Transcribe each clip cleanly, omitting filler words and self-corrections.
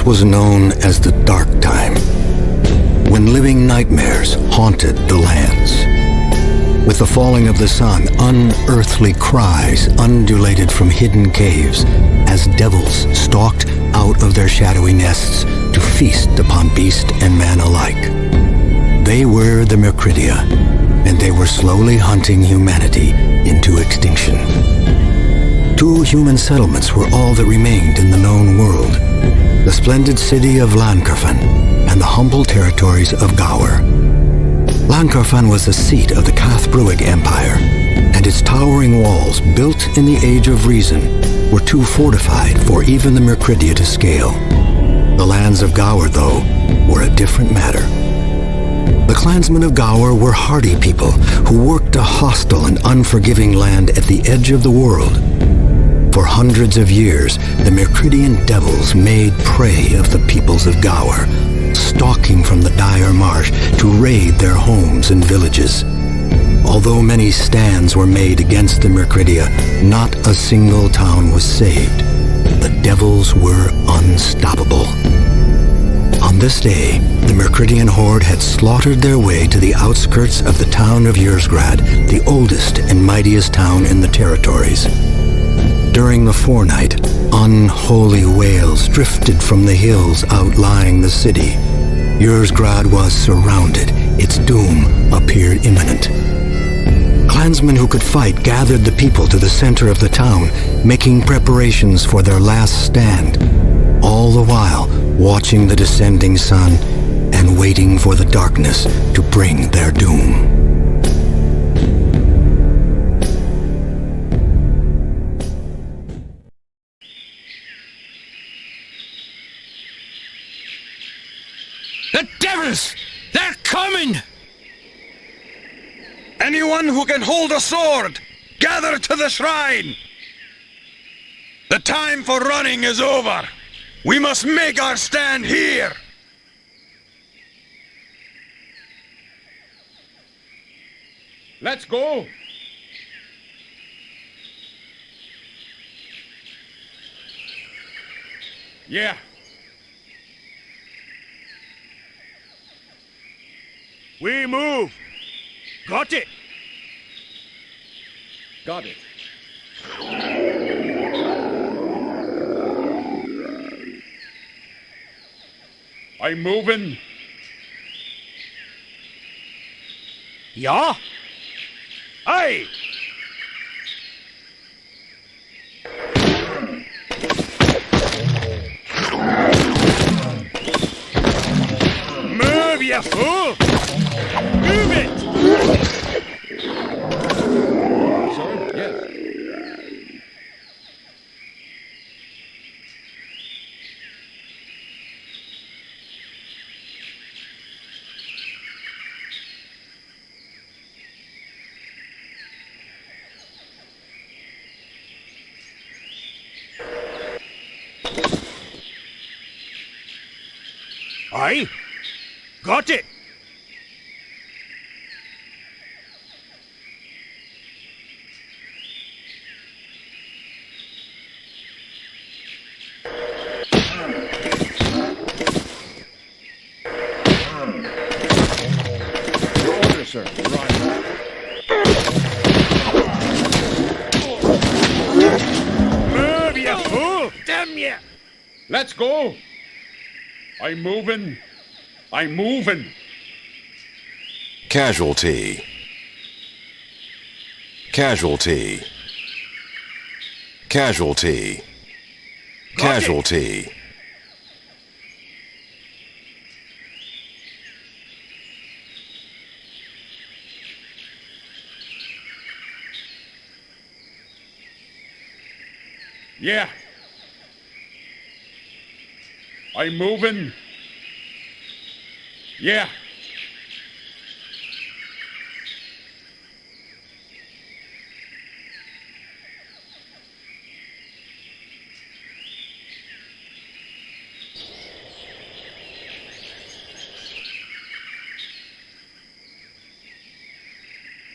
This was known as the Dark Time, when living nightmares haunted the lands. With the falling of the sun, unearthly cries undulated from hidden caves as devils stalked out of their shadowy nests to feast upon beast and man alike. They were the Myrgridia, and they were slowly hunting humanity into extinction. 2 human settlements were all that remained in the known world: the splendid city of Llancarfan and the humble territories of Gower. Llancarfan was the seat of the Cathbruig Empire, and its towering walls, built in the Age of Reason, were too fortified for even the Myrgridia to scale. The lands of Gower, though, were a different matter. The clansmen of Gower were hardy people who worked a hostile and unforgiving land at the edge of the world. For hundreds of years, the Myrgridian devils made prey of the peoples of Gower, stalking from the dire marsh to raid their homes and villages. Although many stands were made against the Myrgridia, not a single town was saved. The devils were unstoppable. On this day, the Myrgridian horde had slaughtered their way to the outskirts of the town of Yursgrad, the oldest and mightiest town in the territories. During the forenight, unholy wails drifted from the hills outlying the city. Yursgrad was surrounded. Its doom appeared imminent. Clansmen who could fight gathered the people to the center of the town, making preparations for their last stand, all the while watching the descending sun and waiting for the darkness to bring their doom. The devils! They're coming! Anyone who can hold a sword, gather to the shrine! The time for running is over. We must make our stand here! Let's go! Yeah. We move! Got it! Got it. I'm moving. Ja? Aye! Move, you fool! Move it! Sorry? Yes. Aye? Got it! Order, sir. Right. Move, you fool! Damn you! Let's go! I'm moving. I'm moving. Casualty. Casualty. Casualty. Casualty. Yeah. I'm moving. Yeah.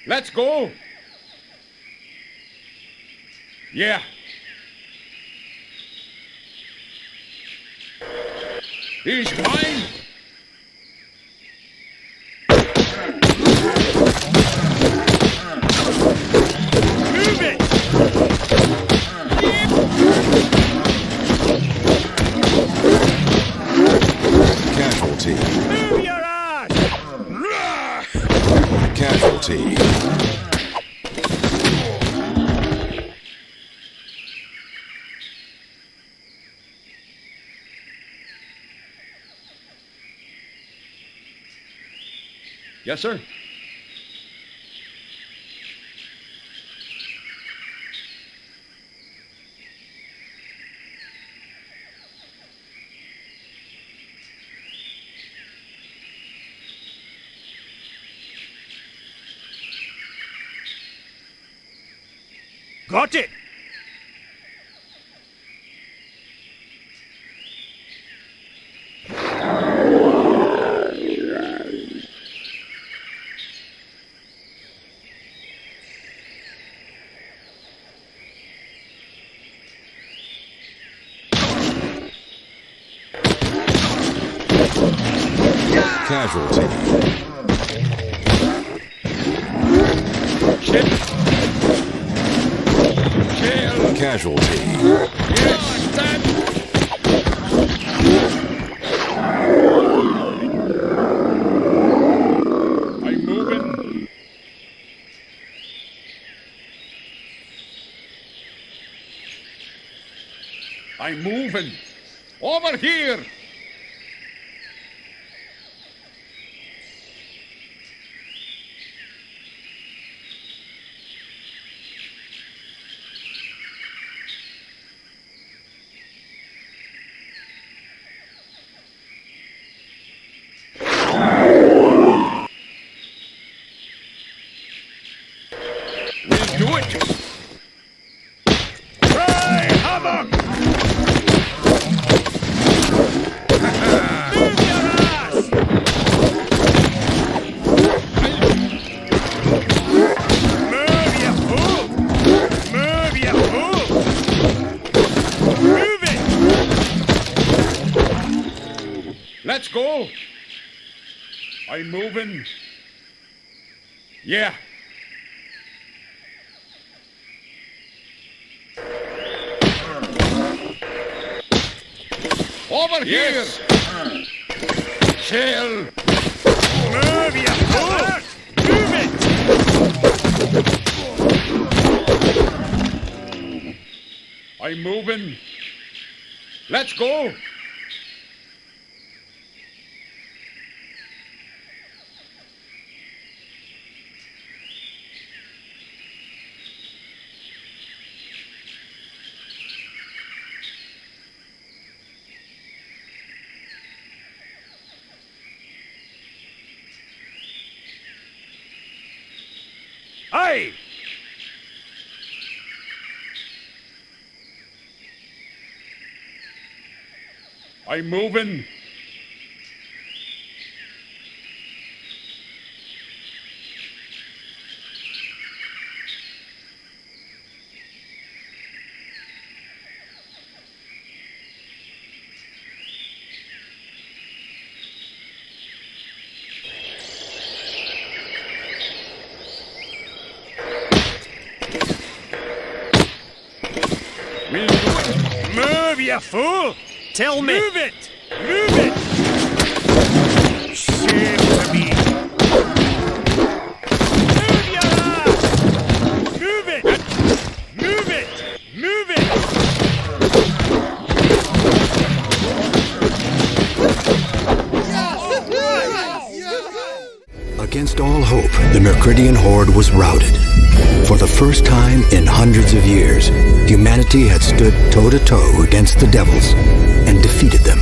Let's go. Yeah. He's mine! Move it! Casualty. Move your ass! Casualty. Yes, sir. Got it! Casualty. Ship! Kill! Casualty. Yes, that! I'm moving. I'm moving. Over here! We'll do it! Try havoc! Move your ass! Move, you fool! Move, you fool! Move it! Let's go! I'm moving. Yeah. Over here! Kill! Move, you fool! Move it! I'm moving. Let's go! Aye! I'm moving. We'll do it. Move, you fool! Tell me! Move it! Move it! Shame to me! Move your ass! Move it! Move it! Move it! Against all hope, the Myrgridian horde was routed. For the first time in hundreds of years, humanity had stood toe-to-toe against the devils and defeated them.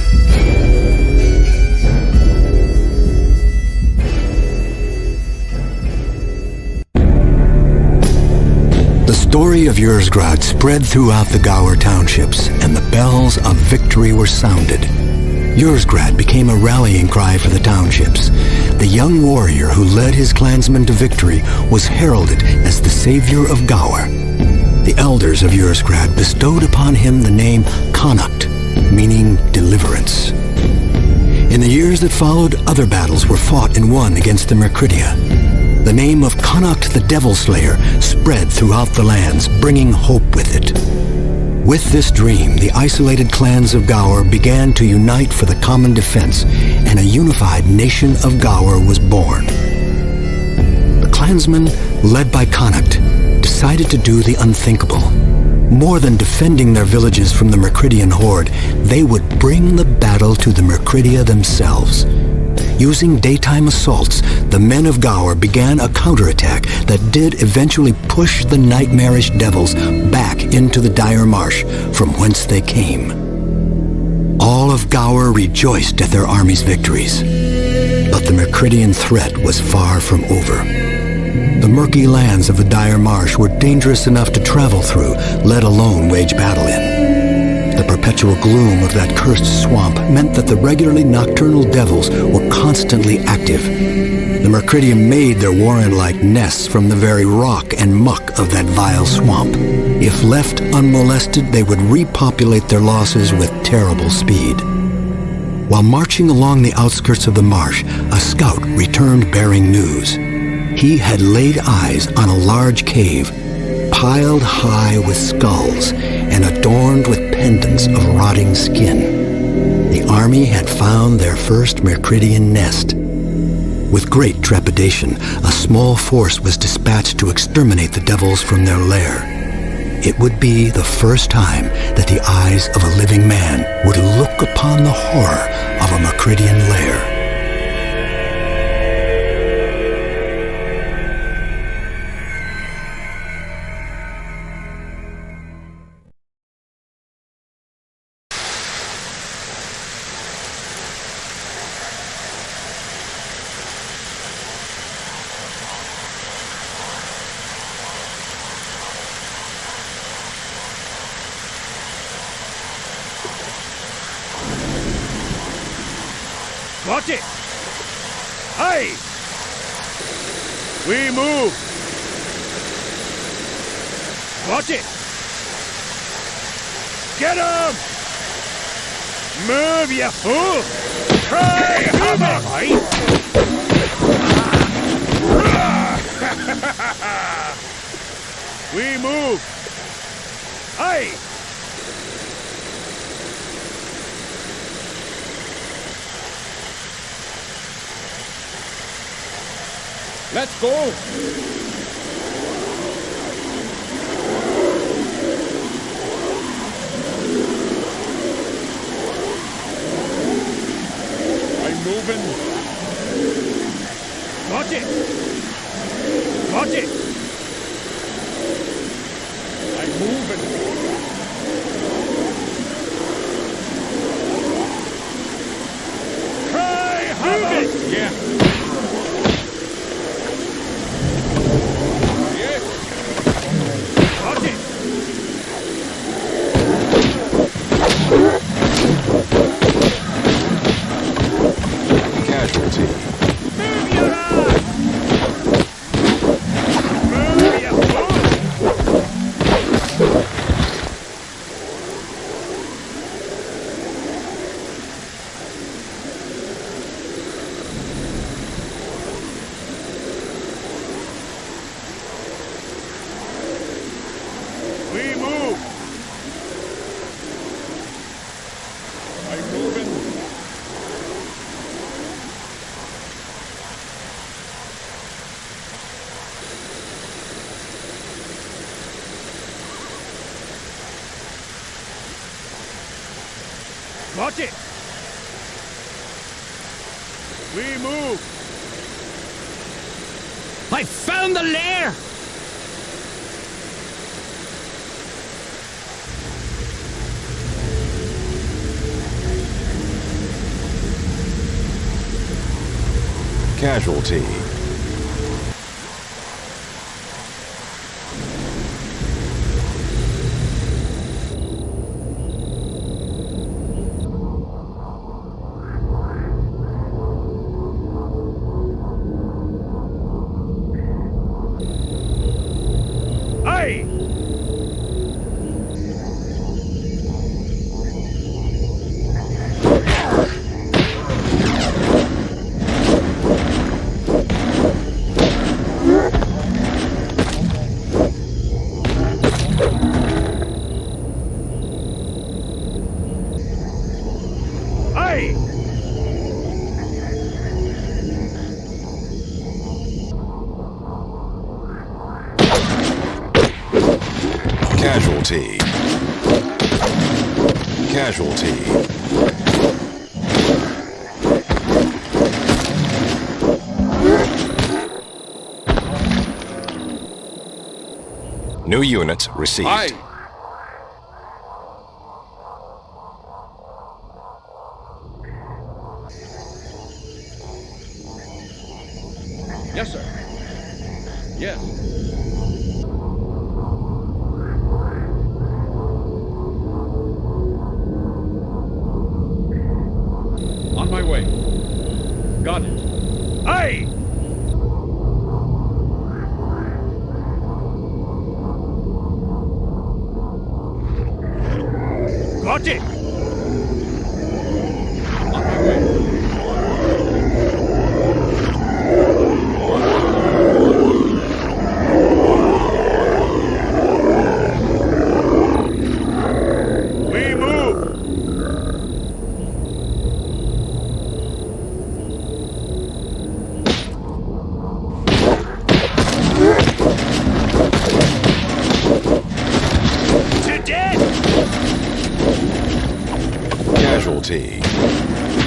The story of Yursgrad spread throughout the Gower townships, and the bells of victory were sounded. Yursgrad became a rallying cry for the townships. The young warrior who led his clansmen to victory was heralded as the savior of Gower. The elders of Yursgrad bestowed upon him the name Connacht, meaning deliverance. In the years that followed, other battles were fought and won against the Myrcridia. The name of Connacht the Devil Slayer spread throughout the lands, bringing hope with it. With this dream, the isolated clans of Gower began to unite for the common defense, and a unified nation of Gower was born. The clansmen, led by Connacht, decided to do the unthinkable. More than defending their villages from the Myrcridian horde, they would bring the battle to the Myrcridia themselves. Using daytime assaults, the men of Gower began a counterattack that did eventually push the nightmarish devils back into the dire marsh from whence they came. All of Gower rejoiced at their army's victories, but the Myrcridian threat was far from over. The murky lands of the dire marsh were dangerous enough to travel through, let alone wage battle in. The perpetual gloom of that cursed swamp meant that the regularly nocturnal devils were constantly active. The Myrcridia made their warren-like nests from the very rock and muck of that vile swamp. If left unmolested, they would repopulate their losses with terrible speed. While marching along the outskirts of the marsh, a scout returned bearing news. He had laid eyes on a large cave, piled high with skulls and adorned with pendants of rotting skin. The army had found their first Myrcridian nest. With great trepidation, a small force was dispatched to exterminate the devils from their lair. It would be the first time that the eyes of a living man would look upon the horror of a Myrcridian lair. Watch it! Hey! We move! Watch it! Get him! Move, you fool! Try hammer, right? We move! Hey! Let's go! I'm moving. Watch it! Watch it! I'm moving. Try hammer! Yeah. Casualty. Move your ass! Move, you fool! We move! I'm moving. Watch it! We move! I found the lair! Casualty. Hey! Casualty. Casualty. New unit received. Aye. Yes, sir. Yes. On my way. Got it. Aye! Got it! On my way. We move! To death! Casualty.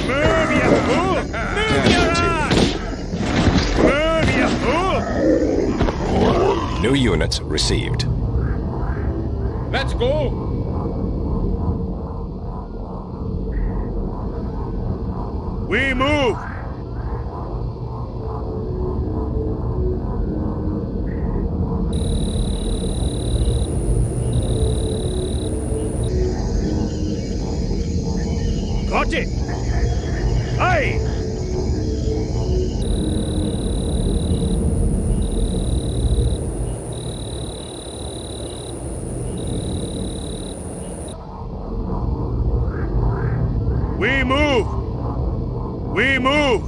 Move, you fool! Move your ass! Move, you fool! New units received. Let's go. We move! Got it! Aye! We move! We move!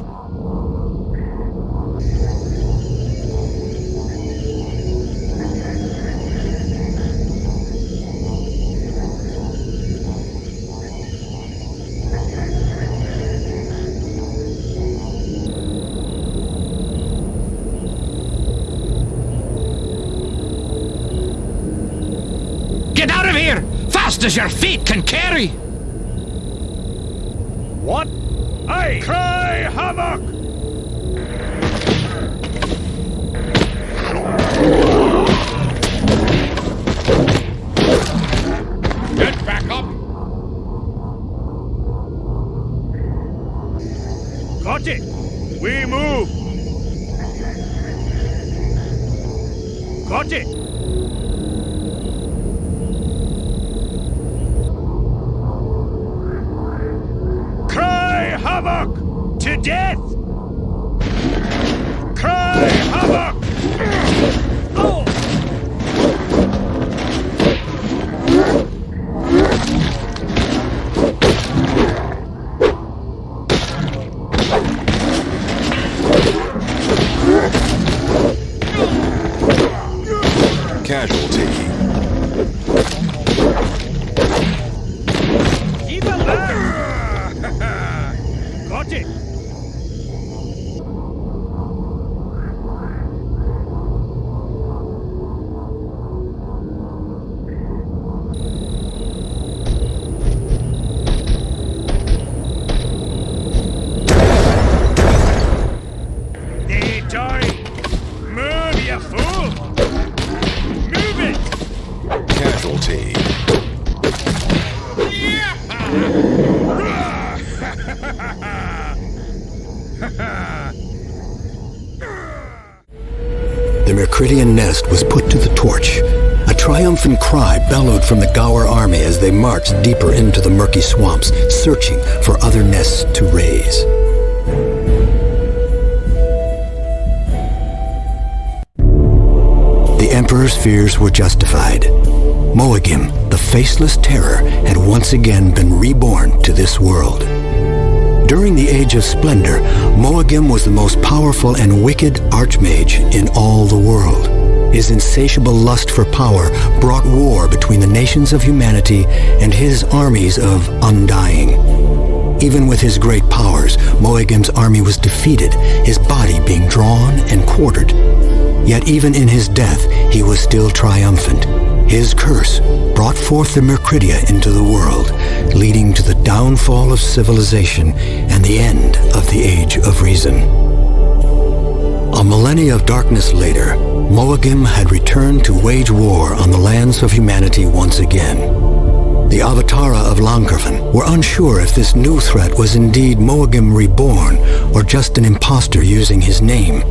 Get out of here! Fast as your feet can carry! What? Aye! Cry havoc! Get back up. Got it! We move! Got it! Cry havoc! To death! Cry havoc! Oh! Casualty. Keep it back! Got it! They die! Move, you fool! Move it! Casualty. The Mercridian nest was put to the torch. A triumphant cry bellowed from the Gower army as they marched deeper into the murky swamps, searching for other nests to raise. The Emperor's fears were justified. Moagim, the faceless terror, had once again been reborn to this world. During the Age of Splendor, Moagim was the most powerful and wicked archmage in all the world. His insatiable lust for power brought war between the nations of humanity and his armies of undying. Even with his great powers, Moagim's army was defeated, his body being drawn and quartered. Yet even in his death, he was still triumphant. His curse brought forth the Myrcridia into the world, leading to the downfall of civilization and the end of the Age of Reason. A millennia of darkness later, Moagim had returned to wage war on the lands of humanity once again. The Avatara of Llancarfan were unsure if this new threat was indeed Moagim reborn or just an impostor using his name.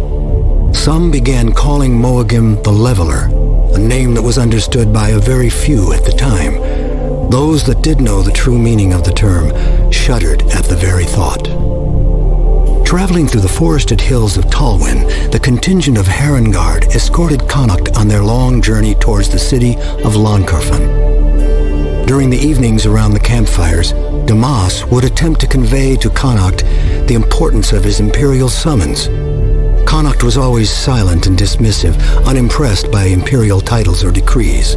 Some began calling Moagim the Leveler, a name that was understood by a very few at the time. Those that did know the true meaning of the term shuddered at the very thought. Traveling through the forested hills of Talwyn, the contingent of Herengard escorted Connacht on their long journey towards the city of Llancarfan. During the evenings around the campfires, Damas would attempt to convey to Connacht the importance of his imperial summons. Connacht was always silent and dismissive, unimpressed by imperial titles or decrees.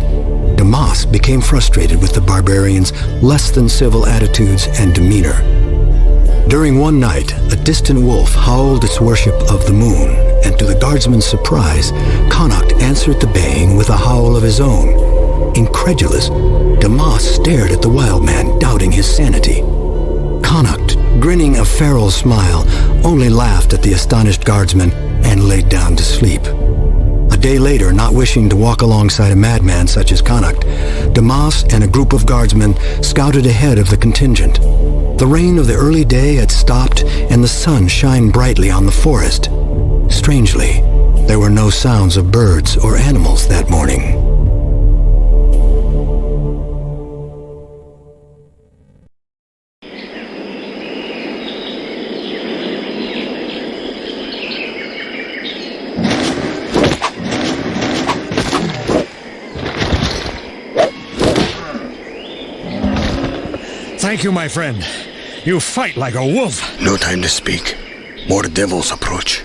Damas became frustrated with the barbarians' less-than-civil attitudes and demeanor. During one night, a distant wolf howled its worship of the moon, and to the guardsman's surprise, Connacht answered the baying with a howl of his own. Incredulous, Damas stared at the wild man, doubting his sanity. Connacht, grinning a feral smile, only laughed at the astonished guardsman and laid down to sleep. A day later, not wishing to walk alongside a madman such as Connacht, Damas and a group of guardsmen scouted ahead of the contingent. The rain of the early day had stopped and the sun shined brightly on the forest. Strangely, there were no sounds of birds or animals that morning. Thank you, my friend. You fight like a wolf. No time to speak. More devils approach.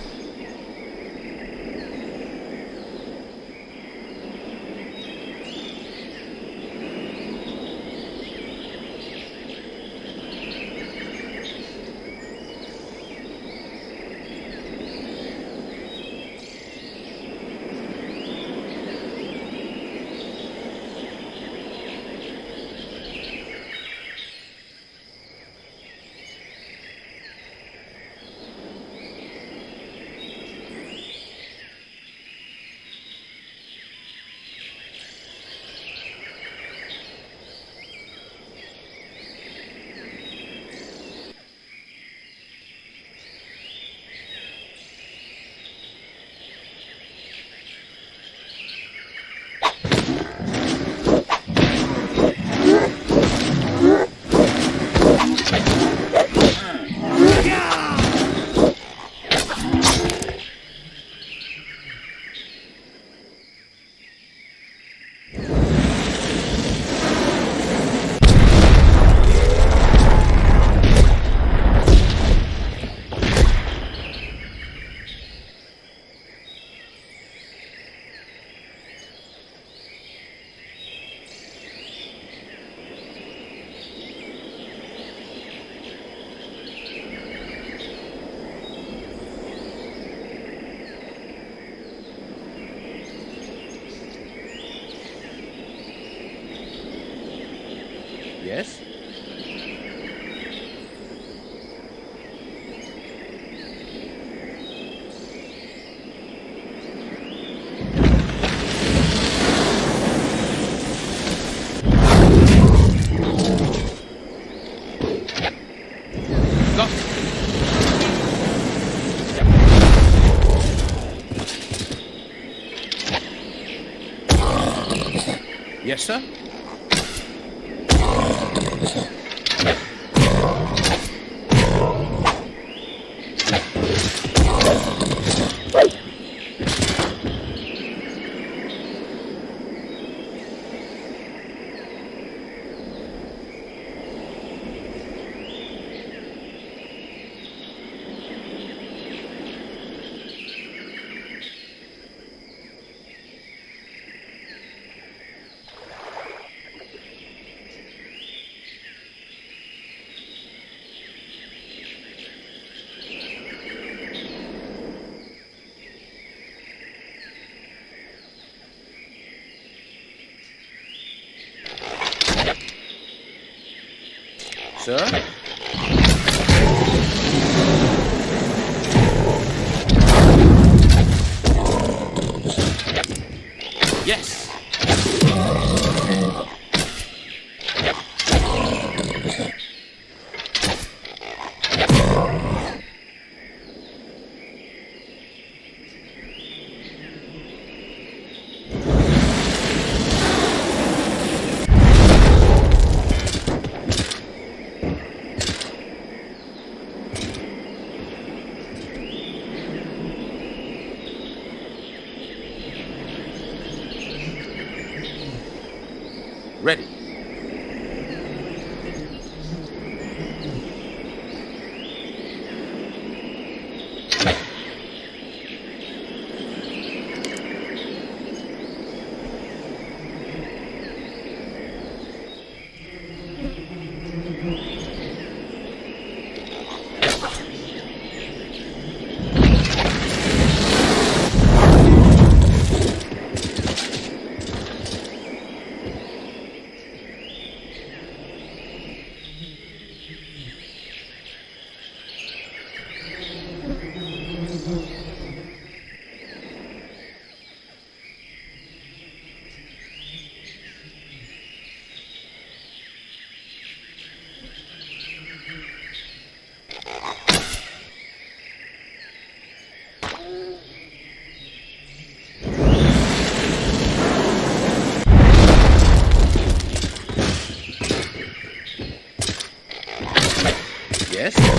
Yes? Go. Yes, sir? sir. Yes. Ready. Yes.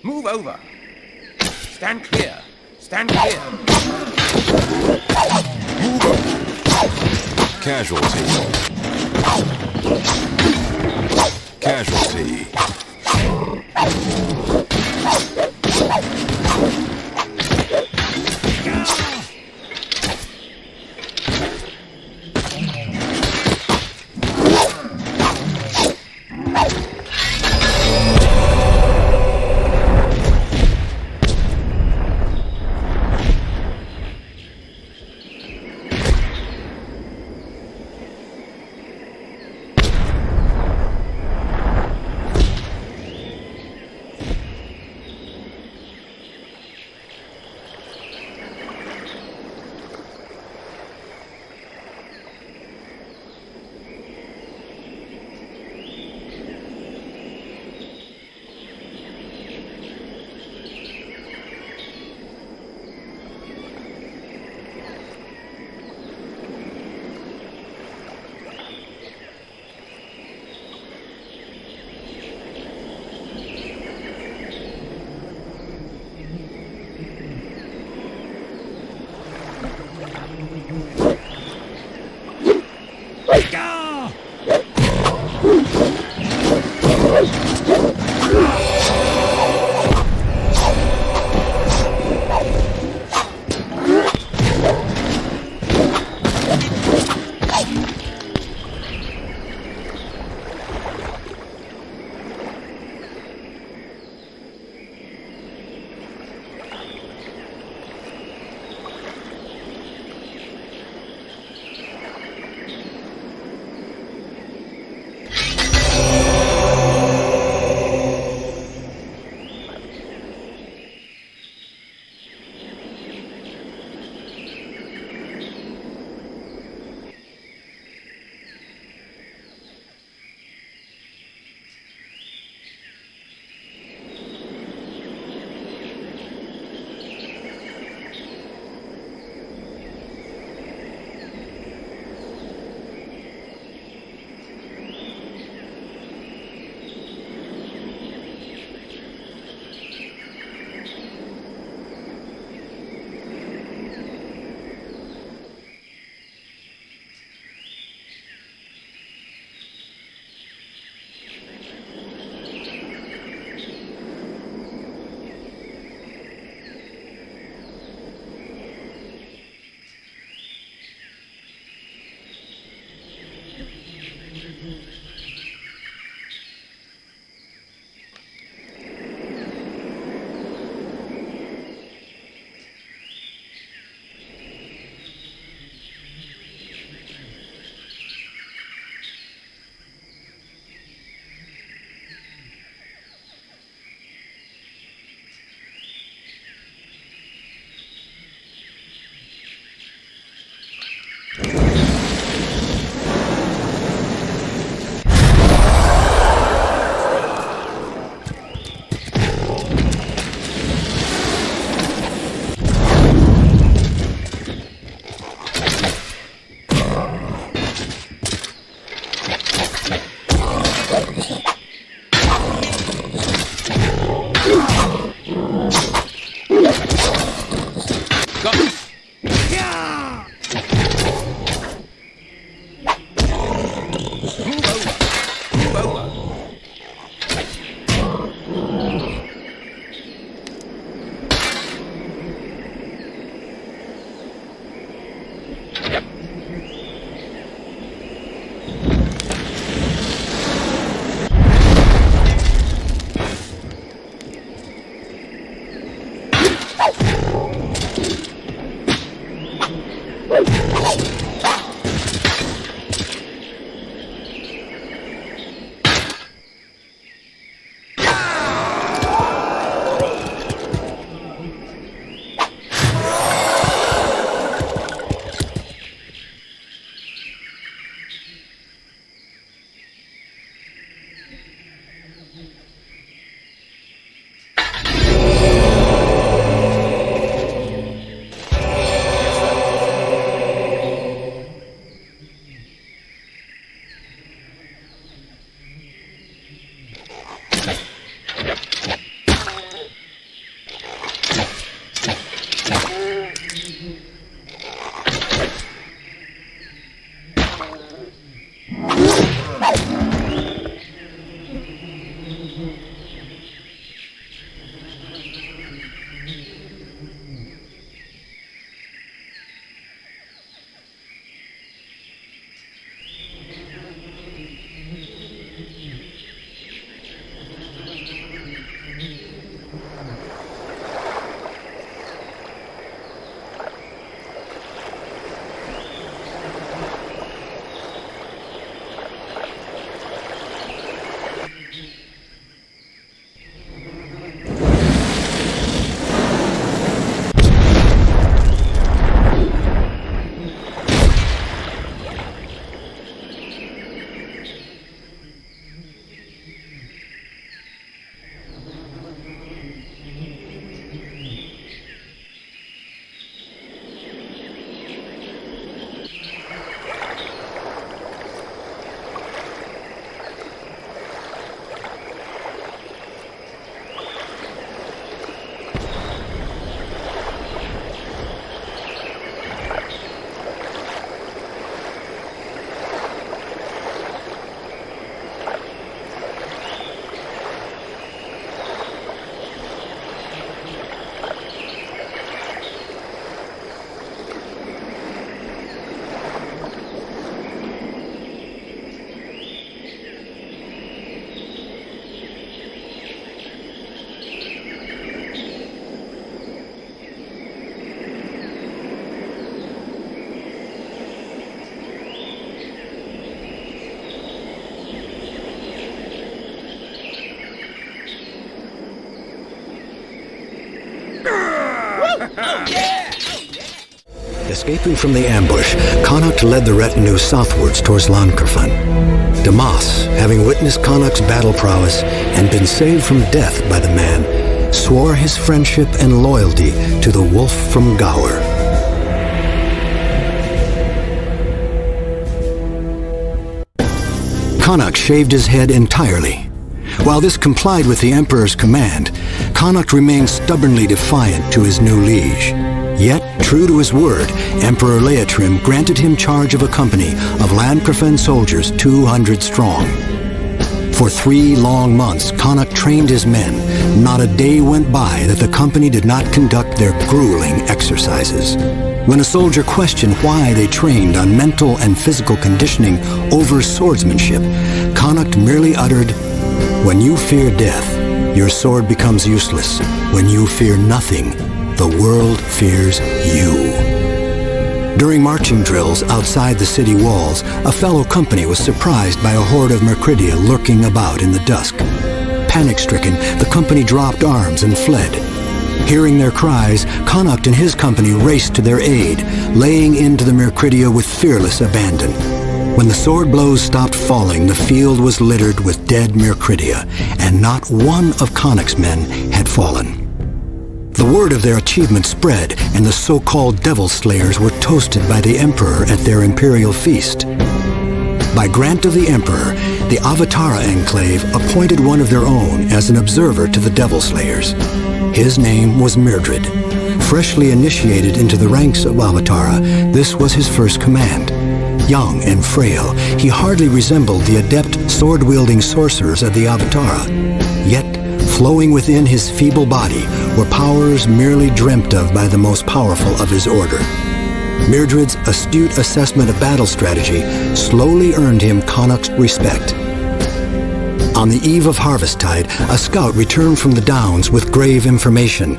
Move over. Stand clear. Stand clear. Casualty. Casualty. Escaping from the ambush, Connacht led the retinue southwards towards To Llancarfan. Damas, having witnessed Connacht's battle prowess and been saved from death by the man, swore his friendship and loyalty to the wolf from Gower. Connacht shaved his head entirely. While this complied with the Emperor's command, Connacht remained stubbornly defiant to his new liege. Yet, true to his word, Emperor Leitrim granted him charge of a company of Llancarfan soldiers 200 strong. For 3 long months, Connacht trained his men. Not a day went by that the company did not conduct their grueling exercises. When a soldier questioned why they trained on mental and physical conditioning over swordsmanship, Connacht merely uttered, "When you fear death, your sword becomes useless. When you fear nothing, the world fears you." During marching drills outside the city walls, a fellow company was surprised by a horde of Myrcridia lurking about in the dusk. Panic-stricken, the company dropped arms and fled. Hearing their cries, Connacht and his company raced to their aid, laying into the Myrcridia with fearless abandon. When the sword blows stopped falling, the field was littered with dead Myrcridia, and not one of Connacht's men had fallen. The word of their achievement spread, and the so-called Devil Slayers were toasted by the Emperor at their imperial feast. By grant of the Emperor, the Avatara Enclave appointed one of their own as an observer to the Devil Slayers. His name was Myrgard. Freshly initiated into the ranks of Avatara, this was his first command. Young and frail, he hardly resembled the adept sword-wielding sorcerers of the Avatara. Yet, flowing within his feeble body were powers merely dreamt of by the most powerful of his order. Myrgard's astute assessment of battle strategy slowly earned him Connacht's respect. On the eve of Harvesttide, a scout returned from the Downs with grave information.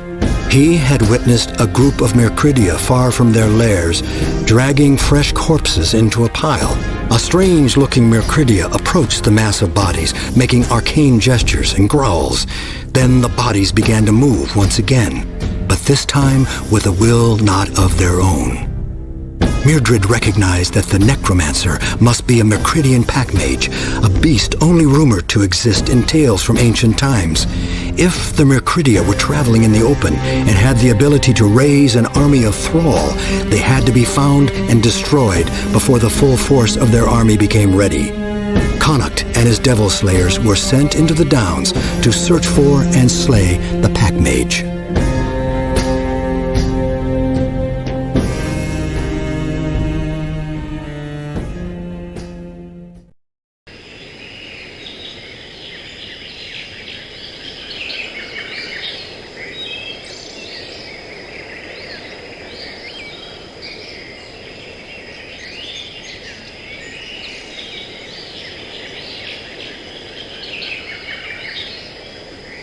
He had witnessed a group of Myrcridia far from their lairs, dragging fresh corpses into a pile. A strange-looking Myrcridia approached the mass of bodies, making arcane gestures and growls. Then the bodies began to move once again, but this time with a will not of their own. Myrgard recognized that the necromancer must be a Myrcridian Pack-Mage, a beast only rumored to exist in tales from ancient times. If the Myrcridia were traveling in the open and had the ability to raise an army of thrall, they had to be found and destroyed before the full force of their army became ready. Connacht and his Devil Slayers were sent into the Downs to search for and slay the Pack-Mage.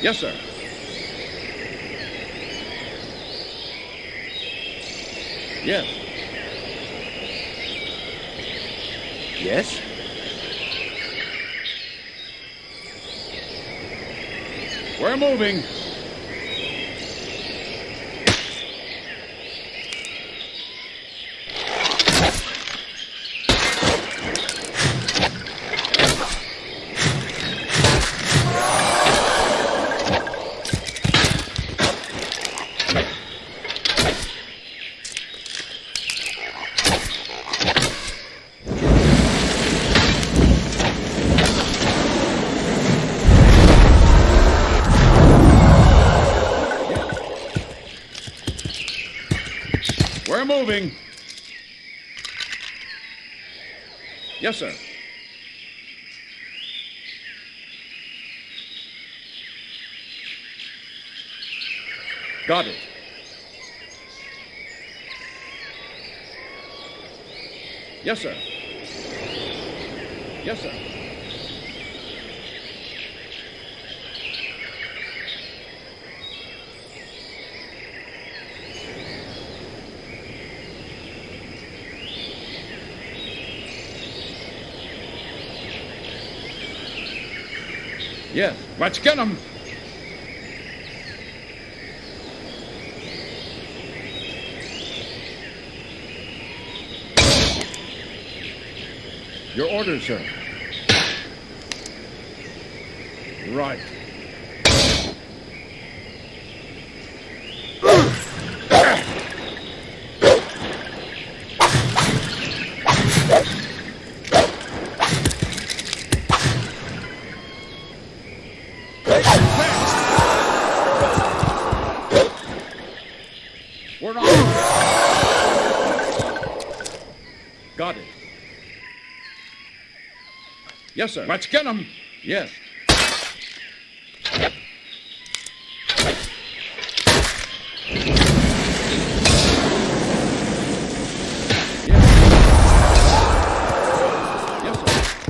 Yes, sir. Yes. Yes? We're moving. We're moving. Yes, sir. Got it. Yes, sir. Yes, sir. Yes, let's get them. Your orders, sir. Right. We're on. Got it. Yes, sir. Let's get him. Yes.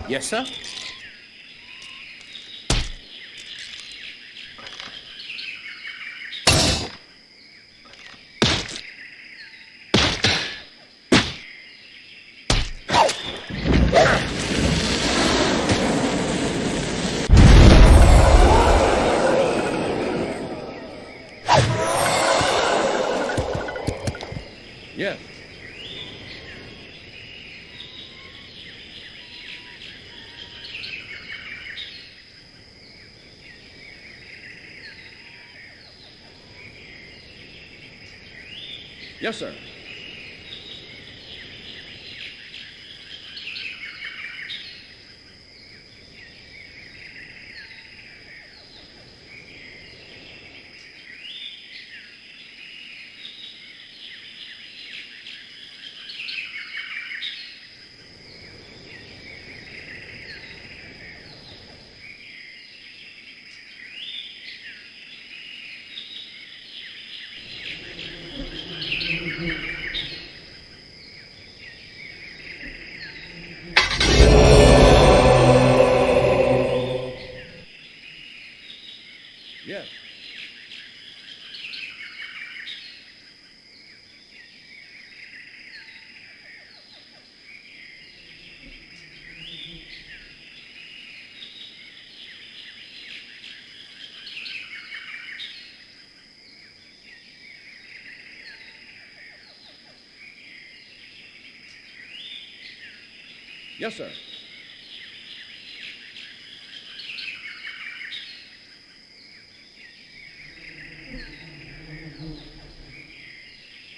Yes, sir. Yes. Yes, sir. Yes. Yes, sir.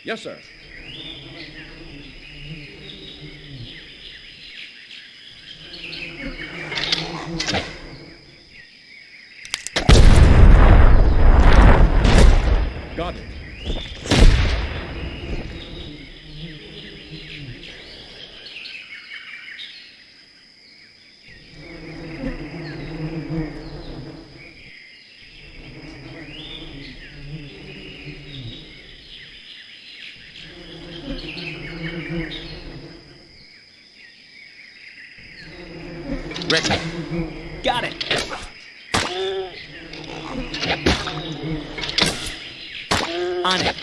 Yes, sir. Got it. Ready. Got it. On it.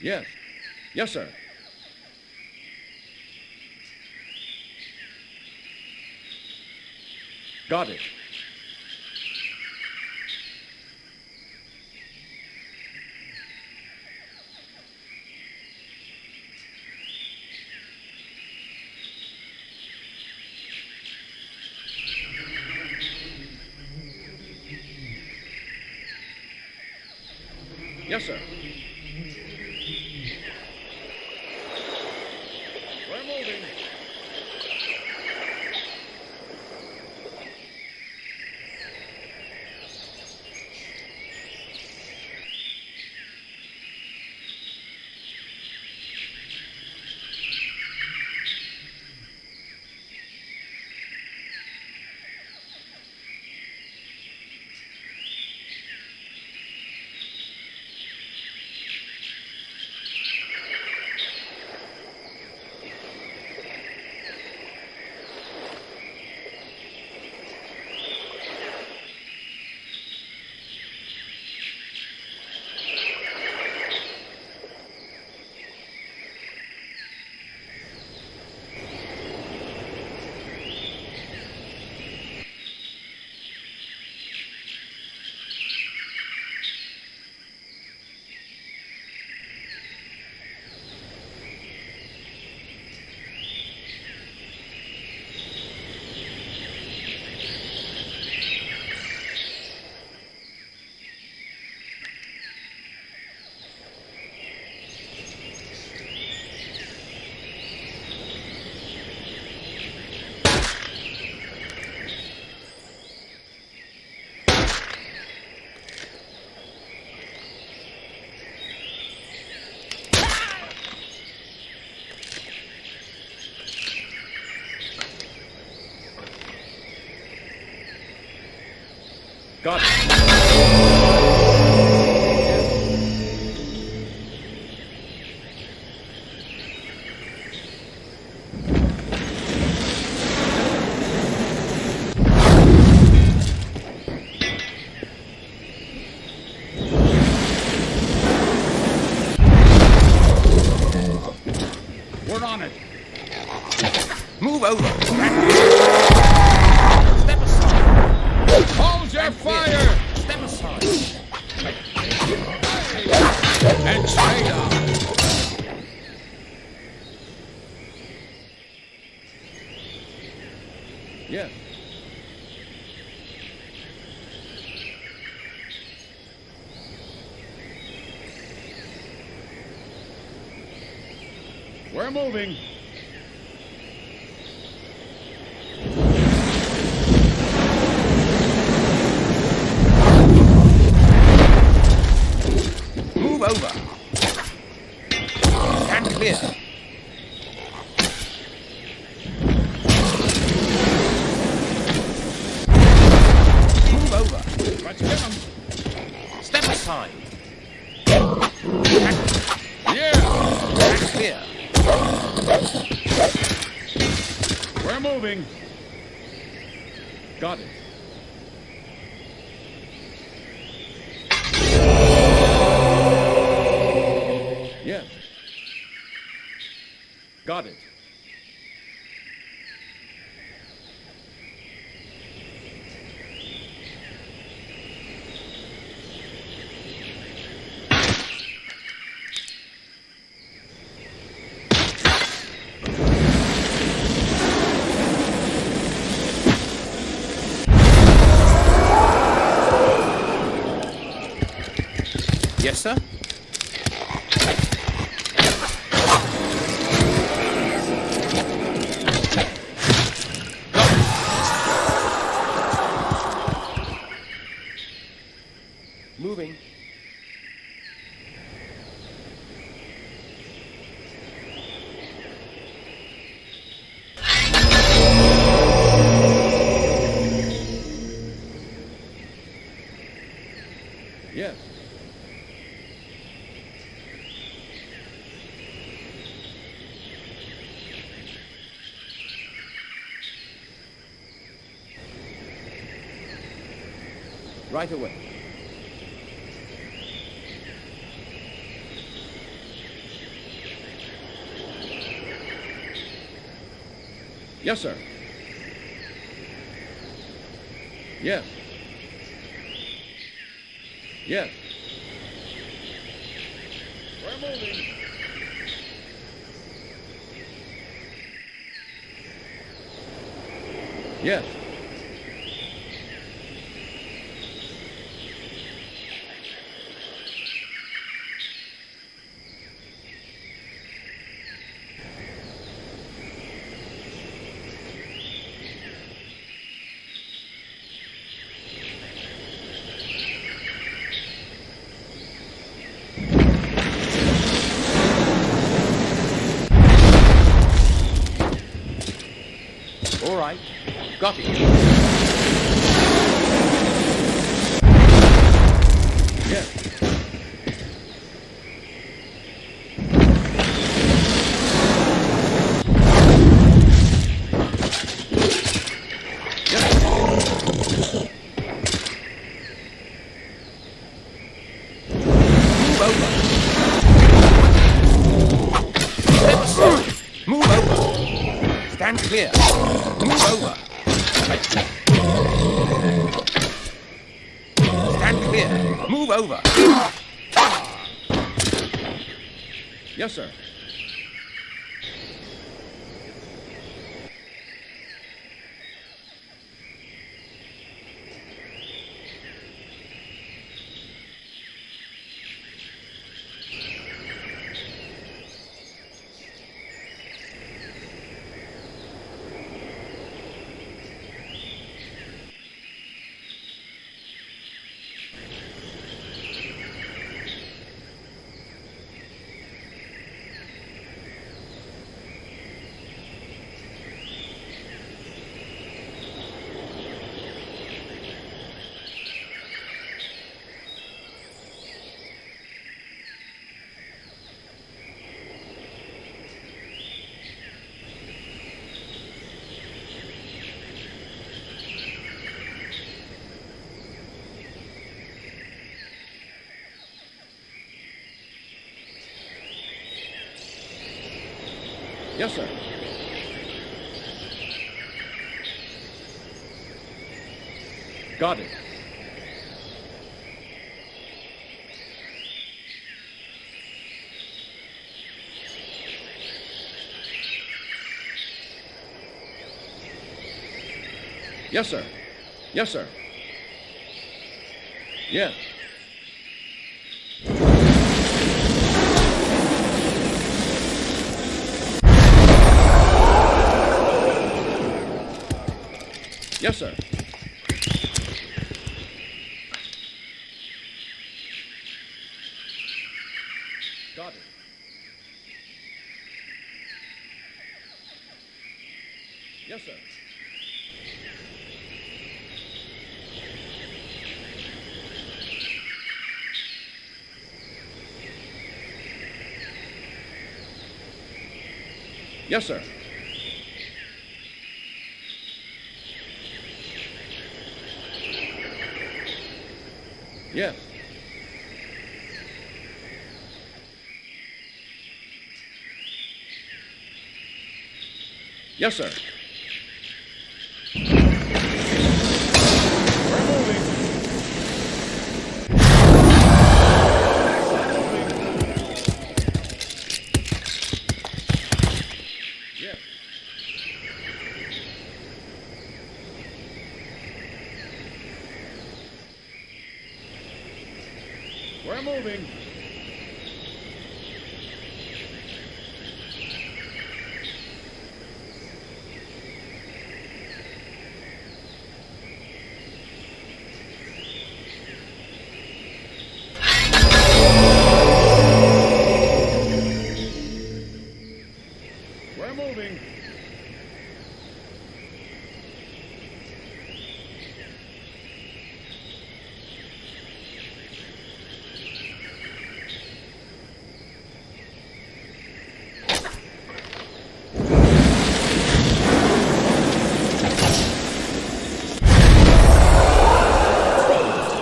Yes. Yes, sir. Got it. Yes, sir. We're moving. Got it. We're on it. Move over. Step aside. Hold your fire! Step aside. And Traitor! Yes. We're moving. Move over. Stand clear. Move over. Let's get him. Step aside. Yeah! Stand clear. We're moving. Got it. Yes. Got it. Yes, sir. Moving. Yes. Right away. Yes, sir. Yes. Yes. We're moving. Yes. All right. Got it. Yes. Move over. Step aside. Move over. Stand clear. Move over. Stand clear. Move over. Yes, sir. Yes, sir. Got it. Yes, sir. Yes, sir. Yes. Yes, sir. Got it. Yes, sir. Yes, sir. Yes. Yes, sir. We're moving. Yes. We're moving. We're moving.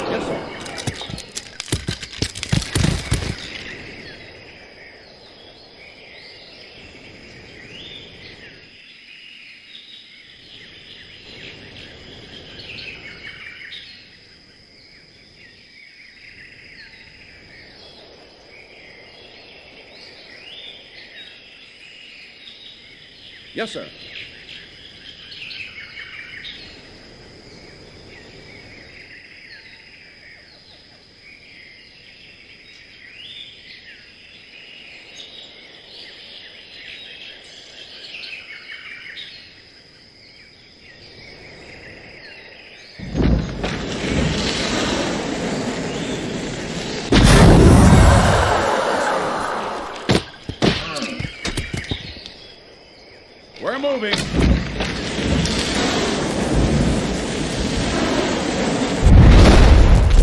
Yes, sir. Yes, sir. We're moving.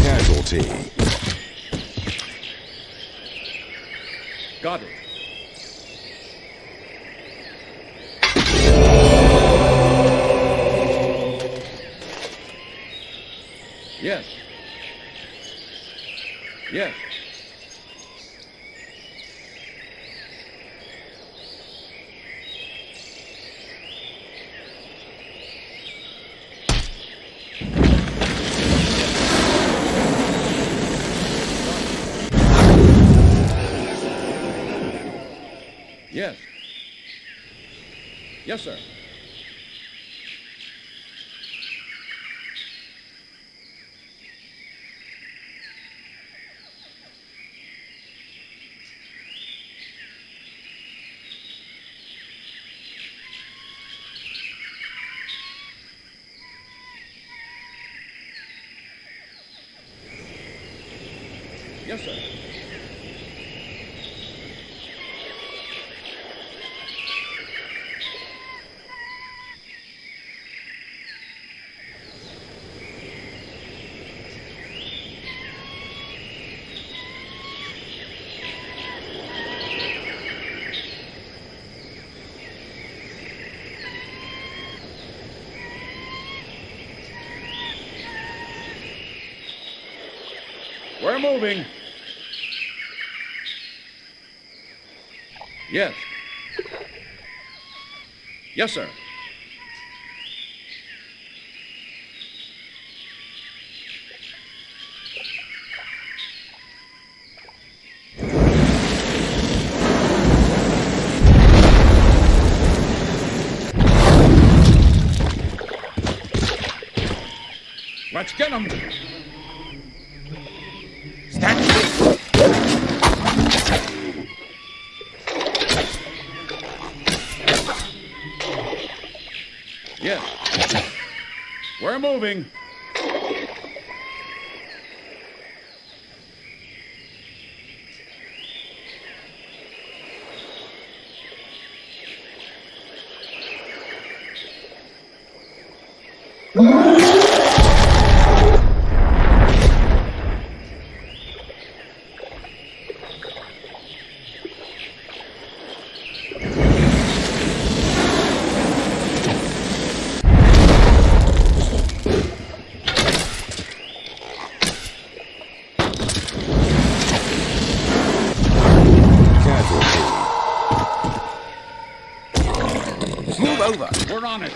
Casualty. Got it. Yes. Yes. Yes. Yes, sir. Yes, sir. We're moving. Yes. Yes, sir. Let's get him! Stand clear! Yes. We're moving. Move over. We're on it.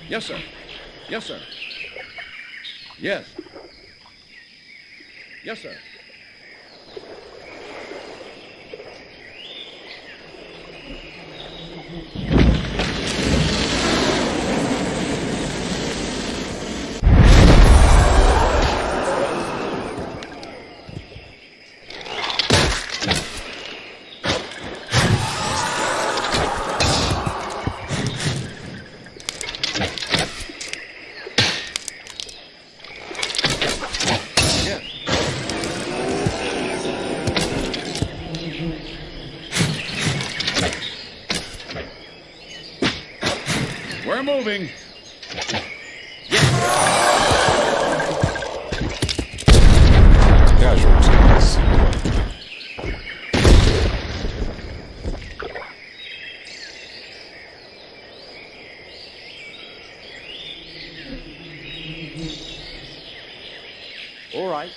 Yes, sir. Yes, sir. Yes. Yes, sir. We're moving. Casualties. All right.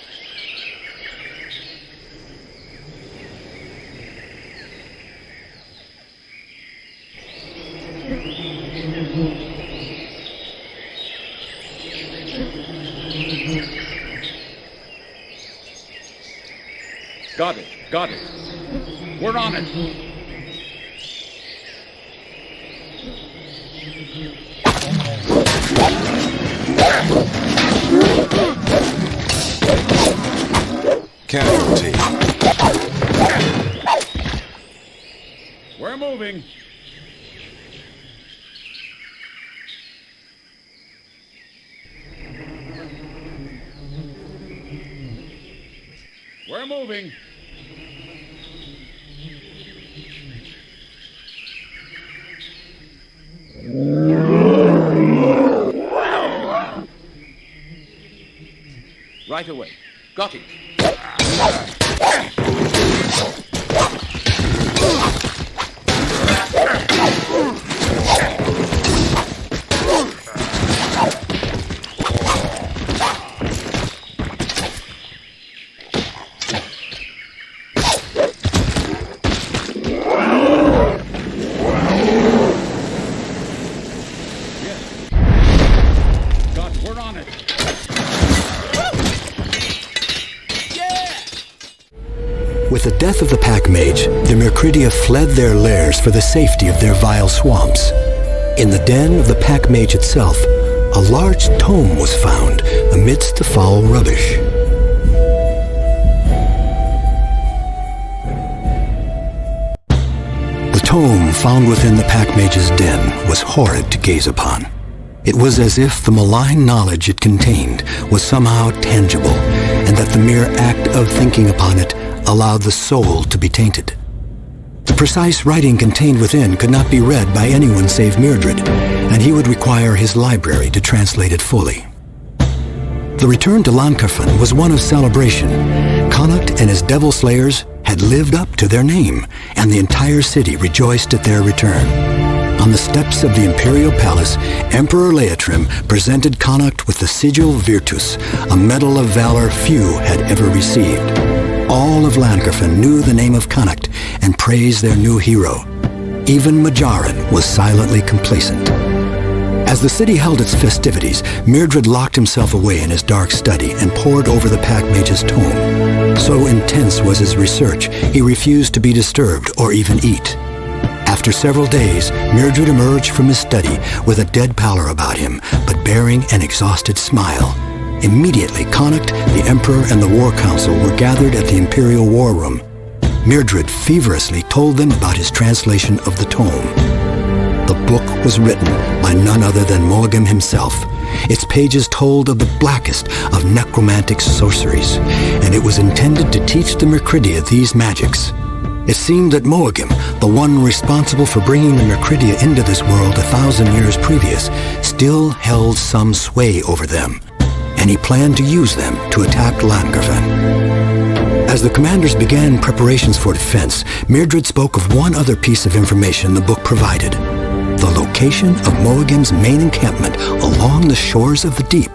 Got it. Got it. We're on it. Casualty. We're moving. We're moving. Right away. Got it. We're on it. With the death of the Pack-Mage, the Myrcridia fled their lairs for the safety of their vile swamps. In the den of the Pack-Mage itself, a large tome was found amidst the foul rubbish. The tome found within the Pack-Mage's den was horrid to gaze upon. It was as if the malign knowledge it contained was somehow tangible, and that the mere act of thinking upon it allowed the soul to be tainted. The precise writing contained within could not be read by anyone save Myrgard, and he would require his library to translate it fully. The return to Llancarfan was one of celebration. Callieach and his devil slayers had lived up to their name, and the entire city rejoiced at their return. On the steps of the imperial palace, Emperor Leitrim presented Connacht with the Sigil Virtus, a medal of valor few had ever received. All of Llancarfan knew the name of Connacht and praised their new hero. Even Mazzarin was silently complacent. As the city held its festivities, Myrgard locked himself away in his dark study and pored over the Pack-Mage's tome. So intense was his research, he refused to be disturbed or even eat. After several days, Myrgard emerged from his study with a dead pallor about him, but bearing an exhausted smile. Immediately, Connacht, the Emperor, and the War Council were gathered at the Imperial War Room. Myrgard feverishly told them about his translation of the tome. The book was written by none other than Morgrim himself. Its pages told of the blackest of necromantic sorceries, and it was intended to teach the Myrcridia these magics. It seemed that Morgrim, the one responsible for bringing the Myrcridia into this world 1,000 years previous, still held some sway over them, and he planned to use them to attack Llancarfan. As the commanders began preparations for defense, Myrgard spoke of one other piece of information the book provided: the location of Morgrim's main encampment along the shores of the deep.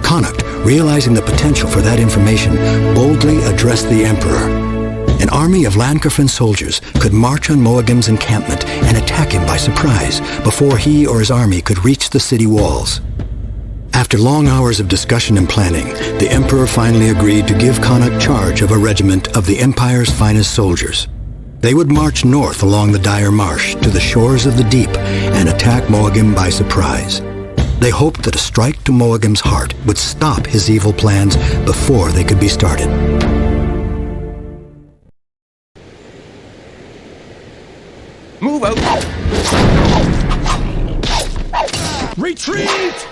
Connacht, realizing the potential for that information, boldly addressed the Emperor. An army of Llancarfan soldiers could march on Morgrim's encampment and attack him by surprise before he or his army could reach the city walls. After long hours of discussion and planning, the Emperor finally agreed to give Connacht charge of a regiment of the Empire's finest soldiers. They would march north along the Dire Marsh to the shores of the deep and attack Morgrim by surprise. They hoped that a strike to Morgrim's heart would stop his evil plans before they could be started. Move out! Retreat!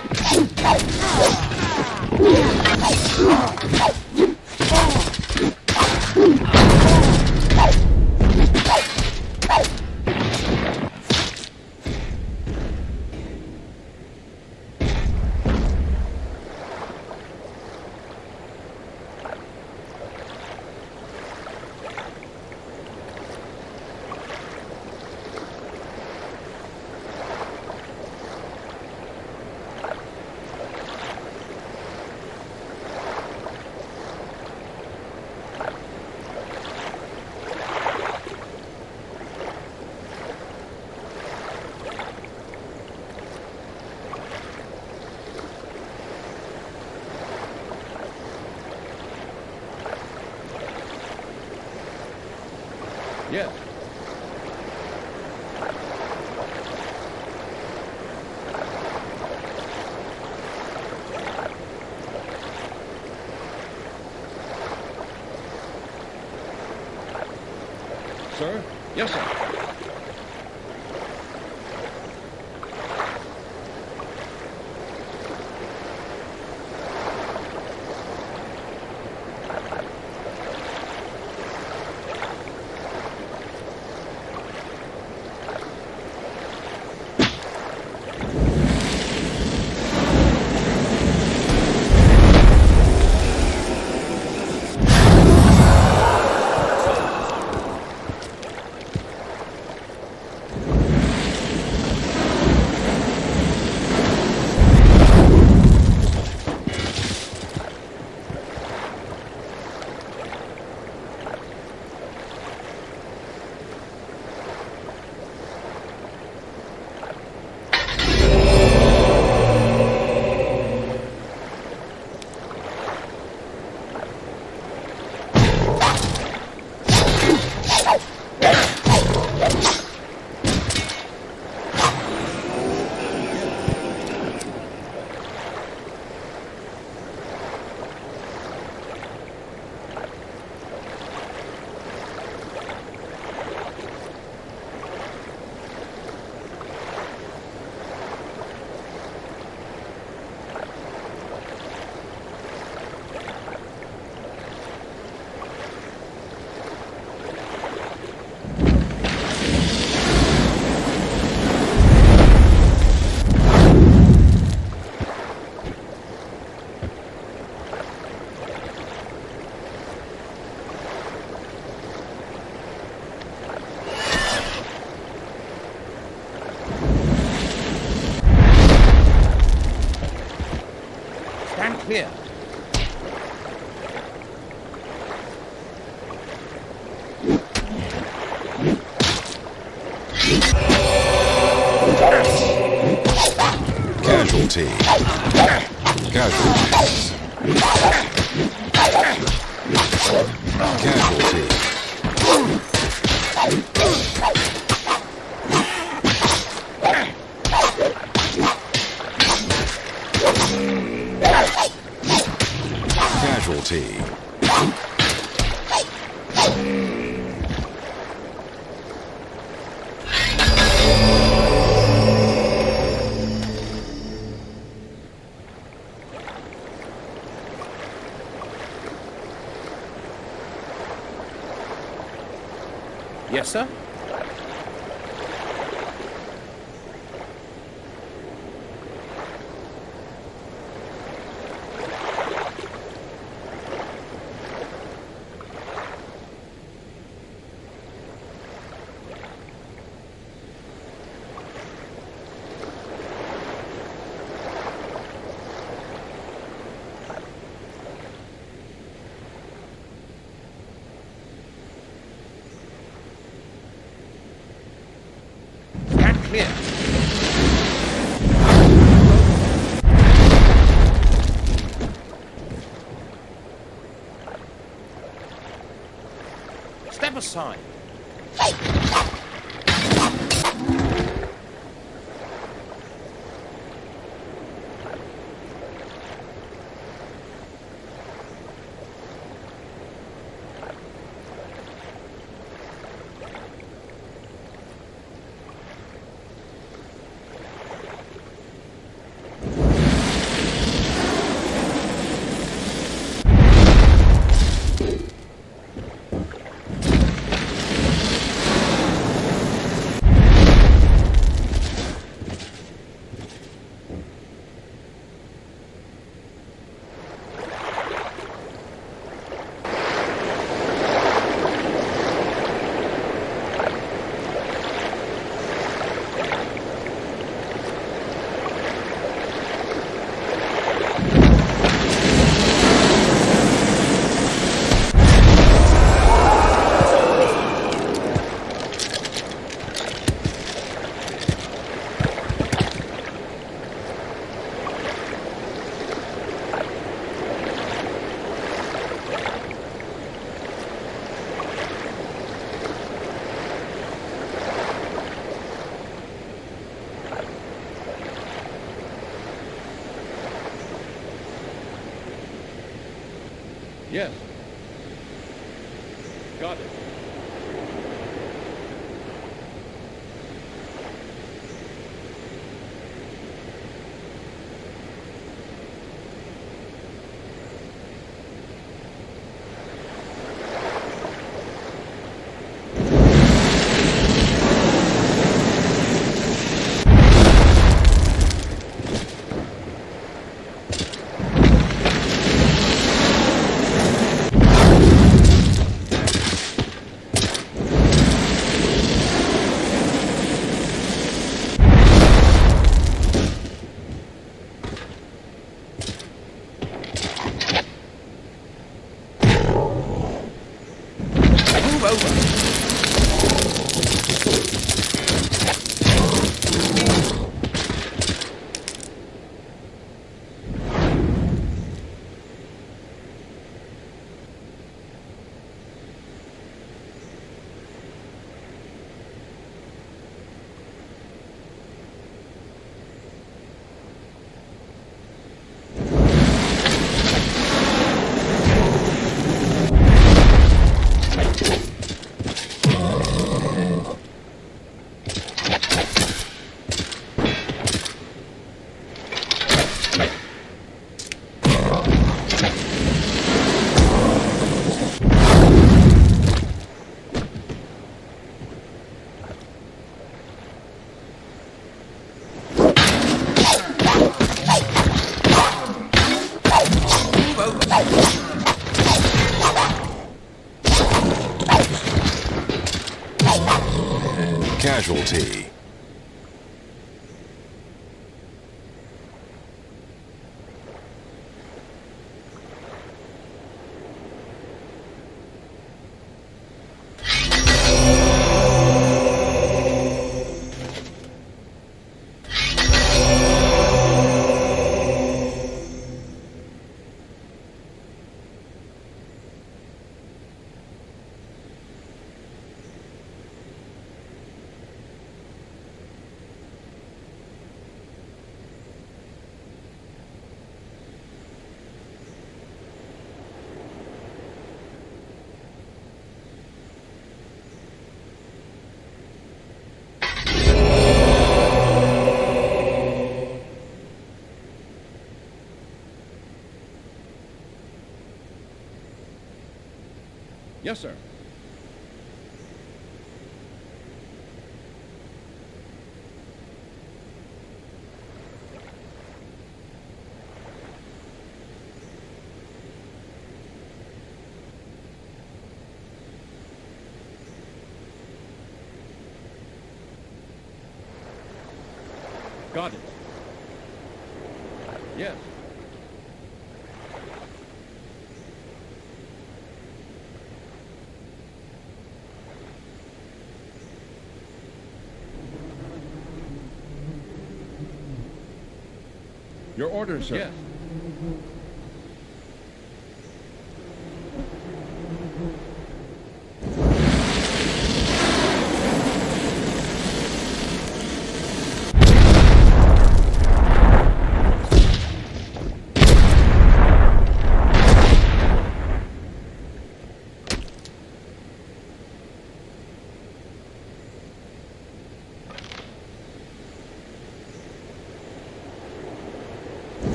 Yes. Sir? Yes, sir. Casualty. Casualties. Casualty. Casualty. Yes, sir? Stand clear. Step aside. Yes. Got it. Move over. Casualty. Yes, sir. Got it. Yes. Your orders, sir. Yes.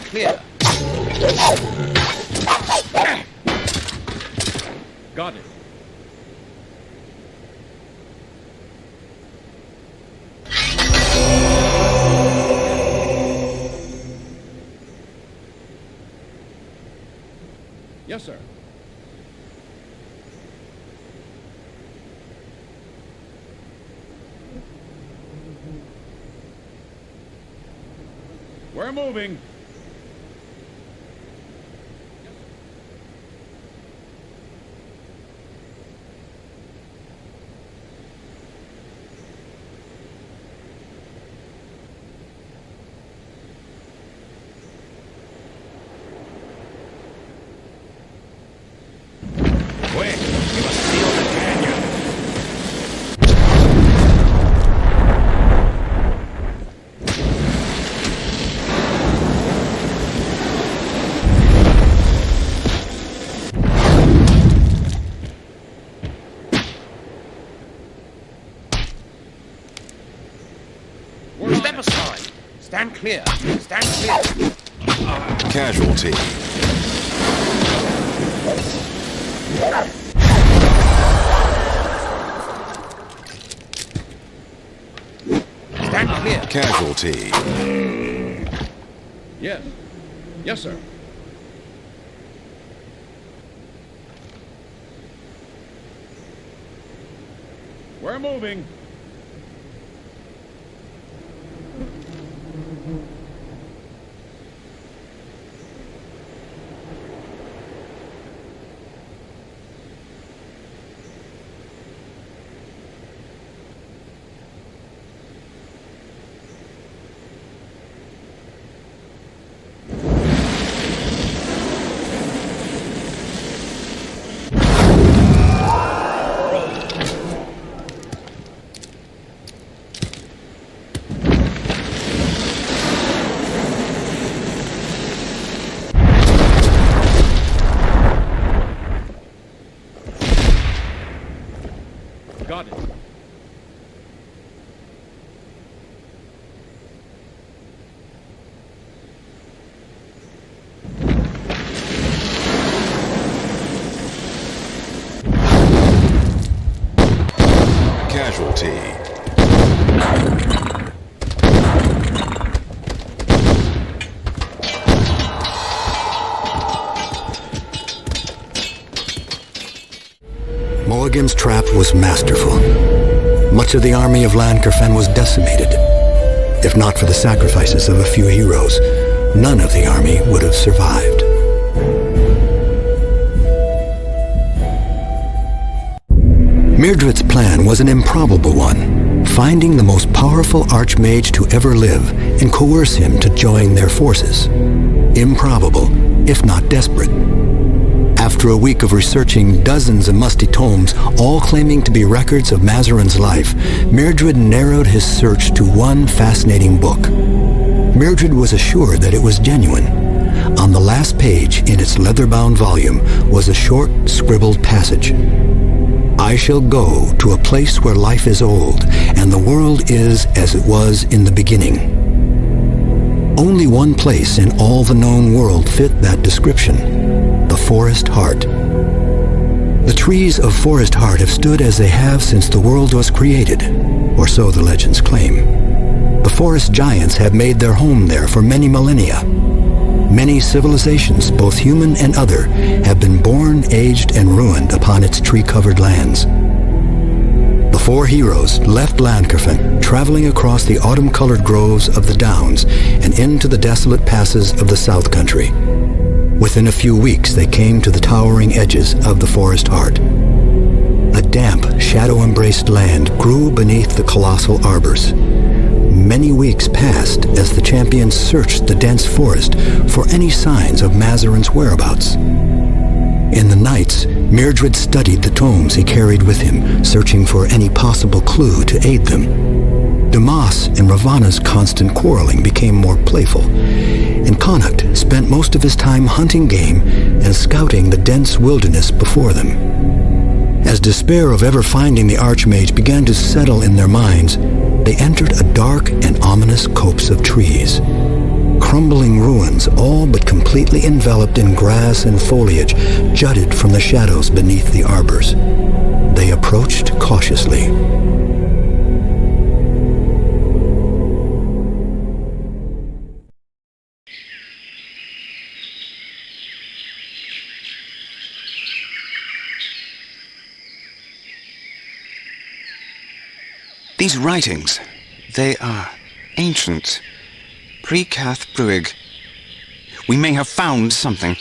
Clear. Got it. Yes, sir. We're moving. Quick, we must seal the canyon. Step aside. Stand clear. Stand clear. Casualty. Stand clear. Casualty. Yes. Yes, sir. We're moving. Got it. Casualty. Mulligan's trap was masterful. Much of the army of Llancarfan was decimated. If not for the sacrifices of a few heroes, none of the army would have survived. Myrgrad's plan was an improbable one, finding the most powerful archmage to ever live and coerce him to join their forces. Improbable, if not desperate. After a week of researching dozens of musty tomes, all claiming to be records of Mazzarin's life, Myrgard narrowed his search to one fascinating book. Myrgard was assured that it was genuine. On the last page in its leather-bound volume was a short, scribbled passage. I shall go to a place where life is old, and the world is as it was in the beginning. Only one place in all the known world fit that description: the Forest Heart. The trees of Forest Heart have stood as they have since the world was created, or so the legends claim. The forest giants have made their home there for many millennia. Many civilizations, both human and other, have been born, aged, and ruined upon its tree-covered lands. The four heroes left Llancarfan, traveling across the autumn-colored groves of the Downs and into the desolate passes of the South Country. Within a few weeks, they came to the towering edges of the Forest Heart. A damp, shadow-embraced land grew beneath the colossal arbors. Many weeks passed as the champions searched the dense forest for any signs of Mazzarin's whereabouts. In the nights, Myrgard studied the tomes he carried with him, searching for any possible clue to aid them. Dumas and Ravana's constant quarreling became more playful, and Connacht spent most of his time hunting game and scouting the dense wilderness before them. As despair of ever finding the Archmage began to settle in their minds, they entered a dark and ominous copse of trees. Crumbling ruins, all but completely enveloped in grass and foliage, jutted from the shadows beneath the arbors. They approached cautiously. These writings, they are ancient. Pre-Cath Bruig. We may have found something.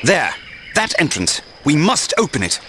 There! That entrance! We must open it!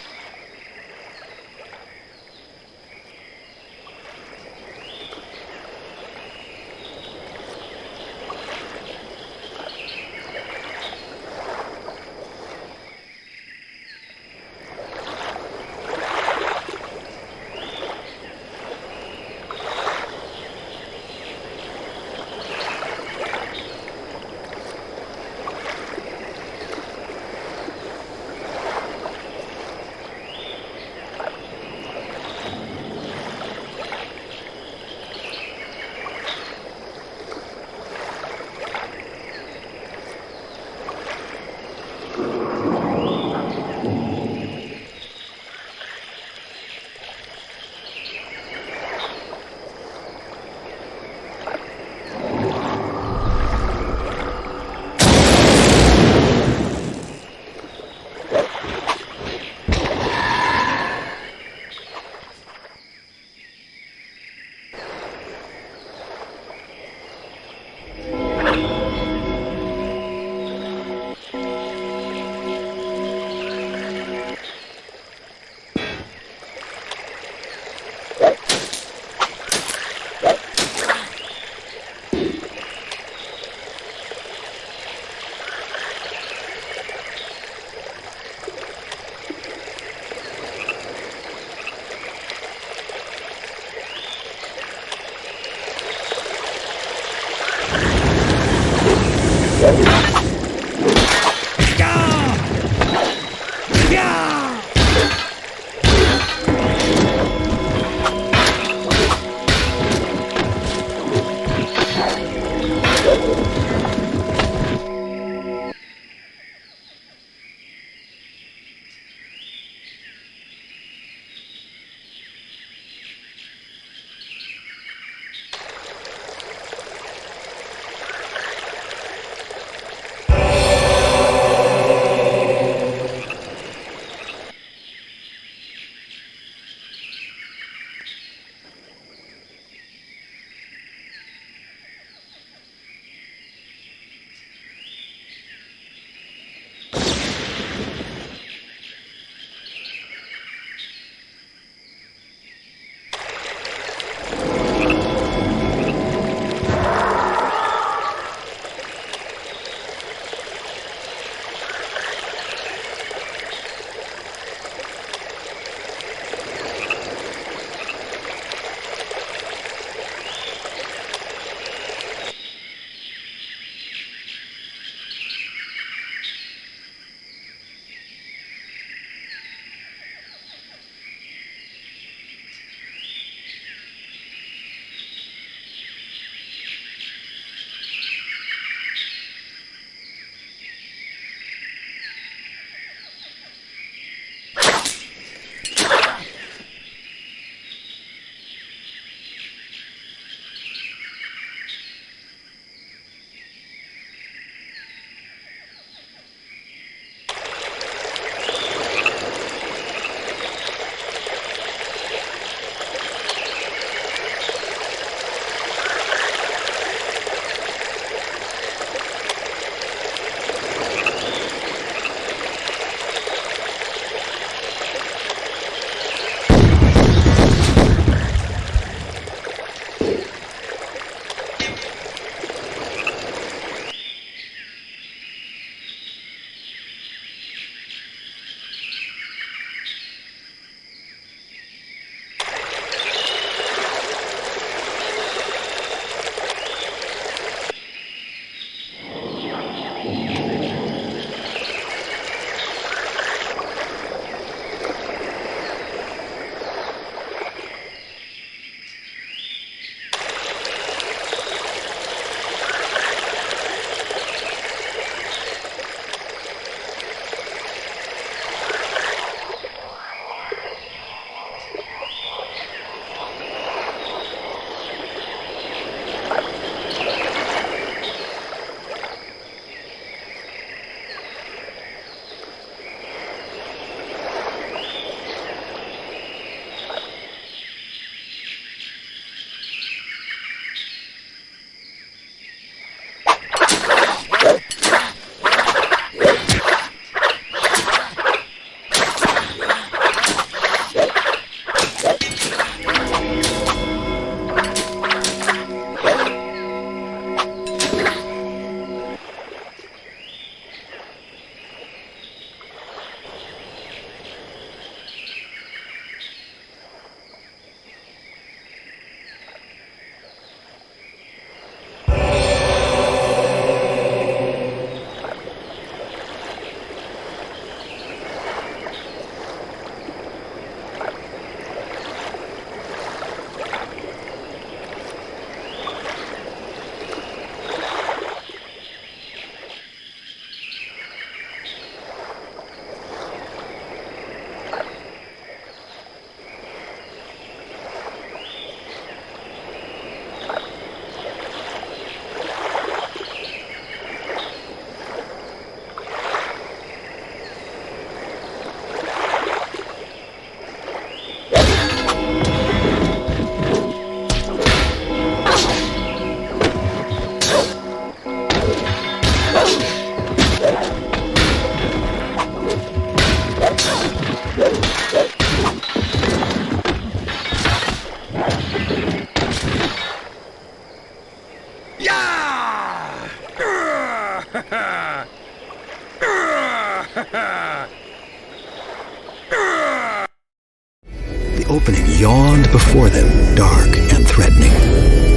The opening yawned before them, dark and threatening.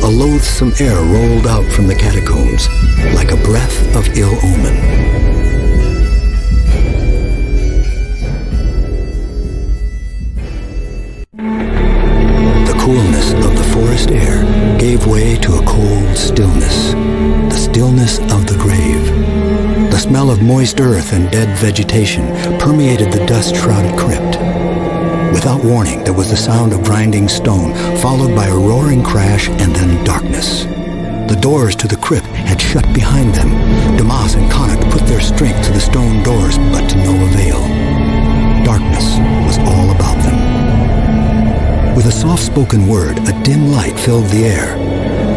A loathsome air rolled out from the catacombs, like a breath of ill omen. The coolness of the forest air gave way to a cold stillness, the stillness of the grave. The smell of moist earth and dead vegetation permeated the dust-shrouded crypt. Without warning, there was the sound of grinding stone, followed by a roaring crash and then darkness. The doors to the crypt had shut behind them. Damas and Connacht put their strength to the stone doors, but to no avail. Darkness was all about them. With a soft-spoken word, a dim light filled the air.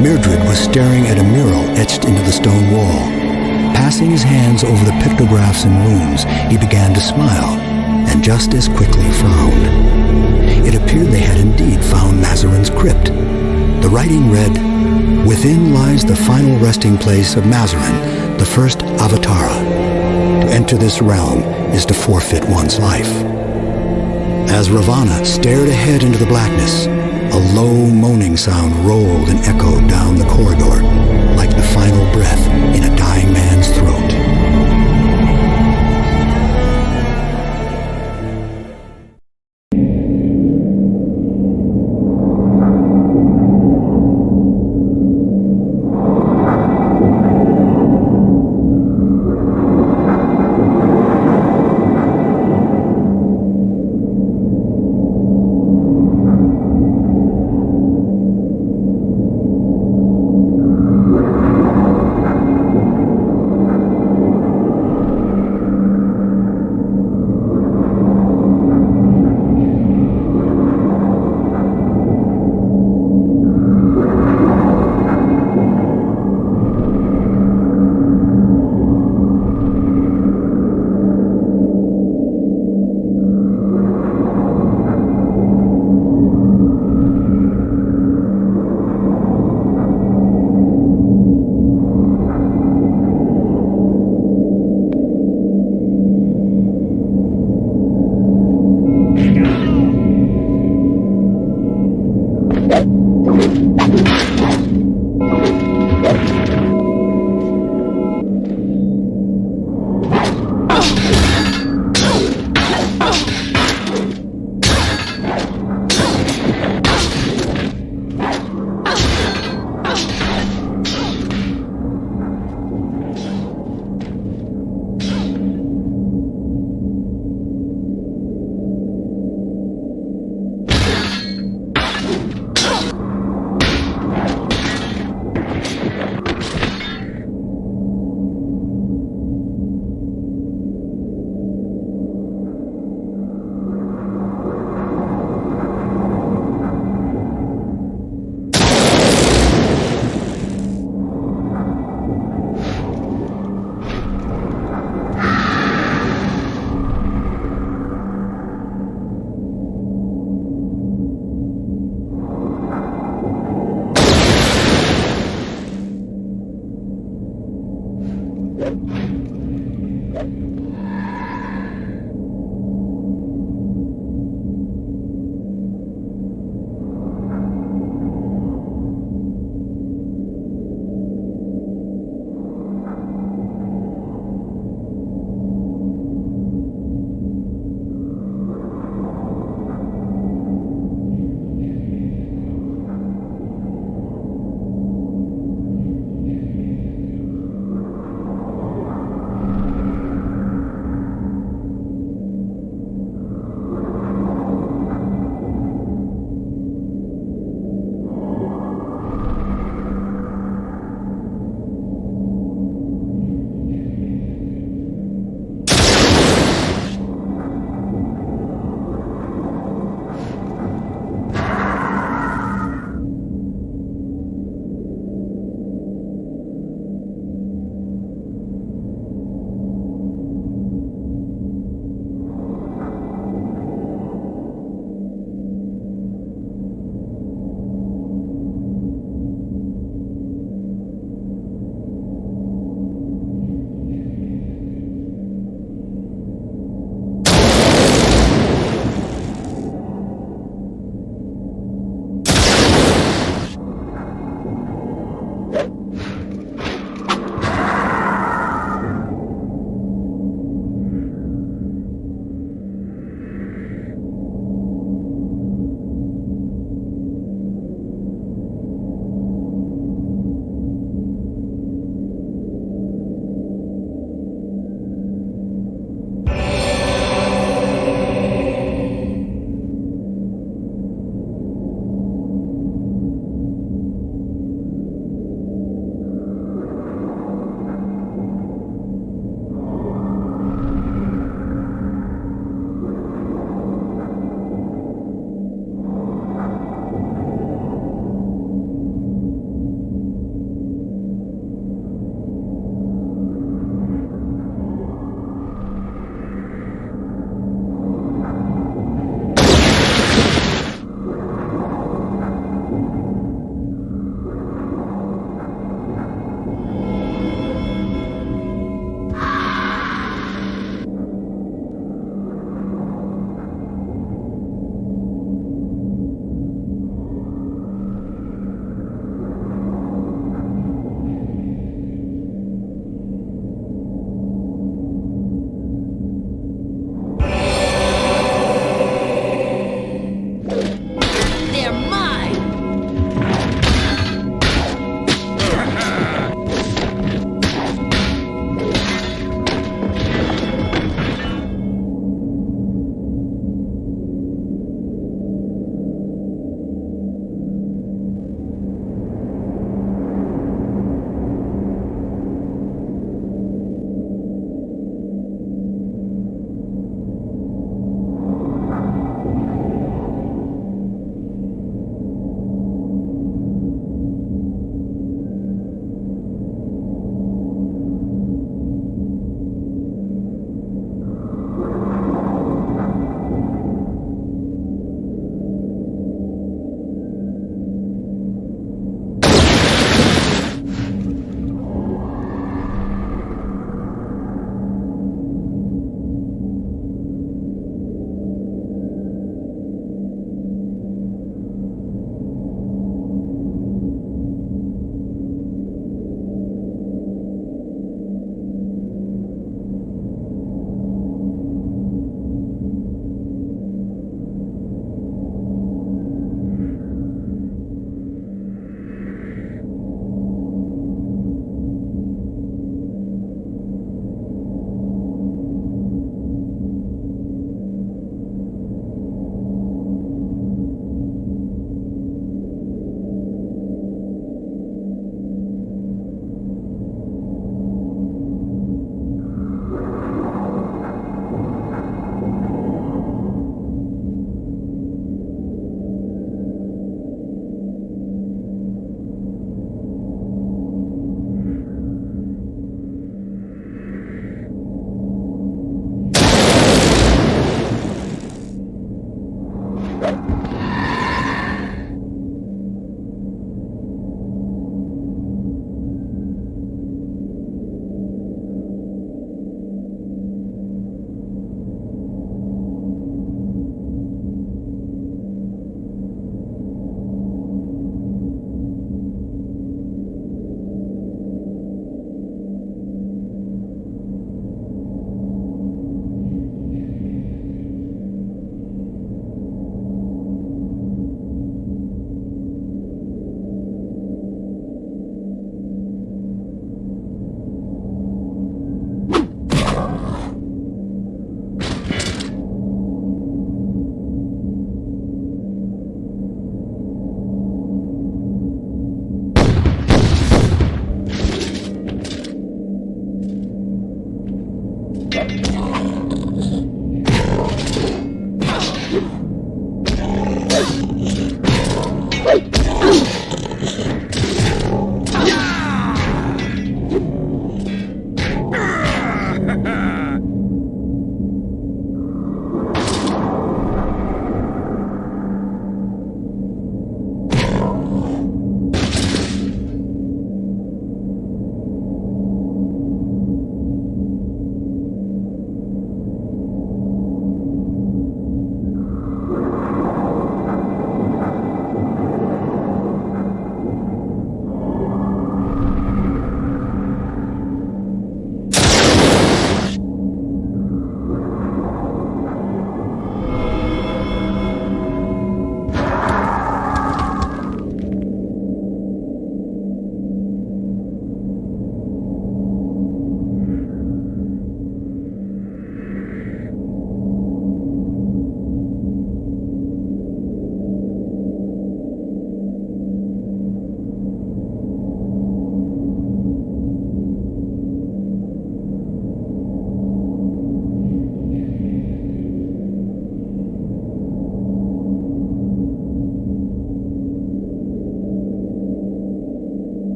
Myrgard was staring at a mural etched into the stone wall. Passing his hands over the pictographs and runes, he began to smile, and just as quickly frowned. It appeared they had indeed found Mazzarin's crypt. The writing read, "Within lies the final resting place of Mazzarin, the first Avatara. To enter this realm is to forfeit one's life." As Ravana stared ahead into the blackness, a low moaning sound rolled and echoed down the corridor, like the final breath in a dying man's throat.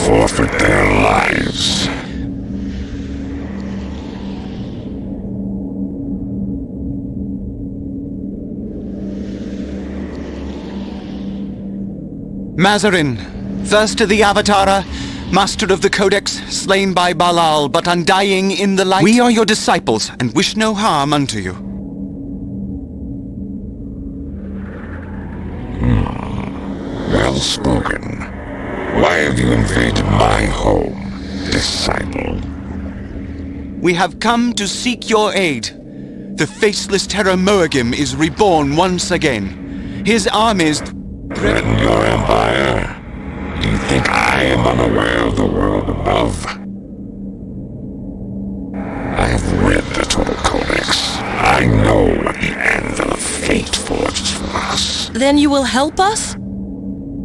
forfeit their lives. Mazzarin, first to the Avatara, master of the Codex, slain by Bahl'al, but undying in the light. We are your disciples, and wish no harm unto you. Well spoken. Why have you invaded my home, disciple? We have come to seek your aid. The faceless terror Myrgard is reborn once again. His armies Threaten your empire? Do you think I am unaware of the world above? I have read the Total Codex. I know what the Anvil of Fate forges for us. Then you will help us?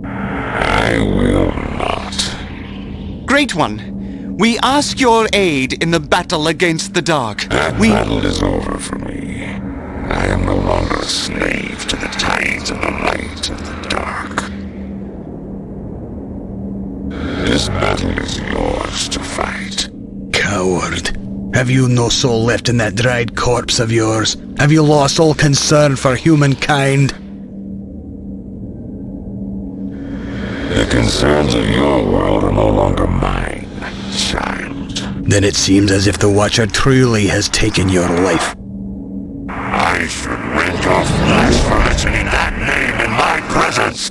I will not. Great One, we ask your aid in the battle against the dark. That battle is over for me. I am no longer a slave to the tides of the light and the dark. This battle is yours to fight. Coward. Have you no soul left in that dried corpse of yours? Have you lost all concern for humankind? The concerns of your world are no longer mine, child. Then it seems as if the Watcher truly has taken your life. I should rend your flesh for mentioning that name in my presence!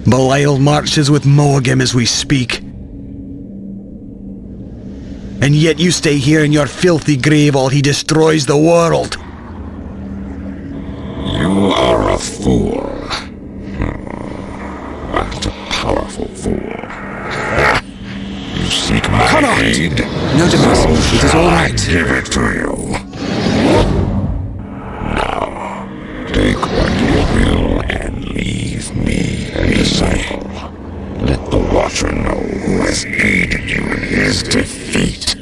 Bahl'al marches with Moghim as we speak. And yet you stay here in your filthy grave while he destroys the world. You are a fool. But a powerful fool. You seek my aid? No, Demas, it is all right. I give it to you. Now, take what you will and leave me a disciple. Let the Watcher know who has aided you in his defeat.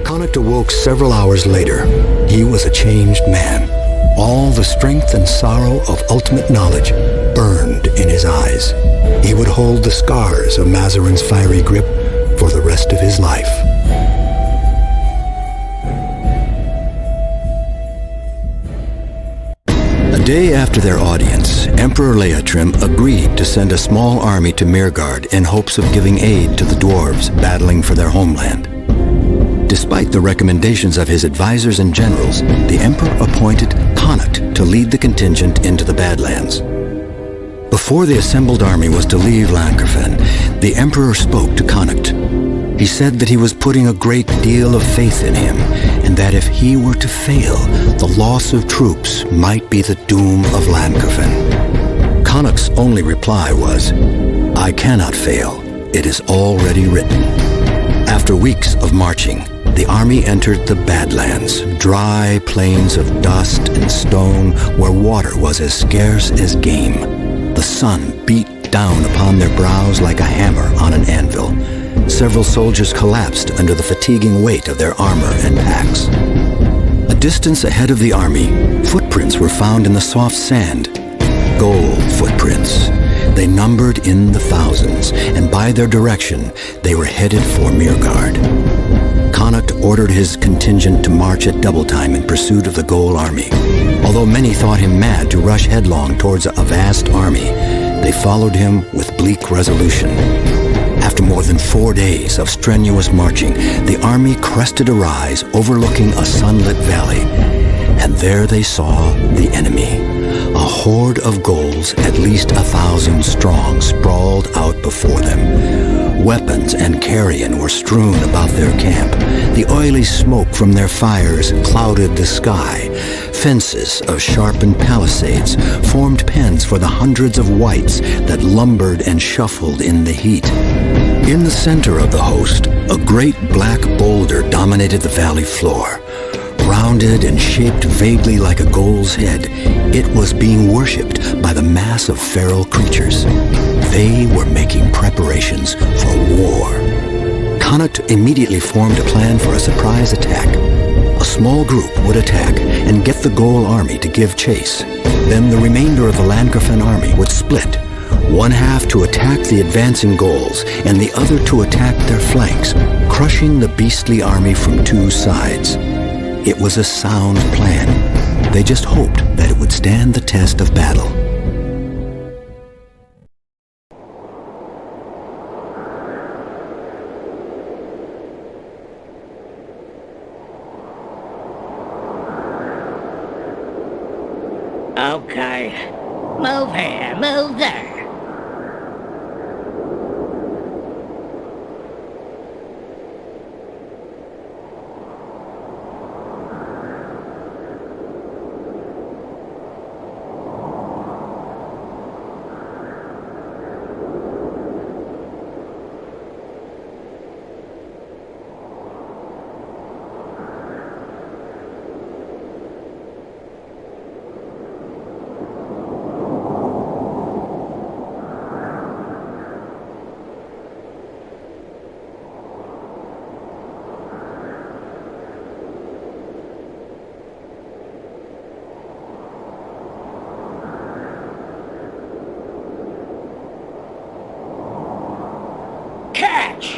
Connacht awoke several hours later. He was a changed man. All the strength and sorrow of ultimate knowledge burned in his eyes. He would hold the scars of Mazzarin's fiery grip for the rest of his life. A day after their audience, Emperor Leotrim agreed to send a small army to Myrgard in hopes of giving aid to the dwarves battling for their homeland. Despite the recommendations of his advisors and generals, the Emperor appointed Connacht to lead the contingent into the Badlands. Before the assembled army was to leave Llancarfan, the Emperor spoke to Connacht. He said that he was putting a great deal of faith in him, and that if he were to fail, the loss of troops might be the doom of Llancarfan. Connacht's only reply was, "I cannot fail. It is already written." After weeks of marching, the army entered the Badlands, dry plains of dust and stone where water was as scarce as game. The sun beat down upon their brows like a hammer on an anvil. Several soldiers collapsed under the fatiguing weight of their armor and packs. A distance ahead of the army, footprints were found in the soft sand. Gold footprints. They numbered in the thousands, and by their direction, they were headed for Myrgard. Connacht ordered his contingent to march at double time in pursuit of the Gold army. Although many thought him mad to rush headlong towards a vast army, they followed him with bleak resolution. After more than 4 days of strenuous marching, the army crested a rise overlooking a sunlit valley, and there they saw the enemy. A horde of ghouls, at least 1,000 strong, sprawled out before them. Weapons and carrion were strewn about their camp. The oily smoke from their fires clouded the sky. Fences of sharpened palisades formed pens for the hundreds of wights that lumbered and shuffled in the heat. In the center of the host, a great black boulder dominated the valley floor. Rounded and shaped vaguely like a ghoul's head, it was being worshipped by the mass of feral creatures. They were making preparations for war. Connacht immediately formed a plan for a surprise attack. A small group would attack and get the Ghoul army to give chase. Then the remainder of the Llancarfan army would split, one half to attack the advancing Ghouls and the other to attack their flanks, crushing the beastly army from two sides. It was a sound plan. They just hoped that it would stand the test of battle. Okay. Move here, move there. Catch!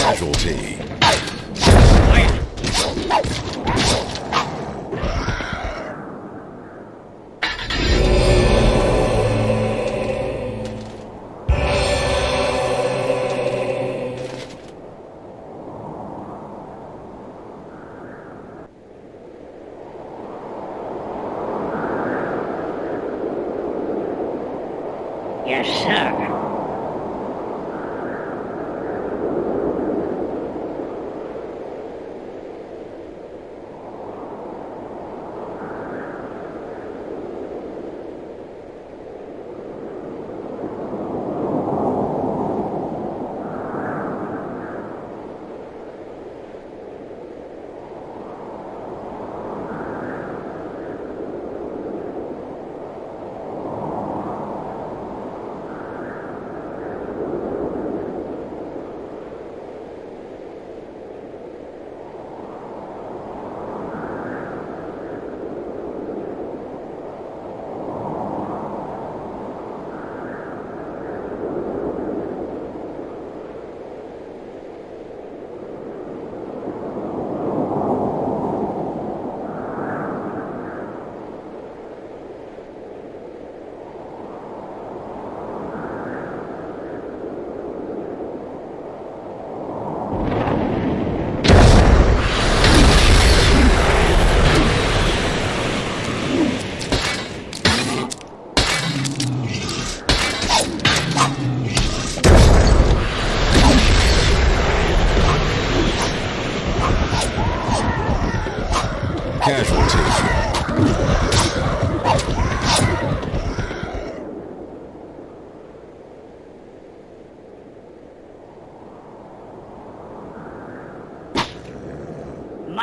Casualty.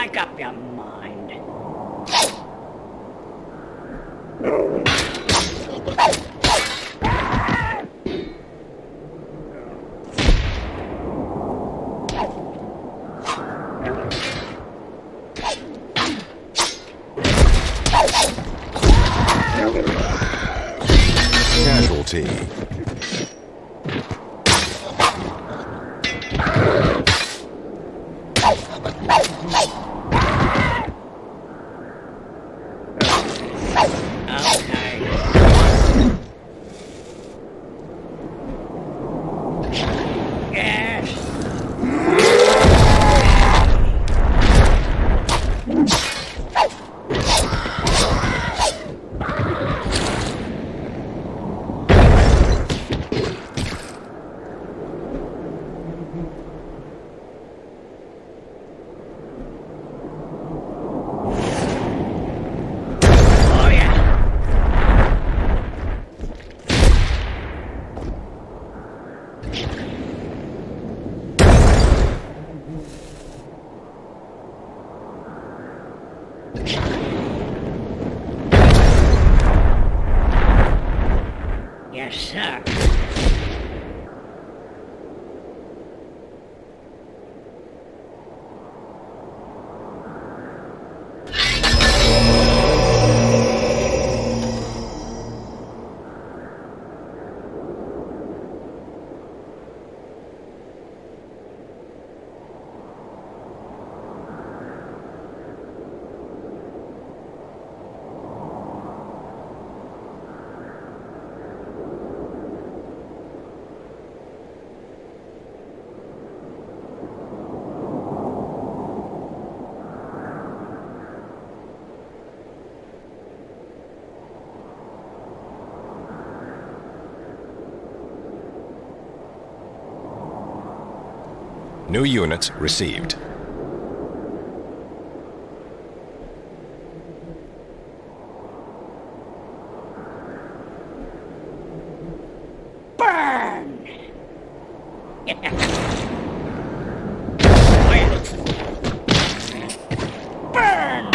Make up your mind. Casualty. Yes, sir. New units received. Burn! Burn!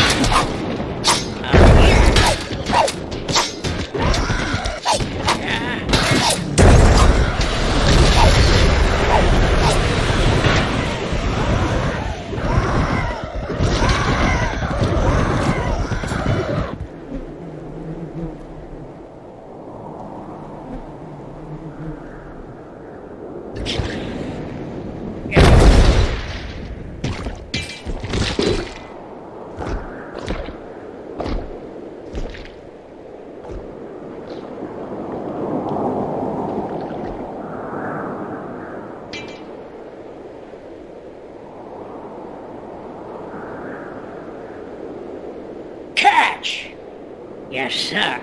Catch! Yes, sir.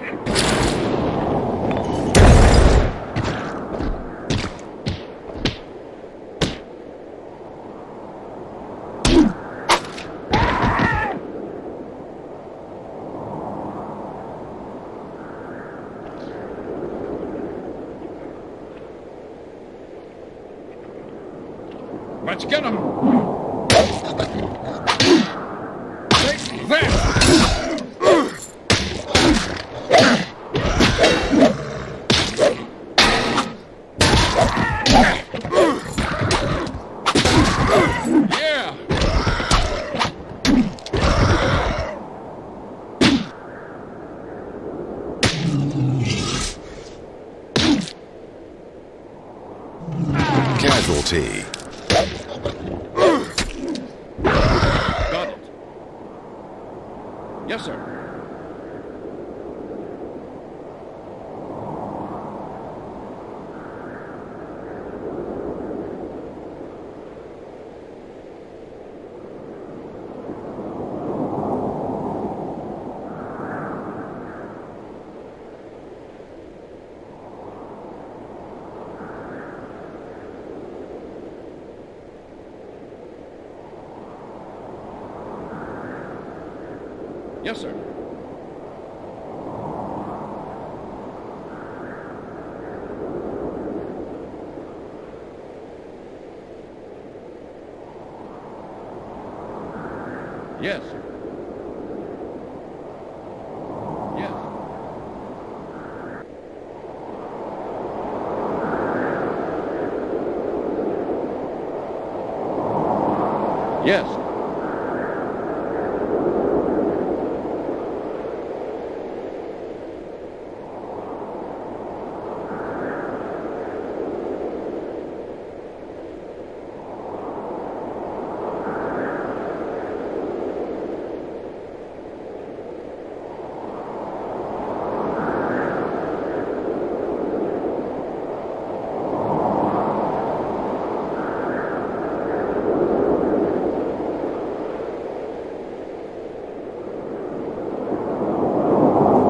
Let's get him! Take that! Yeah! Casualty. Got it. Yes, sir. Yes, sir. Yes. Yes. Yes.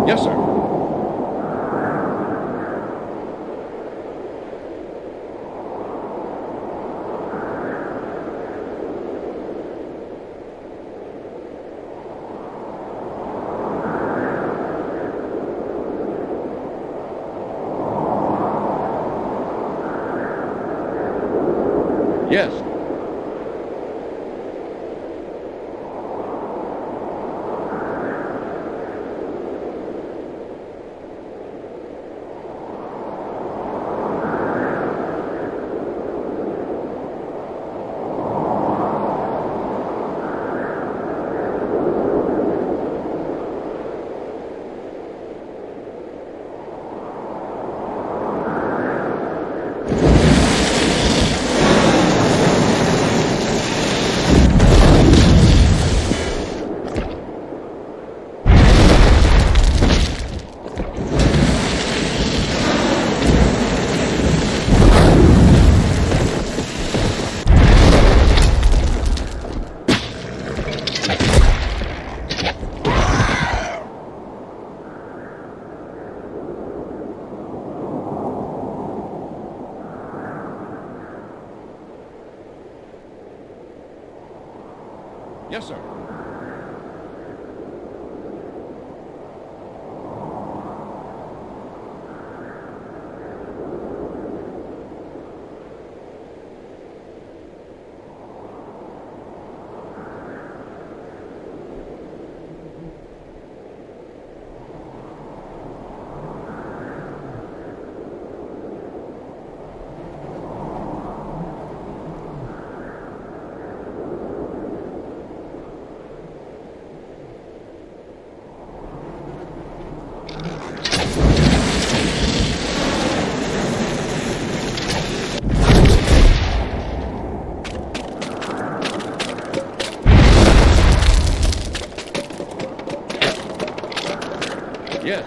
Yes, sir. Yes. Yes, sir. Yes.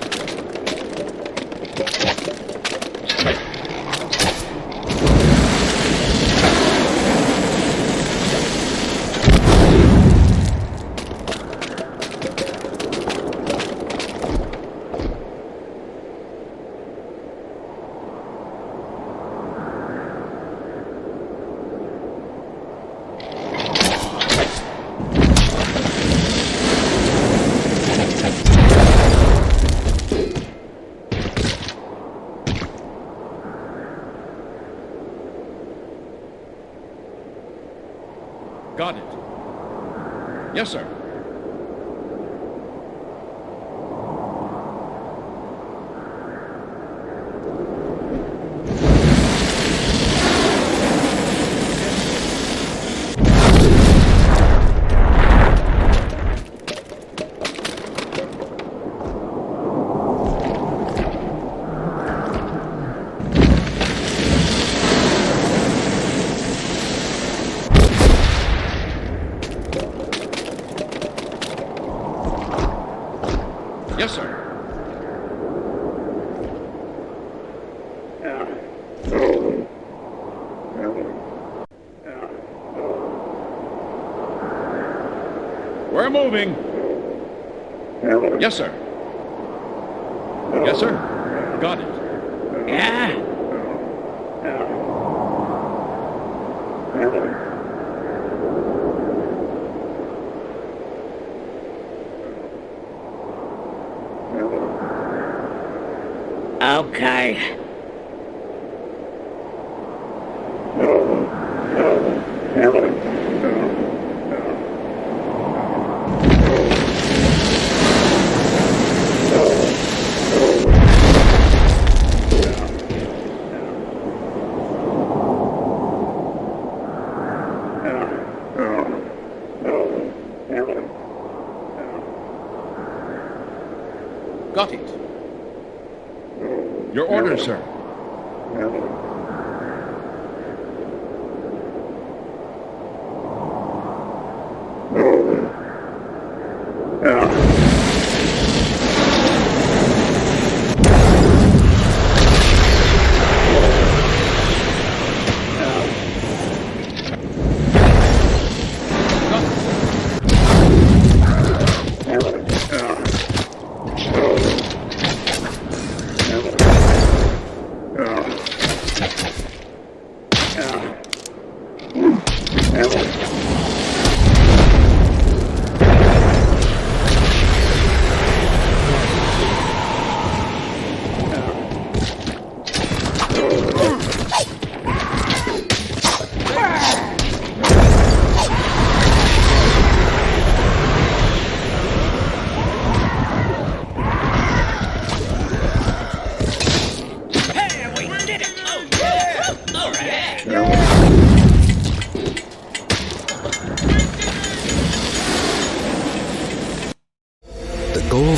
Got it. Yes, sir. Yes, sir. We're moving. Yes, sir. Yes, sir. Got it. Yeah? Okay. Yes, sir.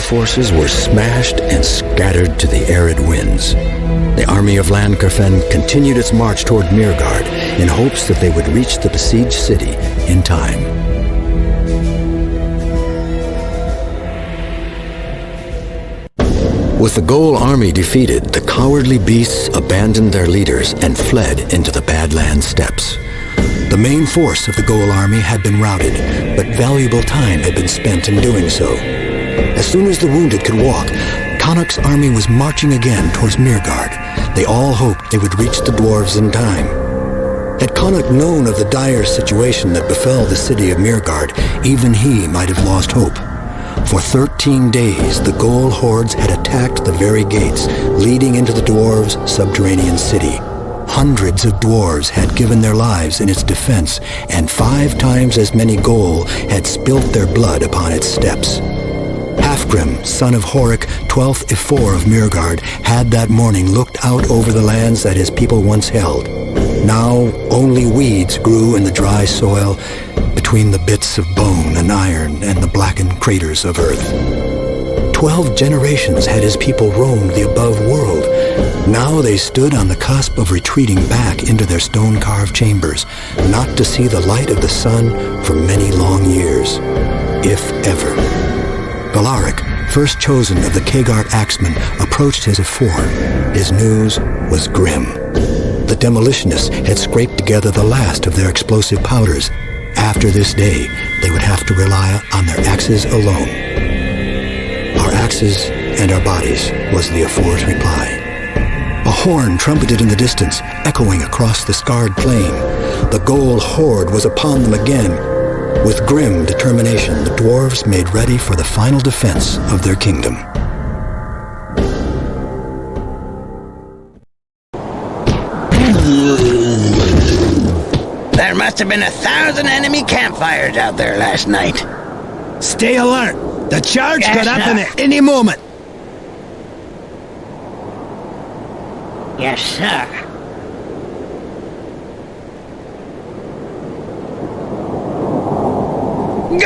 Forces were smashed and scattered to the arid winds. The army of Llancarfan continued its march toward Myrgard in hopes that they would reach the besieged city in time. With the Goal army defeated, the cowardly beasts abandoned their leaders and fled into the Badlands steppes. The main force of the Goal army had been routed, but valuable time had been spent in doing so. As soon as the wounded could walk, Connacht's army was marching again towards Myrgard. They all hoped they would reach the dwarves in time. Had Connacht known of the dire situation that befell the city of Myrgard, even he might have lost hope. For 13 days, the Goal hordes had attacked the very gates leading into the dwarves' subterranean city. Hundreds of dwarves had given their lives in its defense, and 5 times as many Goal had spilt their blood upon its steps. Halfgrim, son of Horik, 12th Ifor of Myrgard, had that morning looked out over the lands that his people once held. Now only weeds grew in the dry soil between the bits of bone and iron and the blackened craters of earth. 12 generations had his people roamed the above world. Now they stood on the cusp of retreating back into their stone-carved chambers, not to see the light of the sun for many long years, if ever. Galarek, first chosen of the Khagar axemen, approached his Ifor. His news was grim. The demolitionists had scraped together the last of their explosive powders. After this day, they would have to rely on their axes alone. Our axes and our bodies, was the Ifor's reply. A horn trumpeted in the distance, echoing across the scarred plain. The Goal horde was upon them again. With grim determination, the dwarves made ready for the final defense of their kingdom. There must have been 1,000 enemy campfires out there last night. Stay alert! The charge Yes, could happen sir. at any moment! Yes, sir. Go!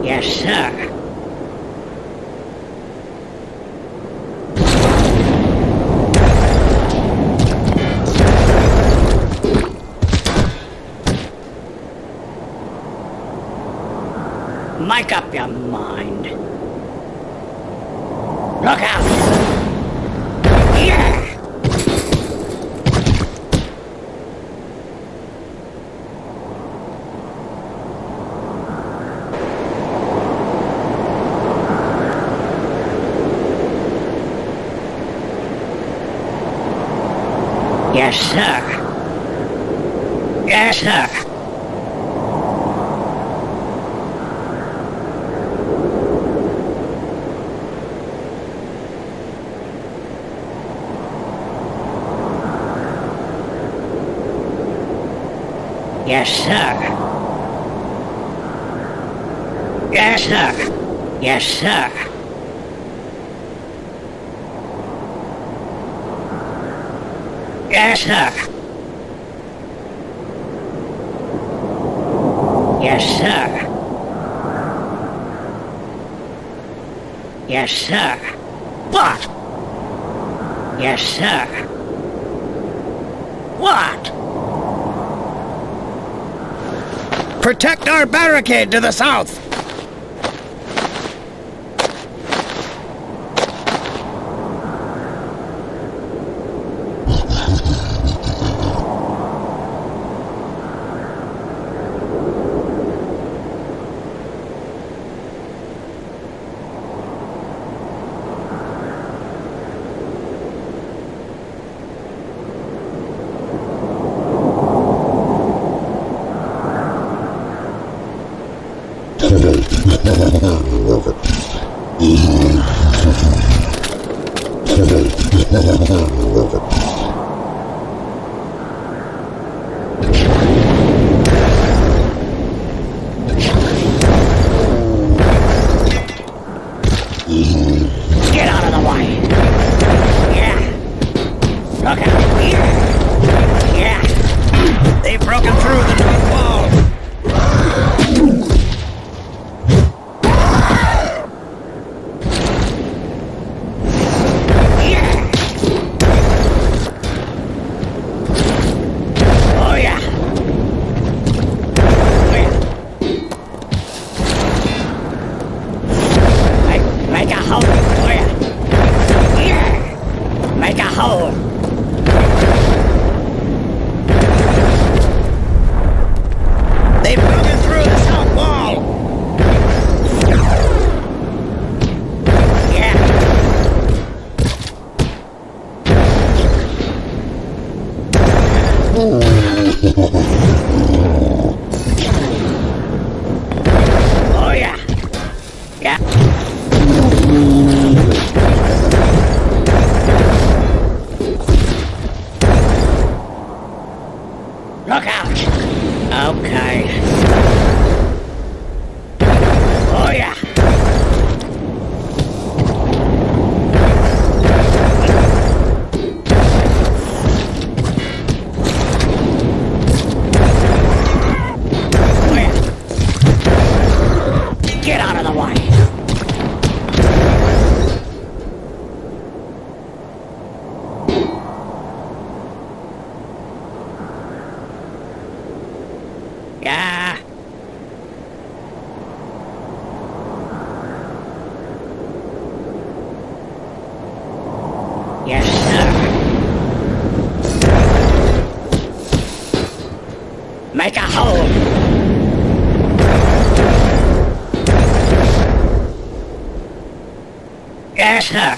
Yes, sir. Make up your mind. Look out! Yeah! Yes, sir. Yes, sir. Yes, sir. Yes, sir. Yes, sir. Yes, sir. Yes, sir. Yes, sir. What? Yes, sir. What? Protect our barricade to the south! Get out of the way. Yeah. Look out. Yeah. They've broken through the north wall. Look out! Okay. Oh yeah! Oh yeah! Get out of the way! Yeah. Yes, sir. Make a hole. Yes, sir.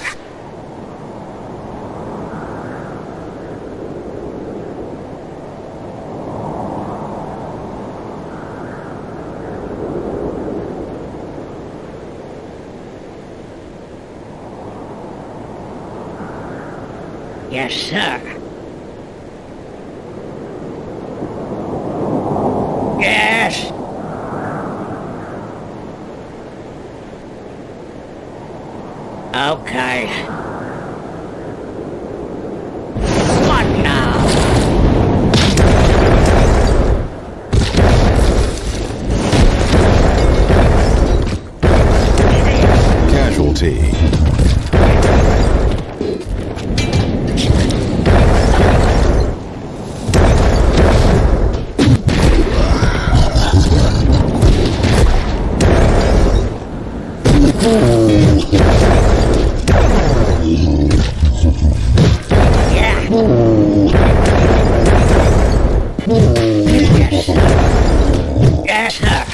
Yes, sir. Yes. Okay. What now? Casualty. Yes, sir.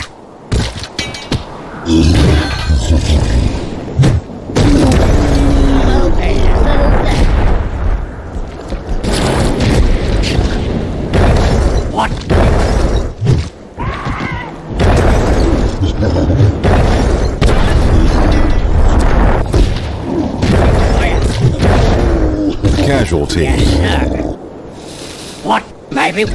What? Casualty. Yes, sir. What? Maybe.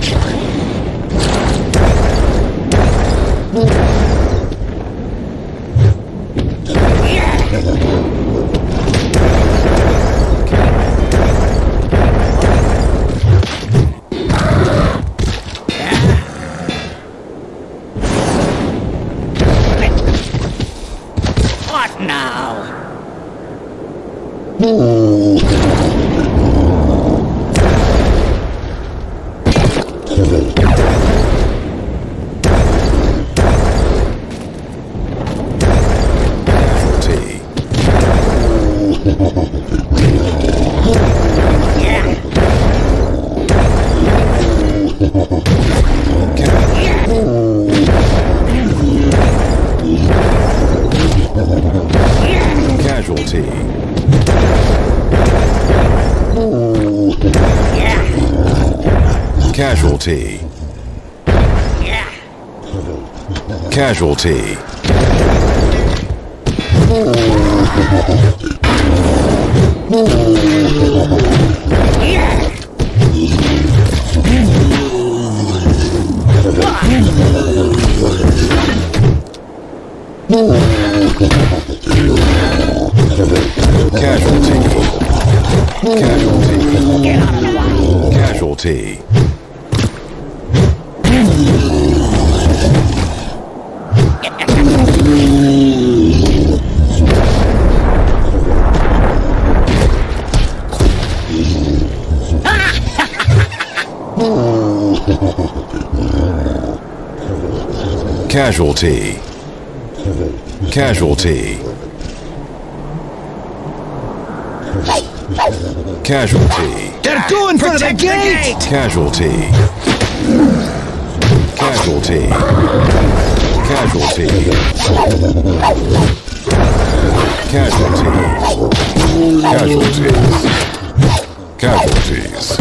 Casualty. Yeah. Casualty. Casualty. Casualty. Casualty. Casualty. Casualty. They're going for the gate! Casualty. Casualty. Casualty. Casualty. Casualties. Casualties.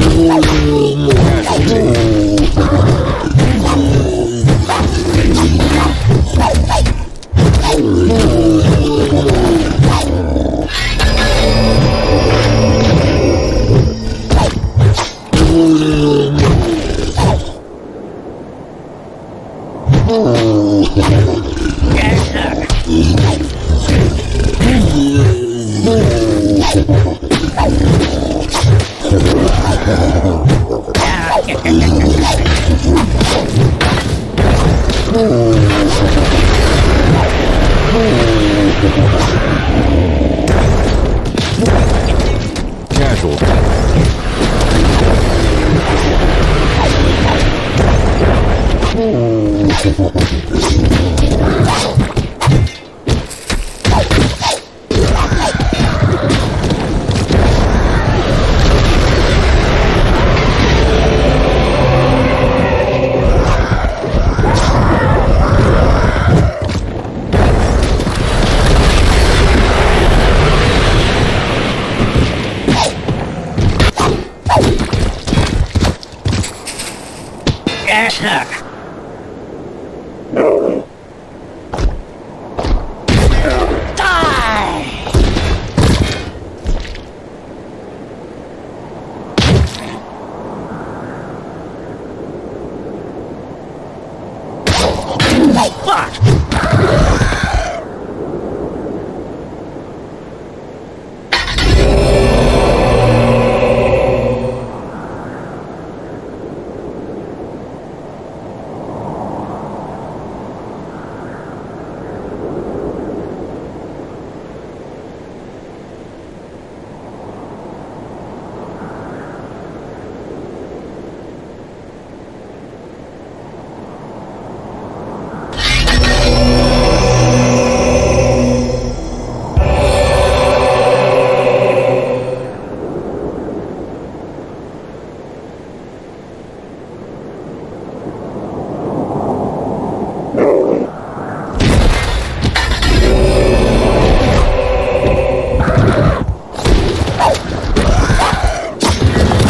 Yes, sir.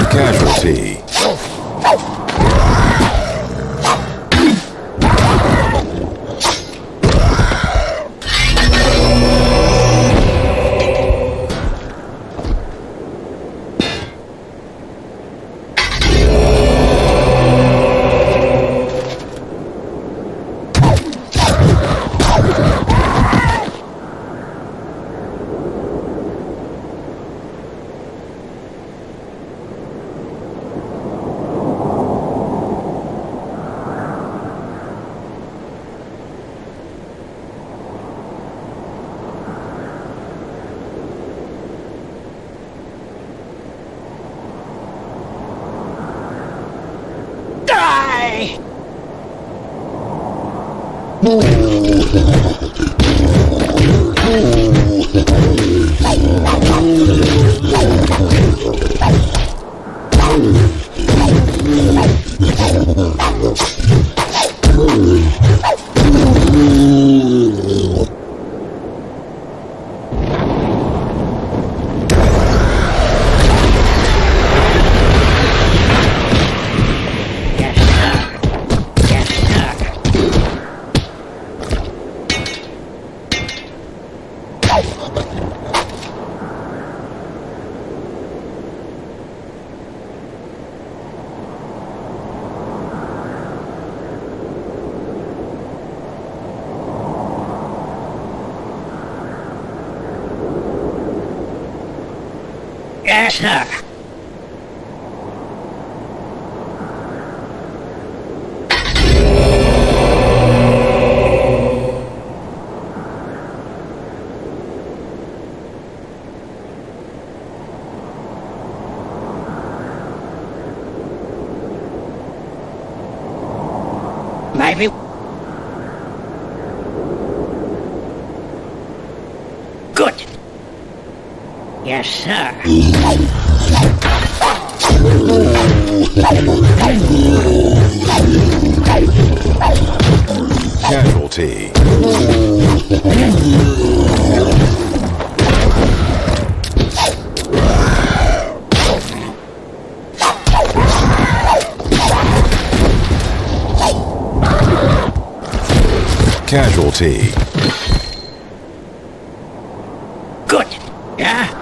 Casualty. Yes, Yes, sir. Maybe. Good. Yes, sir. Casualty. Casualty. Good. Yeah?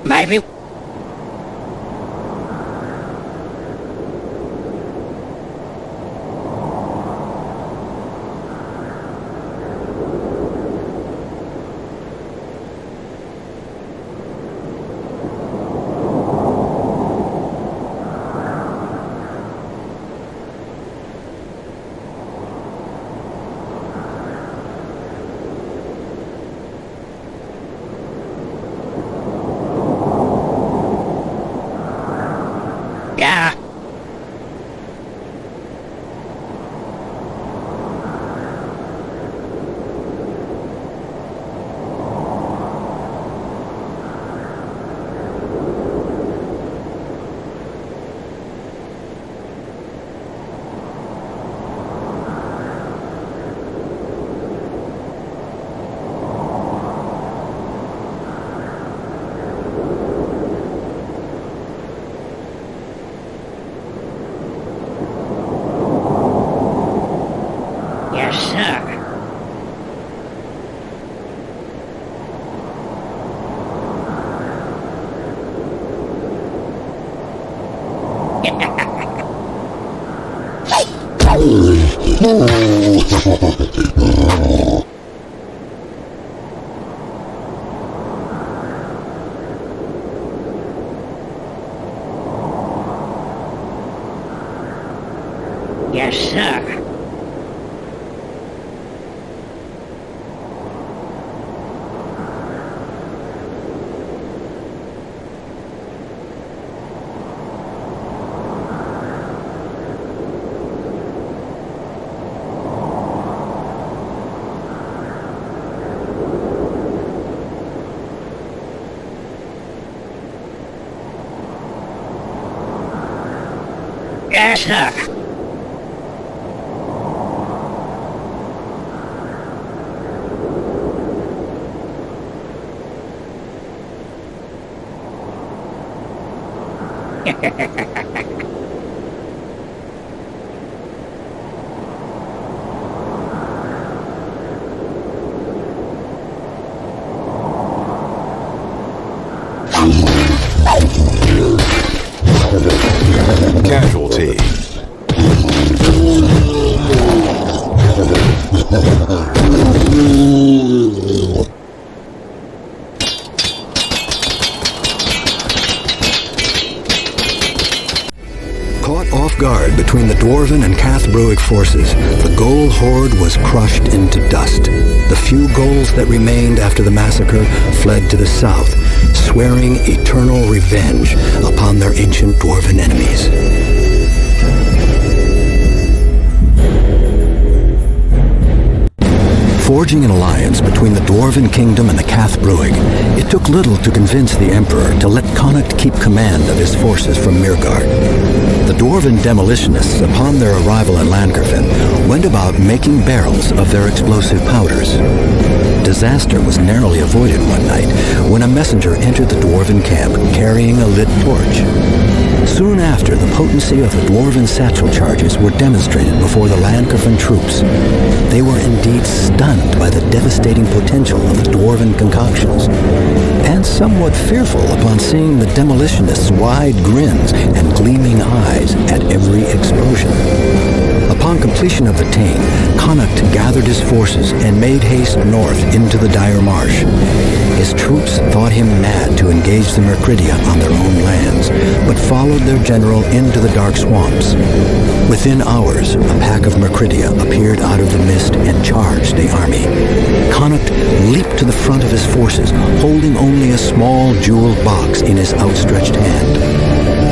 Maybe. Yeah. Yes, sir. Yes, sir. Yes, sir. Casualty. Caught off guard between the Dwarven and Cathbroic forces, the Ghoul horde was crushed into dust. The few Ghouls that remained after the massacre fled to the south, swearing eternal revenge upon their ancient Dwarven enemies. Forging an alliance between the Dwarven Kingdom and the Cathbroic, it took little to convince the Emperor to let Connacht keep command of his forces from Myrgard. The Dwarven demolitionists, upon their arrival in Llancarfan, went about making barrels of their explosive powders. Disaster was narrowly avoided one night when a messenger entered the Dwarven camp carrying a lit torch. Soon after, the potency of the dwarven satchel charges were demonstrated before the Llancarfan troops. They were indeed stunned by the devastating potential of the dwarven concoctions, and somewhat fearful upon seeing the demolitionists' wide grins and gleaming eyes at every explosion. Upon completion of the Tain, Connacht gathered his forces and made haste north into the dire marsh. His troops thought him mad to engage the Myrgridia on their own lands, but followed their general into the dark swamps. Within hours, a pack of Myrgridia appeared out of the mist and charged the army. Connacht leaped to the front of his forces, holding only a small jeweled box in his outstretched hand.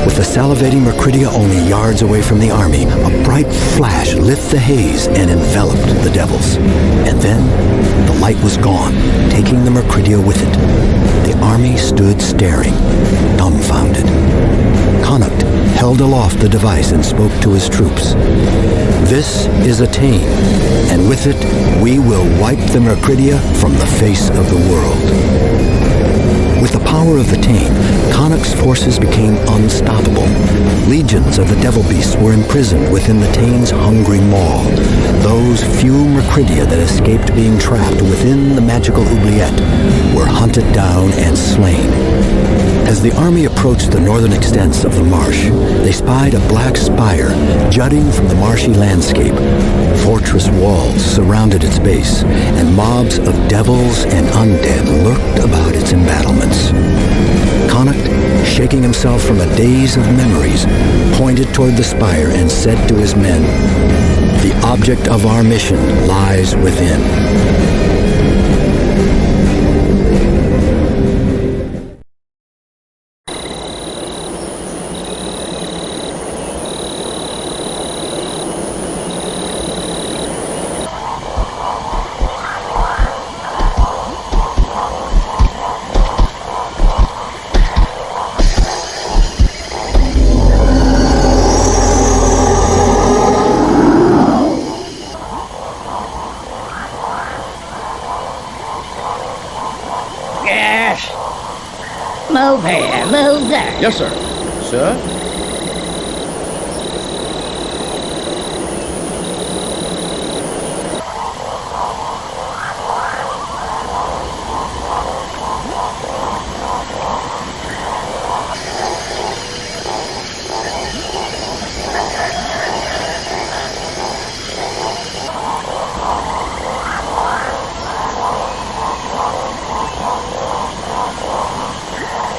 With the salivating Myrgridia only yards away from the army, a bright flash lit the haze and enveloped the devils. And then, the light was gone, taking the Myrgridia with it. The army stood staring, dumbfounded. Connacht held aloft the device and spoke to his troops. "This is a Tain, and with it we will wipe the Myrgridia from the face of the world." With the power of the Tain, Connacht's forces became unstoppable. Legions of the devil beasts were imprisoned within the Tain's hungry maw. Those few Myrgridia that escaped being trapped within the magical oubliette were hunted down and slain. As the army approached the northern extents of the marsh, they spied a black spire jutting from the marshy landscape. Fortress walls surrounded its base, and mobs of devils and undead lurked about its embattlements. Connacht, shaking himself from a daze of memories, pointed toward the spire and said to his men, "The object of our mission lies within." Move here, move there. Yes, sir. Sir?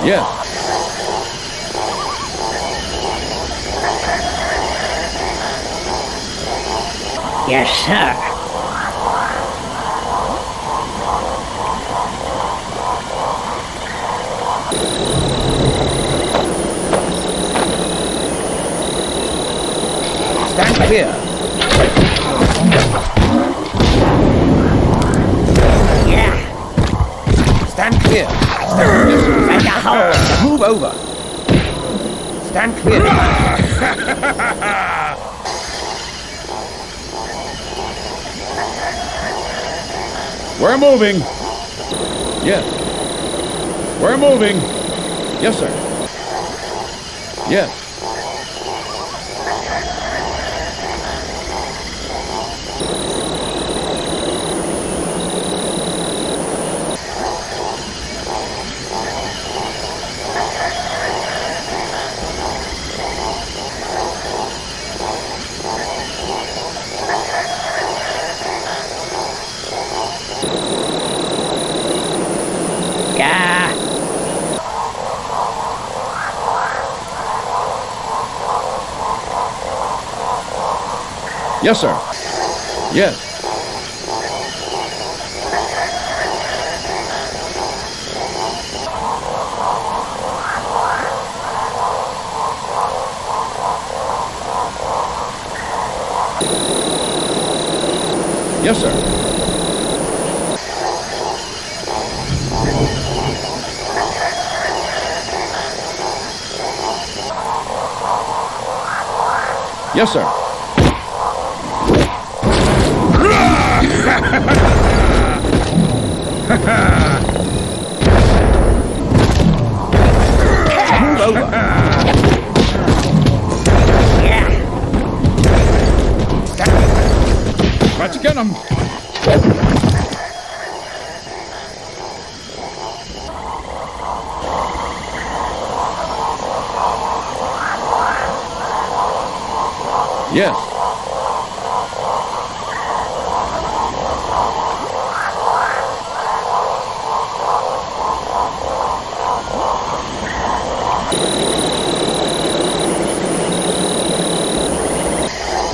Yes. Yes, sir. Stand clear. Yeah. Stand clear. Make a hole. Move over. Stand clear. We're moving. Yes. We're moving. Yes, sir. Yes. Yeah. Yes, sir. Yes. Yes, sir. Yes, sir. Move over. get him! Yes.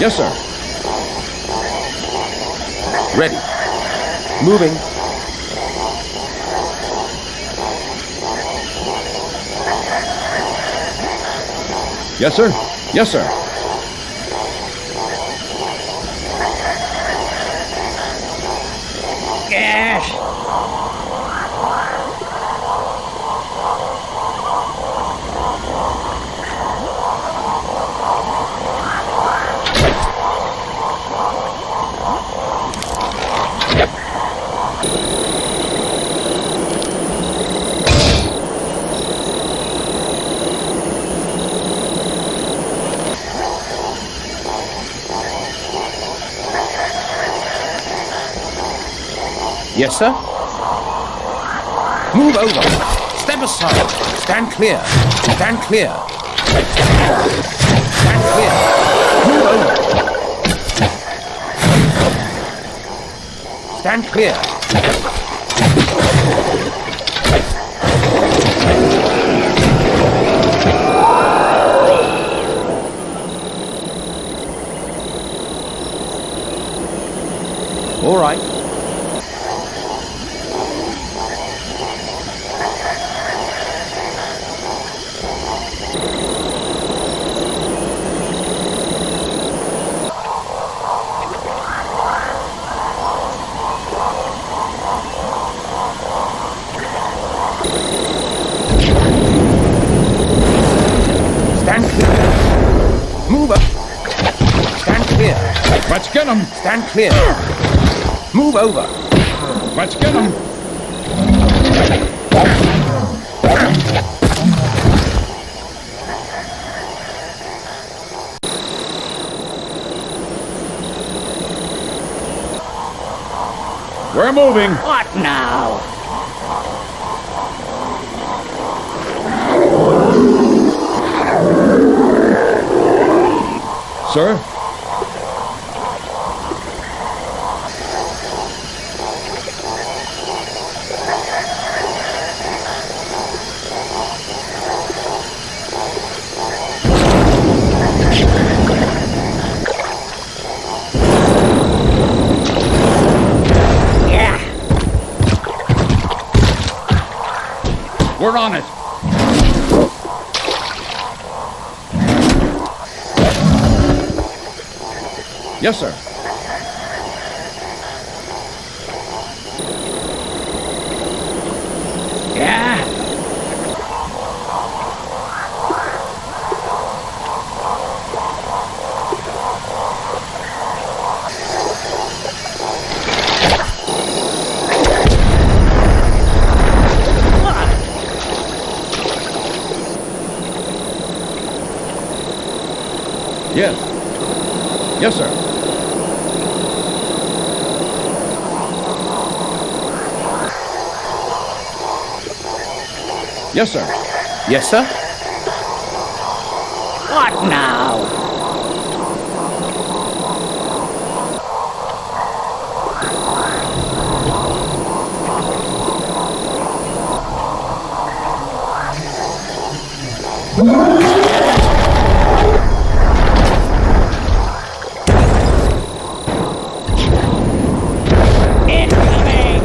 Yes, sir. Ready. Moving. Yes, sir. Yes, sir. Yes. Yes, sir. Move over. Step aside. Stand clear. Stand clear. Stand clear. Move over. Stand clear. All right. Stand clear. Move up. Stand clear. Let's get him! Stand clear. Move over. Let's get him! We're moving! What now? Sir? Yeah. We're on it! Yes, sir. Yeah. Yes. Yes, sir. Yes, sir. Yes, sir. What now? Incoming!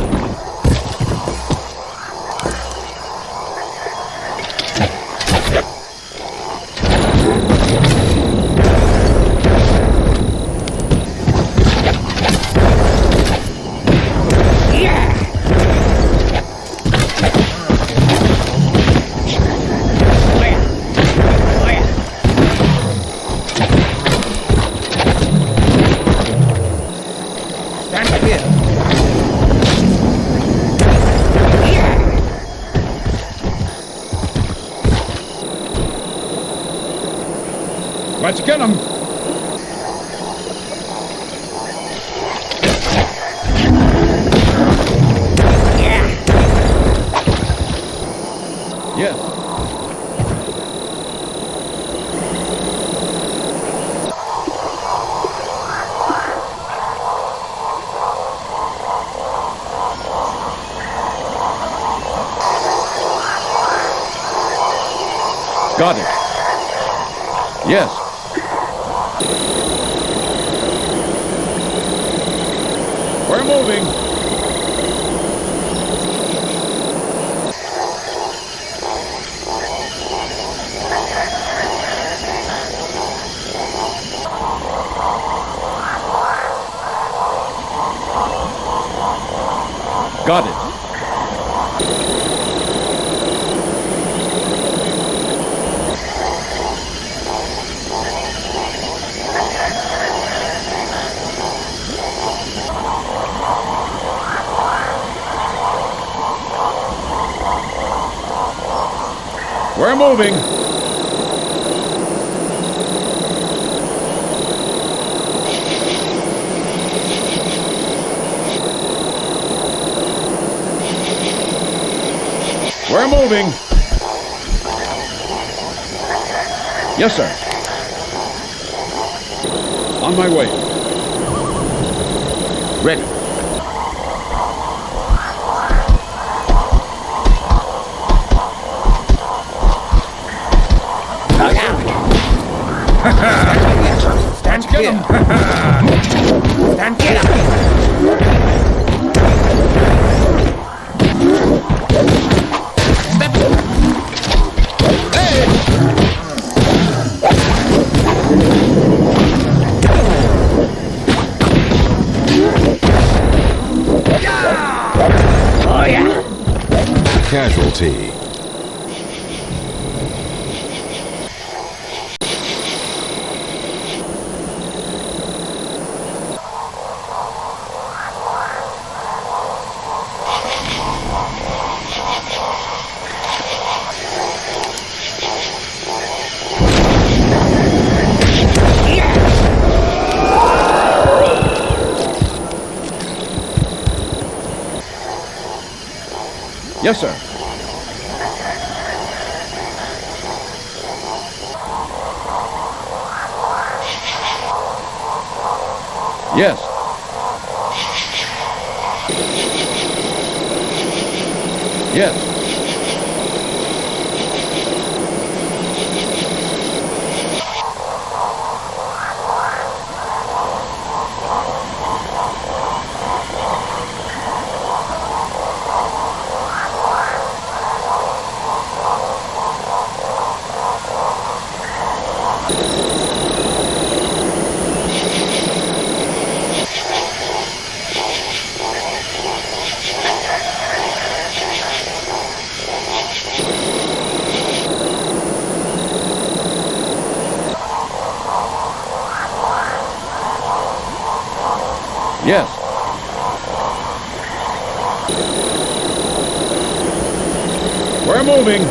Stand clear. Let's get him! Yes. Got it. Yes. We're moving. Got it. We're moving. We're moving. Yes, sir. On my way. Ready. Stand clear. Stand clear. Oh yeah. Casualty. Yes, sir. Yes. Yes. Yes. We're moving.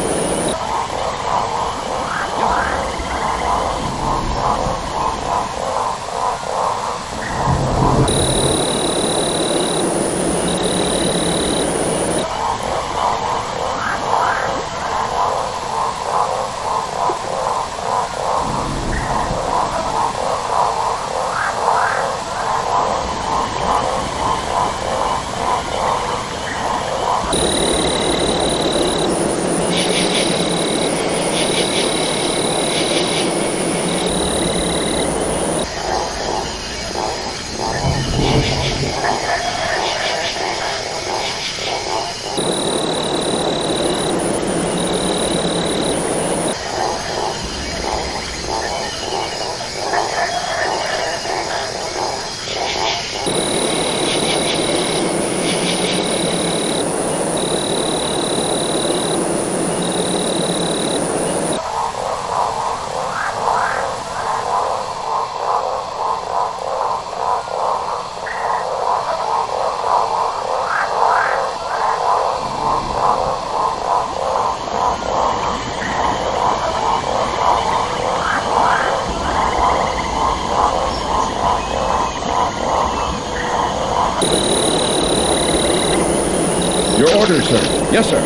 Your orders, sir. Yes, sir.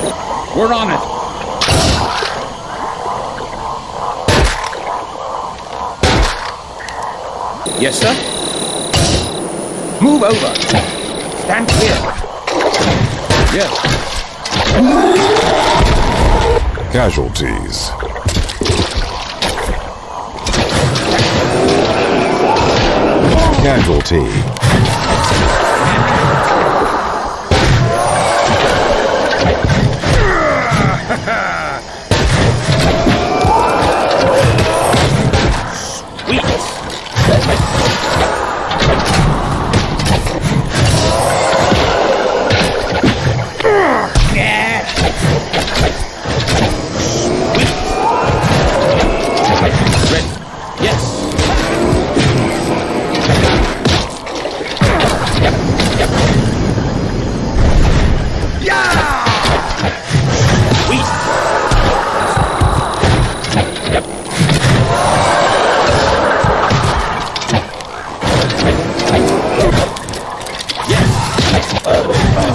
We're on it. Yes, sir? Move over. Stand clear. Yes. Casualties. Casualty.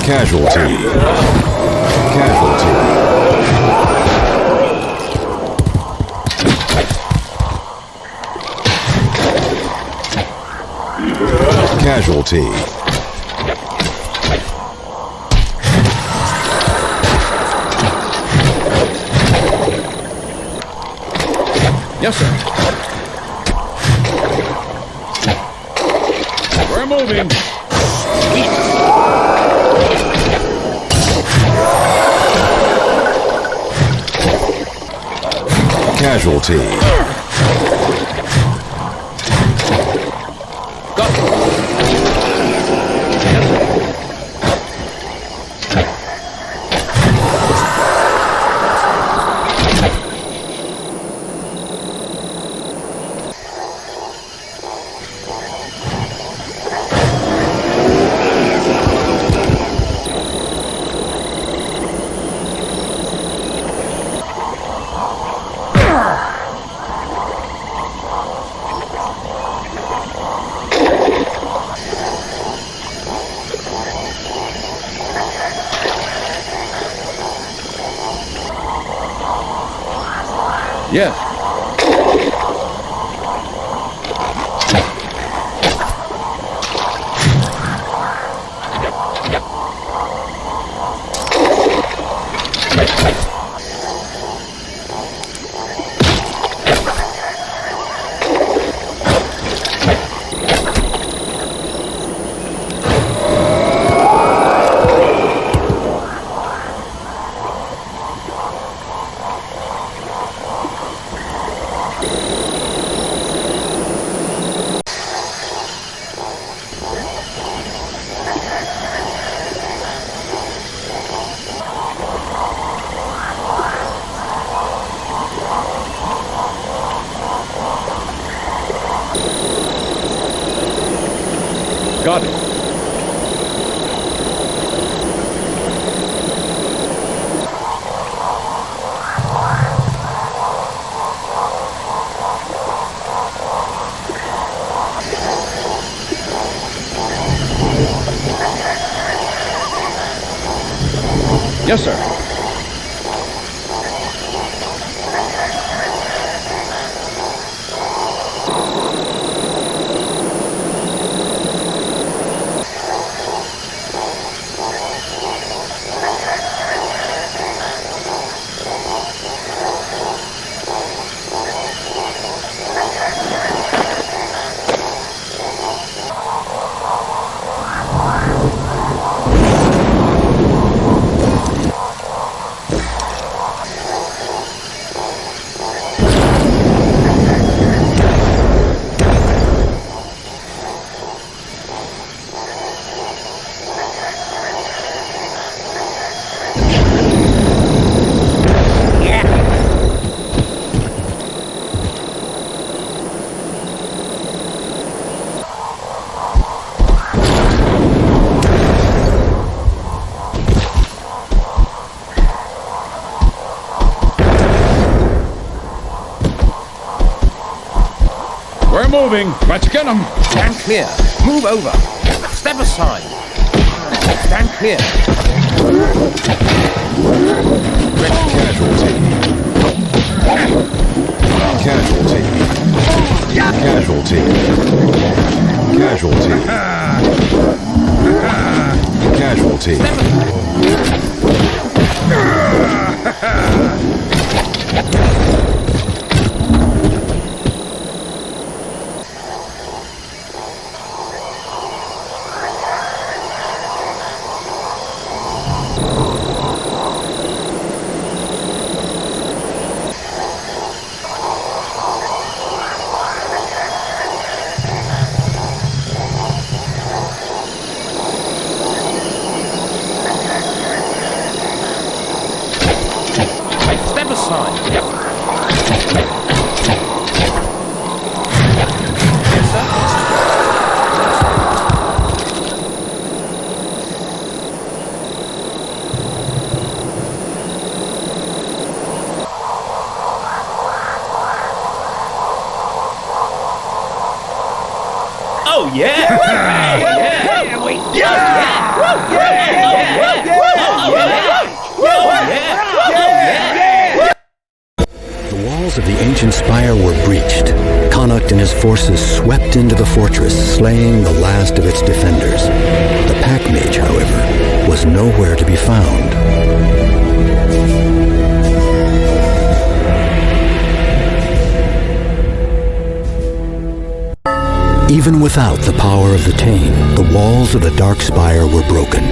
Casualty. Casualty. Casualty. Yes, sir. We're moving. Casualty. Yes. Got it. Yes, sir. We're moving. Let's get them. Stand clear. Move over. Step aside. Stand clear. Casualty. sign. Oh, yeah! The walls of the ancient spire were breached. Connacht and his forces swept into the fortress, slaying the last of its defenders. The Pack-Mage, however, was nowhere to be found. Even without the power of the Tain, the walls of the Dark Spire were broken.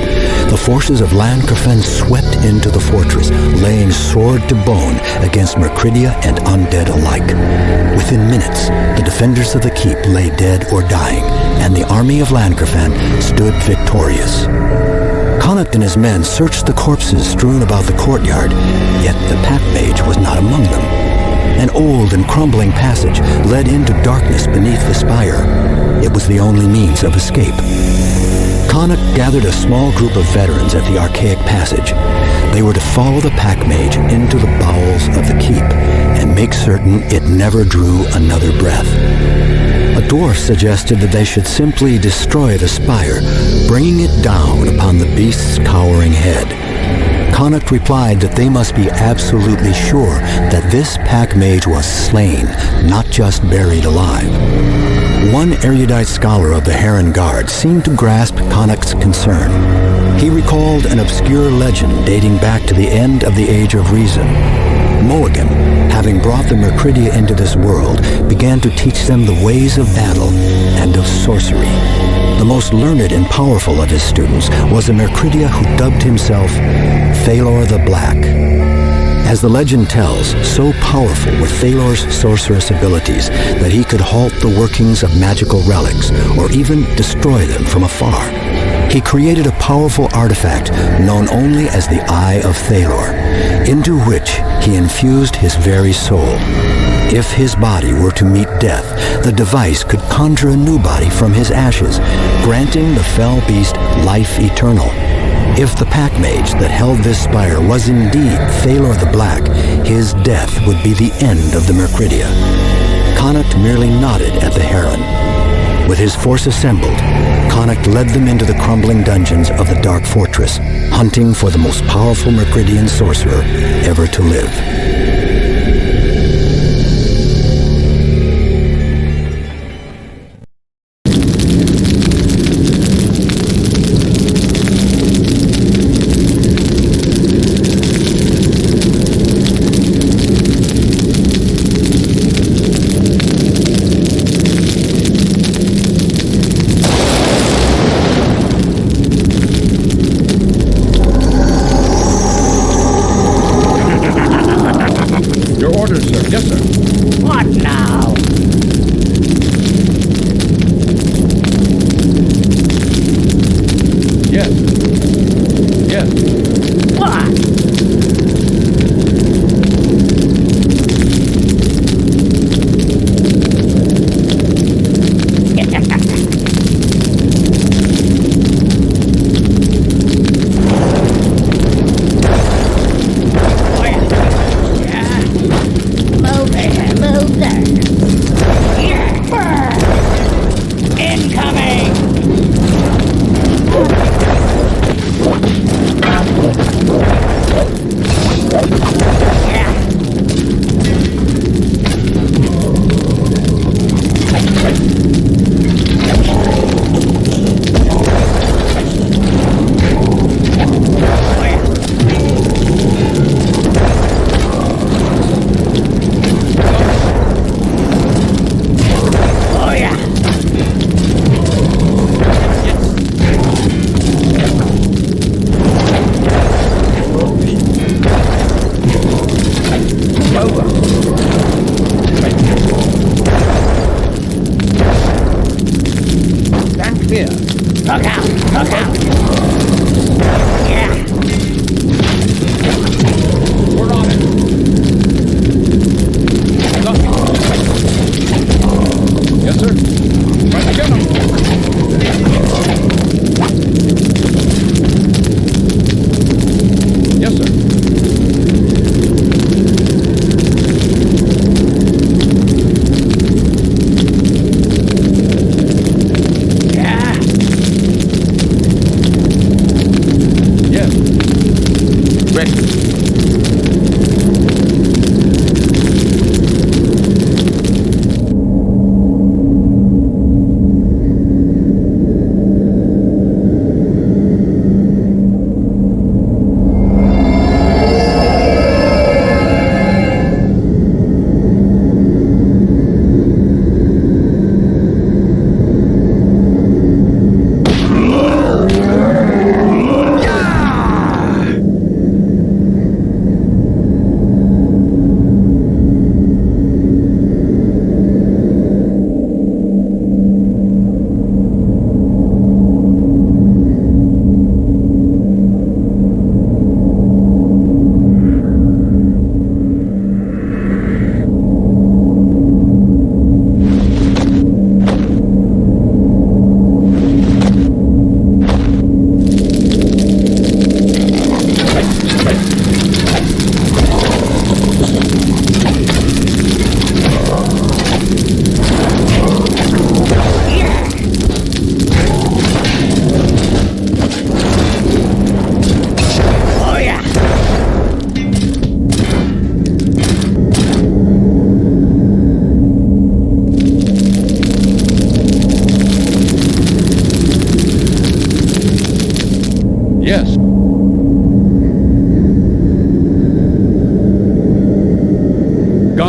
The forces of Llancarfan swept into the fortress, laying sword to bone against Myrgard and undead alike. Within minutes, the defenders of the keep lay dead or dying, and the army of Llancarfan stood victorious. Connacht and his men searched the corpses strewn about the courtyard, yet the Pack-Mage was not among them. An old and crumbling passage led into darkness beneath the spire. It was the only means of escape. Connacht gathered a small group of veterans at the archaic passage. They were to follow the Pack-Mage into the bowels of the keep and make certain it never drew another breath. A dwarf suggested that they should simply destroy the spire, bringing it down upon the beast's cowering head. Connacht replied that they must be absolutely sure that this Pack-Mage was slain, not just buried alive. One erudite scholar of the Heron Guard seemed to grasp Connacht's concern. He recalled an obscure legend dating back to the end of the Age of Reason. Mulligan, having brought the Myrgard into this world, began to teach them the ways of battle and of sorcery. The most learned and powerful of his students was a Myrgard who dubbed himself Thalor the Black. As the legend tells, so powerful were Thalor's sorcerous abilities that he could halt the workings of magical relics or even destroy them from afar. He created a powerful artifact known only as the Eye of Thalor, into which he infused his very soul. If his body were to meet death, the device could conjure a new body from his ashes, granting the fell beast life eternal. If the Pack-Mage that held this spire was indeed Thalor the Black, his death would be the end of the Myrgard. Connacht merely nodded at the Heron. With his force assembled, Connacht led them into the crumbling dungeons of the Dark Fortress, hunting for the most powerful Myrgardian sorcerer ever to live.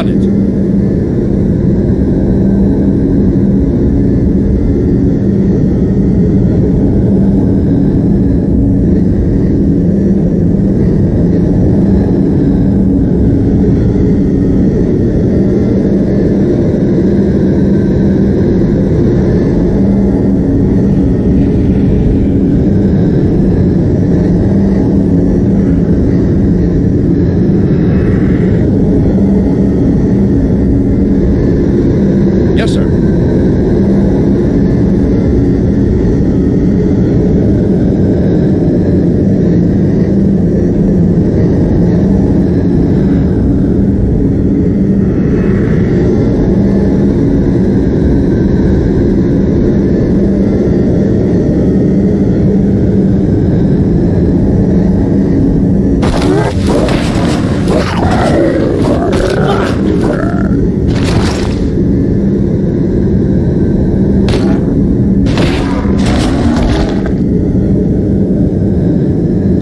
Got it. Yes, sir.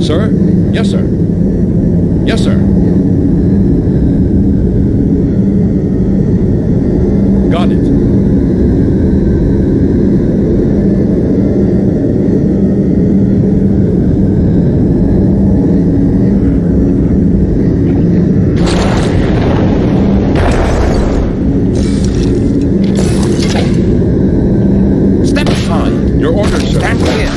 Sir? Yes, sir. Yes, sir. Got it. Step aside. Your orders, sir. Stand clear.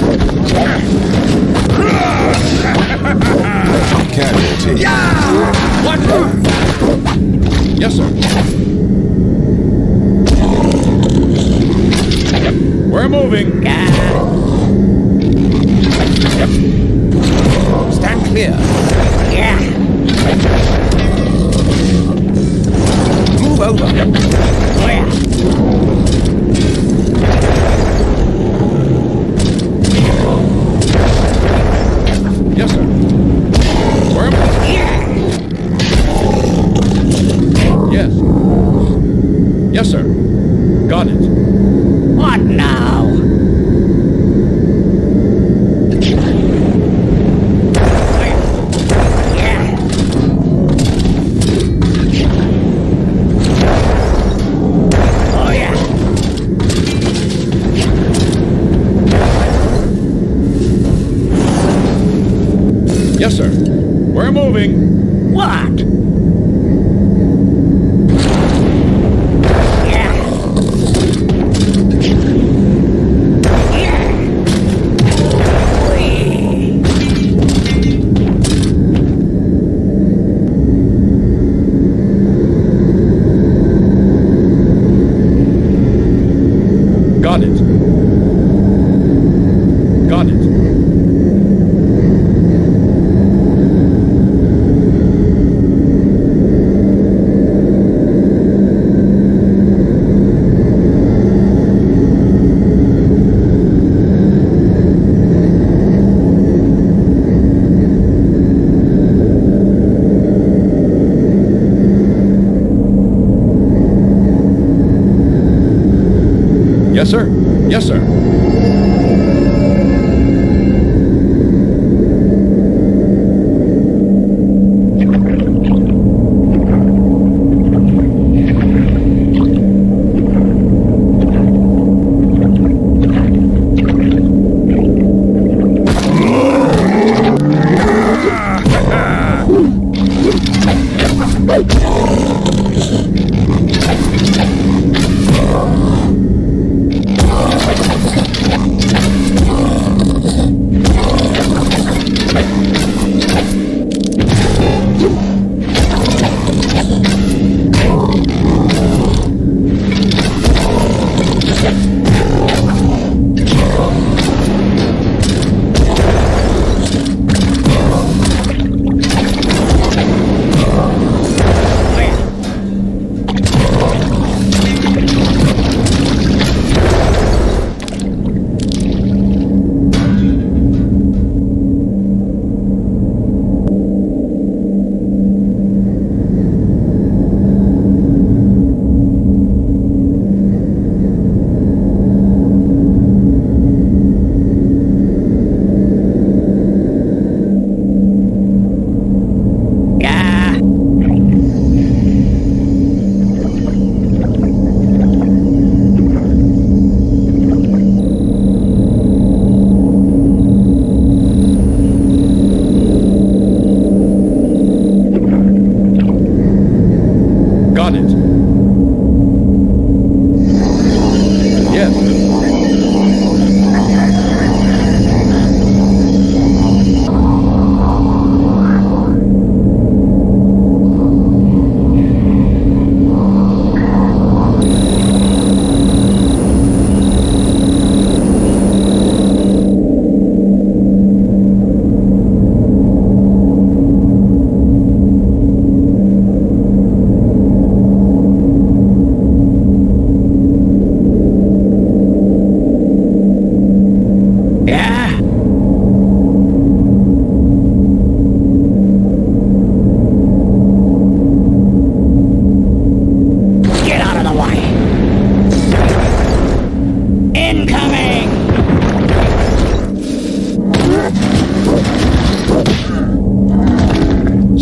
Casualty. What? Yes, sir. We're moving. Stand clear. Move over. Yes, sir. We're moving. Yes. Yes, sir. Got it. What now? Oh yeah. Yes, sir. We're moving. What? Got it. Got it. Yes, sir. Yes, sir. Got it. Yes.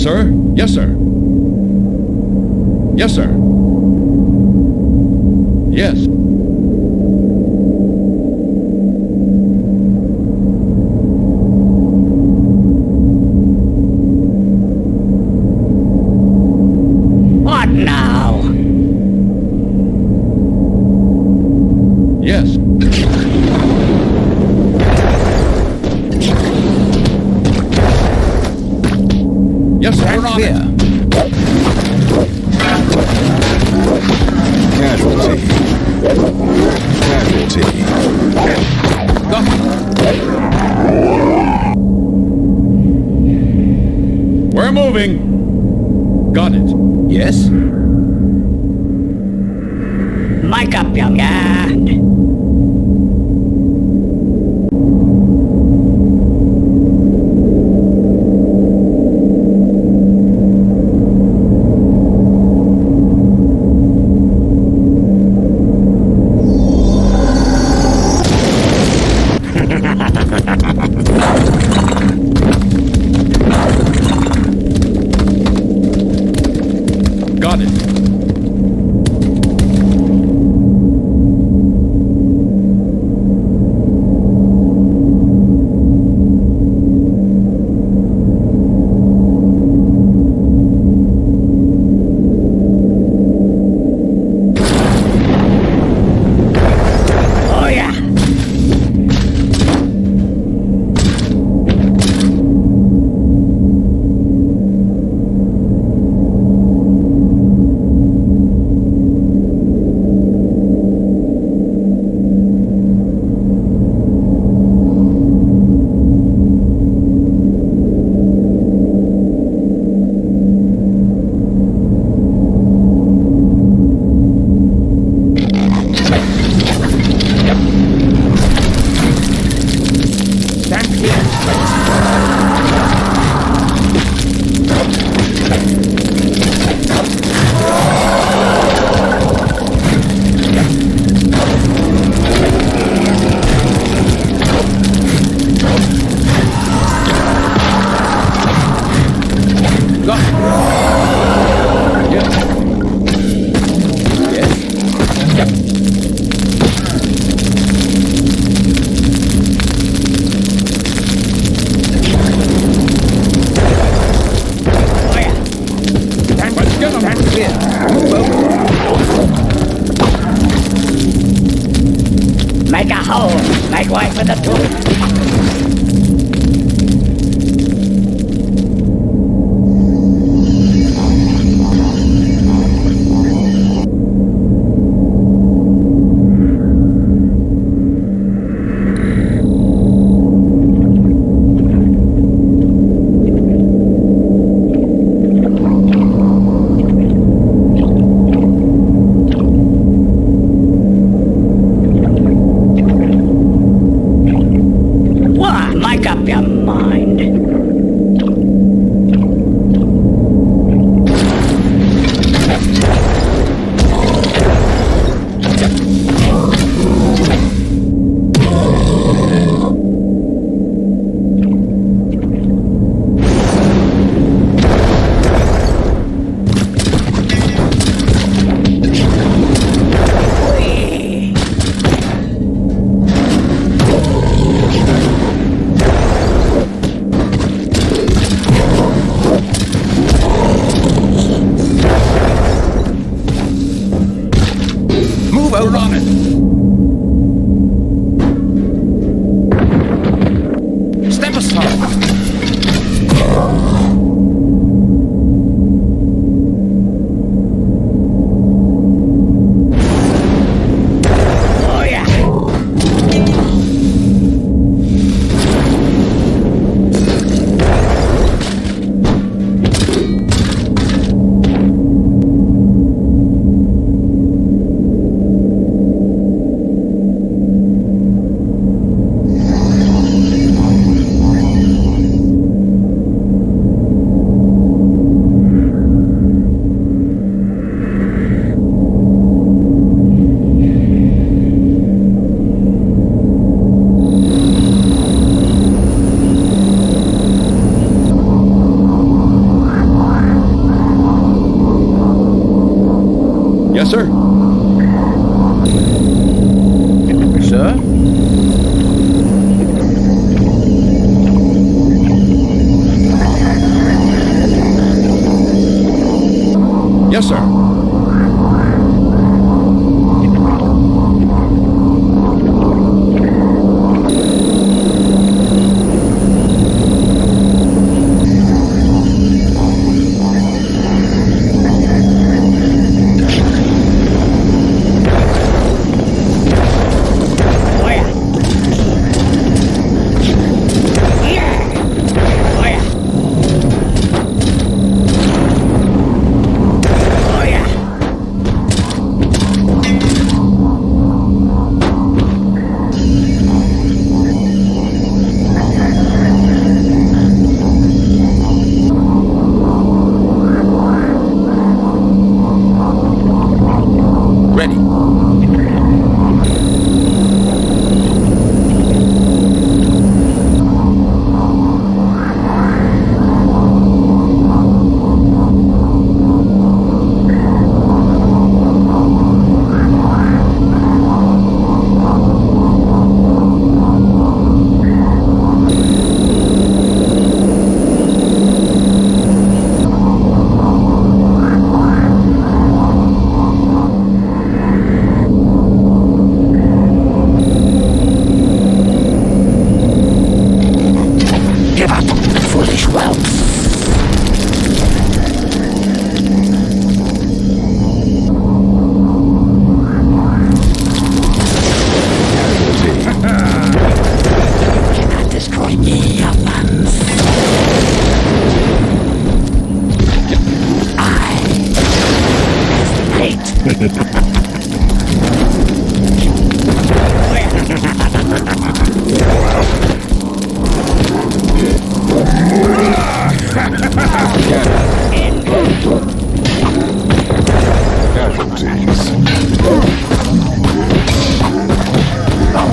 Sir? Yes, sir. Yes, sir. Yes. What now? Yes. Yes, sir. We're on it. Casualty. Casualty. We're moving. Got it. Yes? Mic up, young guy. Got it. Oh, yeah. Stand clear. Got it. Yes. Yes? Yep. Oh, yeah. Stand Let's get 'em. Stand clear. Move over. Make a hole. Make way for the tool. Yes, sir. Sir? Yes, sir.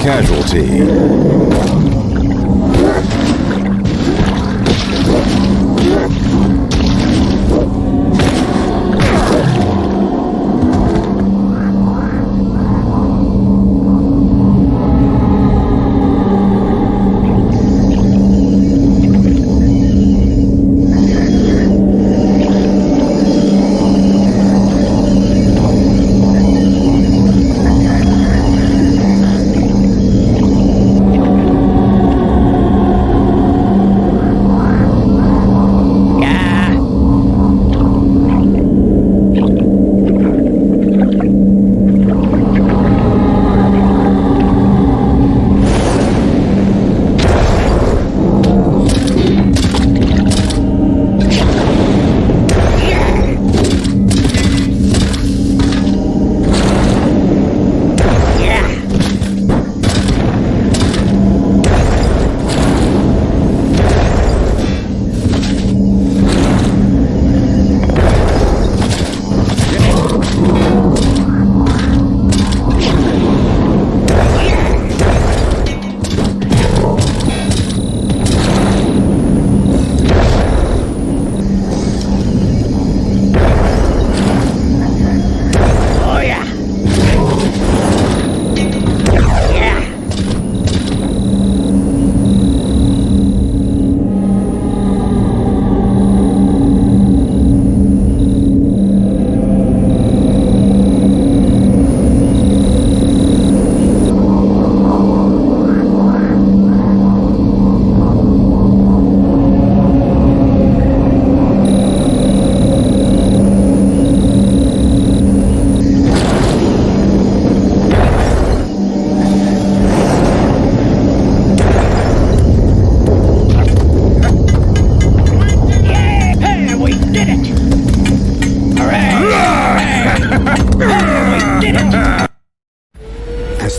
Casualty.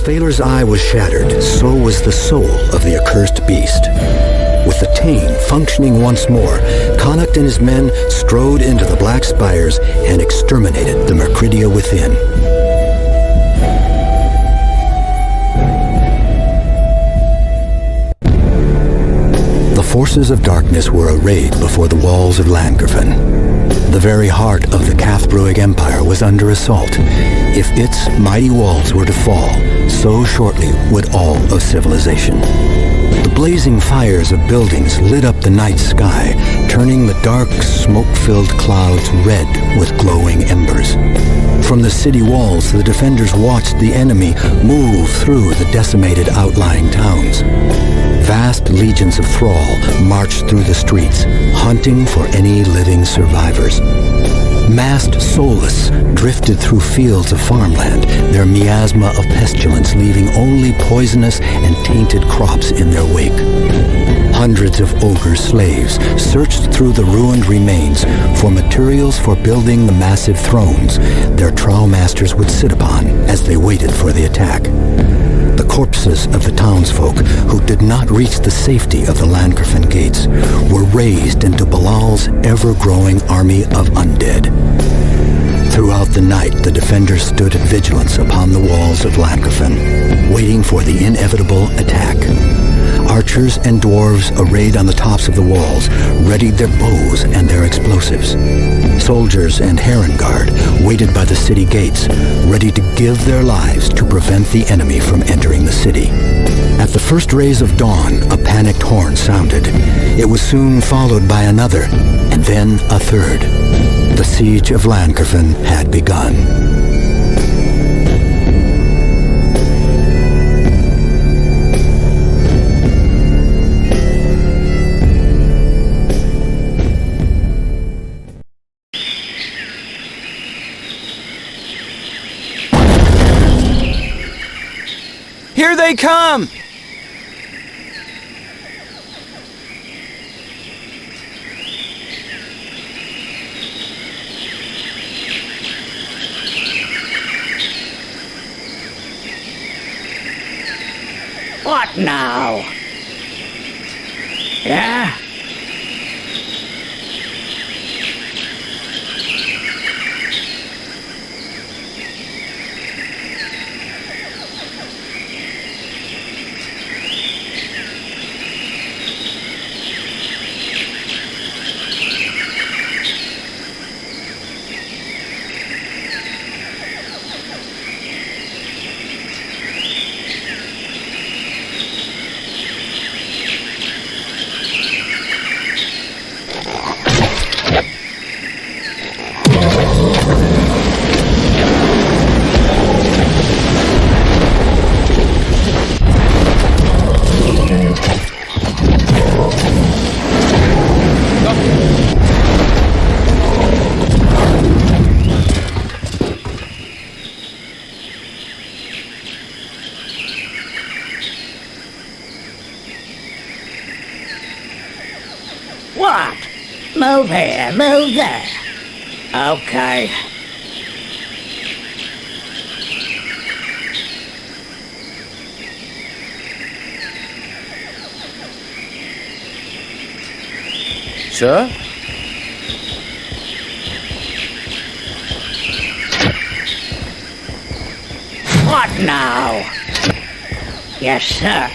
Thalor's eye was shattered, so was the soul of the accursed beast. With the Tane functioning once more, Connacht and his men strode into the Black Spires and exterminated the Mercridia within. The forces of darkness were arrayed before the walls of Llancarfan. The very heart of the Cathbruig Empire was under assault. If its mighty walls were to fall, so shortly would all of civilization. The blazing fires of buildings lit up the night sky, turning the dark, smoke-filled clouds red with glowing embers. From the city walls, the defenders watched the enemy move through the decimated outlying towns. Vast legions of thrall marched through the streets, hunting for any living survivors. Massed soulless drifted through fields of farmland, their miasma of pestilence leaving only poisonous and tainted crops in their wake. Hundreds of Oghre slaves searched through the ruined remains for materials for building the massive thrones their trowel masters would sit upon as they waited for the attack. The corpses of the townsfolk who did not reach the safety of the Llancarfan gates were raised into Bahl'al's ever-growing army of undead. Throughout the night, the defenders stood at vigilance upon the walls of Llancarfan, waiting for the inevitable attack. Archers and dwarves arrayed on the tops of the walls readied their bows and their explosives. Soldiers and Heron Guard waited by the city gates, ready to give their lives to prevent the enemy from entering the city. At the first rays of dawn, a panicked horn sounded. It was soon followed by another, and then a third. The siege of Llancarfan had begun. Here they come! What now? Yeah? What? Move here, move there. Okay. Sir? What now? Yes, sir.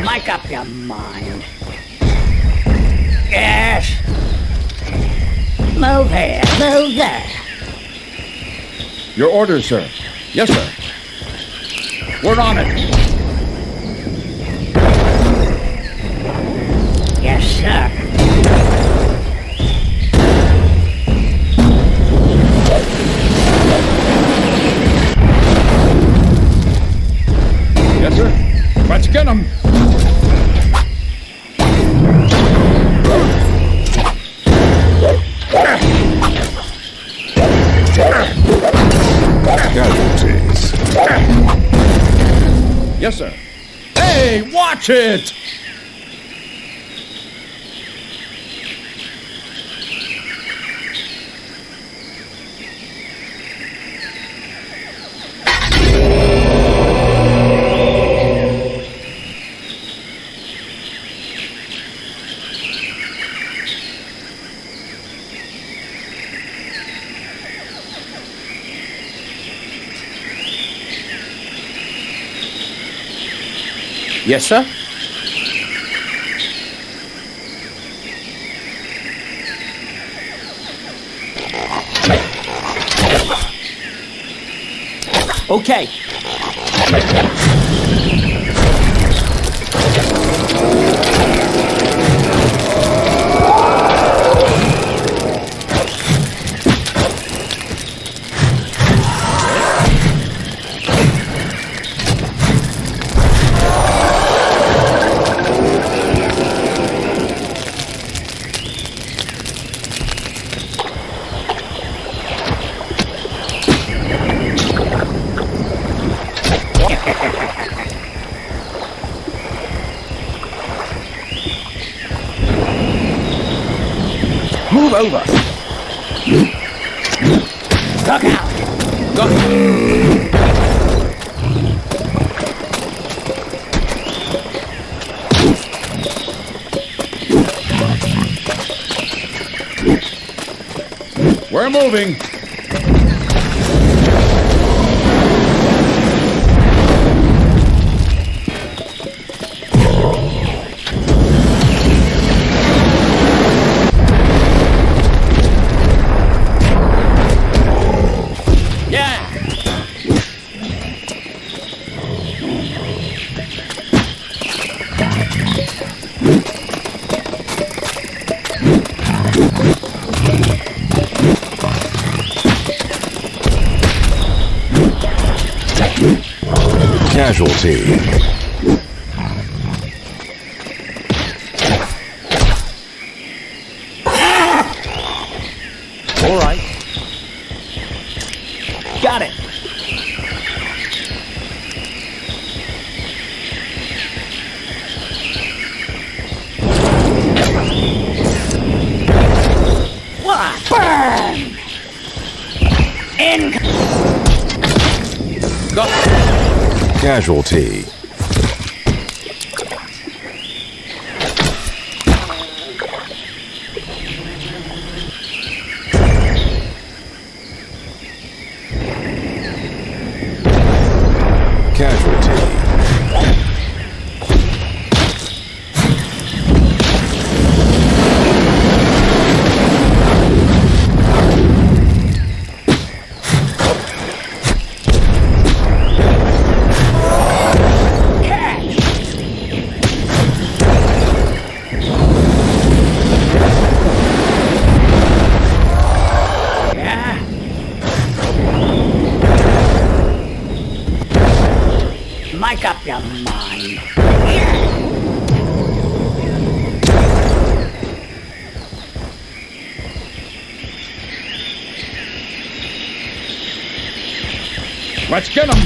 Make up your mind. Yes. Move here, move there. Your orders, sir. Yes, sir. We're on it. Yes, sir. Yes, sir. Let's get them. Casualties. Yes, sir. Hey, watch it! Yes, sir? Okay. Move over. Look out! Got it. We're moving. Casualty. All right. Got it. What? Burn! In. Got it. Casualty. Make up your mind. Let's get him.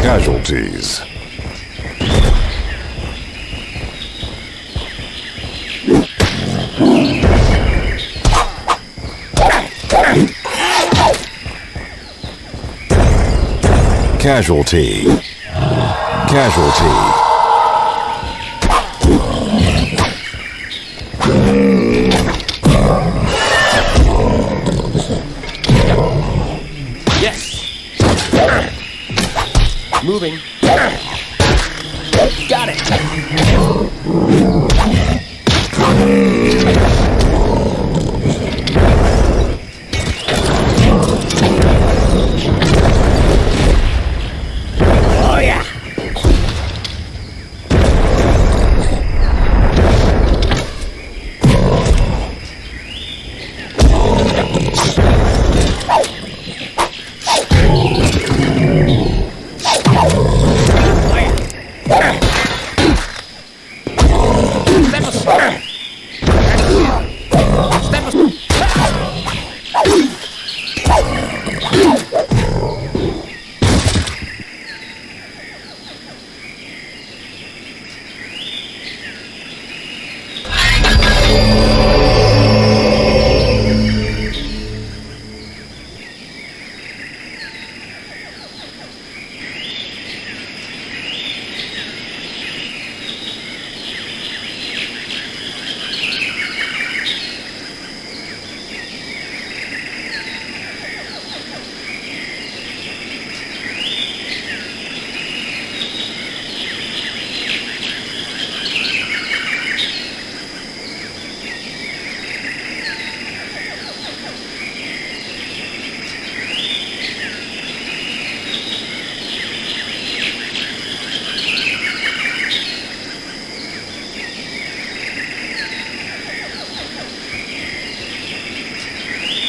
Casualties. Casualty. Casualty. Yes. Moving. Got it. Oh yeah.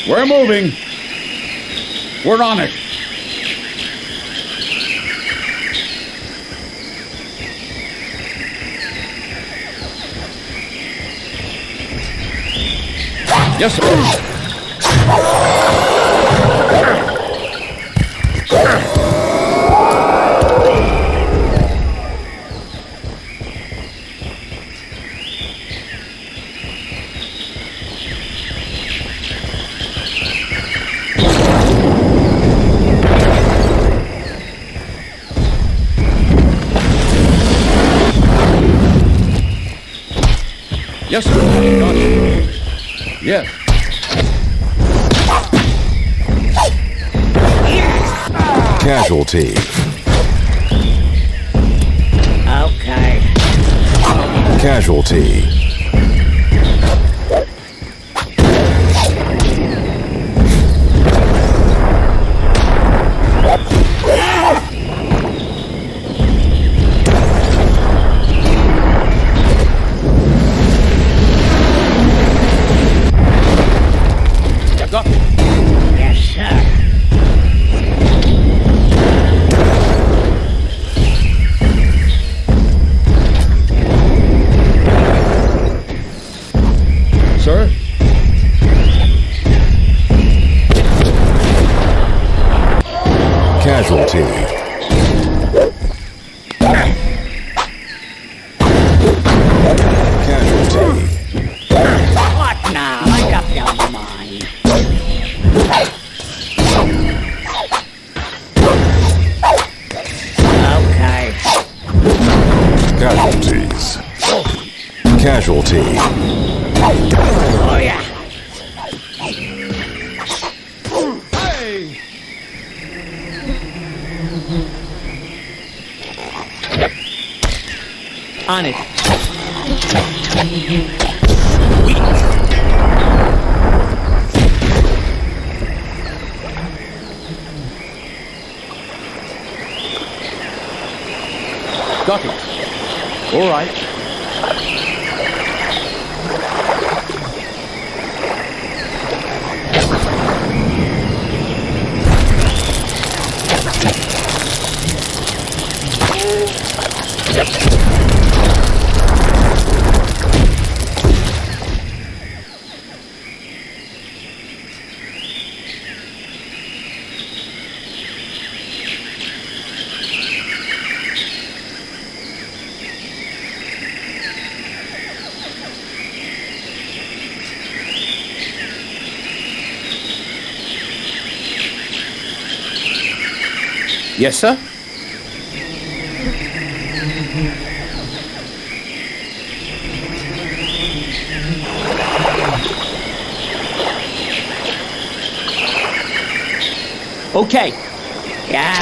We're moving. We're on it. Yes, sir. Yes, sir. Got it. Yes. Casualty. Okay. Casualty. Got it. Yes, sir. Sir? Casualty. Casualty. What now? Make up your mind. Okay. Casualties. Casualty. Oh, yeah. Hey! On it. Got it. All right. Yes, sir? Okay. Yeah.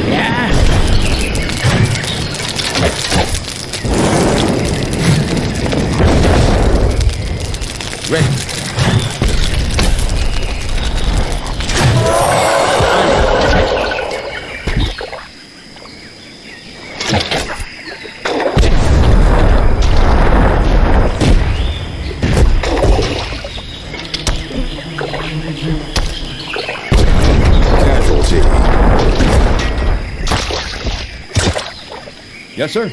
Yeah. Ready. Casualty. Yes, sir.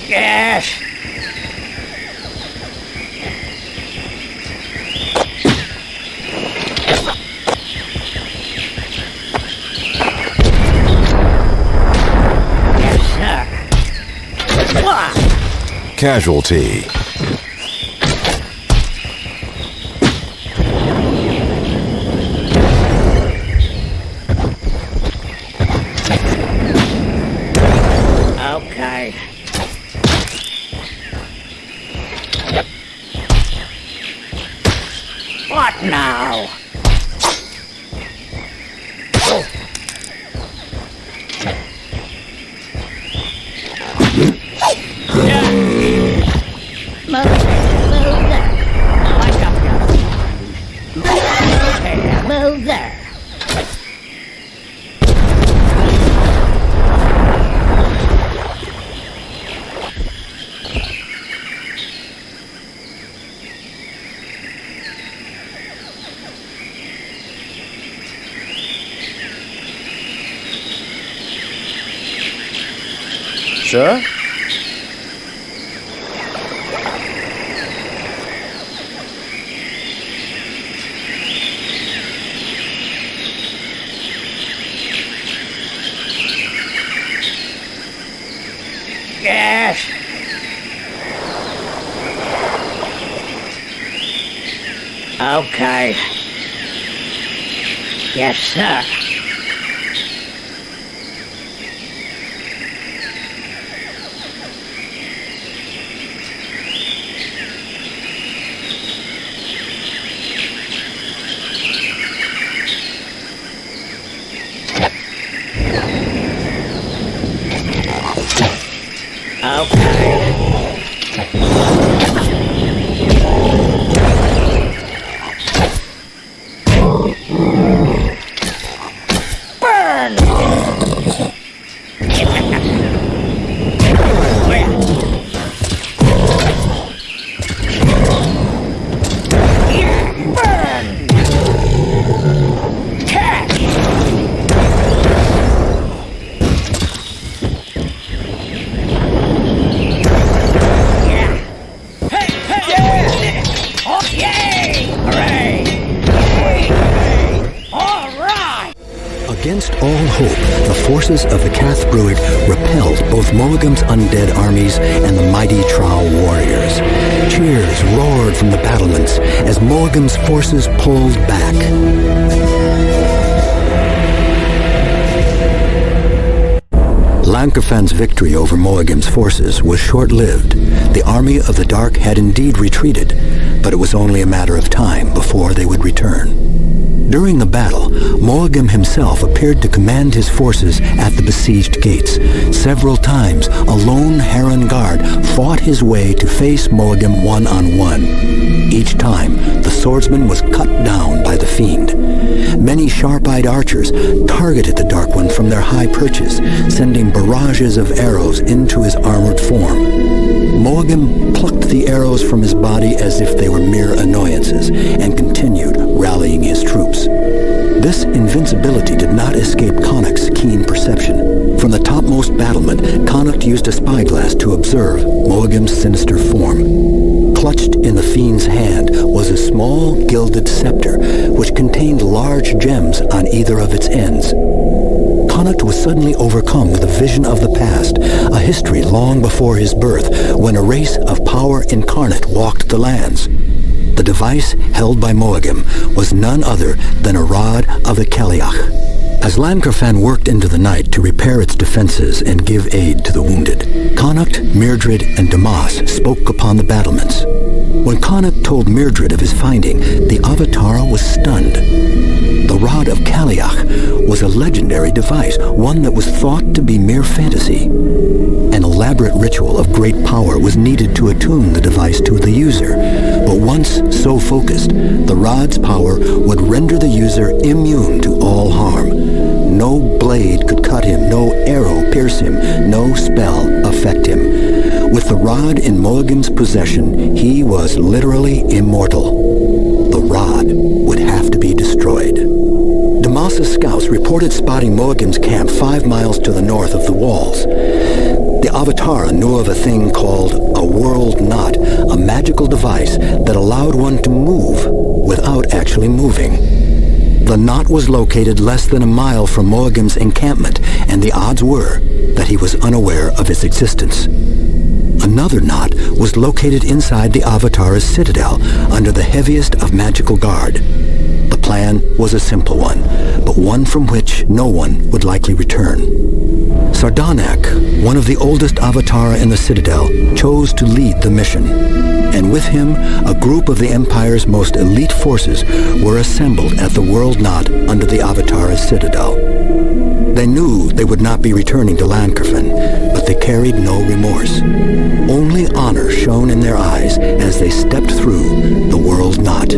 Yes. Yes, sir. What? Casualty. Okay. What now? sir? Yes. Okay. Yes, sir. Against all hope, the forces of the Cath-Druid repelled both Morrigam's undead armies and the mighty Trow warriors. Cheers roared from the battlements as Morrigam's forces pulled back. Llancarfan's victory over Morrigam's forces was short-lived. The army of the Dark had indeed retreated, but it was only a matter of time before they would return. During the battle, Morrigan himself appeared to command his forces at the besieged gates. Several times, a lone Heron guard fought his way to face Morrigan one-on-one. Each time, the swordsman was cut down by the fiend. Many sharp-eyed archers targeted the Dark One from their high perches, sending barrages of arrows into his armored form. Morrigan plucked the arrows from his body as if they were mere annoyances, and continued rallying his troops. This invincibility did not escape Connacht's keen perception. From the topmost battlement, Connacht used a spyglass to observe Morrigan's sinister form. Clutched in the fiend's hand was a small gilded scepter, which contained large gems on either of its ends. Connacht was suddenly overcome with a vision of the past, a history long before his birth, when a race of power incarnate walked the lands. The device held by Morrigan was none other than a rod of the Callieach. As Llancarfan worked into the night to repair its defenses and give aid to the wounded, Connacht, Myrgard, and Damas spoke upon the battlements. When Connacht told Myrgard of his finding, the Avatara was stunned. The Rod of Callieach was a legendary device, one that was thought to be mere fantasy. An elaborate ritual of great power was needed to attune the device to the user, but once so focused, the rod's power would render the user immune to all harm. No blade could cut him, no arrow pierce him, no spell affect him. With the rod in Morrigan's possession, he was literally immortal. The rod would have to be destroyed. Damas's scouts reported spotting Morrigan's camp 5 miles to the north of the walls. The Avatara knew of a thing called a world knot, a magical device that allowed one to move without actually moving. The knot was located less than a mile from Morrigan's encampment, and the odds were that he was unaware of its existence. Another knot was located inside the Avatara's citadel, under the heaviest of magical guard. The plan was a simple one, but one from which no one would likely return. Sardanak, one of the oldest Avatara in the citadel, chose to lead the mission. And with him, a group of the Empire's most elite forces were assembled at the World Knot under the Avatara's citadel. They knew they would not be returning to Llancarfan, but they carried no remorse. Only honor shone in their eyes as they stepped through the World Knot.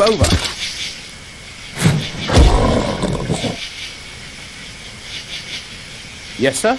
Move over. Yes, sir?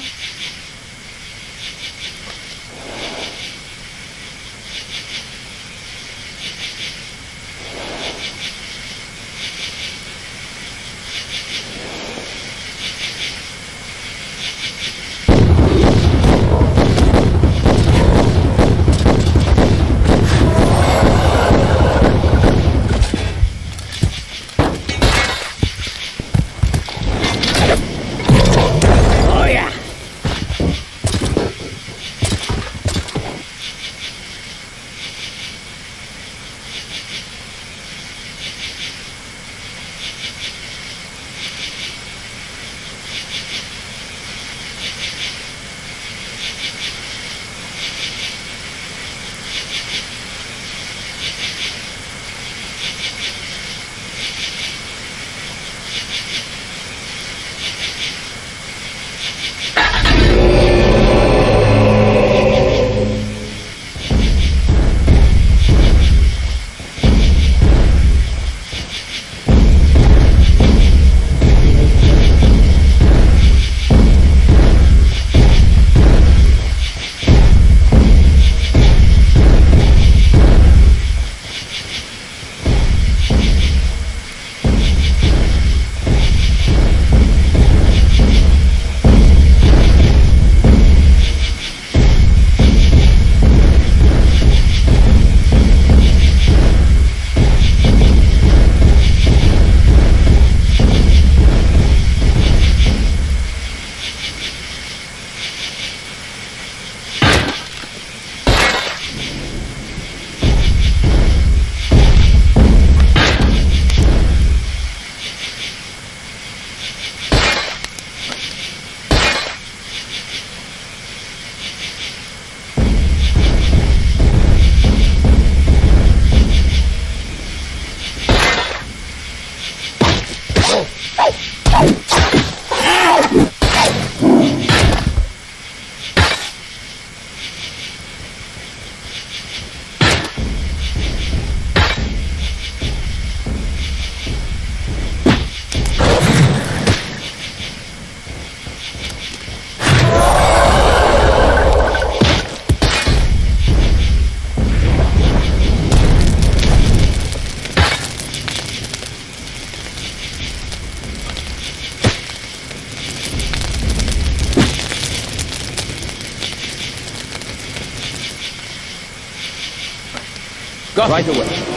Got right away.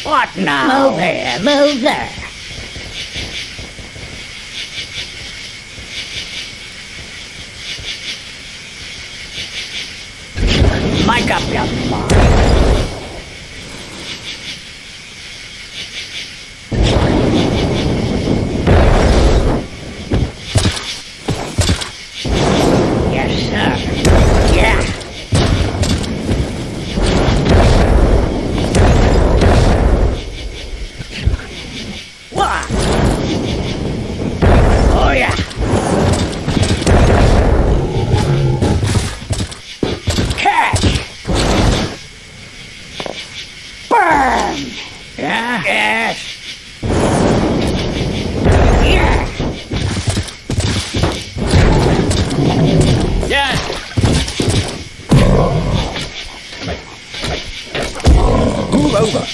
What now? Move here, move there. Make up your mind. Yes, sir. Yeah. What? Oh, yeah. Catch. Burn. Yeah. Yes. Yeah. Yeah. Move over.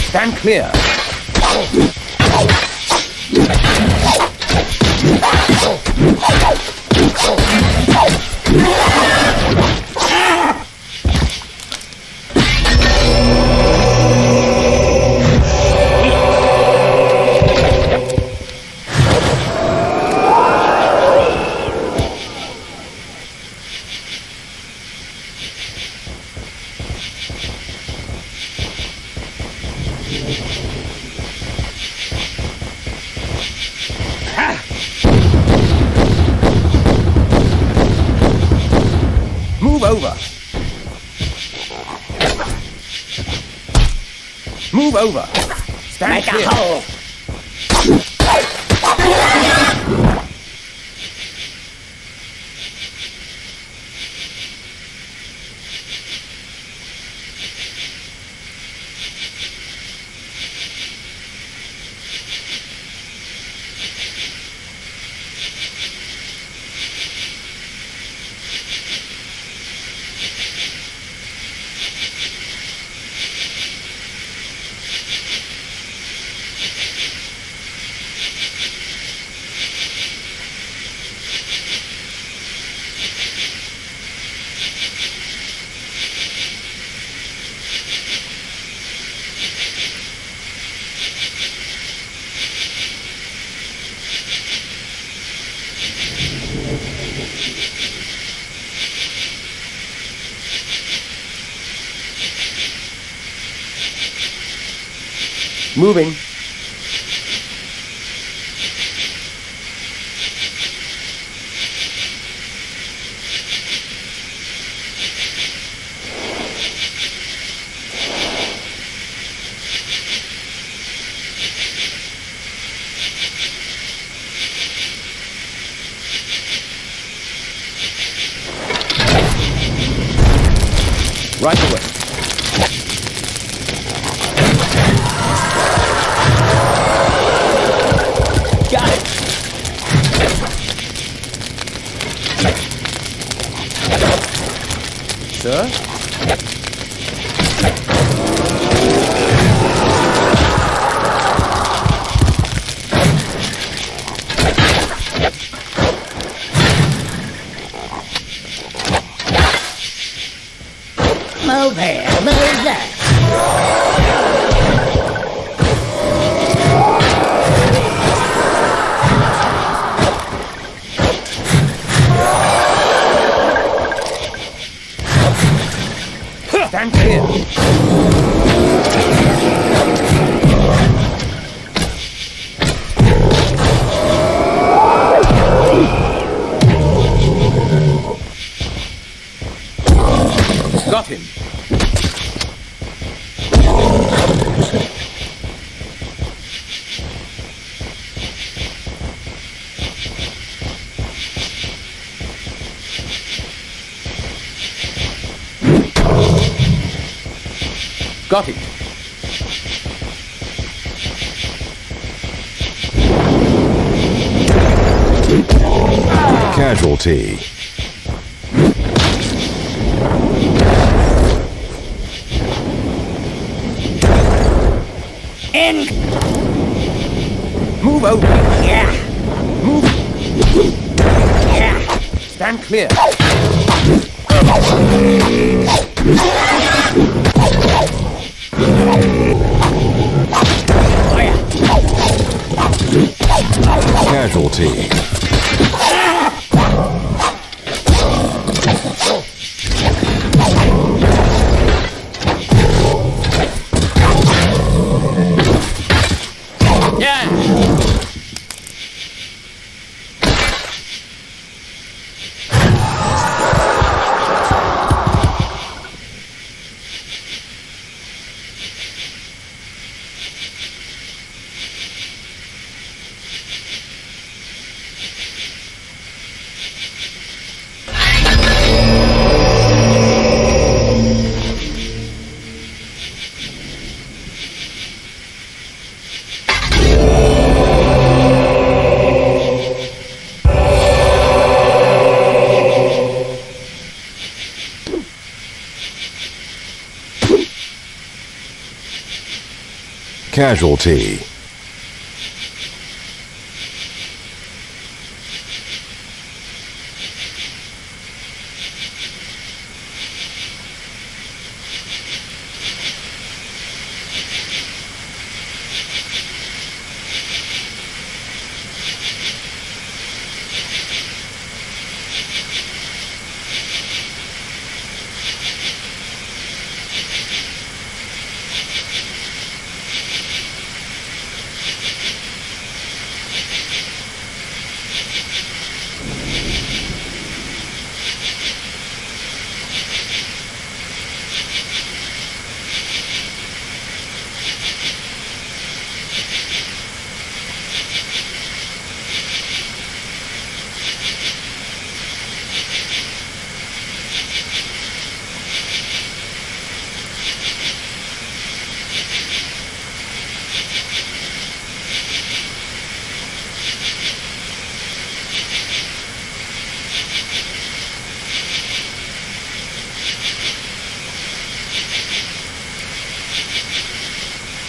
Stand clear. Move over. Move over. Stand Make clear. a hole. Moving. Right away. Got it. Sir? Move here, move there. Stand clear. Got him. Got it. Casualty. In. Move over. Yeah. Move. Yeah. Stand clear. Casualty. Casualty.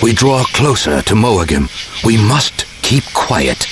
We draw closer to Moagim. We must keep quiet.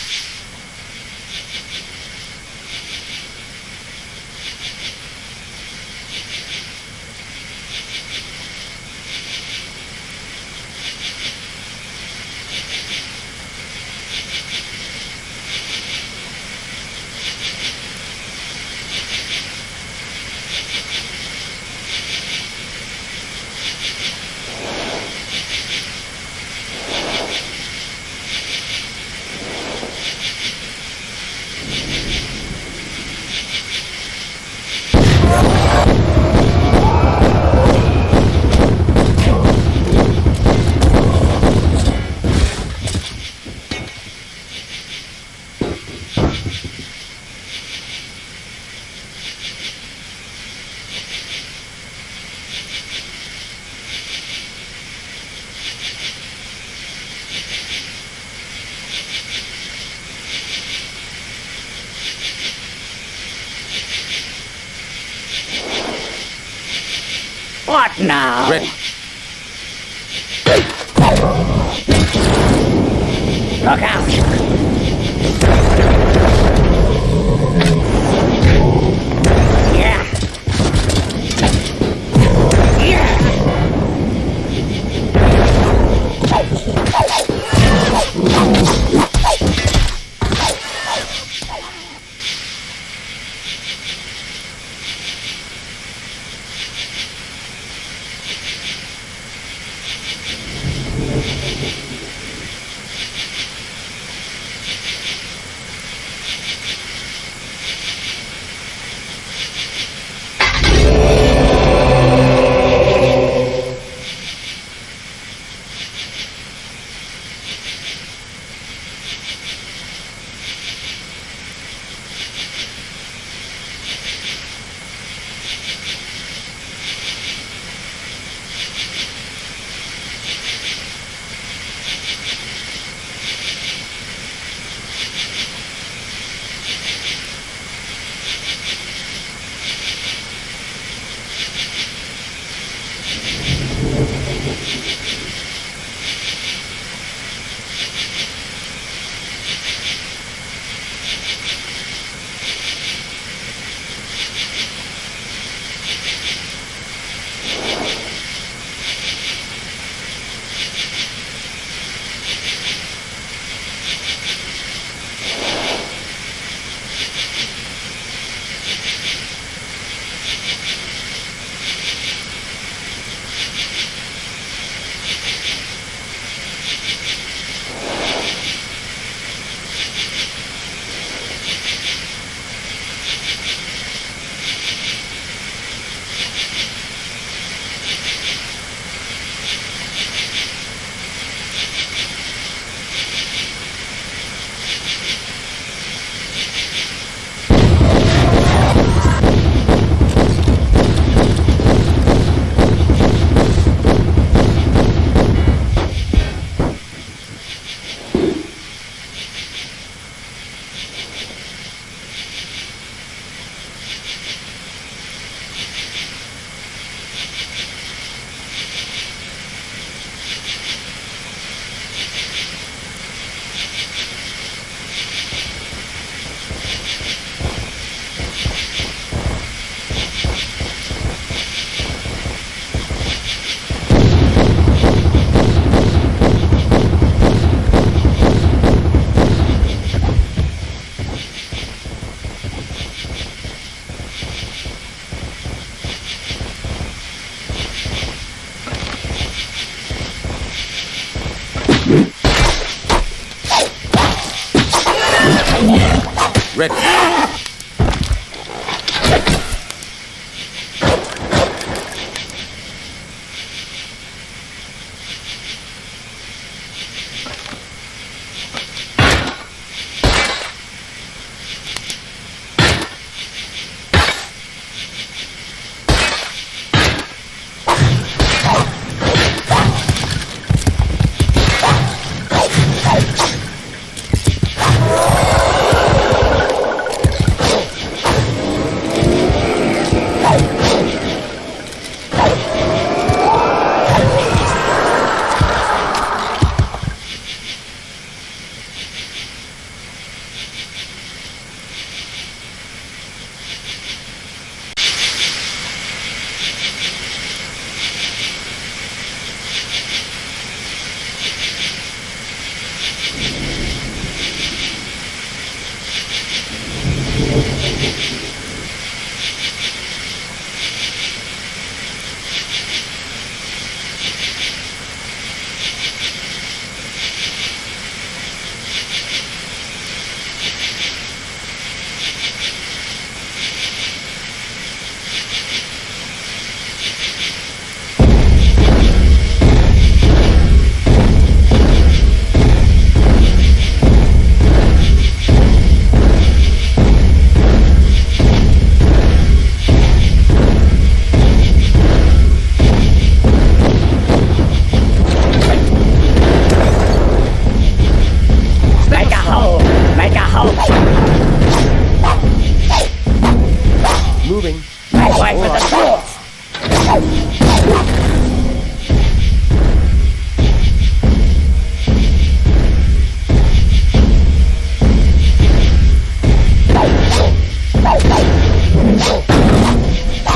What now? Ready. Look out! Yeah! Yeah! Ready.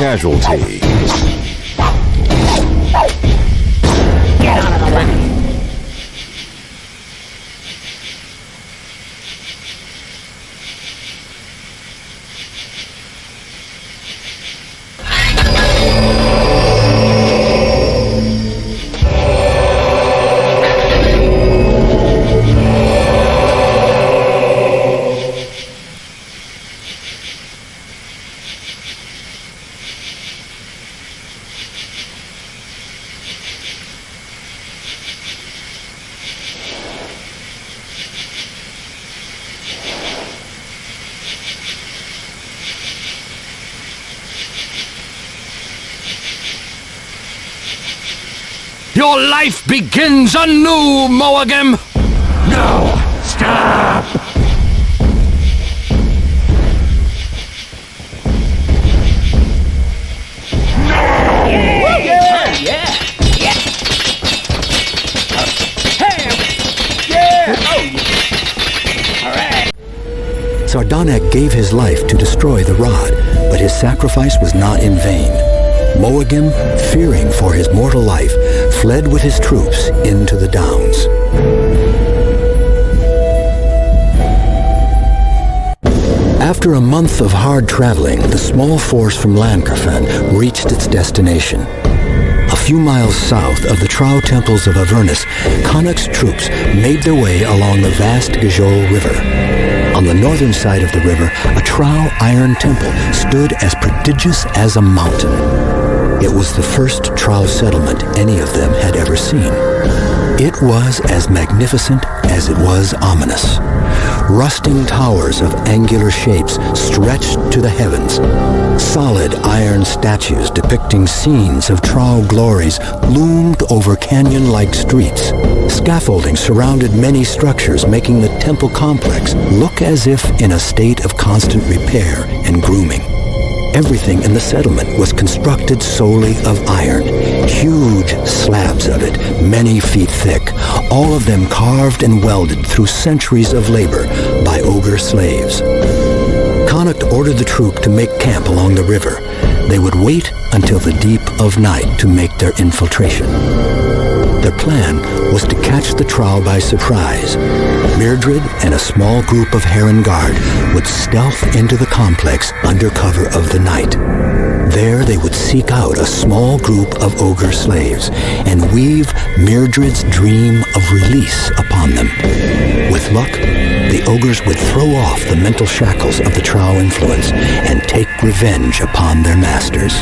Casualty. Get out of the way. Your life begins anew, Moagam! No! Stop! Sardanak gave his life to destroy the rod, but his sacrifice was not in vain. Moagam, fearing for his mortal life, fled with his troops into the Downs. After a month of hard traveling, the small force from Llancarfan reached its destination. A few miles south of the Trow temples of Avernus, Connacht's troops made their way along the vast Gajol River. On the northern side of the river, a Trow iron temple stood as prodigious as a mountain. It was the first Trow settlement any of them had ever seen. It was as magnificent as it was ominous. Rusting towers of angular shapes stretched to the heavens. Solid iron statues depicting scenes of Trow glories loomed over canyon-like streets. Scaffolding surrounded many structures, making the temple complex look as if in a state of constant repair and grooming. Everything in the settlement was constructed solely of iron, huge slabs of it, many feet thick, all of them carved and welded through centuries of labor by Oghre slaves. Connacht ordered the troop to make camp along the river. They would wait until the deep of night to make their infiltration. Their plan was to catch the Trow by surprise. Myrgard and a small group of Heron Guard would stealth into the complex under cover of the night. There they would seek out a small group of Oghre slaves and weave Myrgard's dream of release upon them. With luck, the Ogres would throw off the mental shackles of the Trow influence and take revenge upon their masters.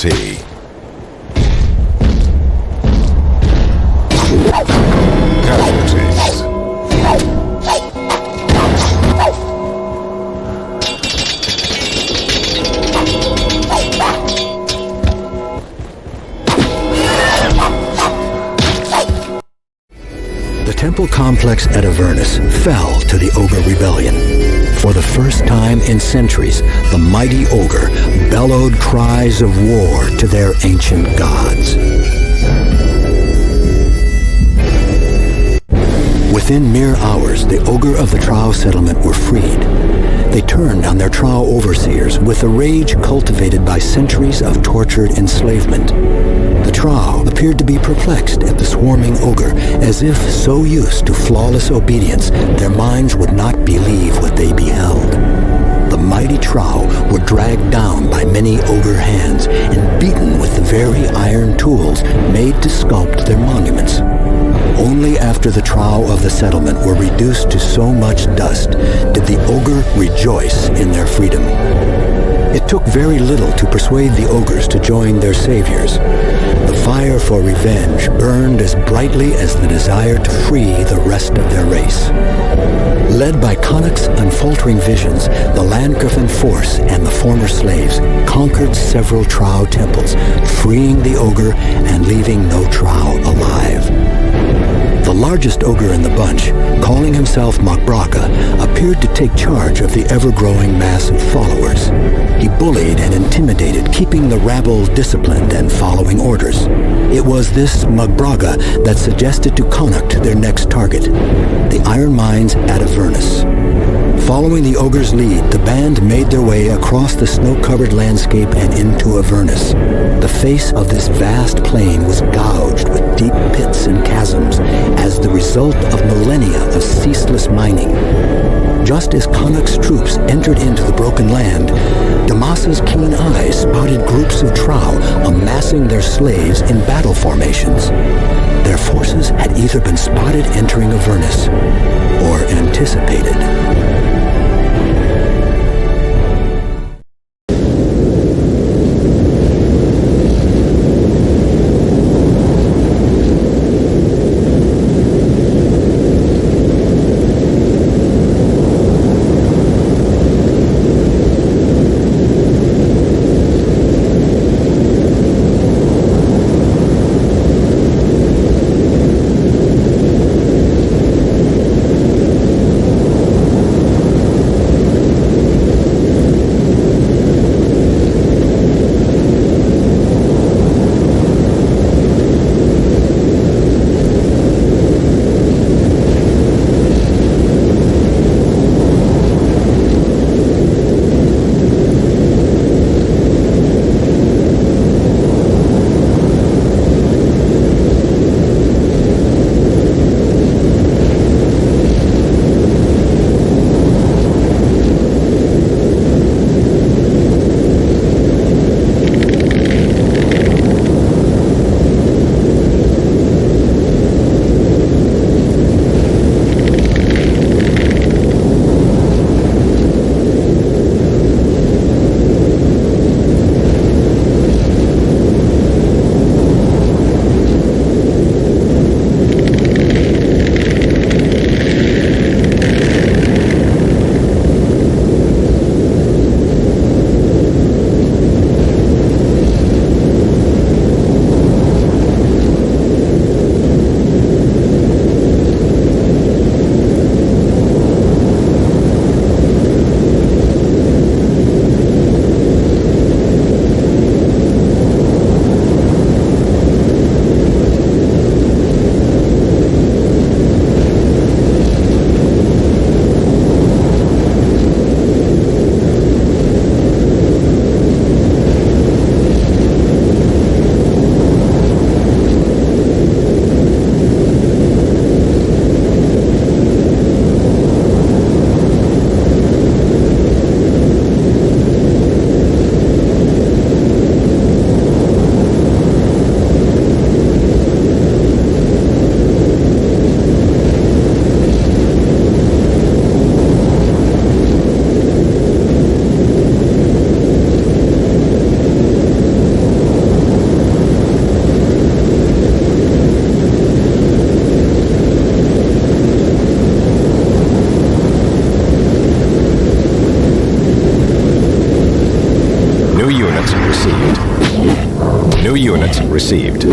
Casualty. Casualties. The temple complex at Avernus fell to the Oghre rebellion. For the first time in centuries, the mighty Oghre bellowed cries of war to their ancient gods. Within mere hours, the Oghre of the Trow settlement were freed. They turned on their Trow overseers with a rage cultivated by centuries of tortured enslavement. The Trow appeared to be perplexed at the swarming Oghre, as if so used to flawless obedience, their minds would not believe what they beheld. The mighty Trow were dragged down by many Oghre hands and beaten with the very iron tools made to sculpt their monuments. Only after the Trow of the settlement were reduced to so much dust did the Oghre rejoice in their freedom. It took very little to persuade the Ogres to join their saviors. The fire for revenge burned as brightly as the desire to free the rest of their race. Led by Connacht's unfaltering visions, the Llancarfan force and the former slaves conquered several Trow temples, freeing the Oghre and leaving no Trow alive. The largest Oghre in the bunch, calling himself Magbraca, appeared to take charge of the ever-growing mass of followers. He bullied and intimidated, keeping the rabble disciplined and following orders. It was this Magbraca that suggested to Connacht their next target, the iron mines at Avernus. Following the Ogre's lead, the band made their way across the snow-covered landscape and into Avernus. The face of this vast plain was gouged with deep pits and chasms as the result of millennia of ceaseless mining. Just as Connacht's troops entered into the broken land, Damasa's keen eyes spotted groups of Trow amassing their slaves in battle formations. Their forces had either been spotted entering Avernus or anticipated. unit received.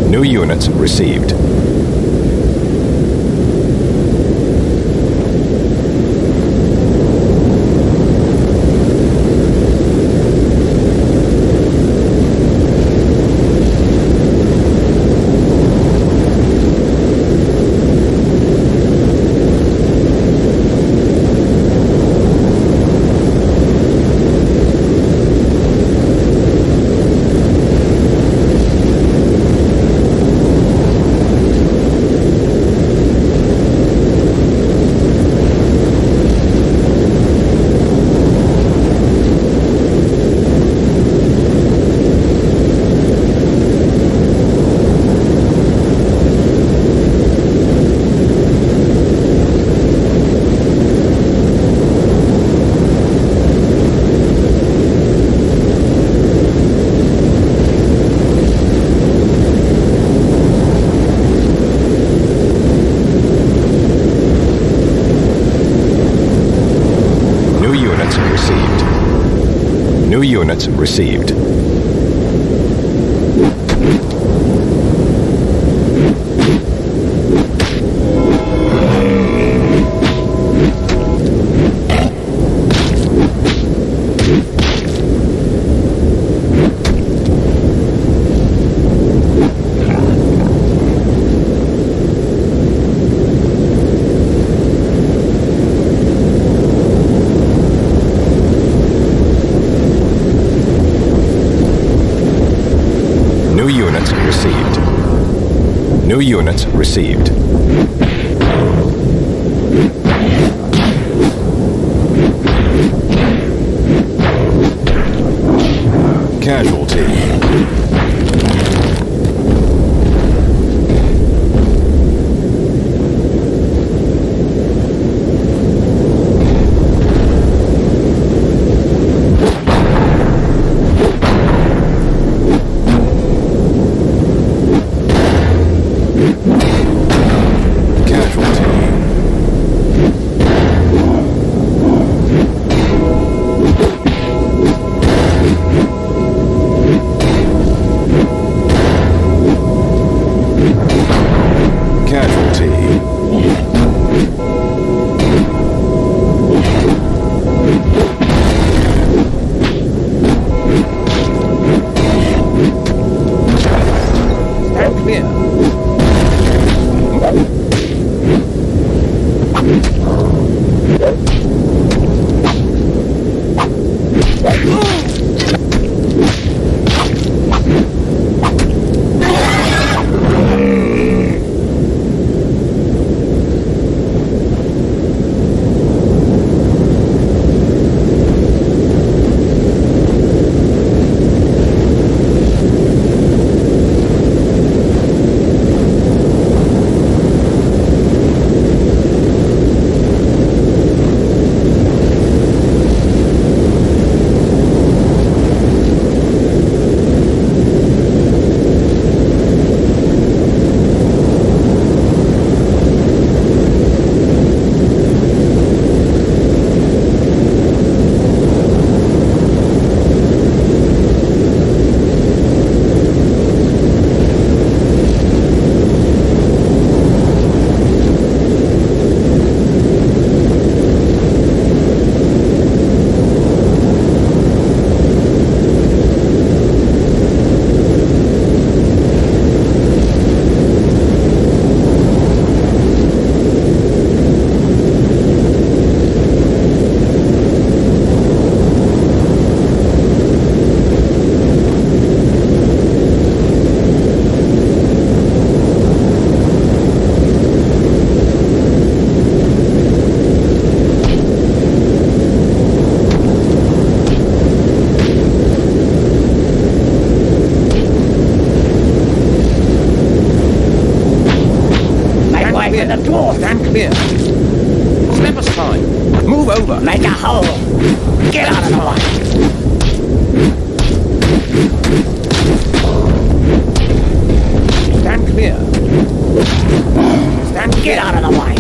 New units received. New units received. New units received. Casualty. dwarf. Stand clear. Step aside. Move over. Make a hole. Get out of the way. Stand clear. Stand clear. Get out of the way.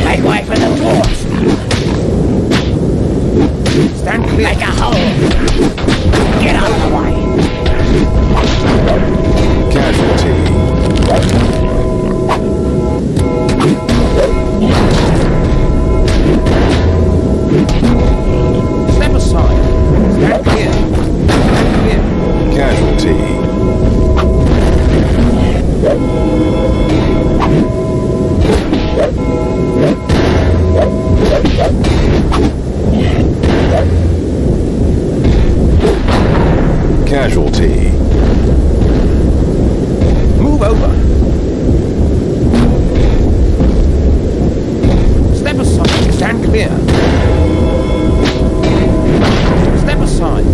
Make way for the dwarf. Stand clear. Make a hole. Get out of the way. Casualty. Step aside. Stand clear. Stand clear. Casualty. Casualty. Move over. Step aside. Stand clear. Step aside.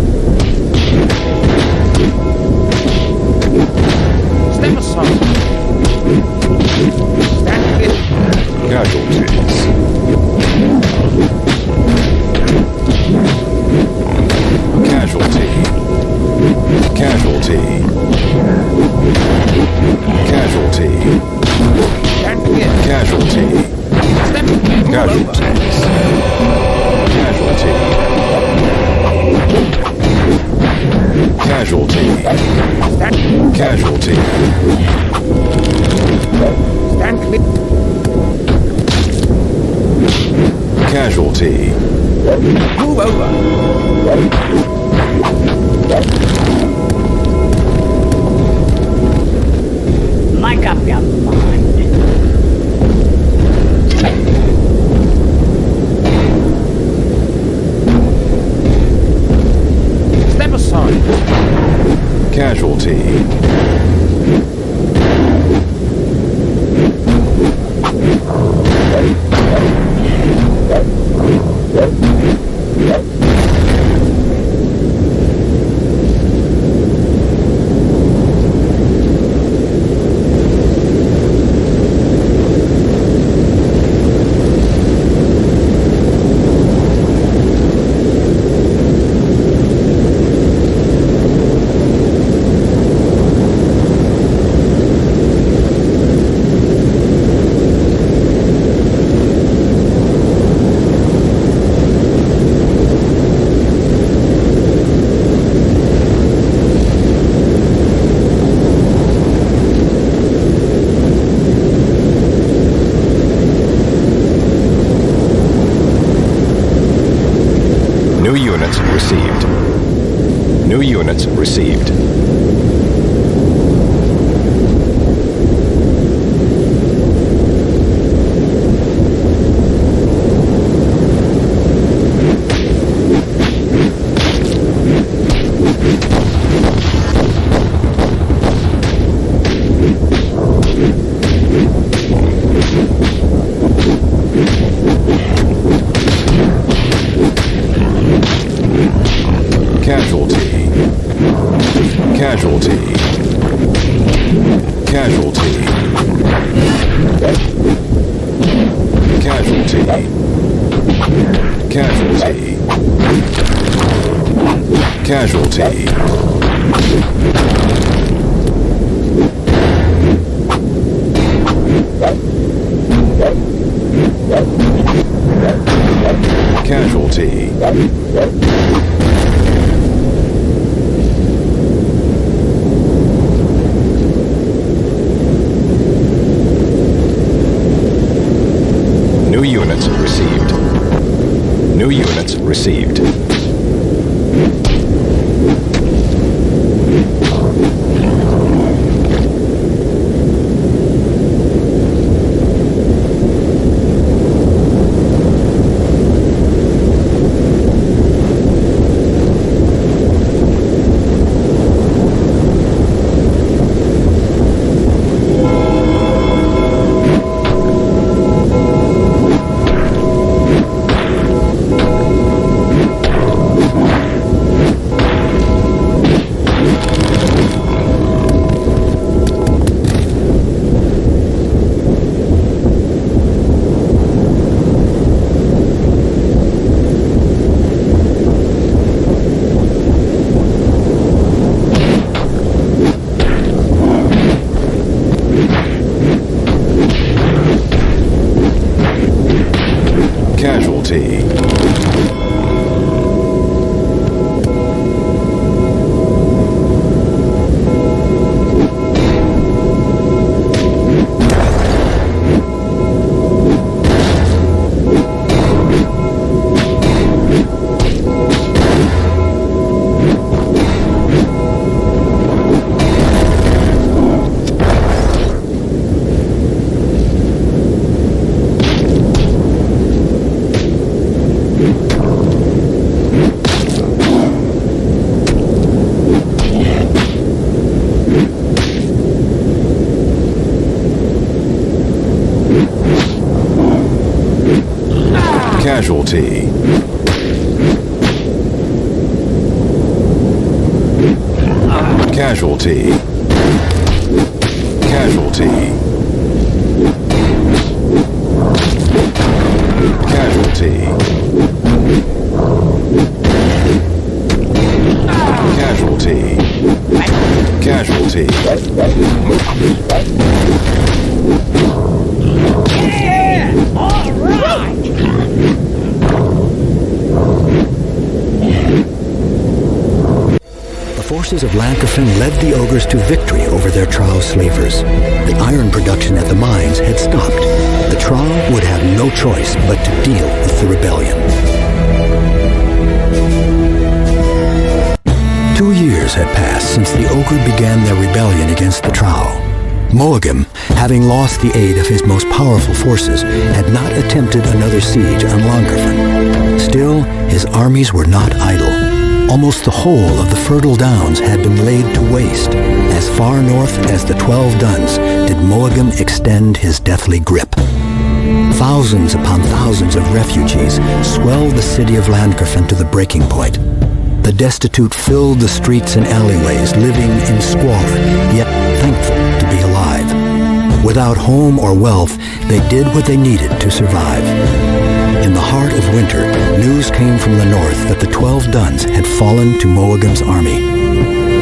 Step aside. Stand clear. Casualties. Casualty. Casualty. Casualty. Stand clear. Casualty. Step. Move over. Casualties. Casualty. Casualty. Stand. Casualty. Stand clear. Casualty. Move over. Make up your mind. Step aside. Casualty. New units received. New units received. Casualty. Casualty. Casualty. Casualty. Casualty. Casualty. Casualty. New units received. New units received. Casualty. Casualty. Casualty. Casualty. Casualty. Casualty. Casualty. Yeah! All right! The forces of Llancarfan led the ogres to victory over their Trow slavers. The iron production at the mines had stopped. The Trow would have no choice but to deal with the rebellion. 2 years had passed since the Oghre began their rebellion against the Trow. Moghre, having lost the aid of his most powerful forces, had not attempted another siege on Llancarfan. Still, his armies were not idle. Almost the whole of the Fertile Downs had been laid to waste. As far north as the 12 Duns did Moghre extend his deathly grip. Thousands upon thousands of refugees swelled the city of Llancarfan to the breaking point. The destitute filled the streets and alleyways, living in squalor, yet thankful to be alive. Without home or wealth, they did what they needed to survive. In the heart of winter, news came from the north that the 12 Duns had fallen to Moghre's army.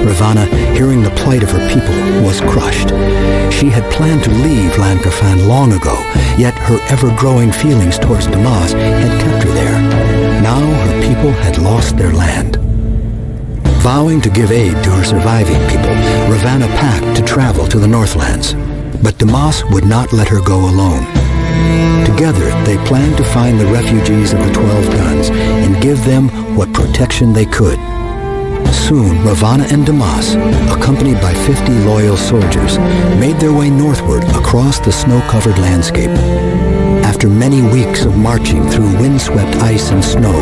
Ravana, hearing the plight of her people, was crushed. She had planned to leave Llancarfan long ago, yet her ever-growing feelings towards Damas had kept her there. Now her people had lost their land. Vowing to give aid to her surviving people, Ravana packed to travel to the Northlands. But Damas would not let her go alone. Together, they planned to find the refugees of the 12 Duns and give them what protection they could. Soon, Ravana and Damas, accompanied by 50 loyal soldiers, made their way northward across the snow-covered landscape. After many weeks of marching through windswept ice and snow,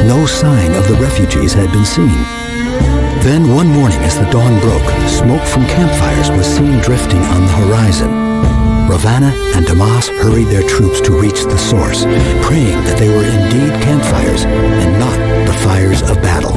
no sign of the refugees had been seen. Then one morning as the dawn broke, smoke from campfires was seen drifting on the horizon. Ravana and Damas hurried their troops to reach the source, praying that they were indeed campfires and not the fires of battle.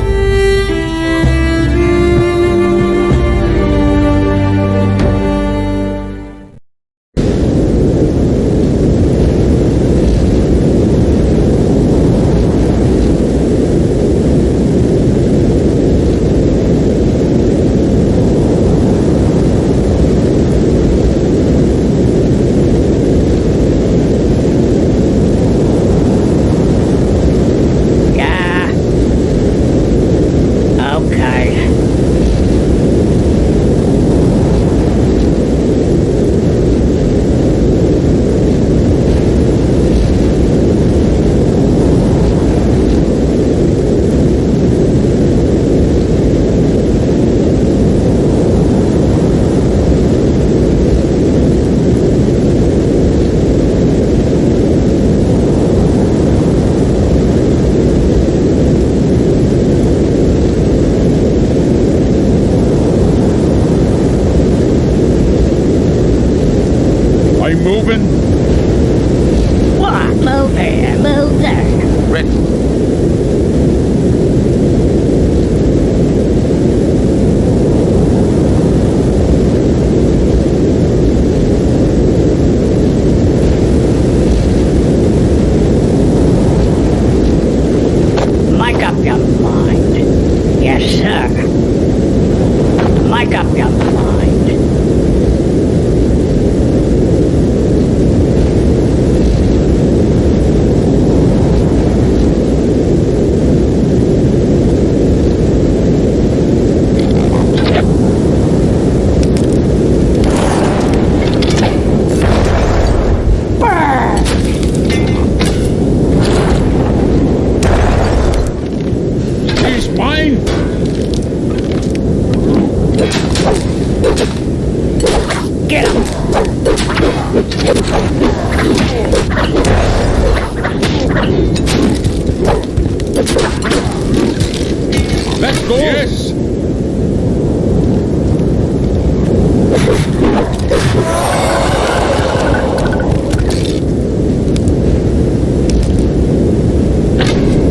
Let's go! Yes!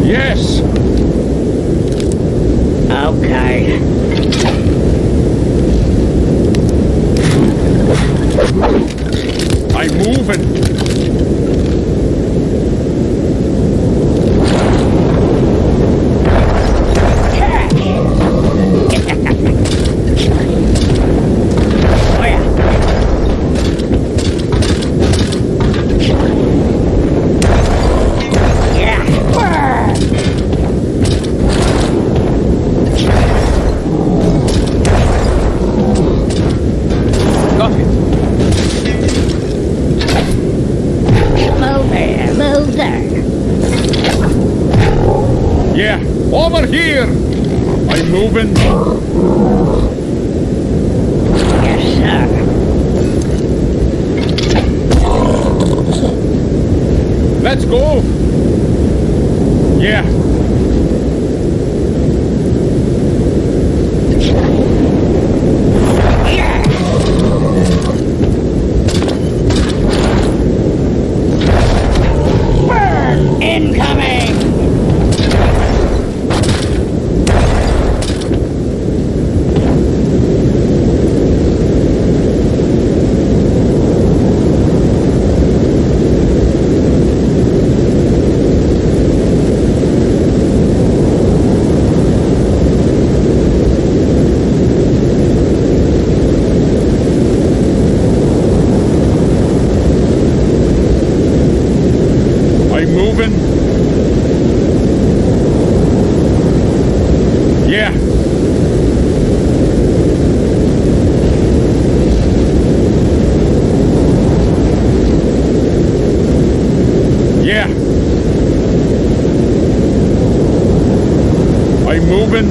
Yes! Okay. I'm moving! Yeah, over here! I'm moving. Yes, sir. Let's go! Yeah. Incoming! I'm moving. Yeah. Yeah. I'm moving.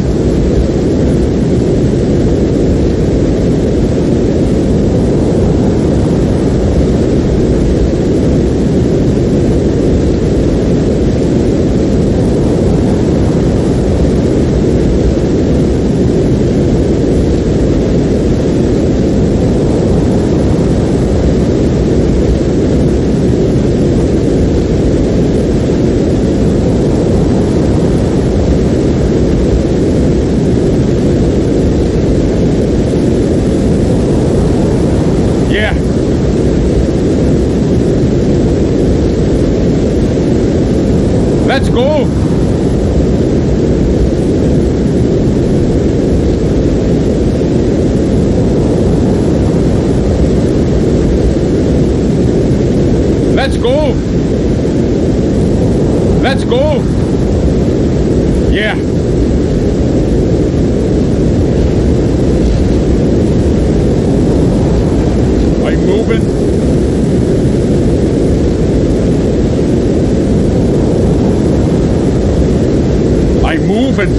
Yeah. Let's go. Let's go. Let's go. Yeah. I'm moving. I'm moving.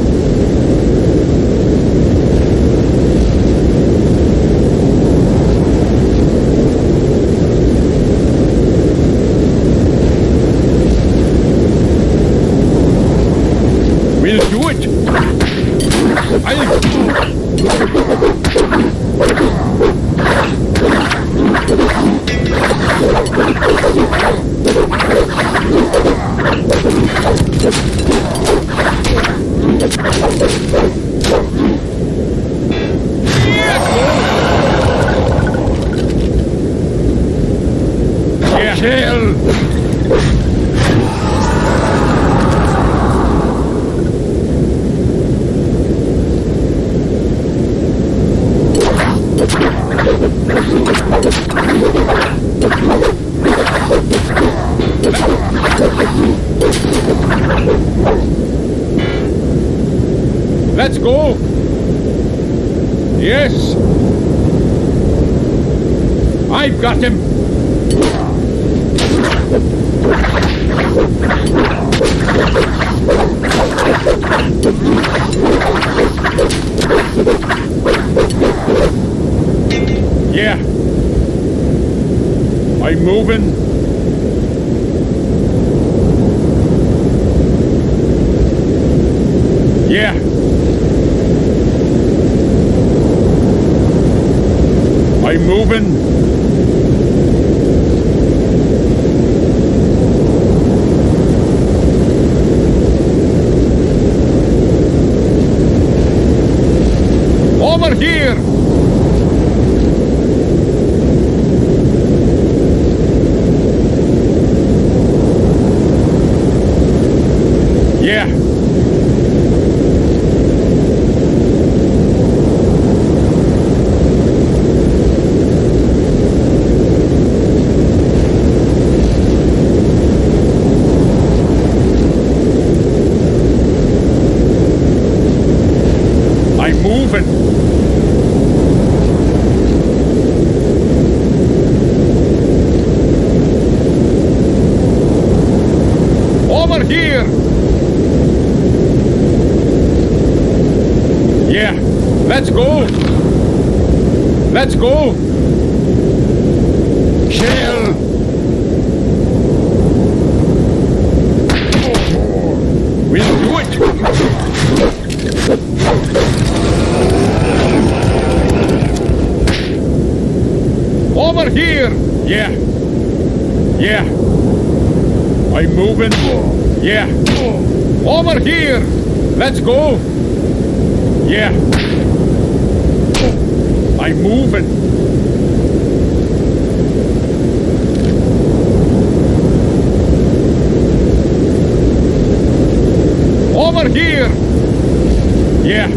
We'll do it. Yeah. Kill. Let's go. Yes. I've got him. Yeah. I'm moving. Yeah. I'm moving. Over here! Yeah. I'm moving. Over here! Yeah, let's go! Let's go! Kill! We'll do it! Over here! Yeah! Yeah! I'm moving. Yeah. Over here. Let's go. Yeah. I'm moving. Over here. Yeah.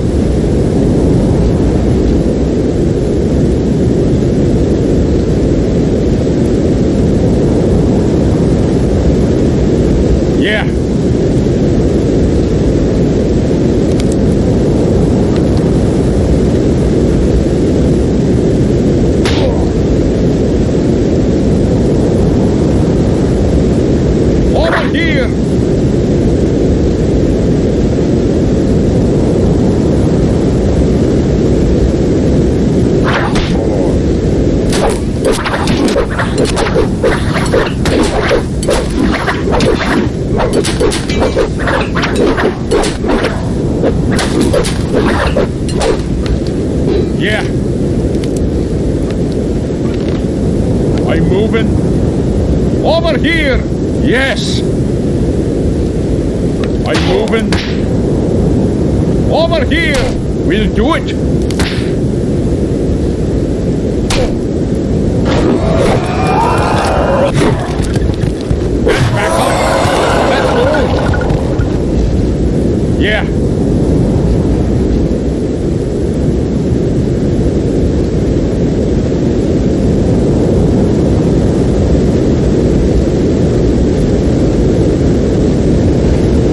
Yeah. Over here. Yeah. I'm moving. Over here. Yes. I'm moving. Over here. We'll do it. Get back up. Let's go. Yeah.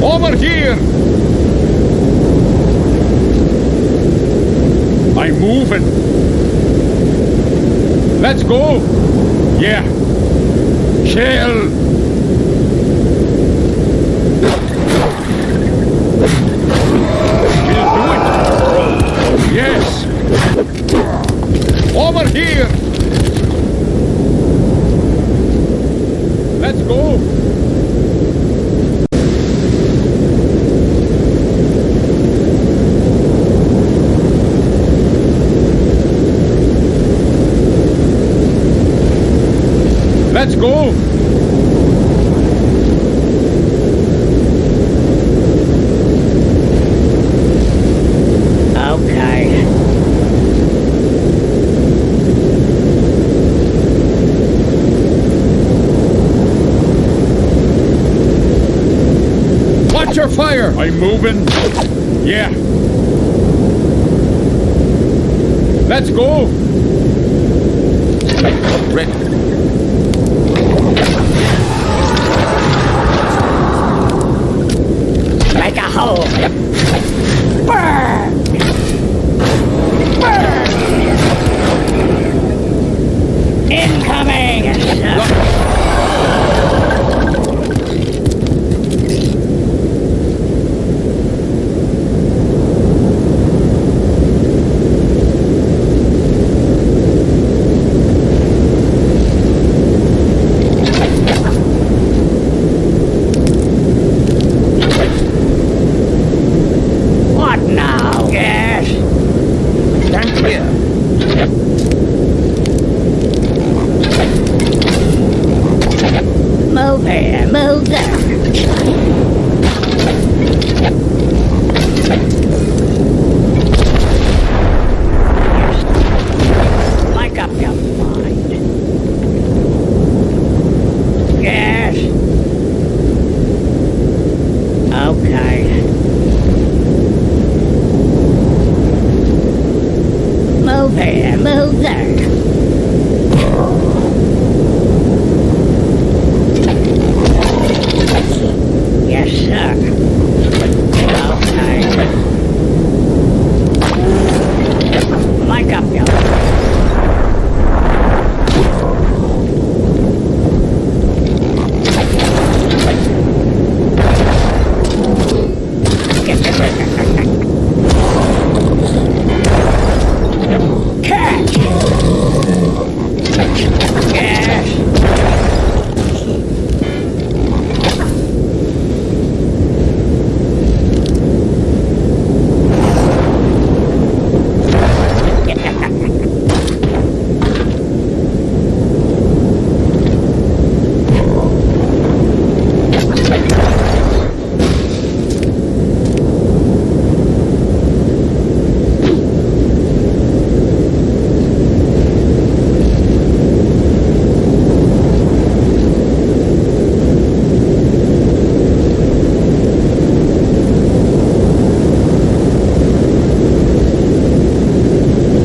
Over here! I'm moving. Let's go. Yeah. Kill. We'll do it. Yes. Over here. Let's go. Let's go! Okay. Watch your fire! I'm moving. Yeah. Let's go! Ready. Make a hole. Burn! Burn! Incoming! Move here, move there. Like up your mind. Yes. Okay. Move here, move there. Yes, sir. Okay. Mic up, yo. Catch! Yes!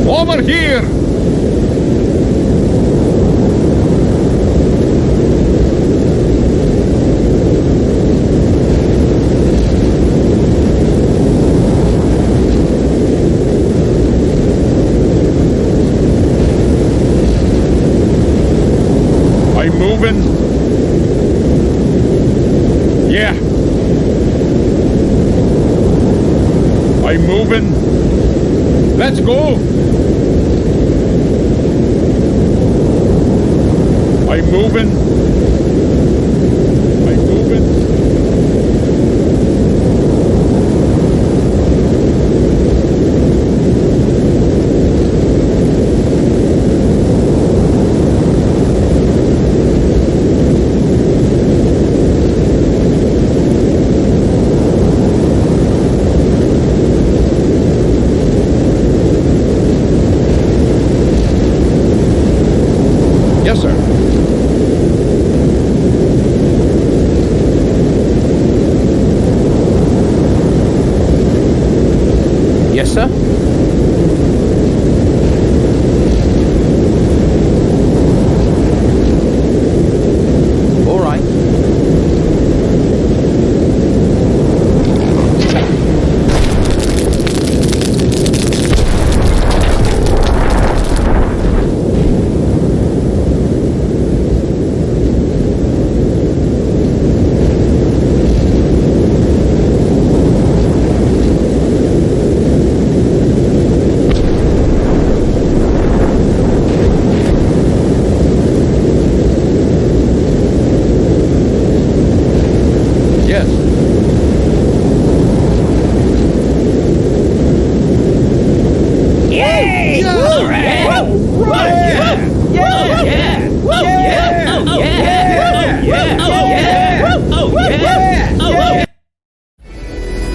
Over here! I'm moving. Yeah. I'm moving. Let's go. I'm moving. I'm moving. Yes, sir. Yes, sir. All right. Yes. Yay! Hooray!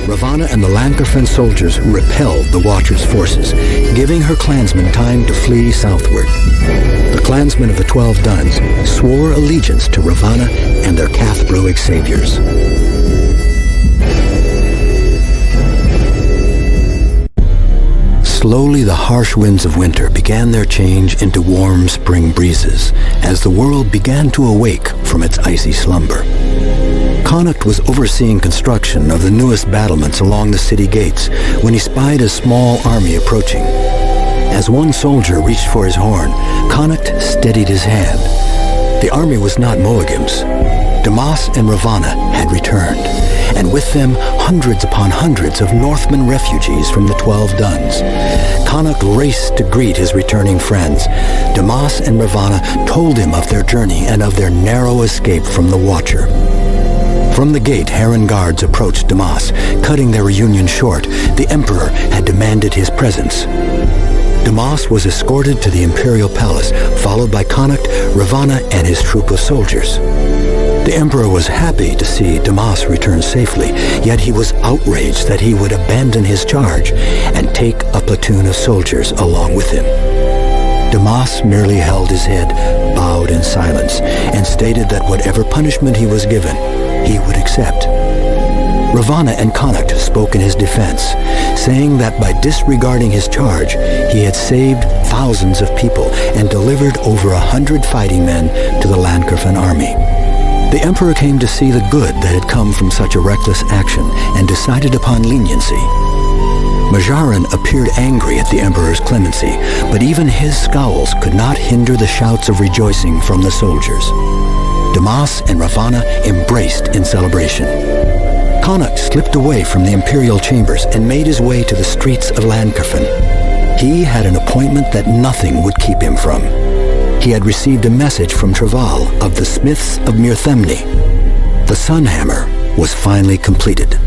Ravana and the Llancarfan soldiers repelled the Watcher's forces, giving her clansmen time to flee southward. The clansmen of the 12 Duns swore allegiance to Ravana and their Cathbroic saviors. Slowly the harsh winds of winter began their change into warm spring breezes as the world began to awake from its icy slumber. Connacht was overseeing construction of the newest battlements along the city gates when he spied a small army approaching. As one soldier reached for his horn, Connacht steadied his hand. The army was not Moagim's. Damas and Ravana had returned, and with them hundreds upon hundreds of Northmen refugees from the 12 Duns. Connacht raced to greet his returning friends. Damas and Ravana told him of their journey and of their narrow escape from the Watcher. From the gate, Heron guards approached Damas, cutting their reunion short. The Emperor had demanded his presence. Damas was escorted to the Imperial Palace, followed by Connacht, Ravana, and his troop of soldiers. The Emperor was happy to see Damas return safely, yet he was outraged that he would abandon his charge and take a platoon of soldiers along with him. Damas merely held his head, bowed in silence, and stated that whatever punishment he was given, he would accept. Ravana and Connacht spoke in his defense, saying that by disregarding his charge, he had saved thousands of people and delivered over 100 fighting men to the Llancarfan army. The Emperor came to see the good that had come from such a reckless action and decided upon leniency. Mazzarin appeared angry at the Emperor's clemency, but even his scowls could not hinder the shouts of rejoicing from the soldiers. Damas and Ravana embraced in celebration. Connacht slipped away from the imperial chambers and made his way to the streets of Llancarfan. He had an appointment that nothing would keep him from. He had received a message from Travail of the Smiths of Myrthemne. The SunHammer was finally completed.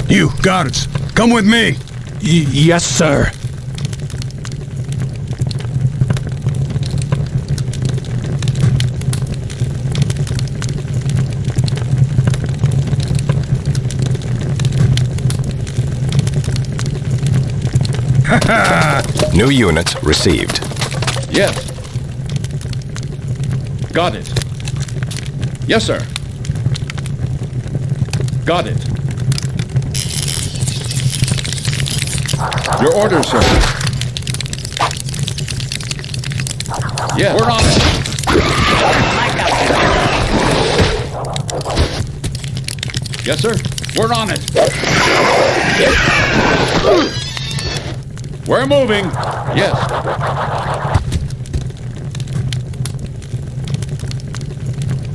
You, guards, come with me. Yes, sir. New unit received. Yes. Got it. Yes, sir. Got it. Your orders, sir. Yeah, we're on it. Yes, sir. We're on it. We're moving. Yes.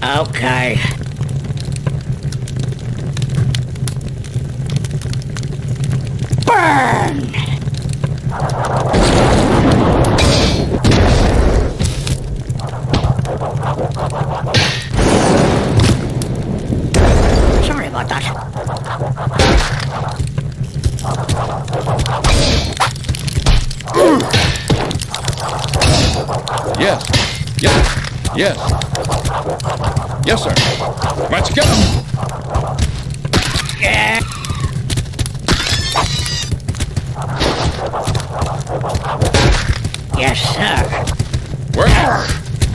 Okay. Burn! Sorry about that. Yes. Yes. Yes. Yes, sir. Let's get him. Yeah. Yes, sir. Where?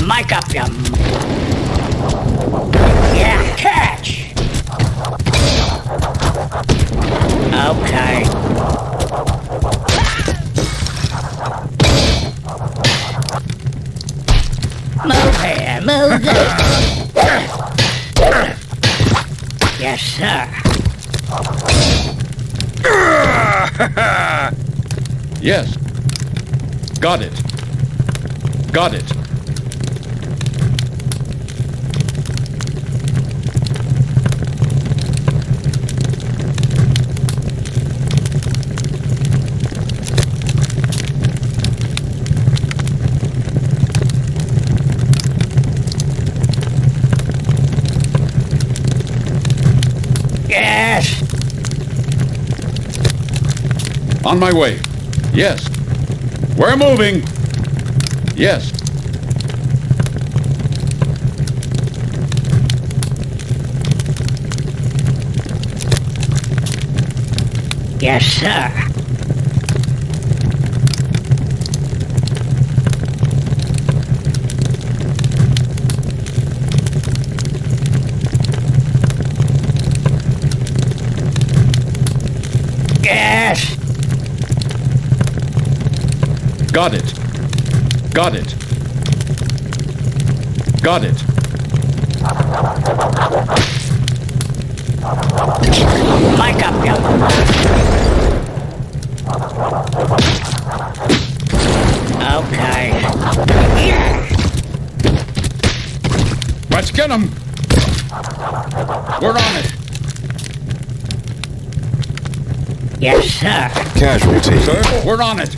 Mic up, you. Yeah, catch. Okay. Move here, move there. Yes, sir. Yes. Got it. Got it. Yes. On my way. Yes. We're moving. Yes. Yes, sir. Yes. Got it. Got it. Got it. Mic up, you. Okay. Yeah. Let's get him. We're on it. Yes, sir. Casualty. Sir, we're on it.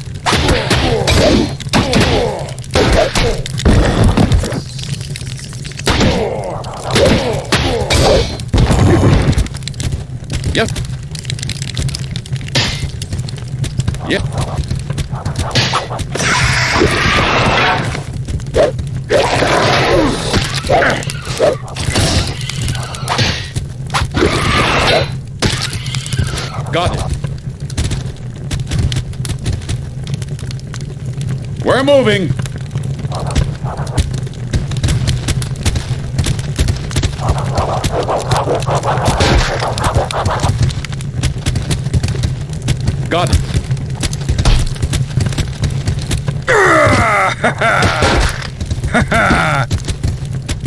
Yep. Yep. Got it. We're moving. Got it.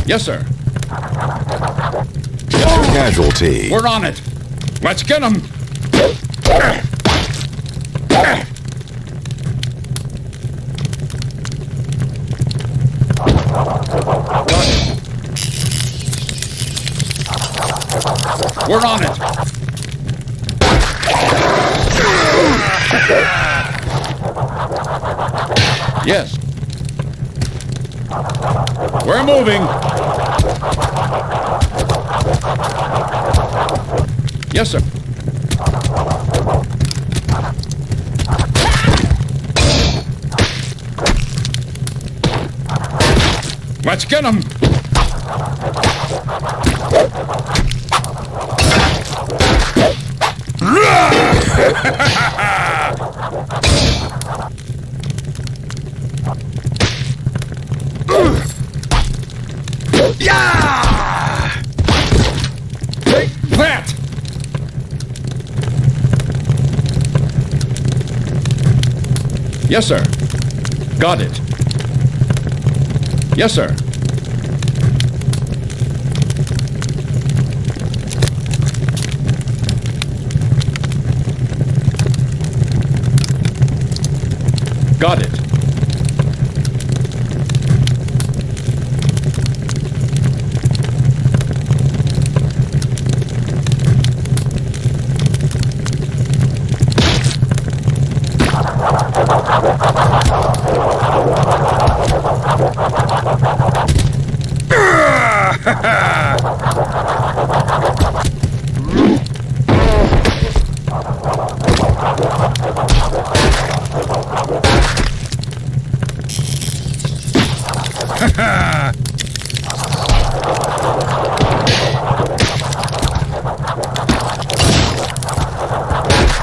Yes, sir. Casualty. We're on it. Let's get him. Got it. We're on it. Yes. We're moving. Yes, sir. Let's get him. Yeah! Take that! Yes, sir. Got it. Yes, sir. Got it.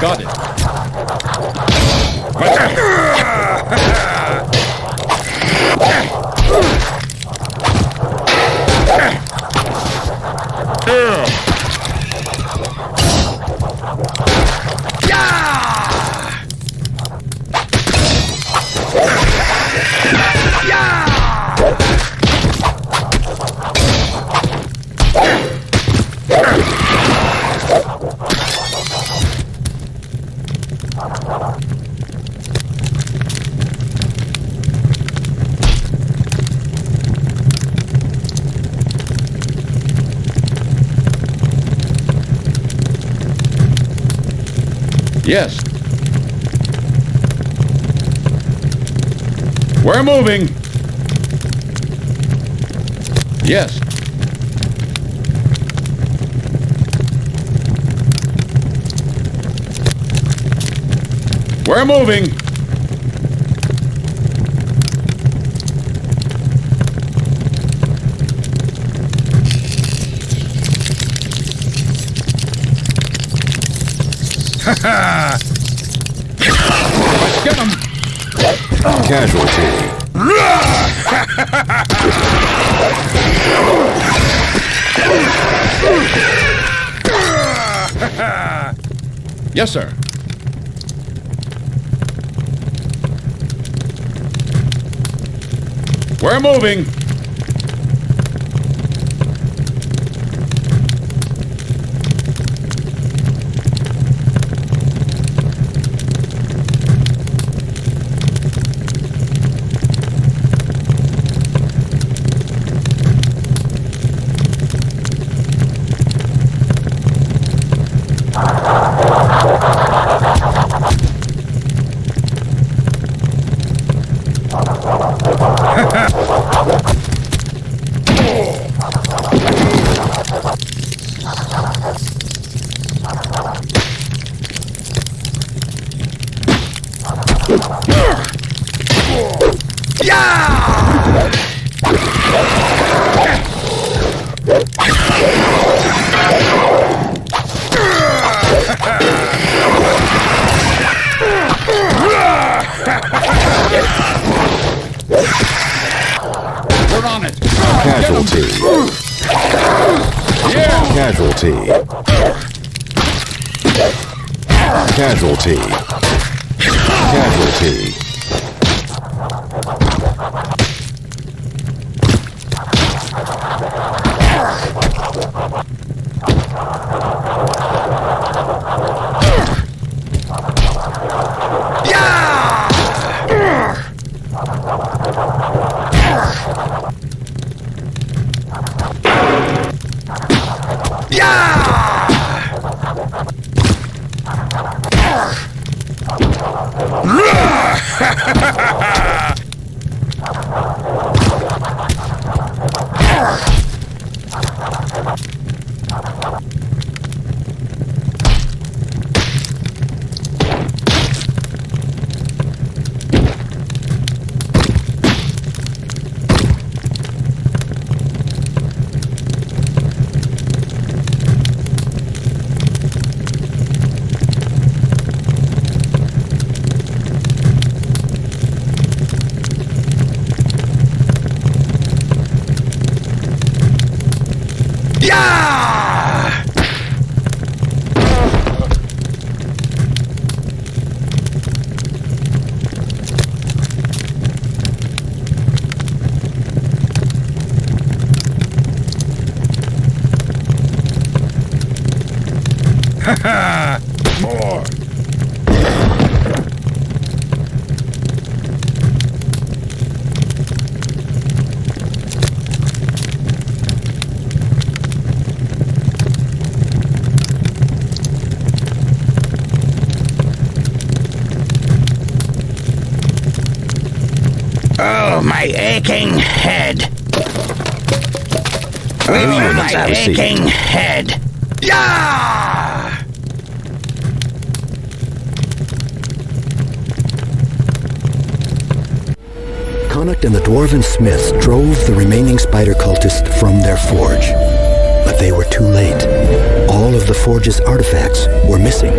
Got it. Yes. We're moving. Yes. We're moving. Let's get him. Casualty. Yes, sir. We're moving. Casualty. Casualty. Casualty. More. Oh, my aching head. Oh, my aching head. Yeah! Connacht and the dwarven smiths drove the remaining spider cultists from their forge. But they were too late. All of the forge's artifacts were missing.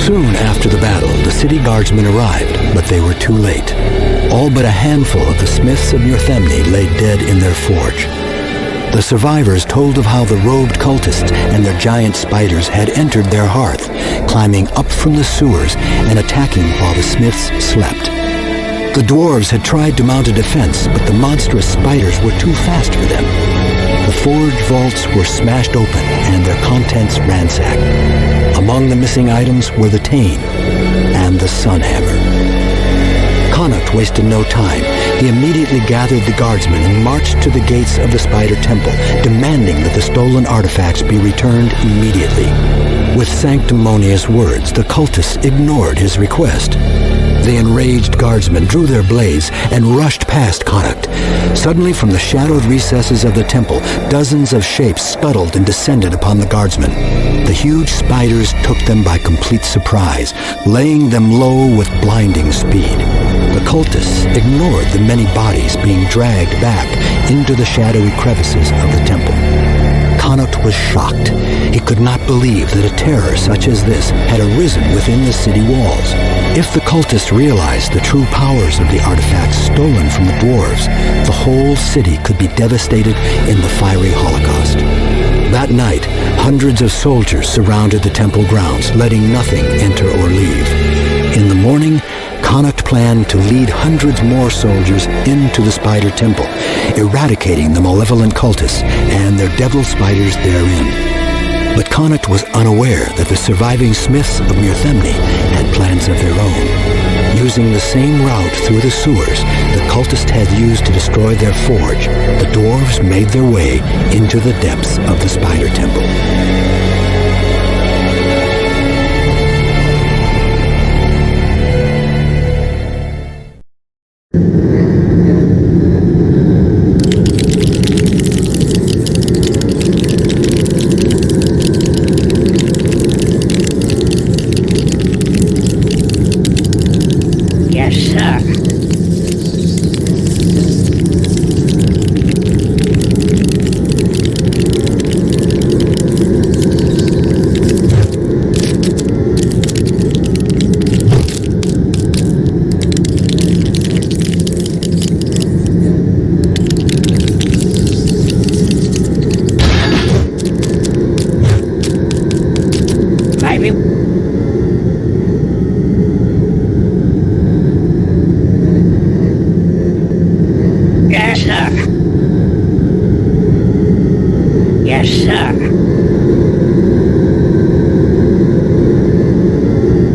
Soon after the battle, the city guardsmen arrived, but they were too late. All but a handful of the smiths of Myrthemne lay dead in their forge. The survivors told of how the robed cultists and their giant spiders had entered their hearth, climbing up from the sewers and attacking while the smiths slept. The dwarves had tried to mount a defense, but the monstrous spiders were too fast for them. The forge vaults were smashed open and their contents ransacked. Among the missing items were the Tane and the SunHammer. Connacht wasted no time. He immediately gathered the guardsmen and marched to the gates of the Spider Temple, demanding that the stolen artifacts be returned immediately. With sanctimonious words, the cultists ignored his request. The enraged guardsmen drew their blades and rushed past Connacht. Suddenly, from the shadowed recesses of the temple, dozens of shapes scuttled and descended upon the guardsmen. The huge spiders took them by complete surprise, laying them low with blinding speed. The cultists ignored the many bodies being dragged back into the shadowy crevices of the temple. Connacht was shocked. He could not believe that a terror such as this had arisen within the city walls. If the cultists realized the true powers of the artifacts stolen from the dwarves, the whole city could be devastated in the fiery holocaust. That night, hundreds of soldiers surrounded the temple grounds, letting nothing enter or leave. In the morning, Connacht planned to lead hundreds more soldiers into the Spider Temple, eradicating the malevolent cultists and their devil spiders therein. But Connacht was unaware that the surviving smiths of Myrthemne had plans of their own. Using the same route through the sewers the cultists had used to destroy their forge, the dwarves made their way into the depths of the Spider Temple. Yes, sir.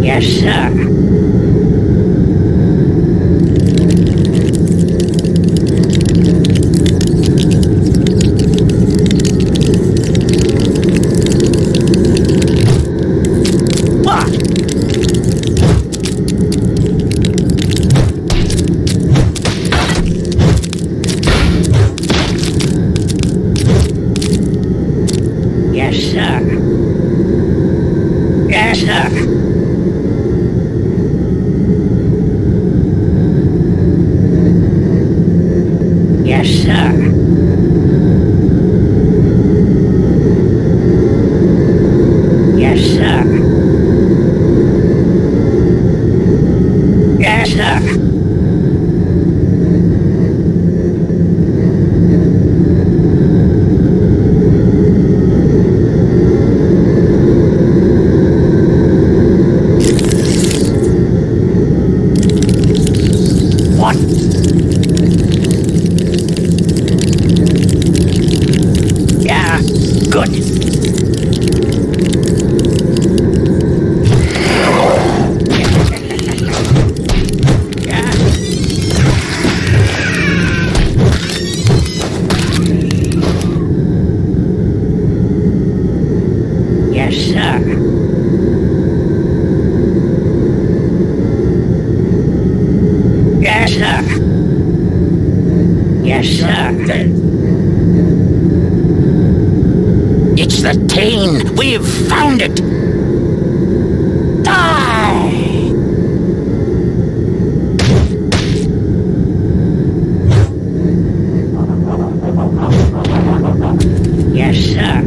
Yes, sir. It's the Tain! We've found it! Die! Yes, sir.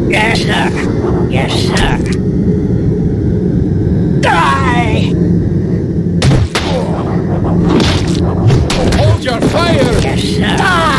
Yes, sir. Yes, sir. Die! Hold your fire! Yes, sir. Die!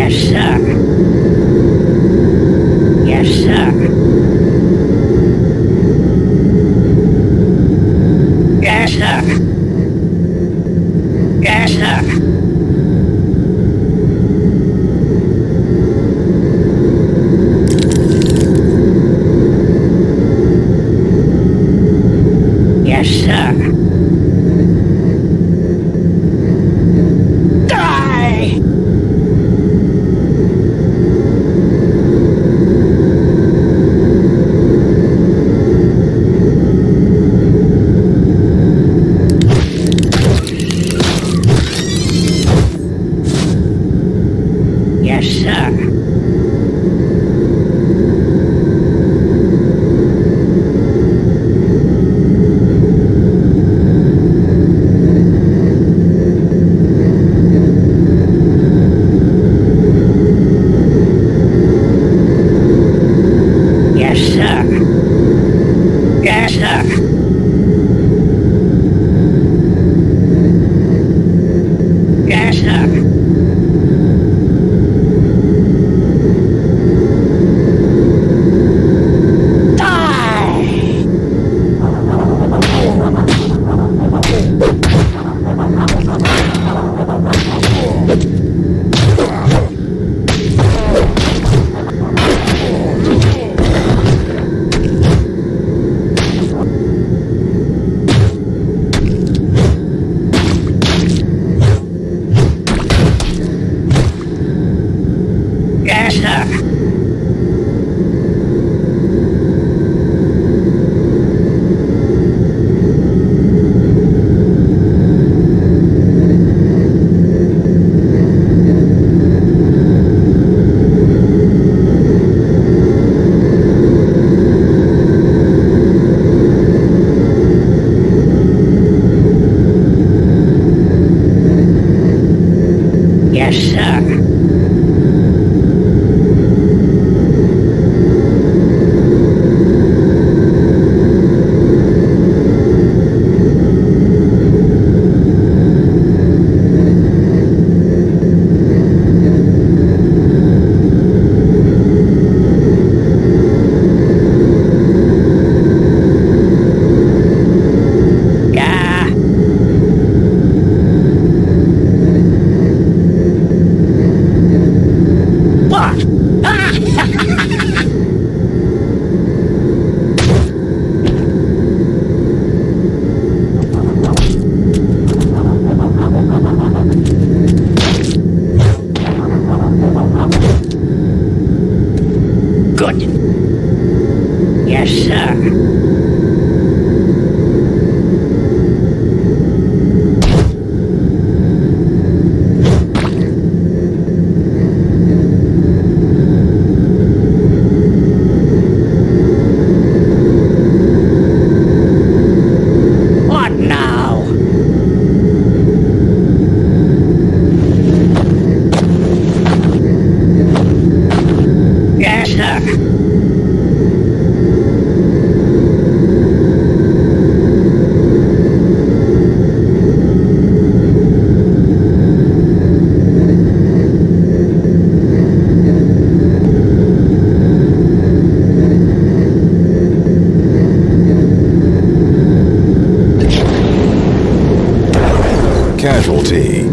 Yes, sir. Yes, sir. Yes, sir. Yes, sir. Yes, sir. Die! Yes, sir. Yes, sir. Yes, sir. Yes, sir. Die! Yes, sir. Yes, sir. Yeah. What? Good. Yes, sir. What now? Yes, sir. Casualty.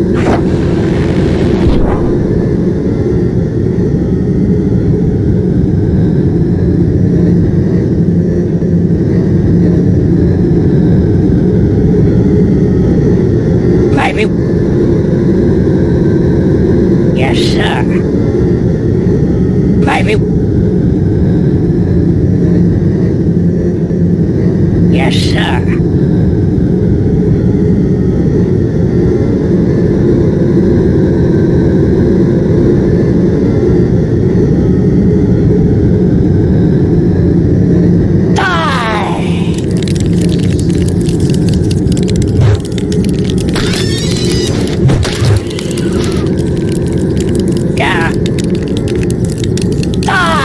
Maybe. Yes, sir. Maybe. Yes, sir. Die!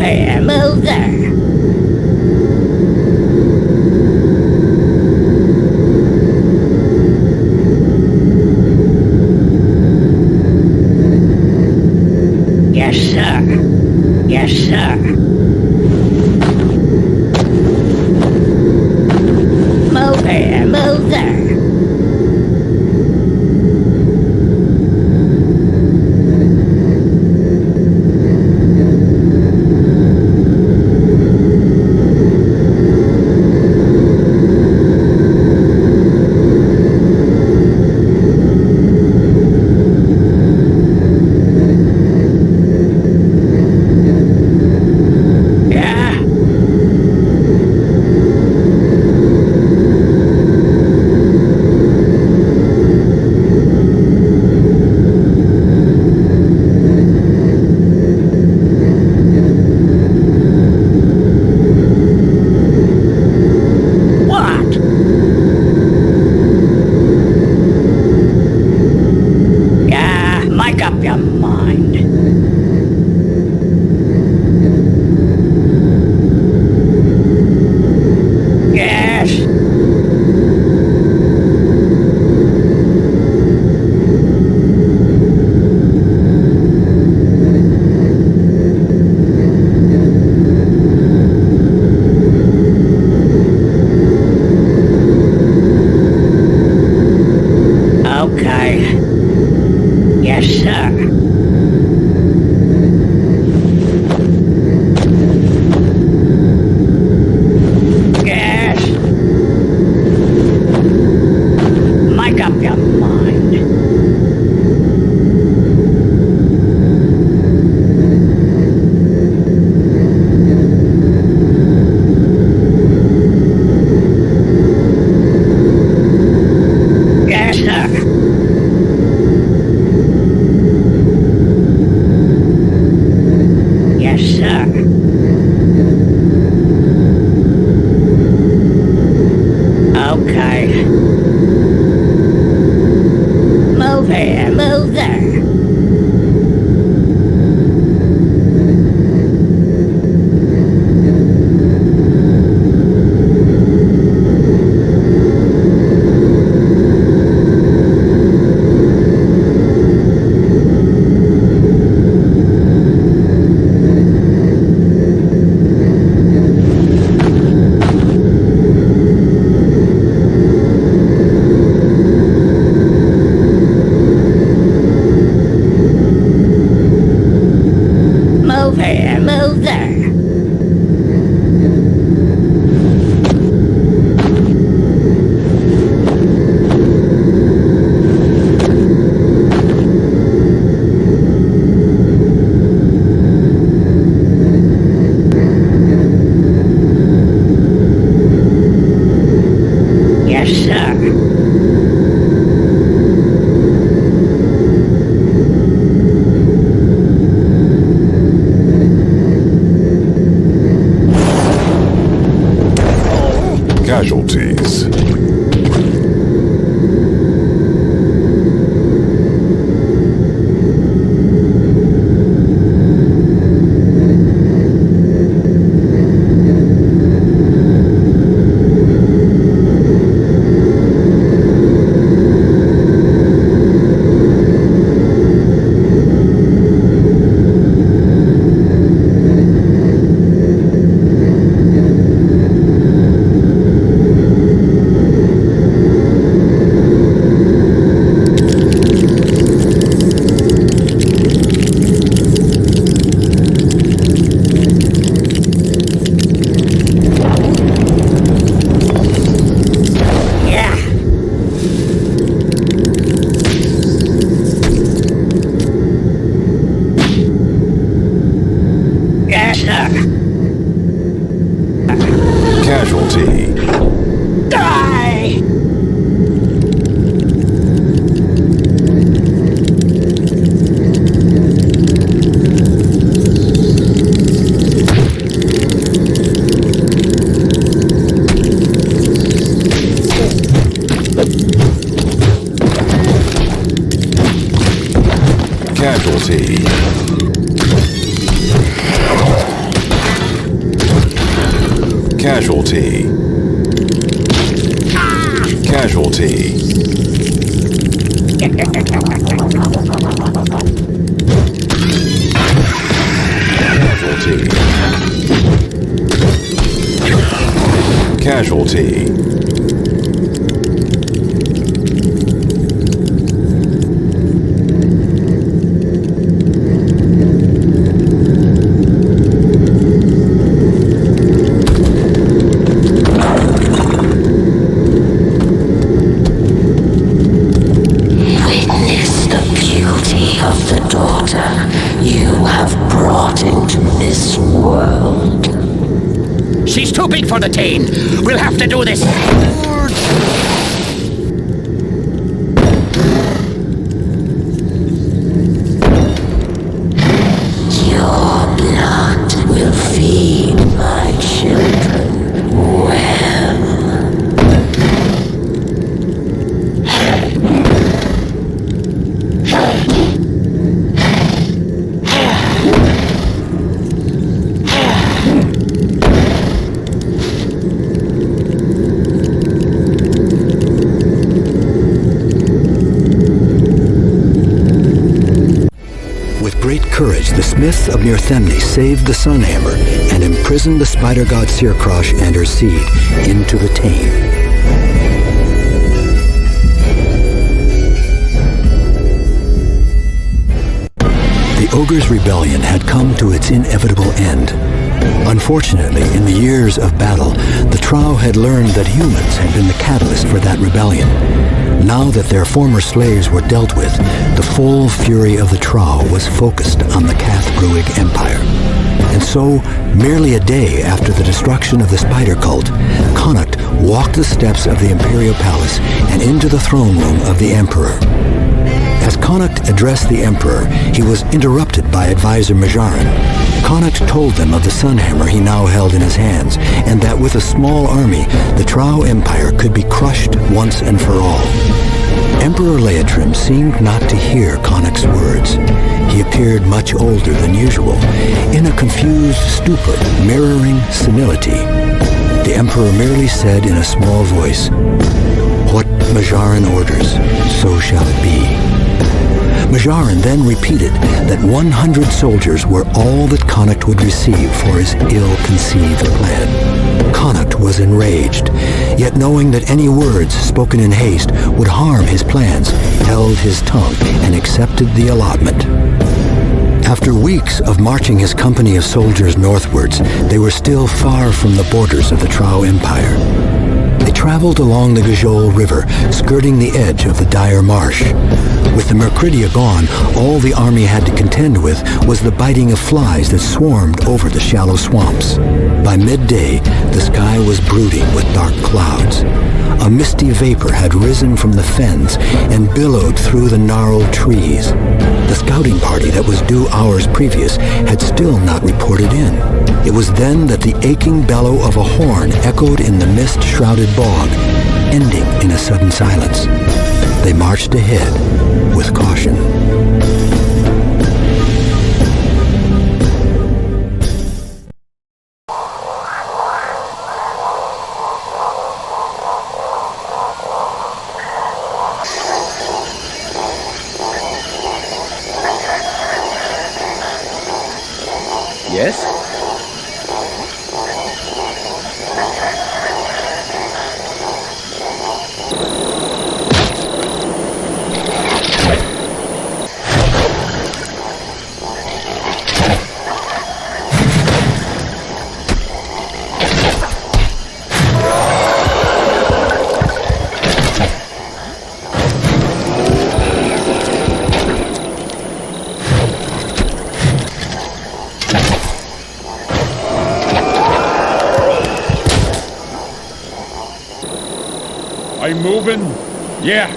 here, move there. Yes, sir. Yes, sir. Move here, move there. Casualties. Casualty. Die! Casualty. Casualty. Casualty. Casualty. Casualty. Witness the beauty of the daughter you have brought into this world. She's too big for the Tain. We'll have to do this. Your blood will feed my children well. With great courage, the smith of Myrthemne saved the SunHammer and imprisoned the spider god Seercrosh and her seed into the Tain. The Ogre's rebellion had come to its inevitable end. Unfortunately, in the years of battle, the Trow had learned that humans had been the catalyst for that rebellion. Now that their former slaves were dealt with, the full fury of the Trow was focused on the Cath-Bruig Empire. And so, merely a day after the destruction of the Spider Cult, Connacht walked the steps of the Imperial Palace and into the throne room of the Emperor. As Connacht addressed the Emperor, he was interrupted by advisor Mazzarin. Connacht told them of the SunHammer he now held in his hands, and that with a small army, the Trow Empire could be crushed once and for all. Emperor Leitrim seemed not to hear Connacht's words. He appeared much older than usual, in a confused stupor mirroring senility. The Emperor merely said in a small voice, "What Mazzarin orders, so shall it be." Mazzarin then repeated that 100 soldiers were all that Connacht would receive for his ill-conceived plan. Connacht was enraged, yet knowing that any words spoken in haste would harm his plans, held his tongue and accepted the allotment. After weeks of marching his company of soldiers northwards, they were still far from the borders of the Trow Empire. They traveled along the Gajol River, skirting the edge of the dire marsh. With the Mercridia gone, all the army had to contend with was the biting of flies that swarmed over the shallow swamps. By midday, the sky was brooding with dark clouds. A misty vapor had risen from the fens and billowed through the gnarled trees. The scouting party that was due hours previous had still not reported in. It was then that the aching bellow of a horn echoed in the mist-shrouded bog, ending in a sudden silence. They marched ahead with caution. Yes? Are you moving? Yeah.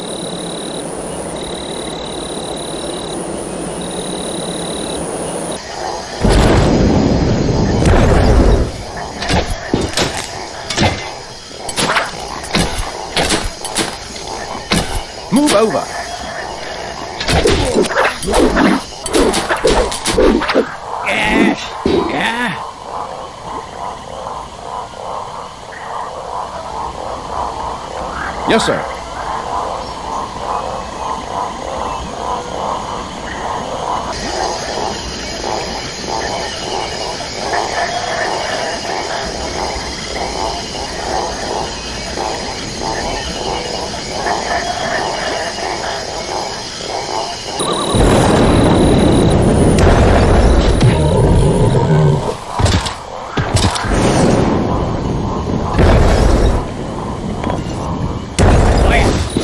Move over. Yes. Yeah. Yes, sir.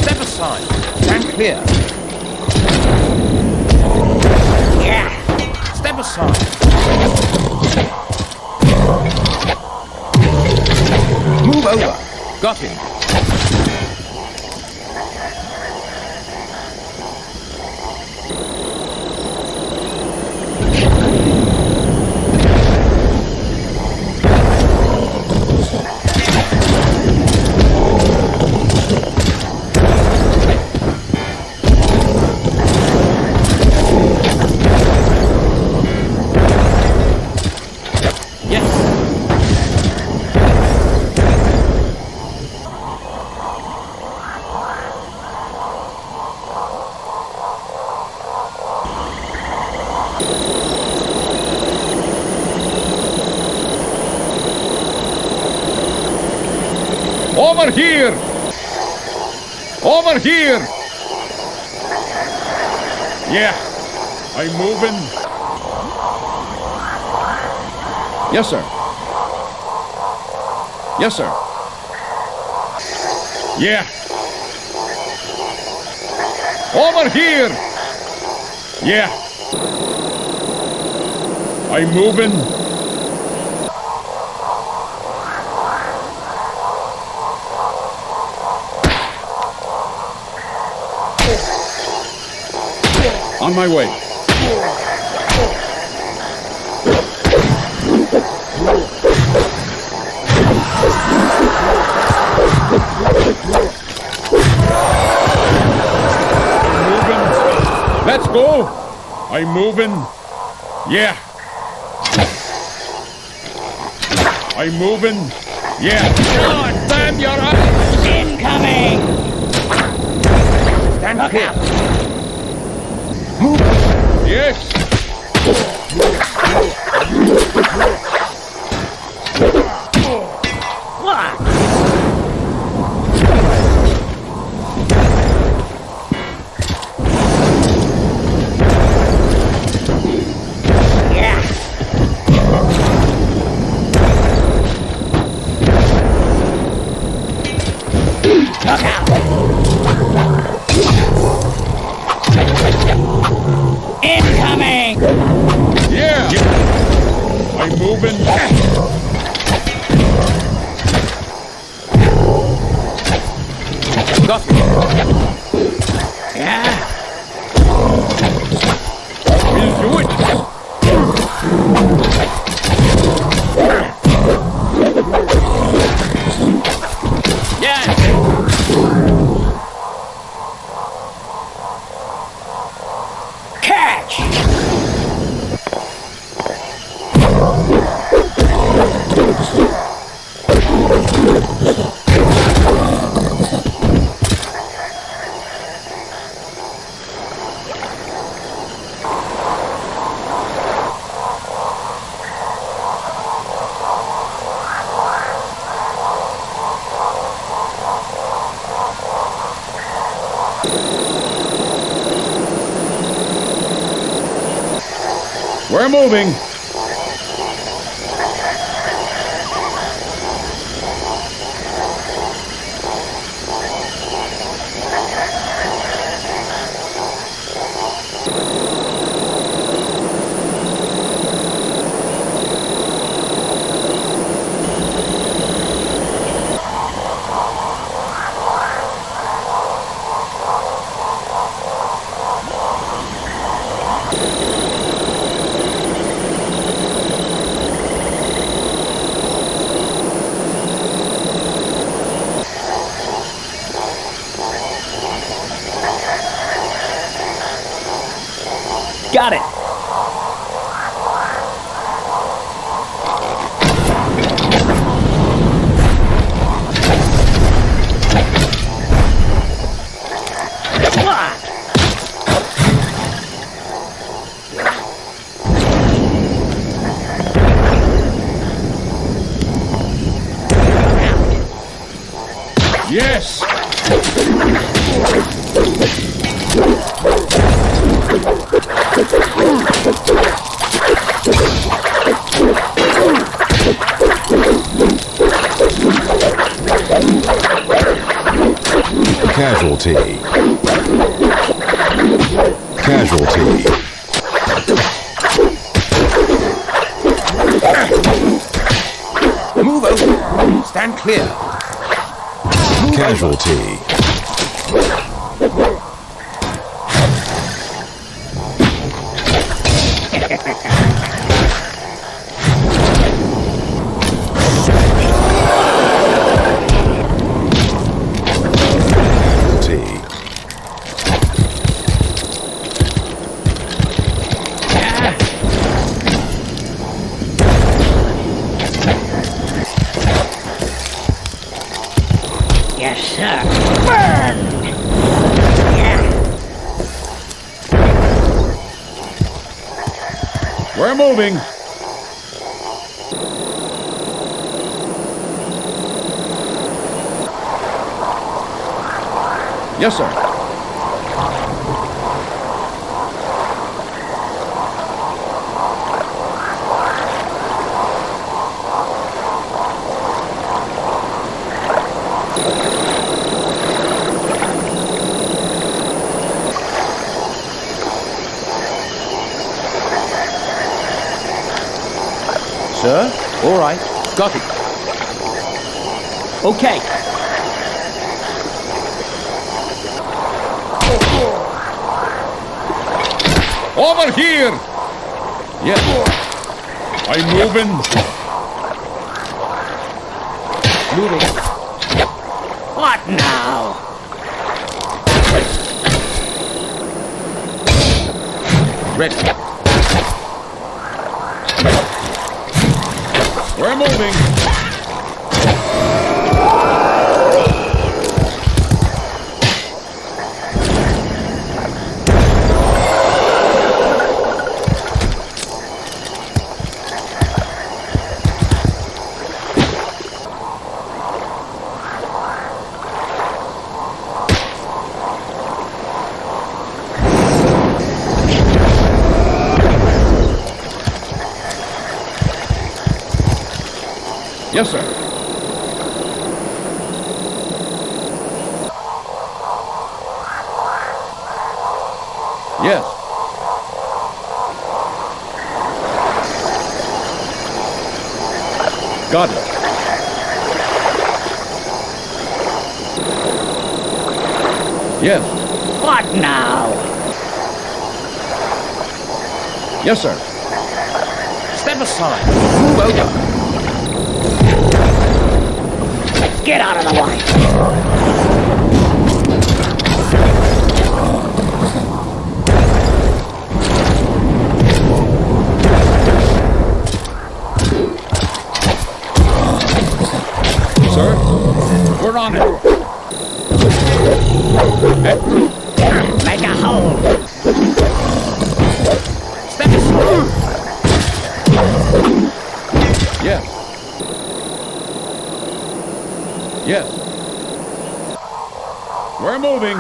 Step aside. Stand clear. Yeah. Step aside. Move over. Got him. Over here! Over here! Yeah, I'm moving. Yes, sir. Yes, sir. Yeah. Over here! Yeah. I'm moving. On my way. Moving. Let's go. I'm moving. Yeah. I'm moving. Yeah. God damn your eyes. Incoming! Stand Look clear. out! Move. Yes. What? Yeah. Look out! Incoming! Yeah. I'm moving. Got him. Yeah. We'll do it. Yeah. Catch! We're moving. Yes! Casualty. Casualty. Move over. Stand clear. Casualty. Yes, sir. Burn! Yeah. We're moving. Yes, sir. Sir? All right. Got it. Okay. Over here! Yes. I'm moving. Moving. What now? Ready. We're moving. Yes, sir. Yes. Got it. Yes. What now? Yes, sir. Step aside. Move over. Get out of the way! Sir, we're on it. Make a hole! Step aside. Yes. Yes. We're moving.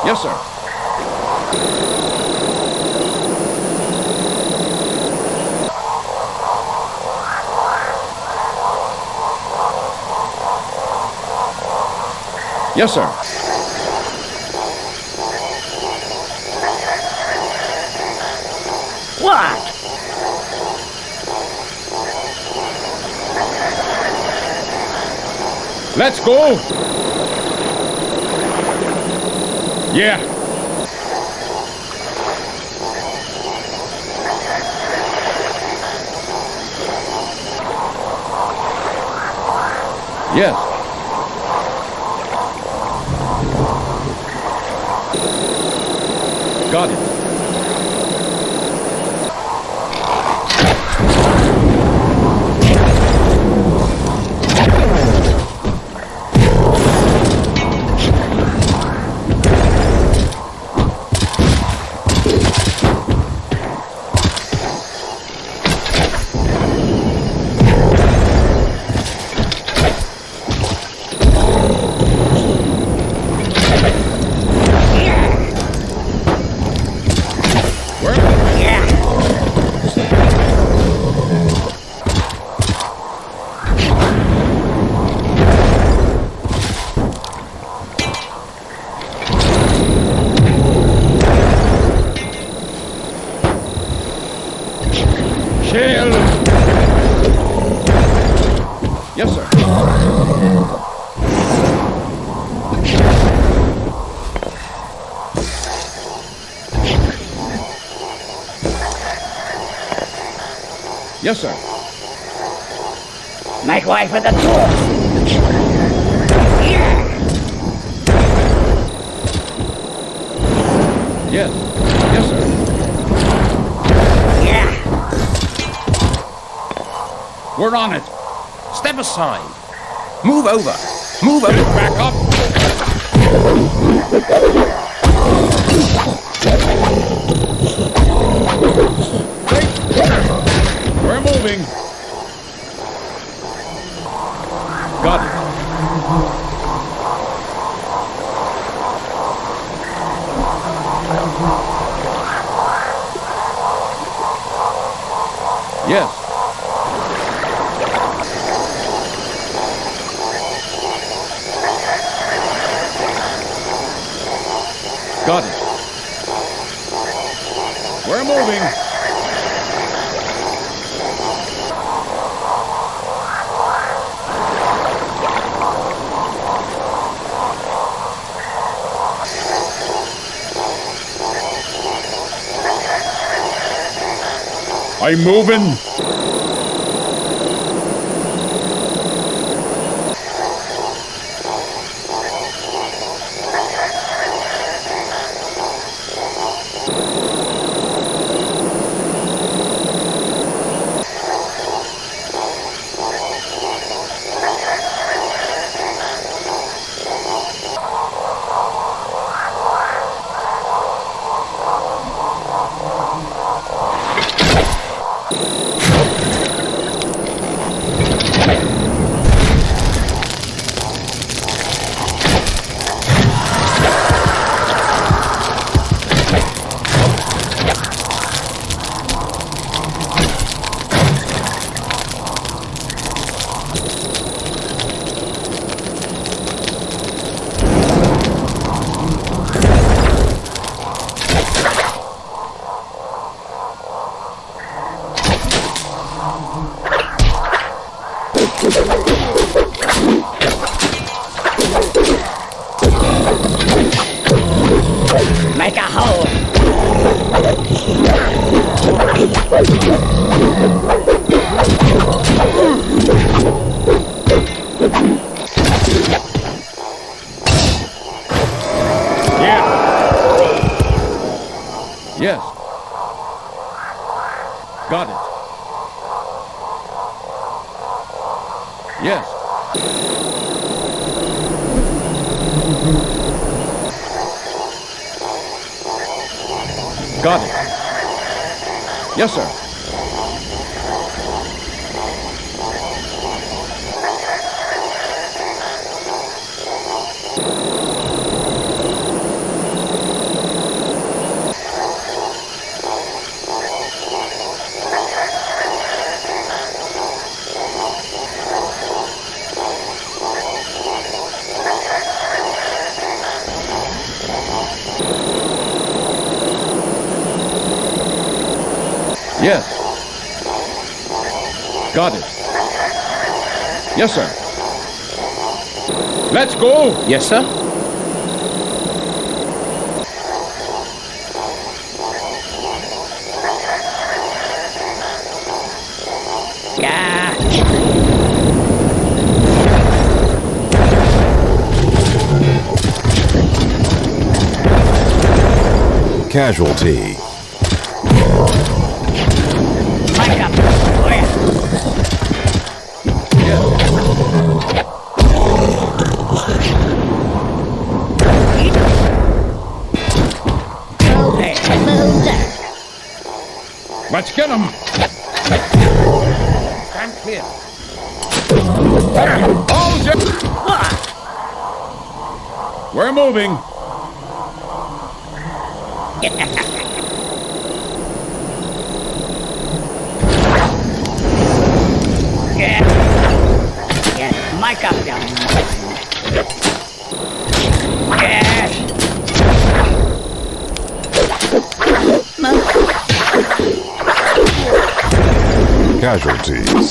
Yes, sir. Yes, sir. What? Let's go. Yeah. Yes. Got it. Yes, sir. Yes, sir. Make way for the tools. Yeah. Yes. Yes, sir. Yeah. We're on it. Step aside. Move over. Move over. Back up. We're moving. Got it. Yes. Got it. We're moving. I'm moving. Make a hole. Yeah. Yes. Got it. Yes. Got it. Yes, sir. Yes. Got it. Yes, sir. Let's go. Yes, sir. Yeah. Casualty. Make up. Let's get him. Stand clear. Hold it. We're moving. Yeah. Yes, mic up down. Yes. Casualties.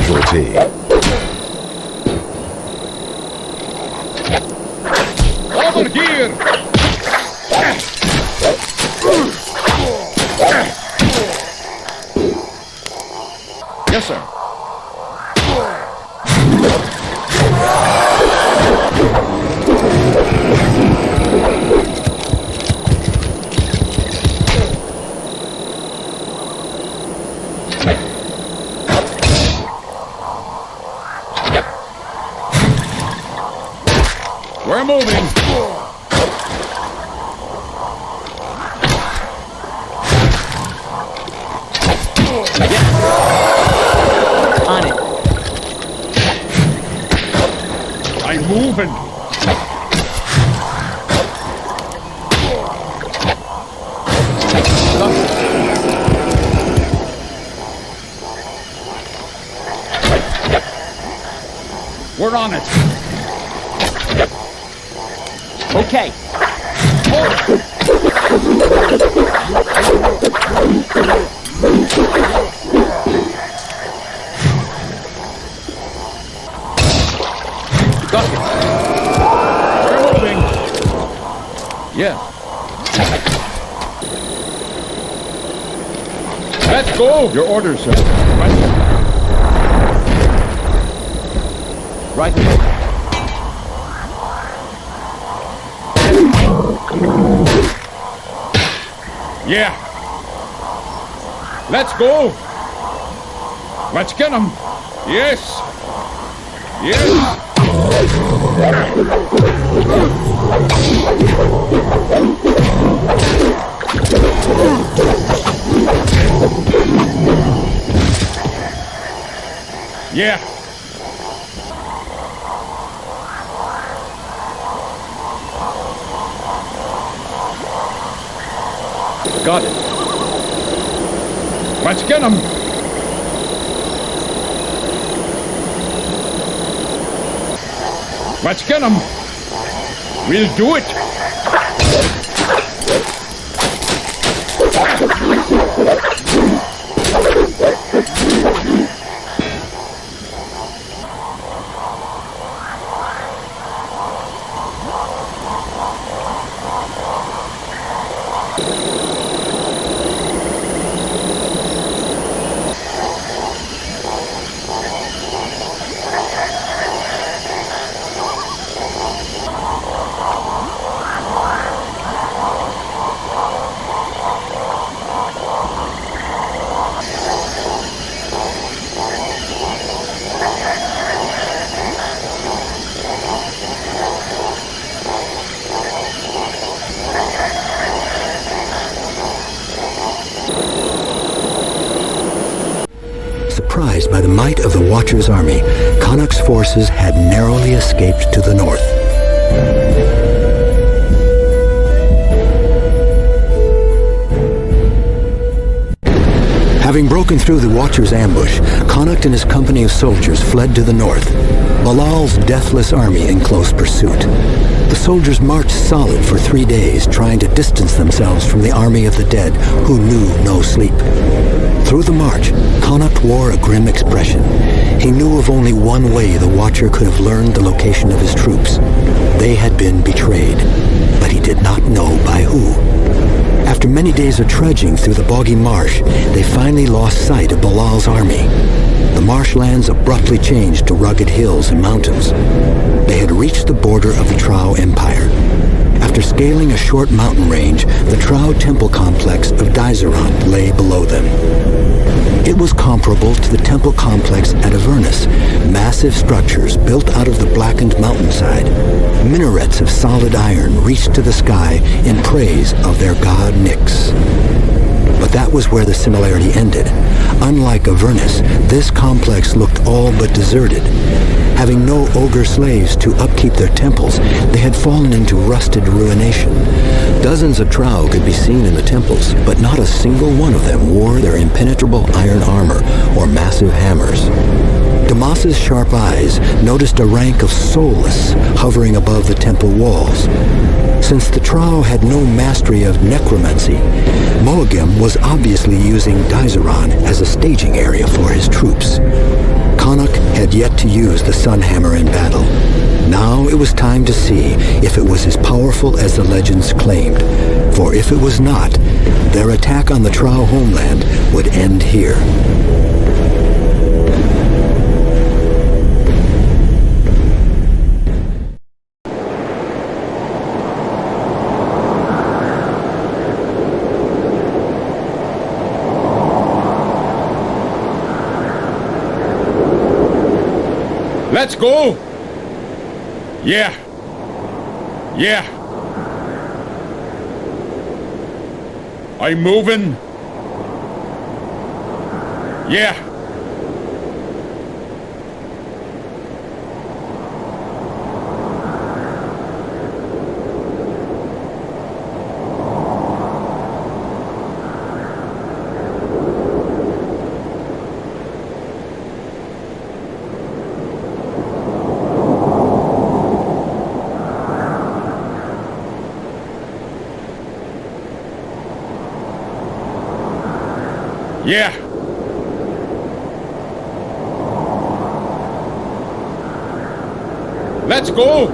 Casualty. Over here! Yes, sir. We're moving. On it. I'm moving. We're on it. Okay. Got it. We're moving. Yeah. Let's go. Your orders, sir. Right. Yeah. Let's go. Let's get him. Yes. Yes. Yeah. Got it. Let's get him. Let's get him. We'll do it. Surprised by the might of the Watcher's army, Connacht's forces had narrowly escaped to the north. Having broken through the Watcher's ambush, Connacht and his company of soldiers fled to the north, Bahl'al's deathless army in close pursuit. The soldiers marched solid for 3 days, trying to distance themselves from the army of the dead, who knew no sleep. Through the march, Connacht wore a grim expression. He knew of only one way the Watcher could have learned the location of his troops. They had been betrayed, but he did not know by who. After many days of trudging through the boggy marsh, they finally lost sight of Bahl'al's army. The marshlands abruptly changed to rugged hills and mountains. They had reached the border of the Trow Empire. After scaling a short mountain range, the Trow temple complex of Daizaran lay below them. It was comparable to the temple complex at Avernus, massive structures built out of the blackened mountainside. Minarets of solid iron reached to the sky in praise of their god Nyx. But that was where the similarity ended. Unlike Avernus, this complex looked all but deserted. Having no Oghre slaves to upkeep their temples, they had fallen into rusted ruination. Dozens of Trow could be seen in the temples, but not a single one of them wore their impenetrable iron armor or massive hammers. Damas's sharp eyes noticed a rank of soulless hovering above the temple walls. Since the Trow had no mastery of necromancy, Moagim was obviously using Daizaran as a staging area for his troops. Connacht had yet to use the SunHammer in battle. Now it was time to see if it was as powerful as the legends claimed. For if it was not, their attack on the Trow homeland would end here. Let's go! Yeah. Yeah. I'm moving. Yeah. Yeah. Let's go.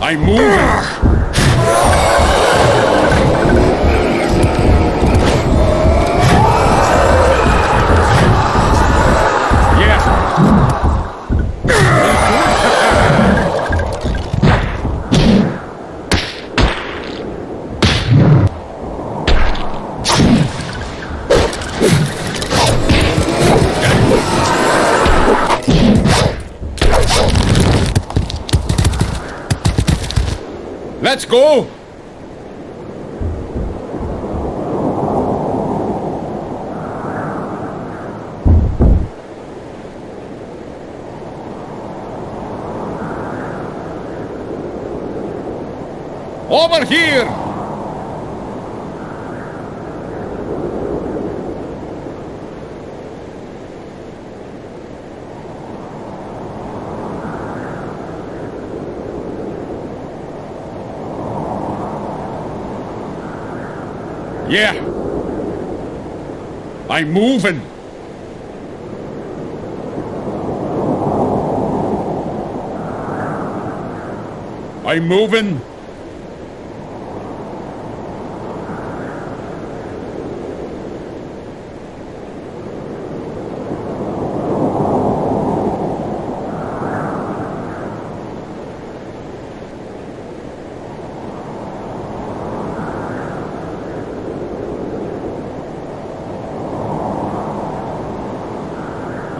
I'm moving. Let's go! Over here! Yeah. I'm moving. I'm moving.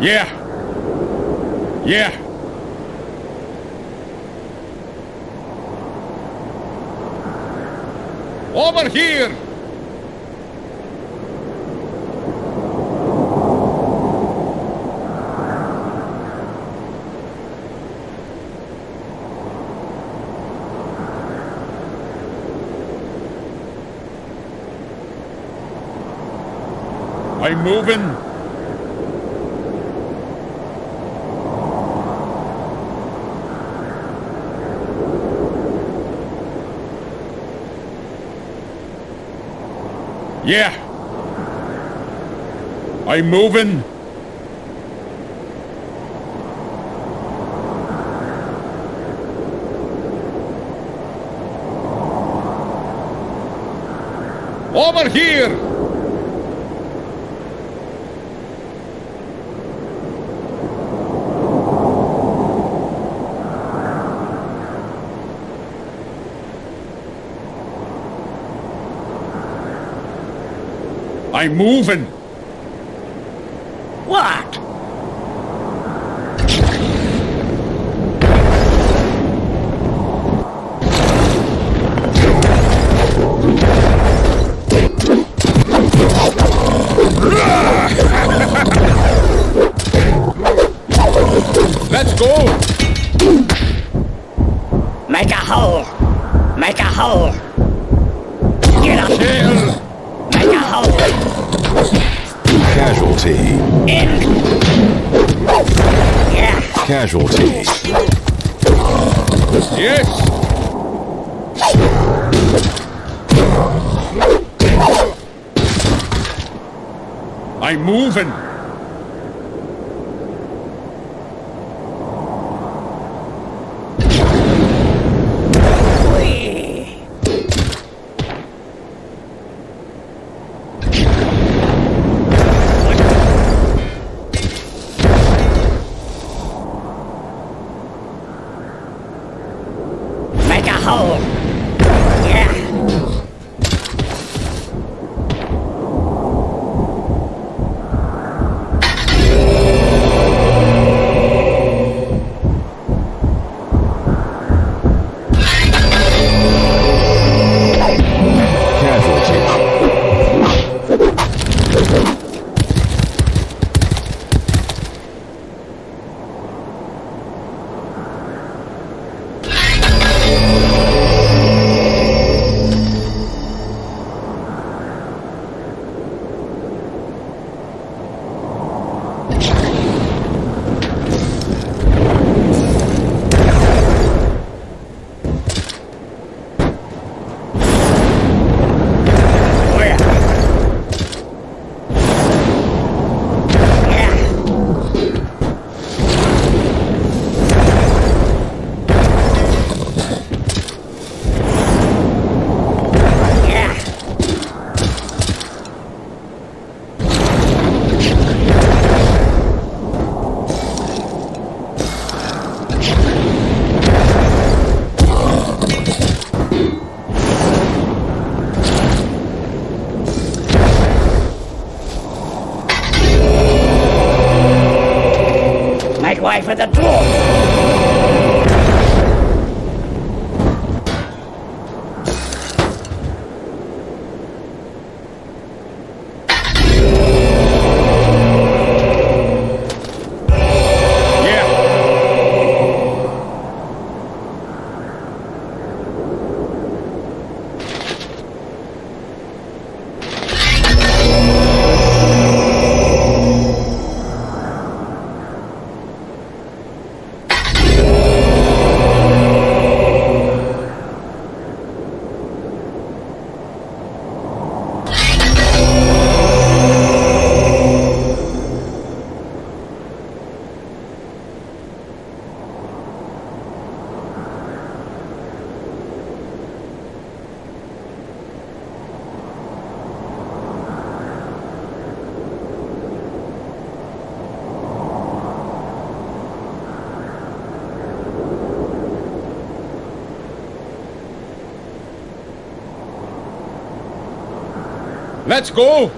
Yeah. Yeah. Over here. I'm moving. Yeah. I'm moving. Over here. I'm moving. What? Let's go! Make a hole! Make a hole! Get up! Make a hole! Casualty. In! Yeah! Casualty. Yes! I'm moving. Make a hole! Yeah! Make way for the dwarf! Let's go!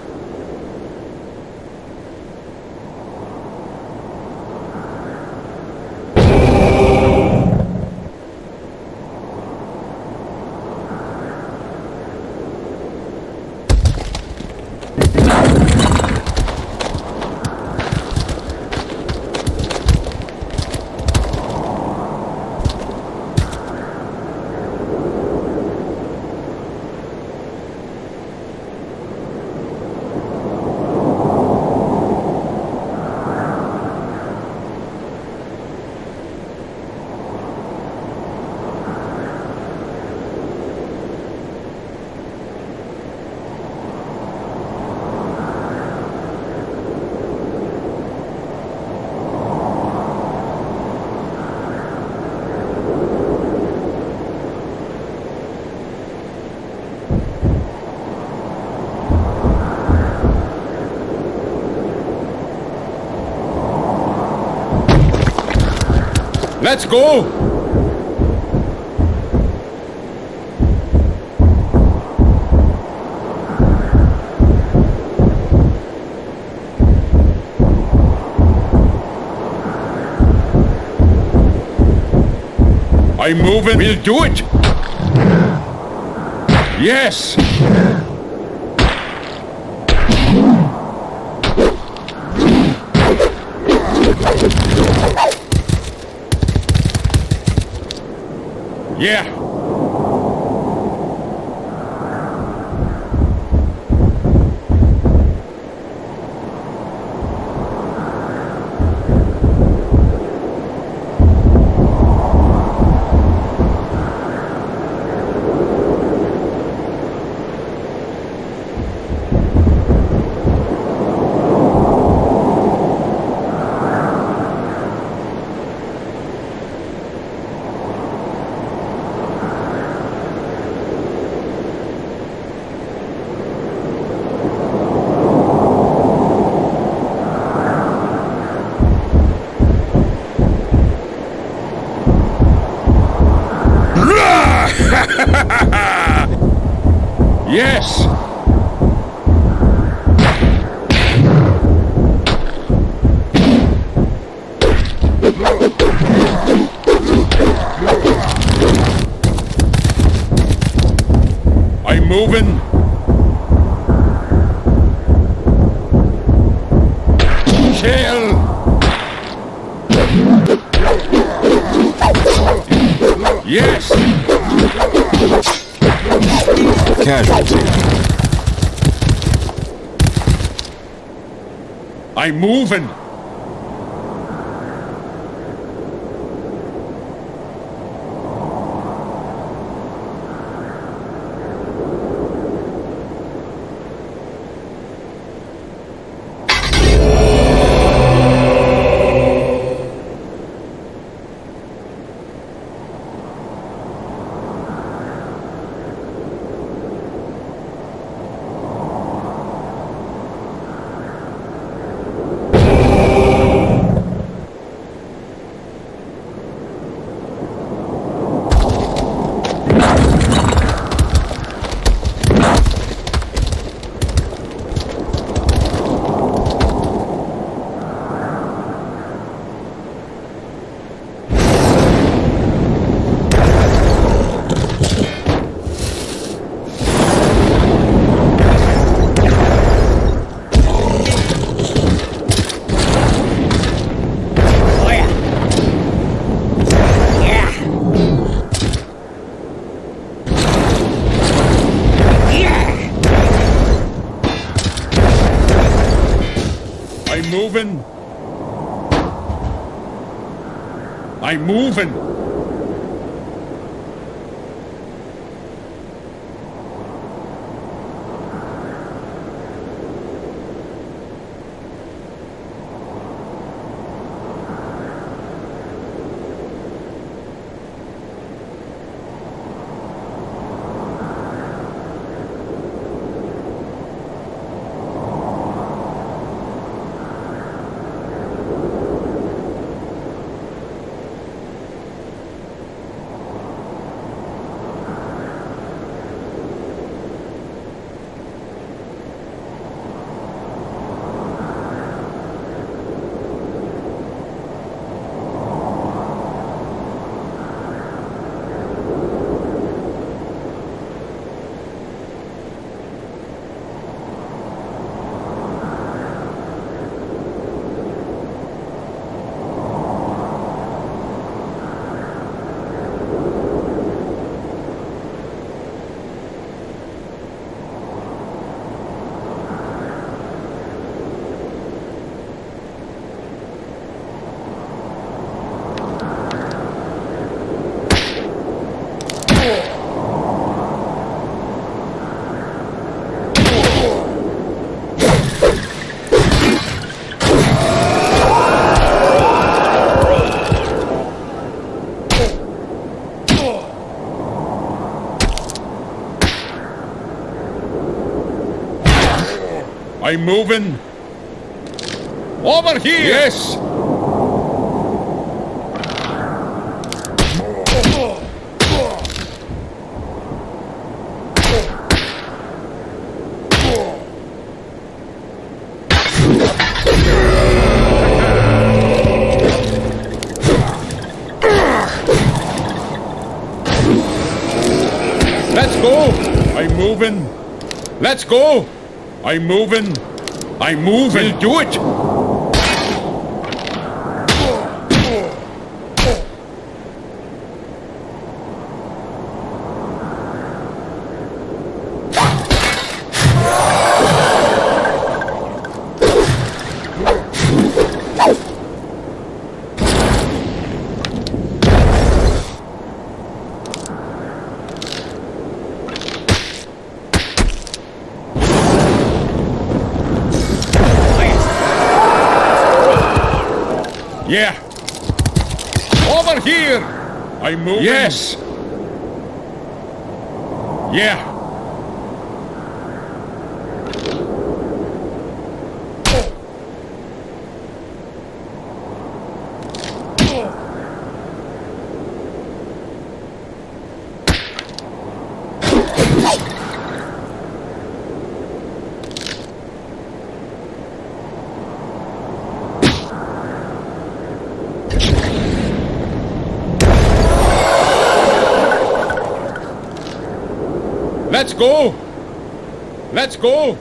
Let's go! I'm moving. We'll do it. Yes. Yeah. Yes! I'm moving. Kill! Yes! Casualty. I'm moving. Moving. I'm moving. I'm moving. Over here! Yes! moving. Let's go. I'm moving. I'm moving. We'll do it. Yeah. Over here. I'm moving. Yes. Yeah. Let's go! Let's go!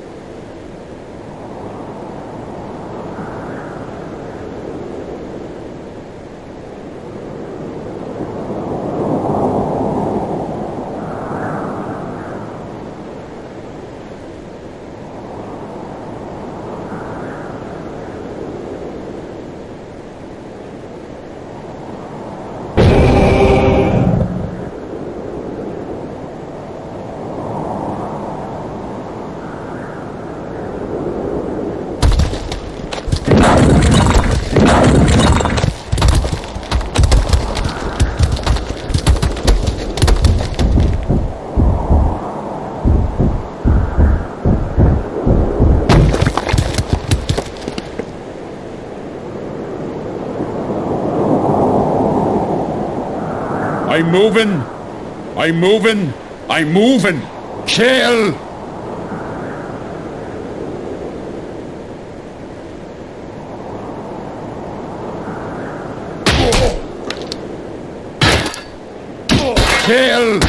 I'm moving. I'm moving. I'm moving. Kill! Kill!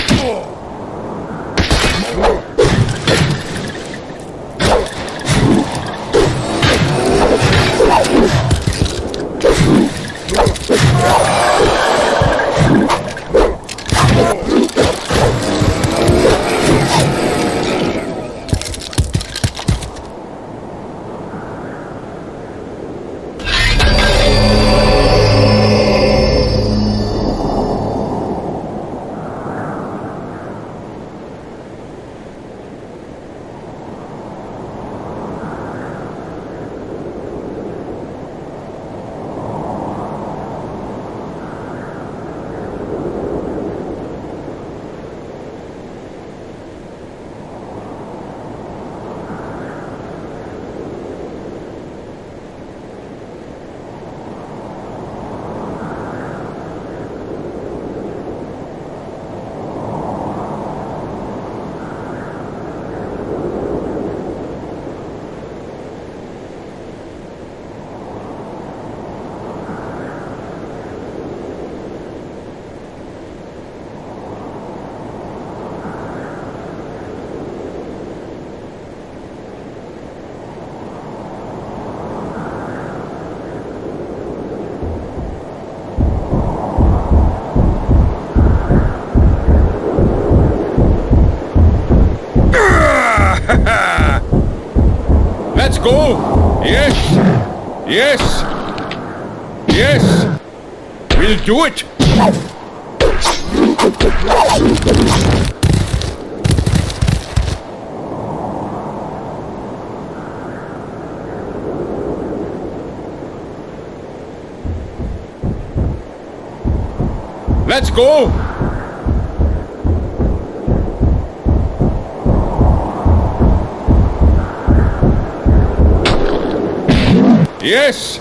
Let's go! Yes! Yes! Yes! We'll do it! Let's go! Yes!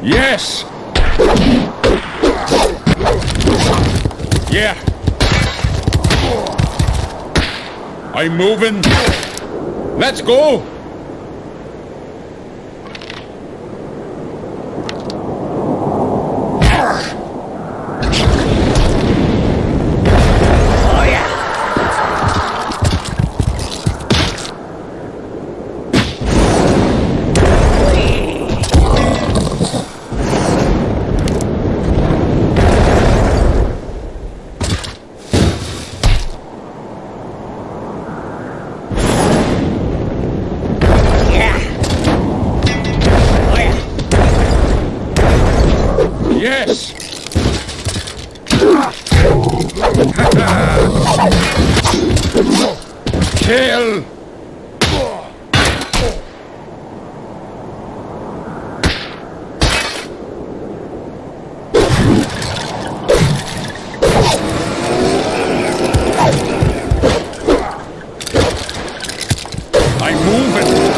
Yes! Yeah! I'm moving! Let's go! Yes! Kill! I'm moving!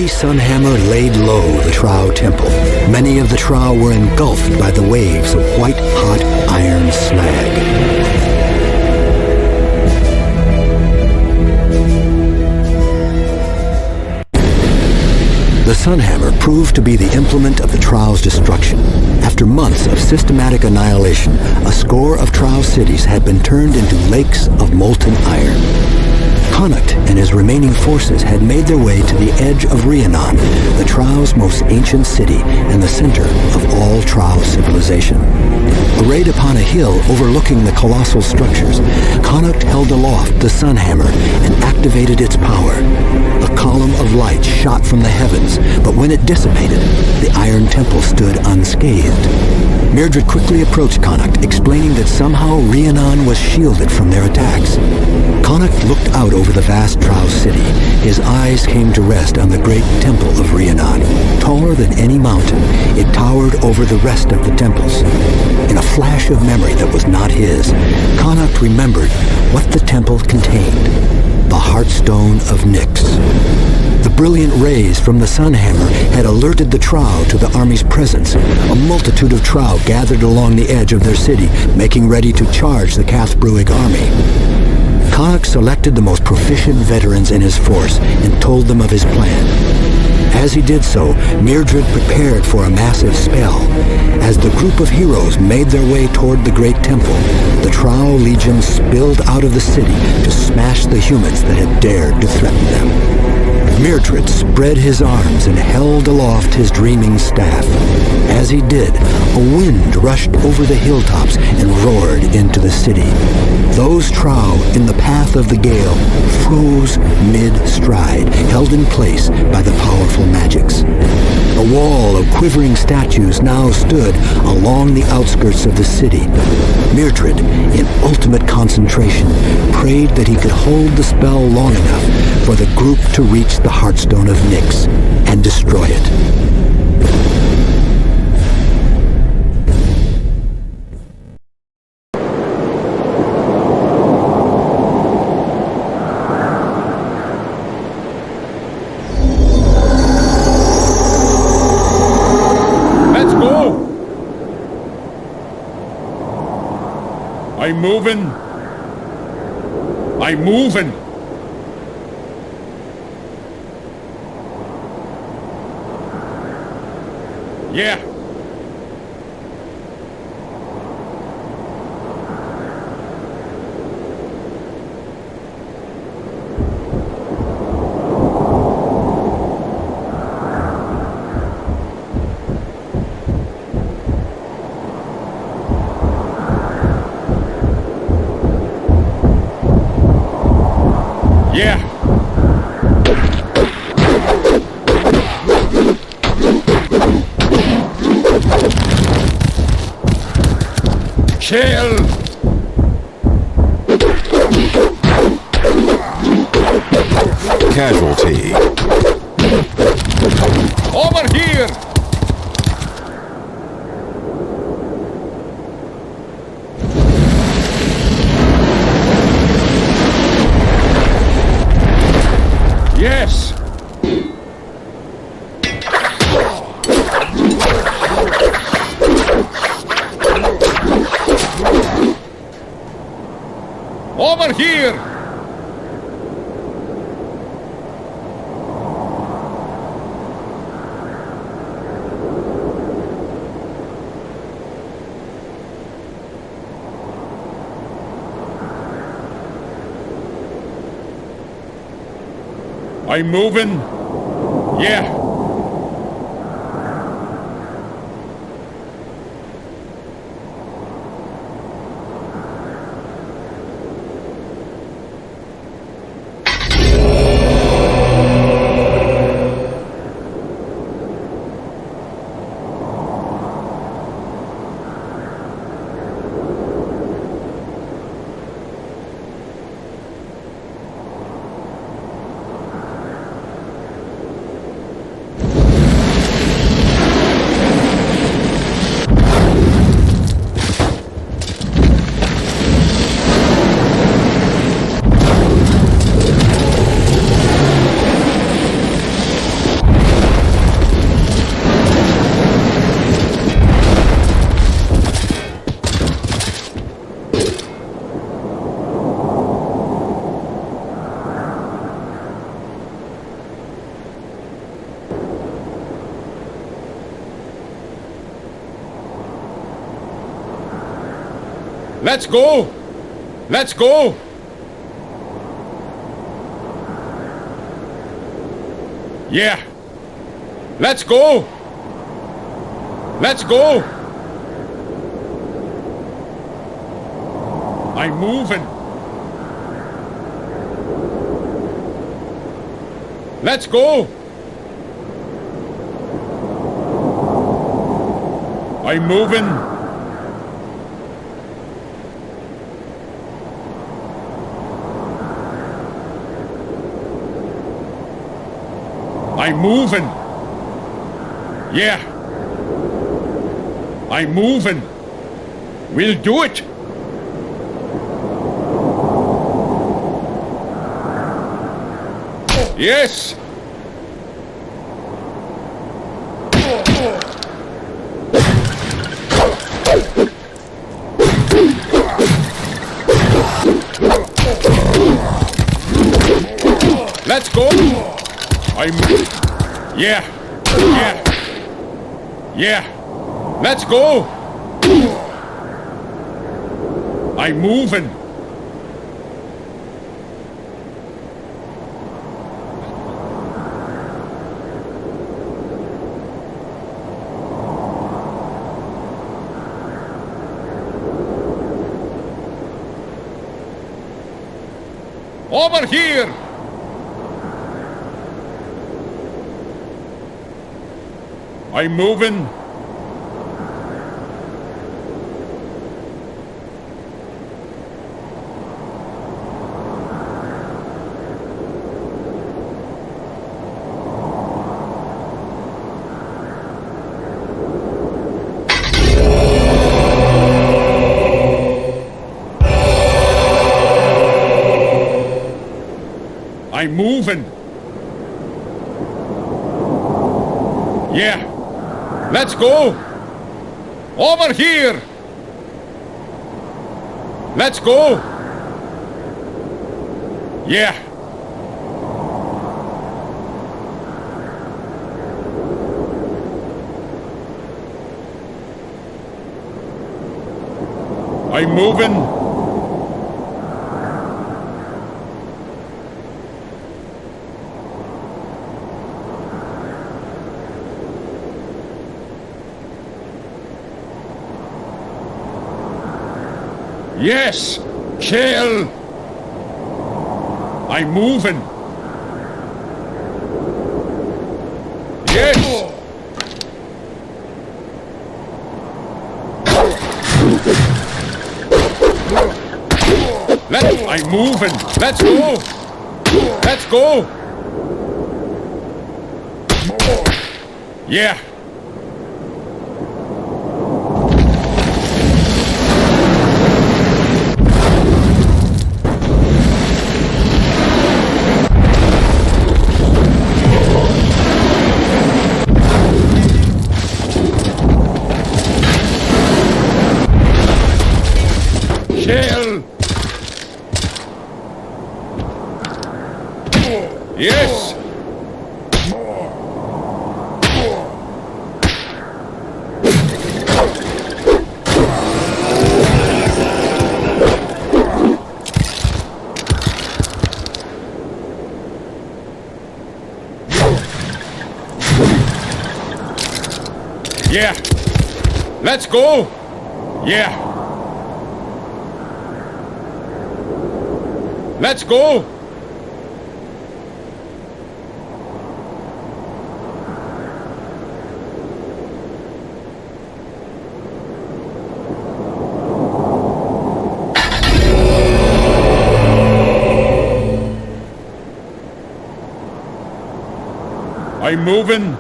SunHammer laid low the Trow Temple. Many of the Trow were engulfed by the waves of white-hot iron slag. The SunHammer proved to be the implement of the Trow's destruction. After months of systematic annihilation, a score of Trow cities had been turned into lakes of molten iron. Connacht and his remaining forces had made their way to the edge of Rhiannon, the Trow's most ancient city and the center of all Trow civilization. Arrayed upon a hill overlooking the colossal structures, Connacht held aloft the SunHammer and activated its power. A column of light shot from the heavens, but when it dissipated, the Iron Temple stood unscathed. Myrgard quickly approached Connacht, explaining that somehow Rhiannon was shielded from their attacks. Connacht looked out over the vast Trow city. His eyes came to rest on the great temple of Rhiannon. Taller than any mountain, it towered over the rest of the temples. In a flash of memory that was not his, Connacht remembered what the temple contained: the Heartstone of Nyx. The brilliant rays from the SunHammer had alerted the Trow to the army's presence. A multitude of Trow gathered along the edge of their city, making ready to charge the Cathbruig army. Connacht selected the most proficient veterans in his force and told them of his plan. As he did so, Myrgard prepared for a massive spell. As the group of heroes made their way toward the great temple, the Trow legion spilled out of the city to smash the humans that had dared to threaten them. Myrgard spread his arms and held aloft his dreaming staff. As he did, a wind rushed over the hilltops and roared into the city. Those Trow in the path of the gale froze mid-stride, held in place by the powerful magics. A wall of quivering statues now stood along the outskirts of the city. Myrgard, in ultimate concentration, prayed that he could hold the spell long enough for the group to reach the Heartstone of Nyx and destroy it. I'm moving. I'm moving. Yeah. Yeah. Kill. Casualty. Over here. here! I'm moving. Yeah. Let's go! Let's go! Yeah! Let's go! Let's go! I'm moving! Let's go! I'm moving! I'm moving. Yeah. I'm moving. We'll do it. Yes. Let's go. Yeah. Yeah. Yeah. Let's go. I'm moving. Over here. I'm moving. I'm moving. Yeah. Let's go! Over here! Let's go! Yeah! I'm moving! Yes! Kill! I'm moving! Yes! I'm moving! Let's go! Let's go! Yeah! Yes! Yeah! Let's go! Yeah! Let's go! I'm moving.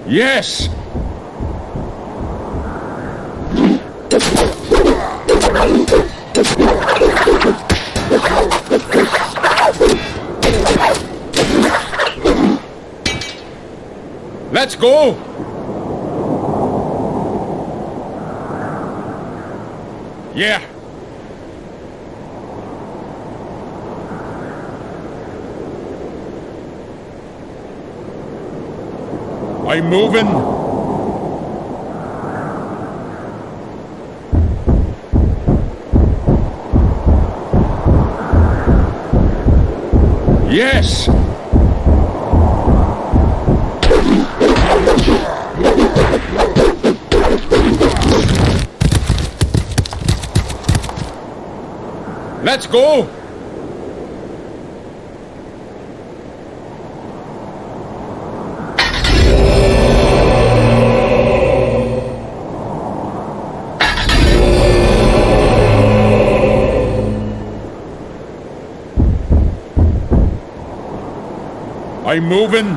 Yes! Let's go! Yeah! I'm moving. Yes! Let's go! I'm moving.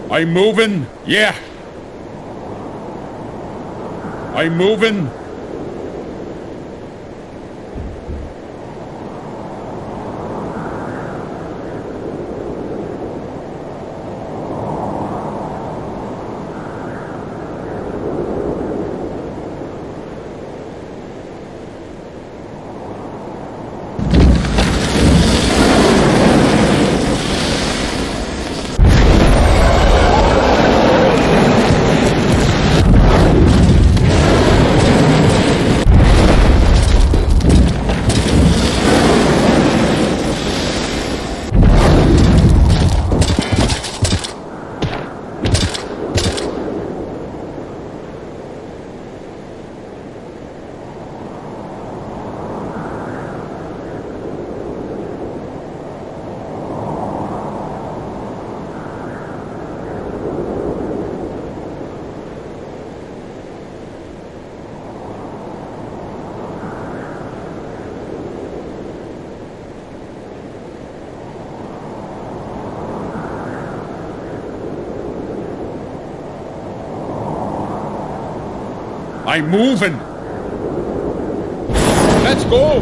I'm moving. Yeah. I'm moving. I'm moving. Let's go.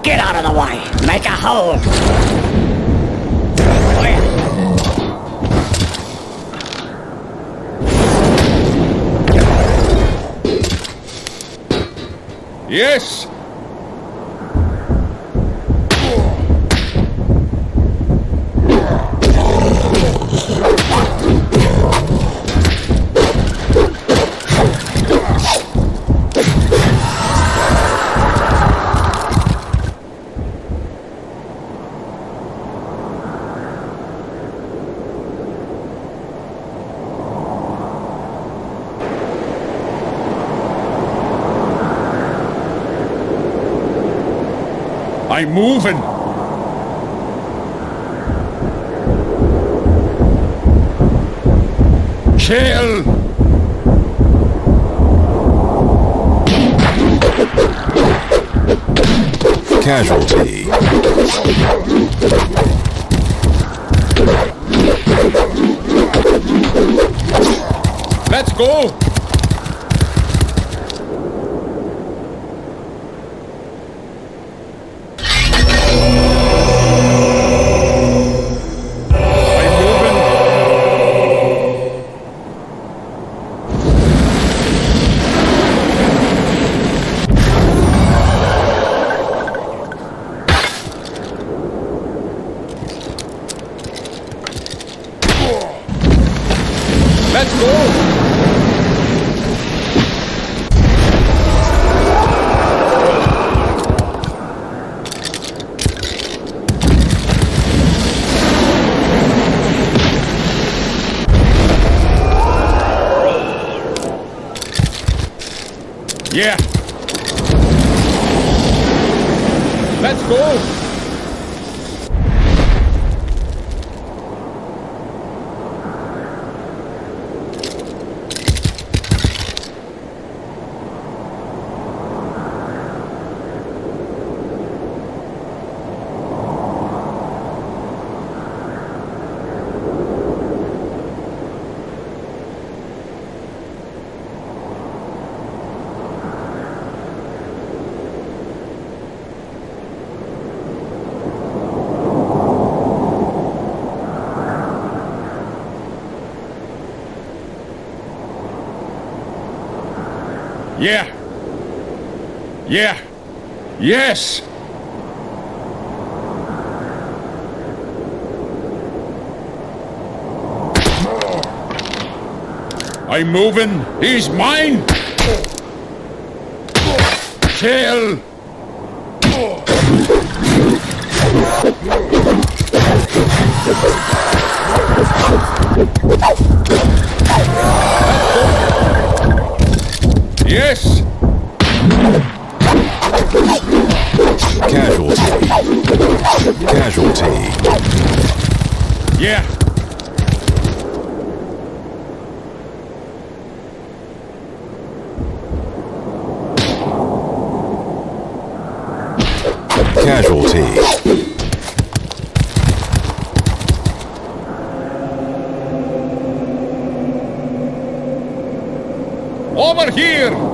Get out of the way. Make a hole. Yes. I'm moving. Kill. Casualty. Let's go! Let's go! Yeah! Let's go! Yeah. Yeah. Yes. I'm moving. He's mine. Kill. Yes! Casualty. Casualty. Yeah. Casualty. Over here!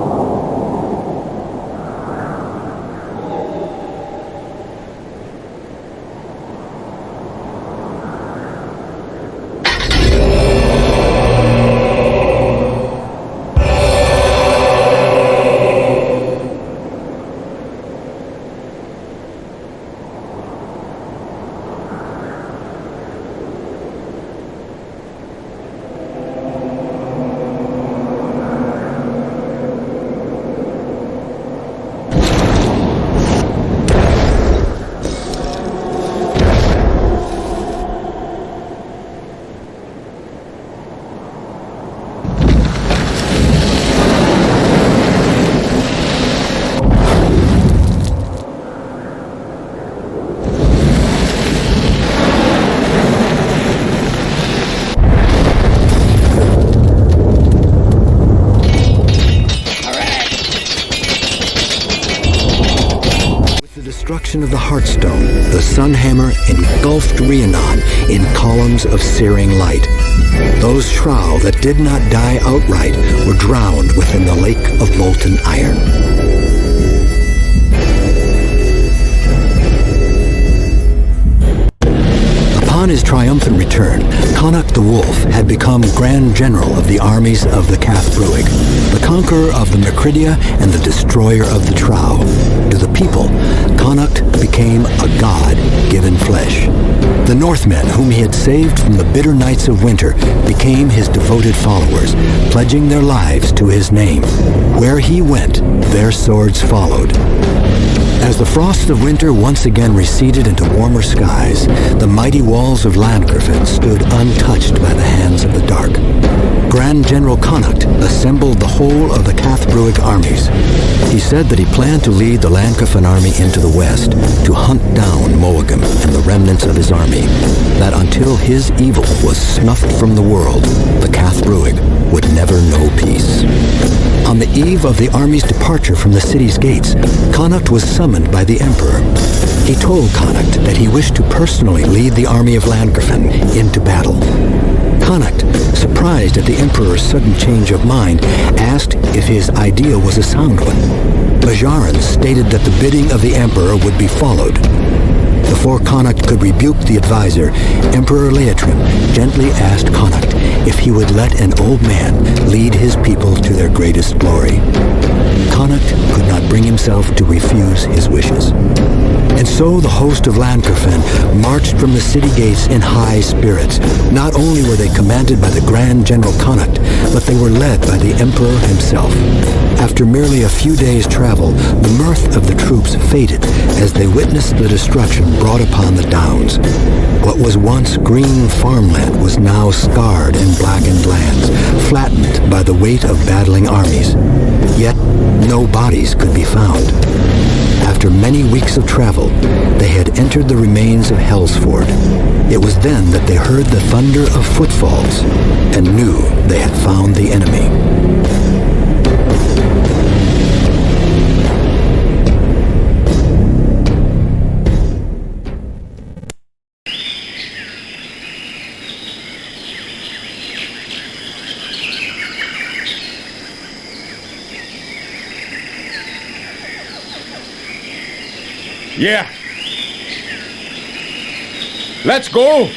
Destruction of the Heartstone, the SunHammer engulfed Rhiannon in columns of searing light. Those Shroud that did not die outright were drowned within the lake of molten iron. Upon his triumphant return, Connacht the Wolf had become Grand General of the armies of the Cathbruig, the conqueror of the Mercridia and the destroyer of the Trow. To the people, Connacht became a god given flesh. The Northmen, whom he had saved from the bitter nights of winter, became his devoted followers, pledging their lives to his name. Where he went, their swords followed. As the frosts of winter once again receded into warmer skies, the mighty walls of Llancarfan stood untouched by the hands of the dark. Grand General Connacht assembled the whole of the Cathbruig armies. He said that he planned to lead the Llancarfan army into the west, to hunt down Moagam and the remnants of his army, that until his evil was snuffed from the world, the Cathbruig would never know peace. On the eve of the army's departure from the city's gates, Connacht was summoned summoned by the Emperor. He told Connacht that he wished to personally lead the army of Llancarfan into battle. Connacht, surprised at the Emperor's sudden change of mind, asked if his idea was a sound one. Mazzarin stated that the bidding of the Emperor would be followed. Before Connacht could rebuke the advisor, Emperor Leitrim gently asked Connacht if he would let an old man lead his people to their greatest glory. Connacht could not bring himself to refuse his wishes. And so the host of Llancarfan marched from the city gates in high spirits. Not only were they commanded by the Grand General Connacht, but they were led by the Emperor himself. After merely a few days' travel, the mirth of the troops faded as they witnessed the destruction brought upon the Downs. What was once green farmland was now scarred and blackened lands, flattened by the weight of battling armies. Yet no bodies could be found. After many weeks of travel, they had entered the remains of Hellsford. It was then that they heard the thunder of footfalls and knew they had found the enemy. Yeah. Let's go.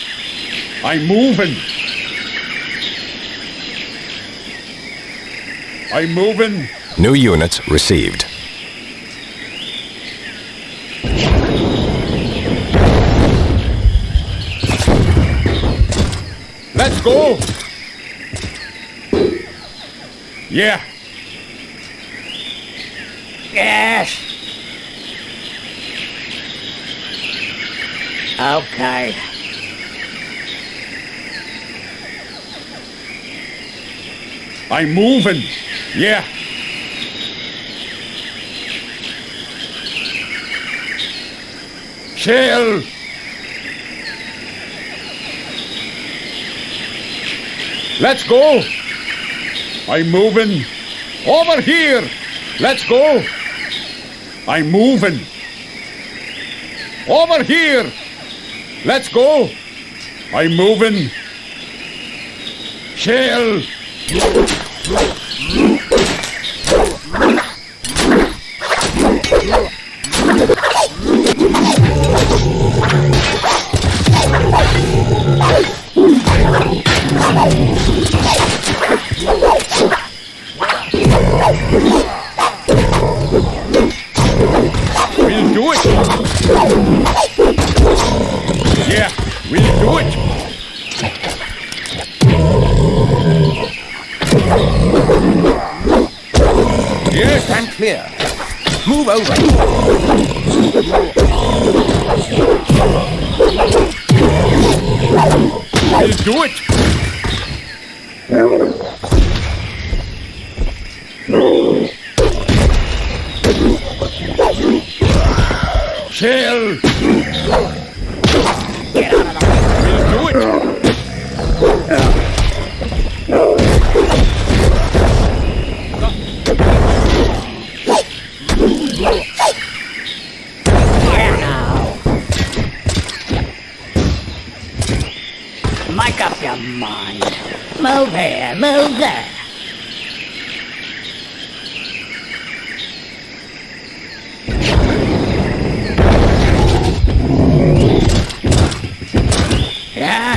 I'm moving. I'm moving. New units received. Let's go. Yeah. Yes. Okay. I'm moving. Yeah. Shell. Let's go. I'm moving. Over here. Let's go. I'm moving. Over here. Let's go. I'm moving. Shell. We'll do it. Yeah, we'll do it. Yes, stand clear. Move over. We'll do it. Shell. Get out of the way. We'll do it. Here now. Make up your mind. Move here, move there. Yeah.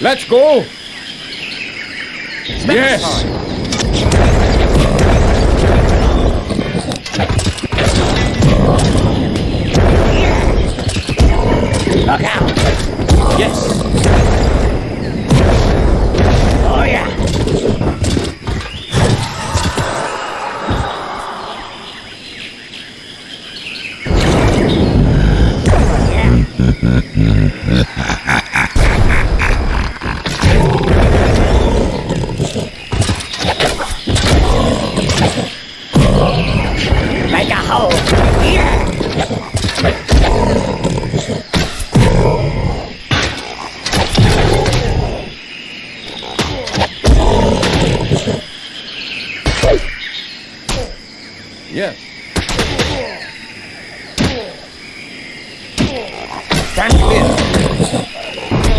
Let's go. Yes. Look out. Yes. Oh yeah. Make a hole. Yeah. Yes. Stand clear.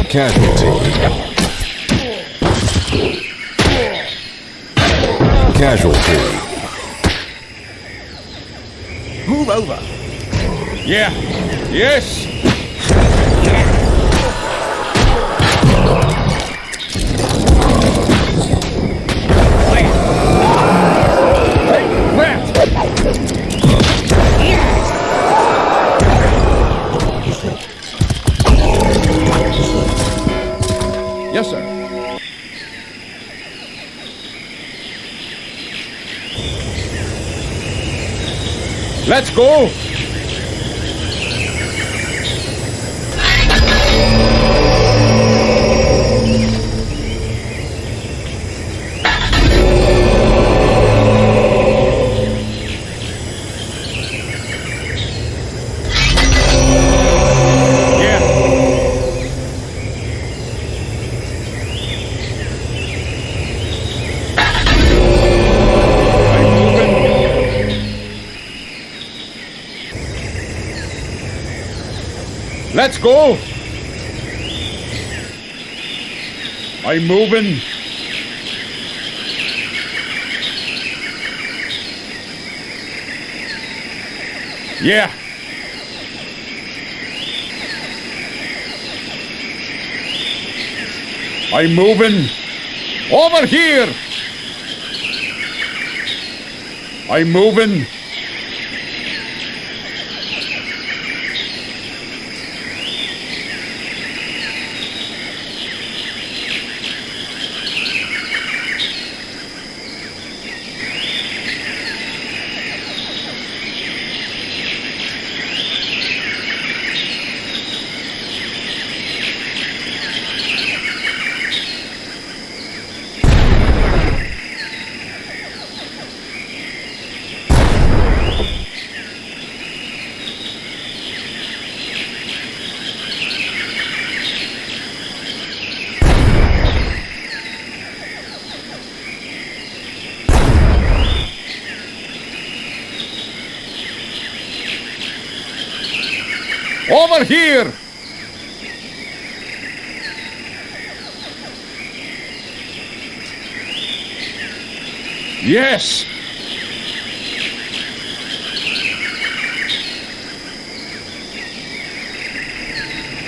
Casualty. Casualty. Move over. Yeah. Yes. Yes, sir. Let's go. Let's go! I'm moving. Yeah. I'm moving. Over here! I'm moving. Over here! Yes!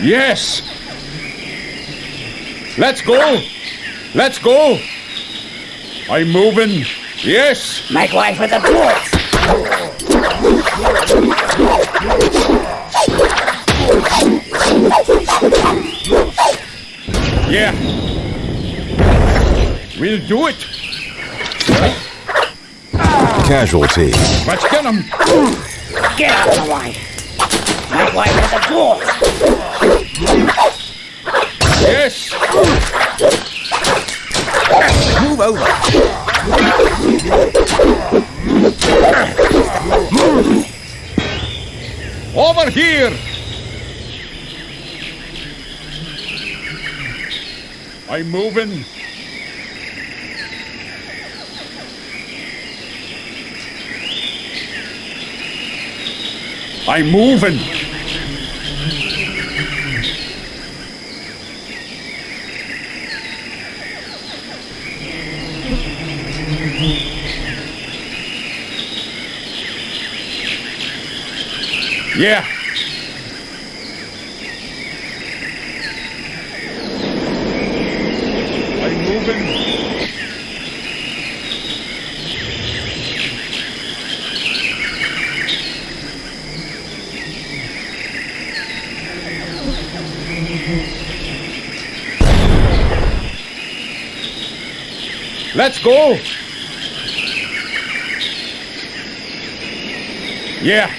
Yes! Let's go! Let's go! I'm moving. Yes! Make way for the dwarf! Yeah. We'll do it. Casualty. Let's get him. Get out of the way! Make way for the dwarf! Yes. Move over. Over here. I'm moving. I'm moving. Yeah. I'm moving. Let's go. Yeah.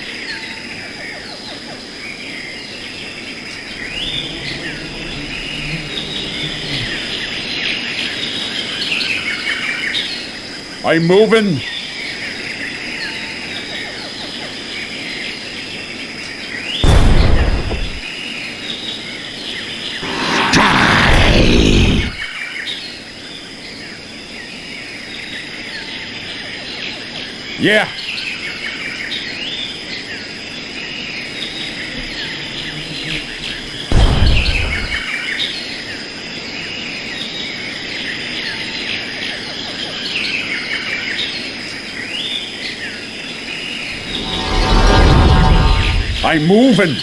I'm moving. Yeah. I'm moving.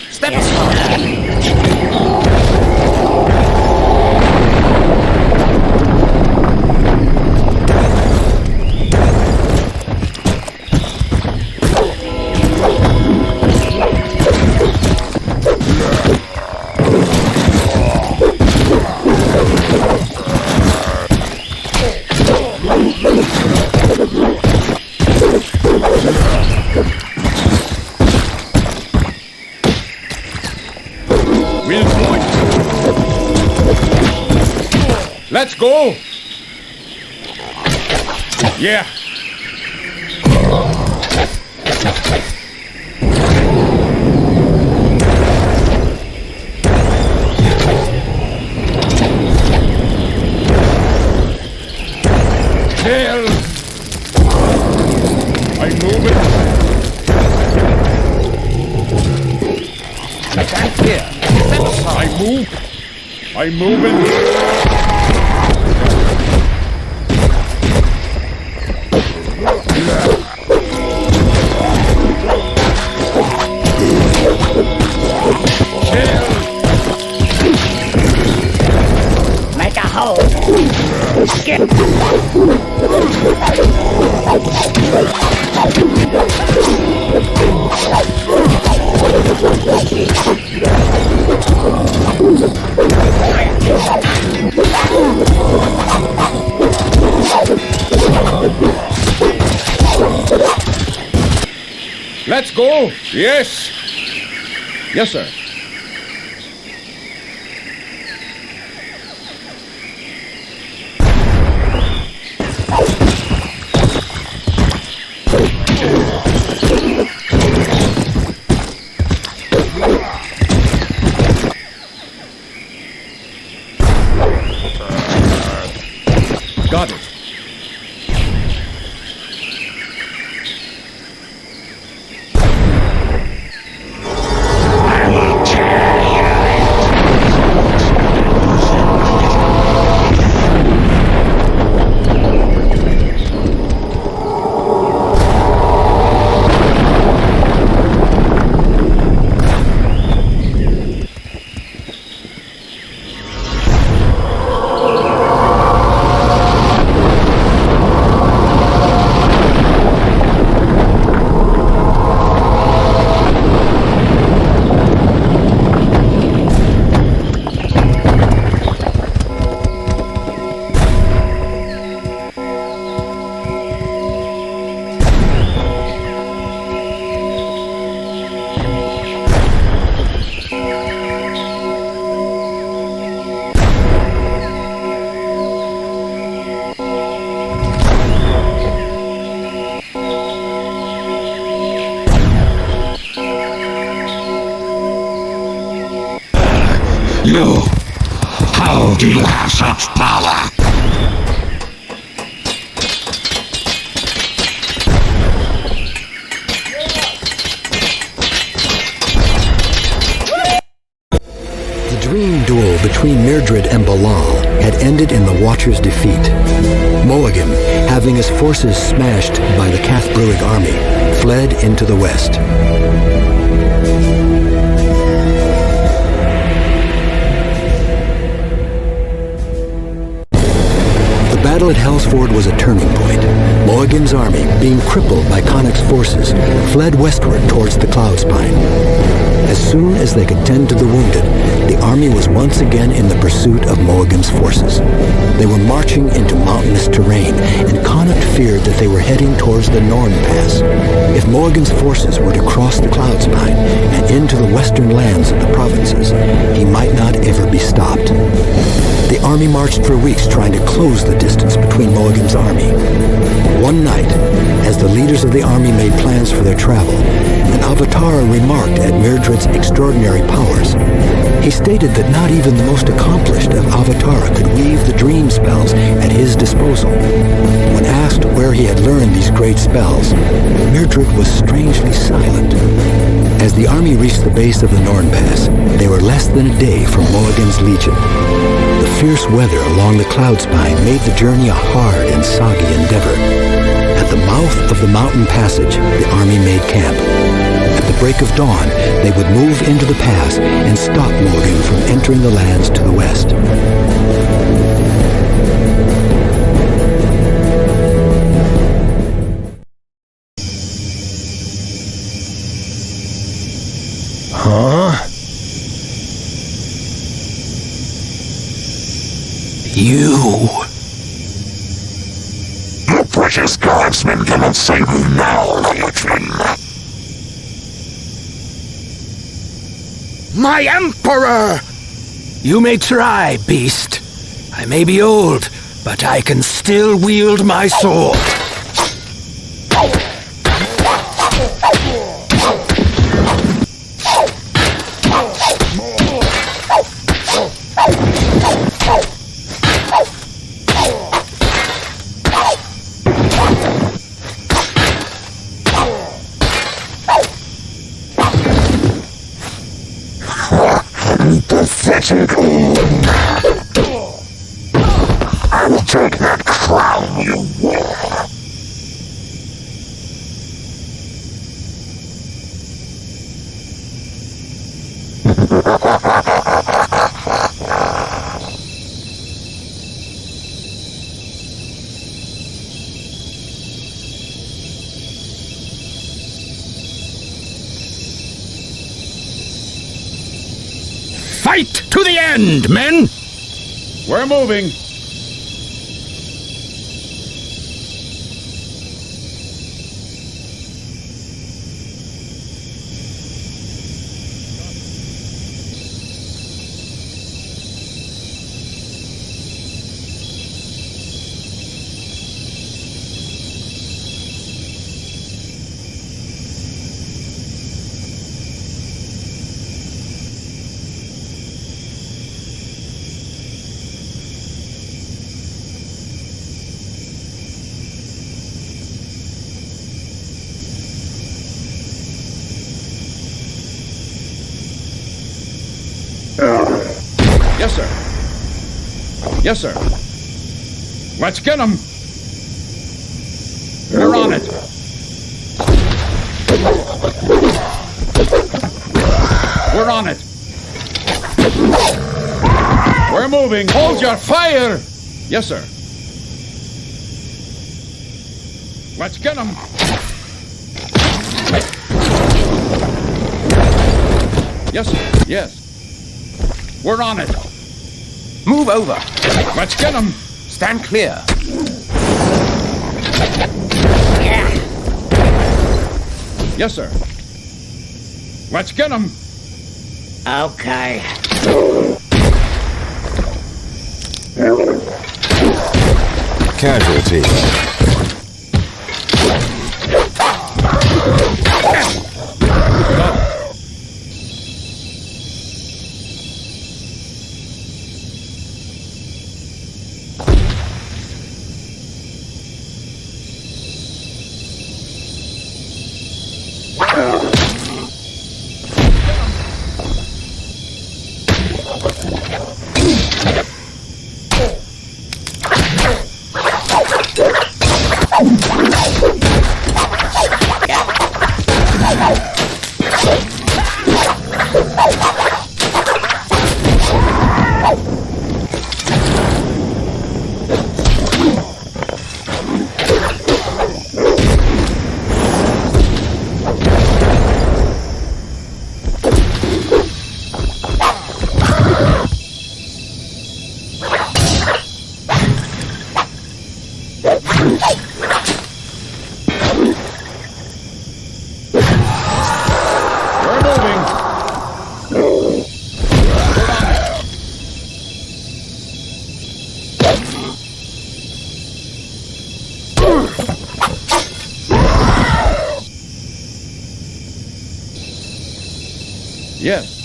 Step aside. We'll point. Let's go. Yeah. Tail. I'm moving. Stand clear. Step aside. I move. I'm moving. Make a hole. Get. Let's go. Yes. Yes, sir. Got it. You! How do you have such power? The dream duel between Myrgard and Bahl'al had ended in the Watcher's defeat. Moagim, having his forces smashed by the Cathbruig army, fled into the west. The battle at Hellsford was a turning point. Moagim's army, being crippled by Connacht's forces, fled westward towards the Cloudspine. As soon as they could tend to the wounded, the army was once again in the pursuit of Moagim's forces. They were marching into mountainous terrain, and Connacht feared that they were heading towards the Norn Pass. If Moagim's forces were to cross the Cloudspine and into the western lands of the provinces, he might not ever be stopped. The army marched for weeks trying to close the distance between Moagim's army. One night, as the leaders of the army made plans for their travel, and Avatara remarked at Myrgrad's extraordinary powers. He stated that not even the most accomplished of Avatara could weave the dream spells at his disposal. When asked where he had learned these great spells, Myrgard was strangely silent. As the army reached the base of the Norn Pass, they were less than a day from Mulligan's Legion. The fierce weather along the cloud spine made the journey a hard and soggy endeavor. At the mouth of the mountain passage, the army made camp. At the break of dawn, they would move into the pass and stop Mulligan from entering the lands to the west. Huh? You... The British guardsmen cannot save you now, Legion. My Emperor! You may try, beast. I may be old, but I can still wield my sword. Pathetic old man. I will take that crown you wore. Fight to the end, men! We're moving. Yes, sir. Yes, sir. Let's get him. We're on it. We're on it. We're moving. Hold your fire. Yes, sir. Let's get him. Yes, sir. Yes. We're on it. Move over. Let's get him. Stand clear. Yes, sir. Let's get him. Okay. Casualty. Yes.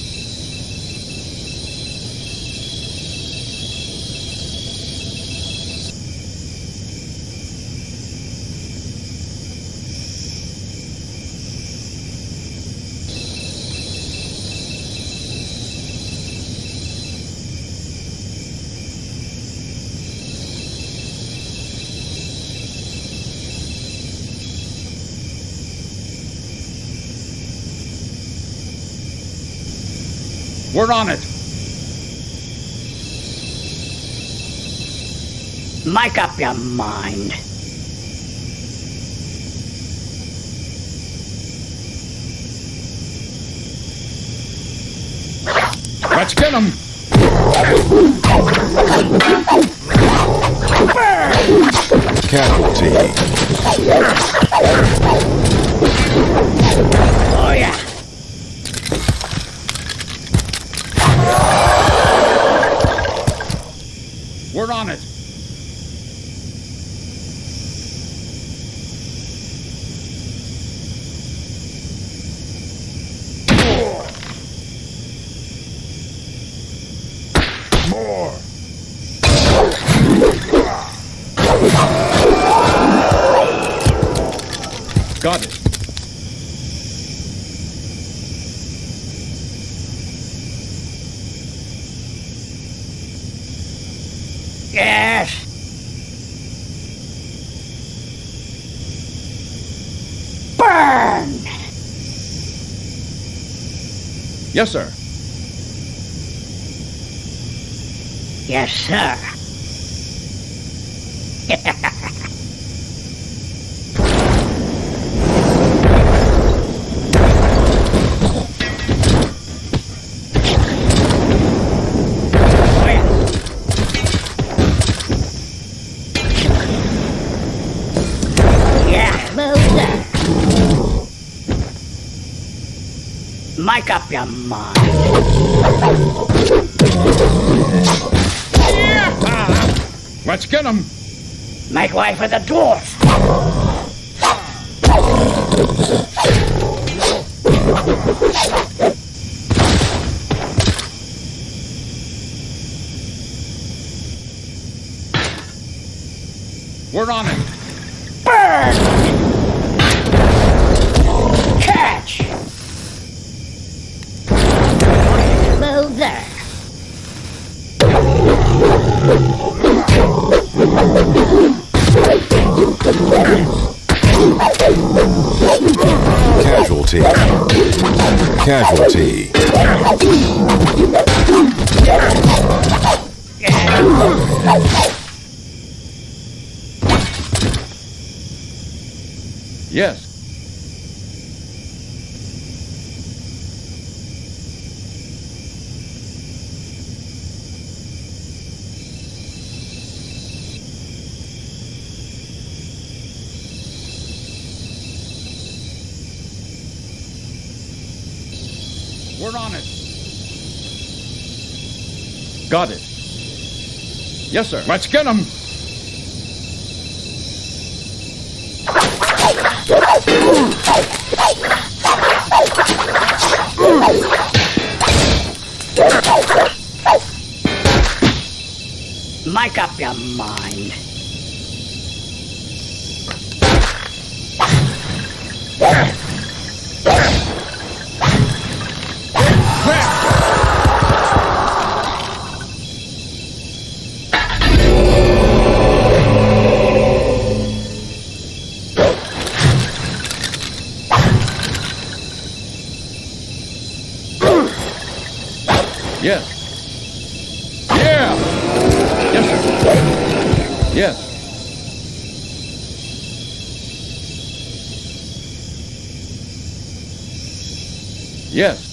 We're on it. Make up your mind. Let's get him. Casualty. Oh yeah. We're on it. More. Got it. Yes. Burn. Yes, sir. Yes, sir. Make up your mind. Let's get him. Make way for the dwarf. We're on it. Burn! Catch! Hello there. Casualty. Casualty. Yes. We're on it. Got it. Yes, sir. Let's get him. Make up your mind. Yes. Yeah. Yes, sir. Yes. Yes.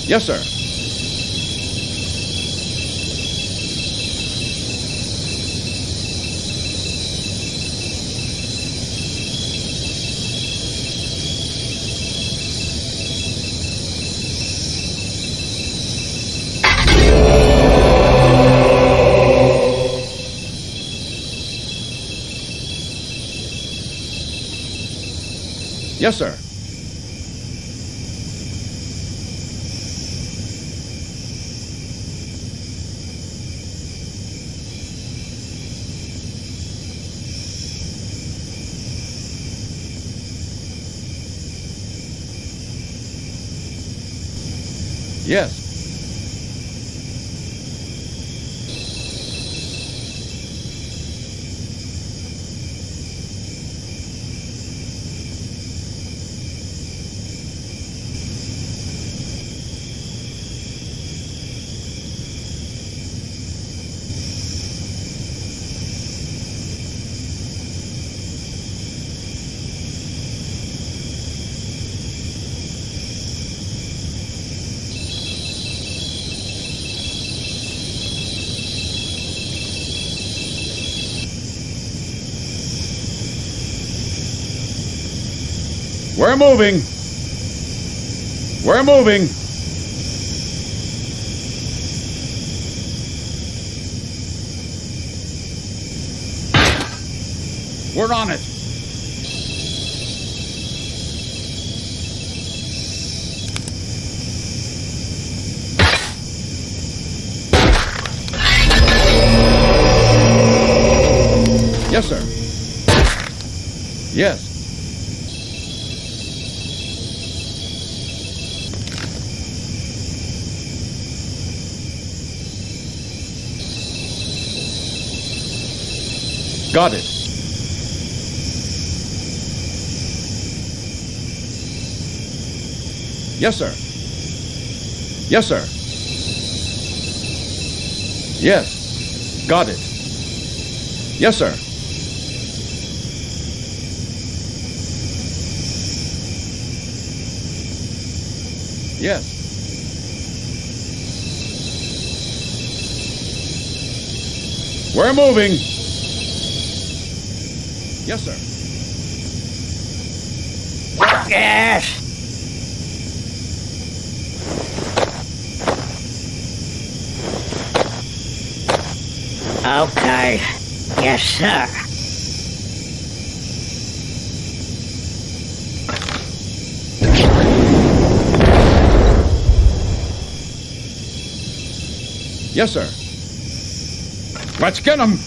Yes, sir. Yes, sir. Yes. We're moving. We're moving. We're on it. Yes, sir. Yes. Got it. Yes, sir. Yes, sir. Yes. Got it. Yes, sir. Yes. We're moving. Yes, sir. Yes. Okay. Yes, sir. Yes, sir. Let's get him.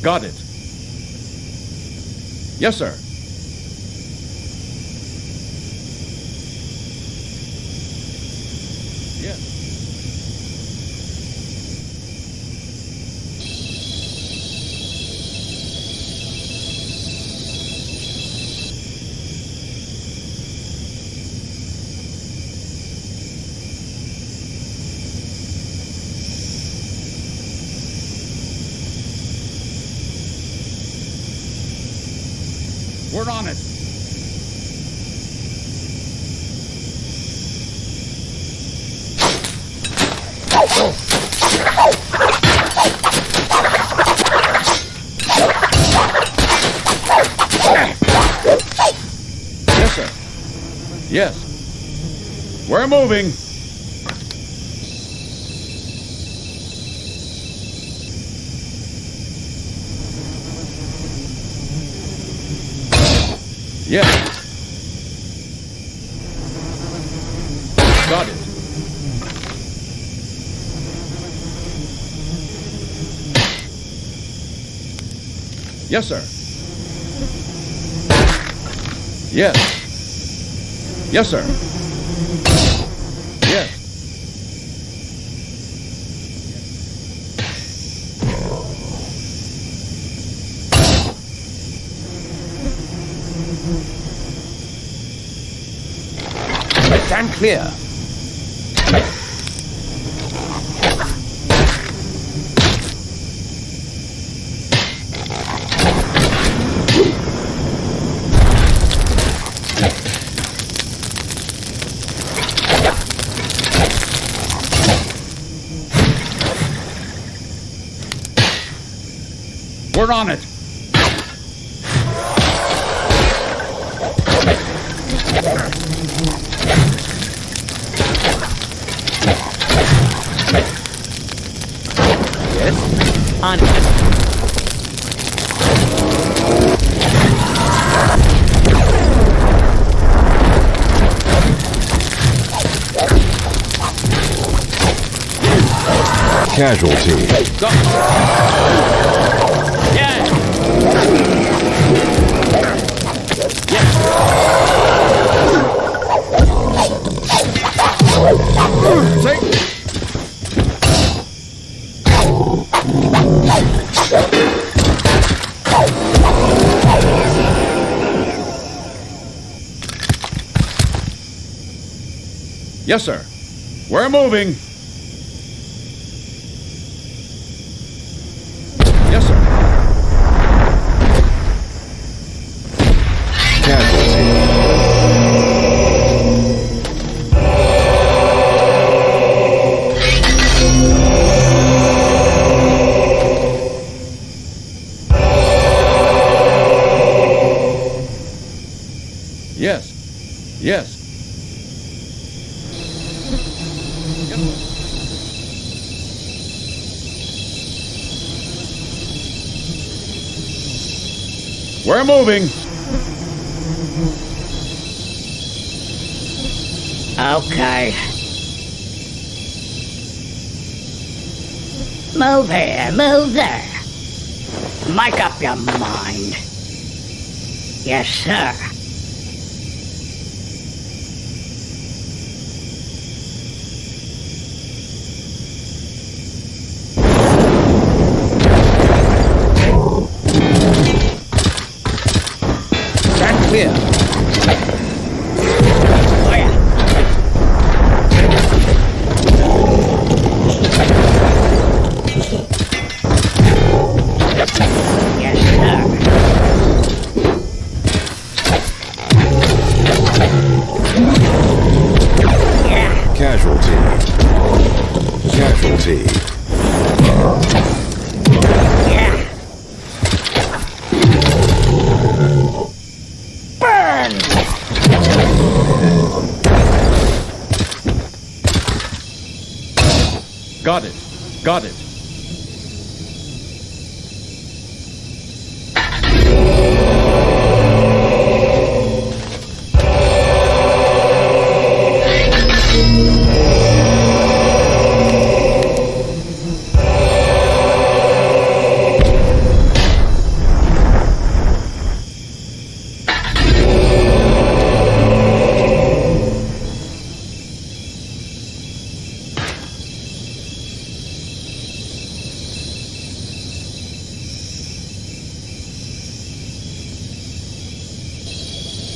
Got it. Yes, sir. Yes. We're on it. Yes, sir. Yes. We're moving. Yes. Got it. Yes, sir. Yes. Yes, sir. Yes. Stand clear. We're on it. Yes. On. Casualty. Yes, sir. We're moving. Yes, sir. Yes. Yes. We're moving. Okay. Move here, move there. Make up your mind. Yes, sir. Stand clear. Casualty. Burn! Got it. Got it.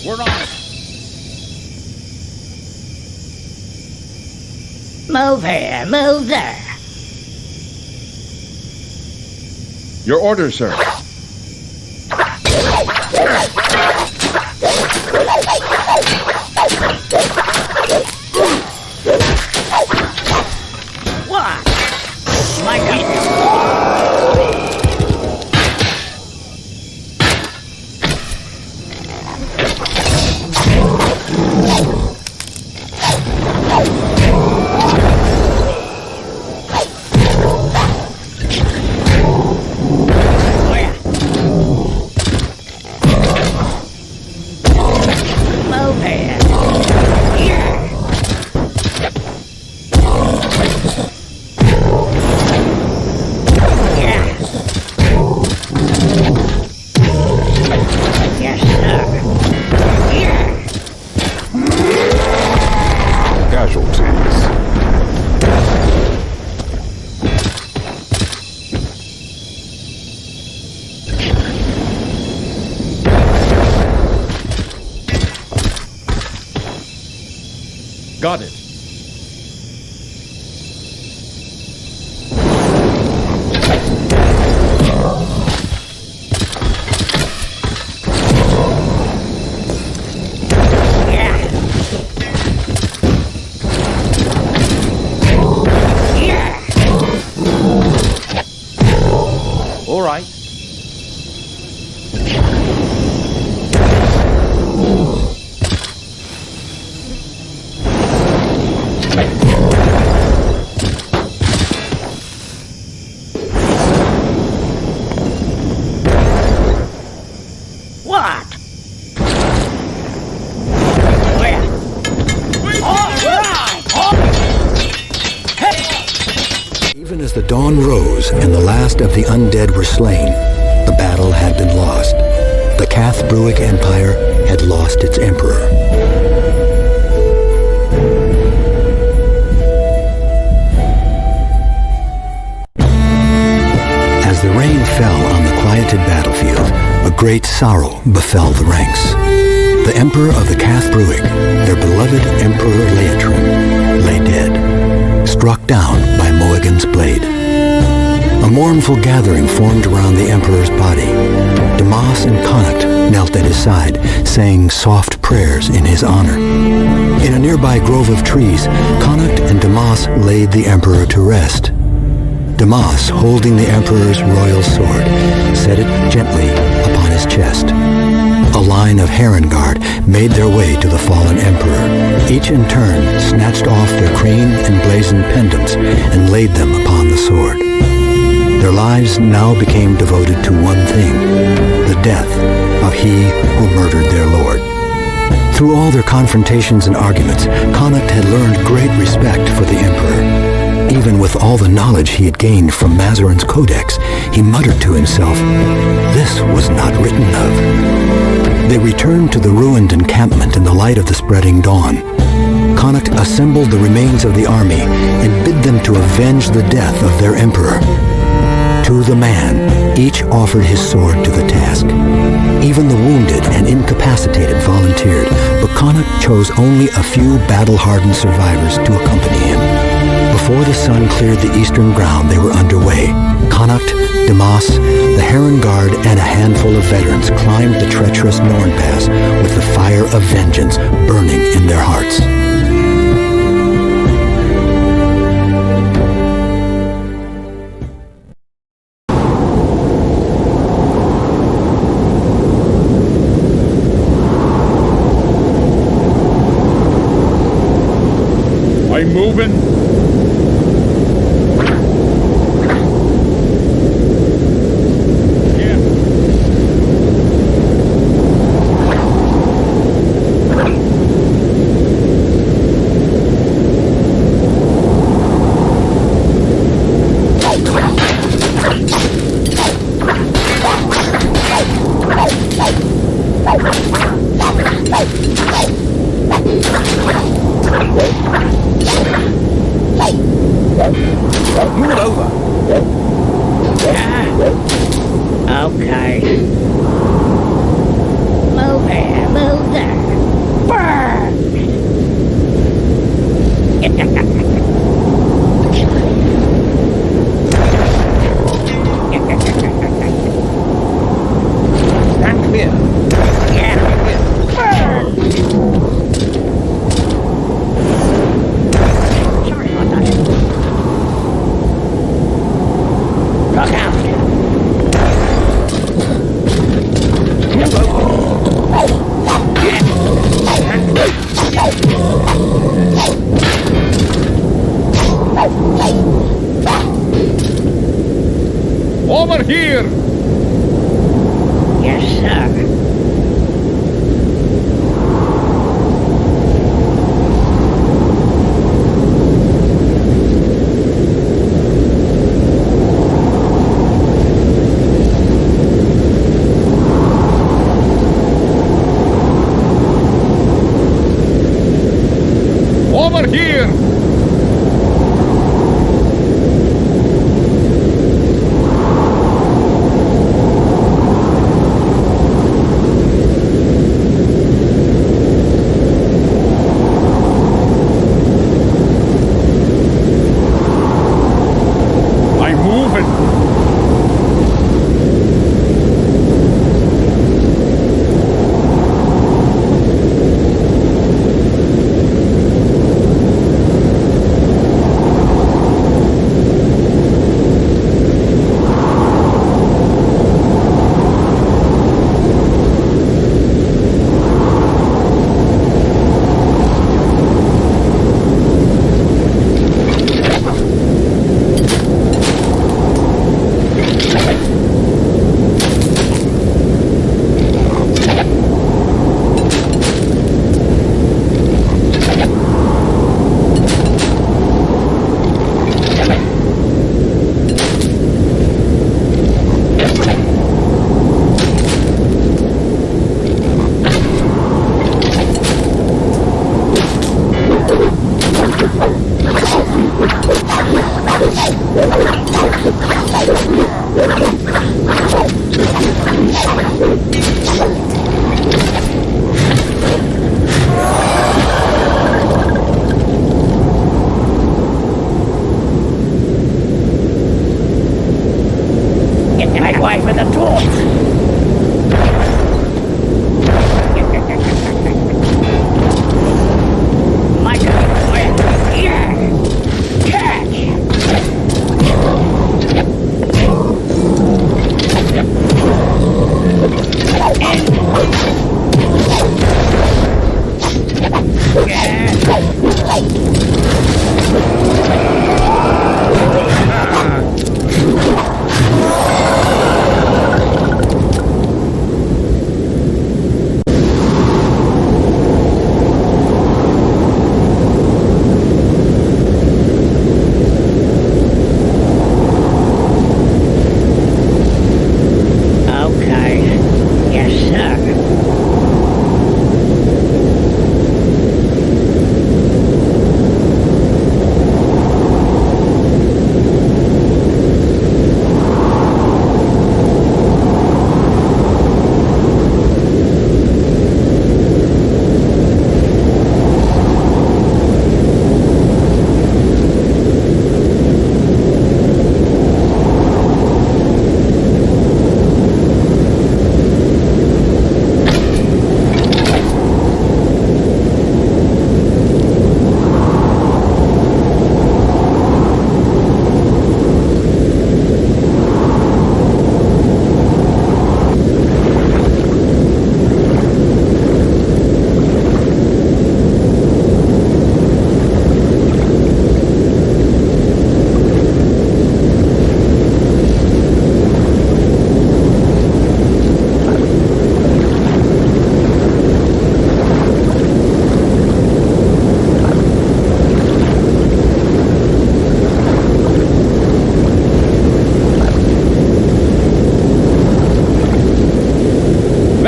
We're on it. Move here, move there. Your orders, sir. What? My God. pay. Yeah. Yes, sir. Yeah. Casualties. Got it. All right. What? Where? All right! Even as the dawn rose and the last of the undead were slain, the battle had been lost. The Cathbruic Empire had lost its emperor. As the rain fell on the quieted battlefield, a great sorrow befell the ranks. The emperor of the Cathbruic, their beloved Emperor Leitrim, lay dead, struck down by Moigan's blade. A mournful gathering formed around the emperor's body. Damas and Connacht knelt at his side, saying soft prayers in his honor. In a nearby grove of trees, Connacht and Damas laid the emperor to rest. Damas, holding the emperor's royal sword, set it gently upon his chest. A line of Herongard made their way to the fallen emperor. Each in turn snatched off their crane and blazoned pendants and laid them upon the sword. Their lives now became devoted to one thing, the death of he who murdered their lord. Through all their confrontations and arguments, Connacht had learned great respect for the emperor. Even with all the knowledge he had gained from Mazzarin's codex, he muttered to himself, "This was not written of." They returned to the ruined encampment in the light of the spreading dawn. Connacht assembled the remains of the army and bid them to avenge the death of their emperor. To the man, each offered his sword to the task. Even the wounded and incapacitated volunteered, but Connacht chose only a few battle-hardened survivors to accompany him. Before the sun cleared the eastern ground, they were underway. Connacht, Damas, the Herongard, and a handful of veterans climbed the treacherous Norn Pass with the fire of vengeance burning in their hearts. I'm moving.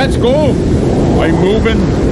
Let's go! I'm moving.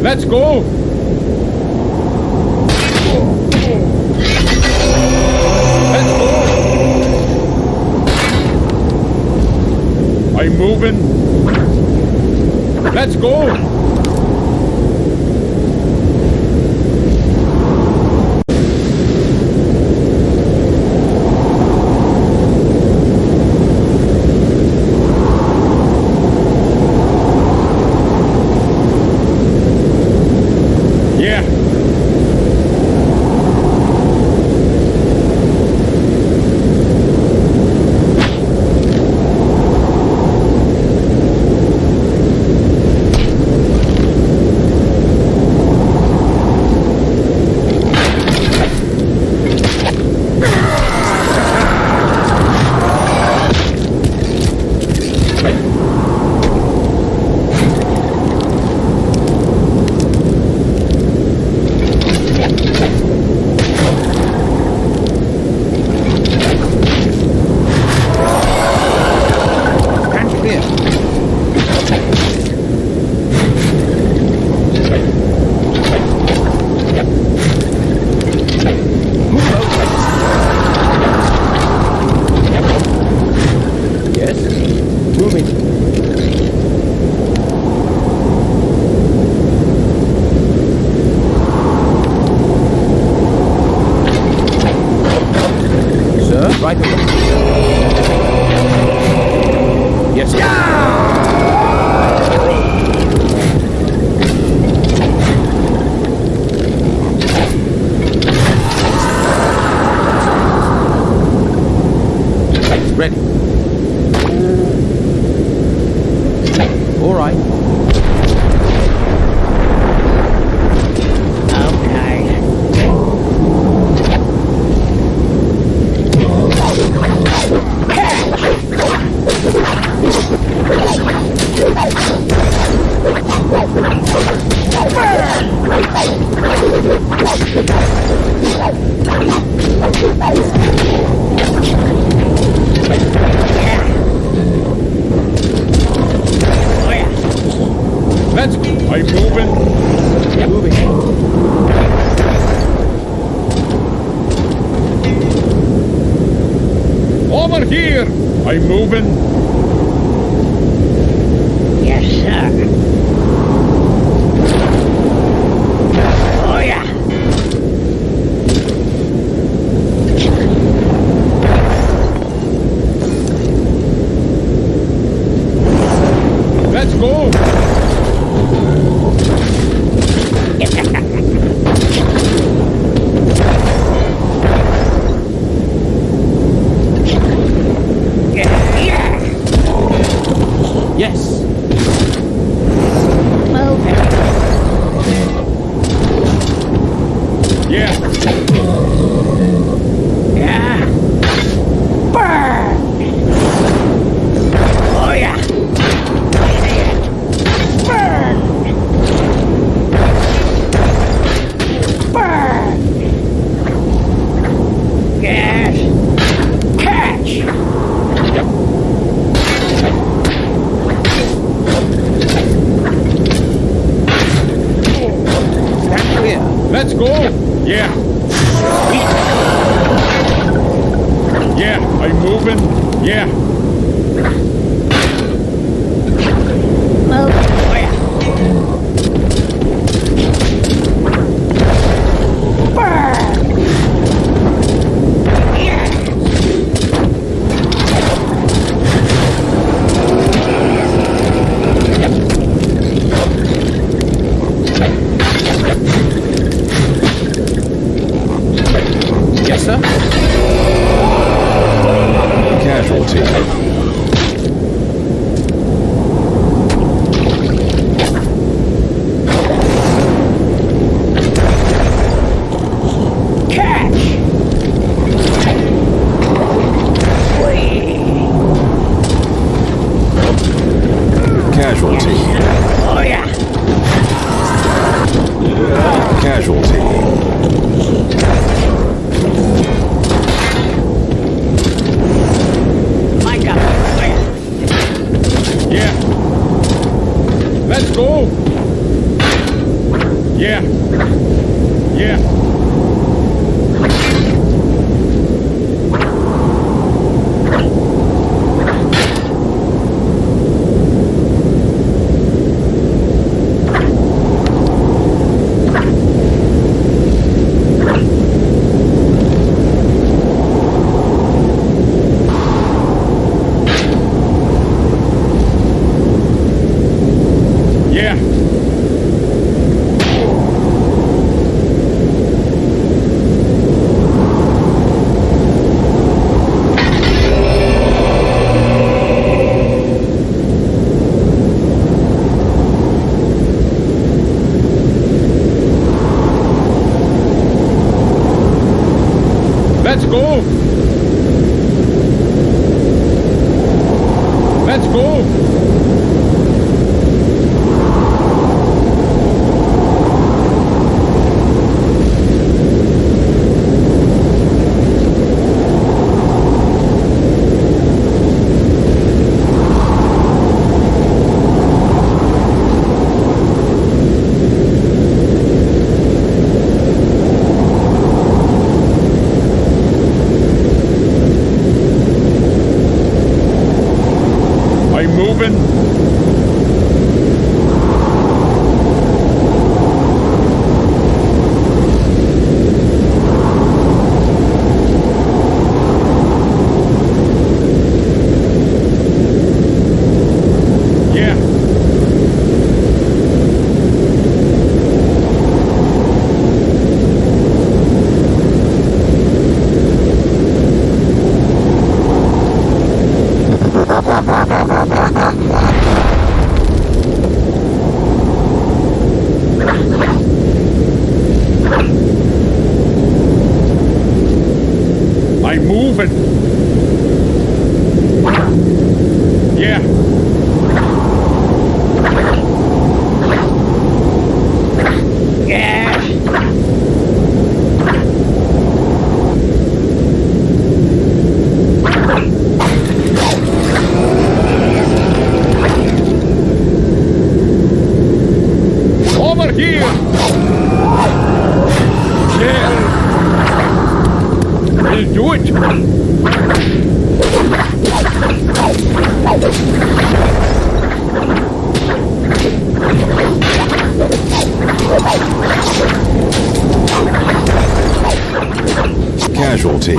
Let's go! Let's go! I'm moving. Let's go! Right away. Yes, sir. Ready. All right. Let's go. I'm moving. Moving. Over here. I'm moving. Yes, sir. Oh, yeah. Let's go. Yes. Move it. Yeah. Yeah. Burn! Oh yeah. See it. Burn! Burn! Yes. Catch! Stand clear. Let's go. Yeah. Yeah, I'm moving. Yeah. Move. Oh yeah. Burn! Yeah. Yes, sir. Casualty. Catch! Whee! Casualty. Oh yeah. Casualty. My God. Oh yeah. Yeah. Let's go. Yeah. Yeah. Yeah. Let's go. Let's go. I'm moving. Yeah. I'm moving. Yeah. Yeah. Over here. Yeah. We'll do it. Casualty.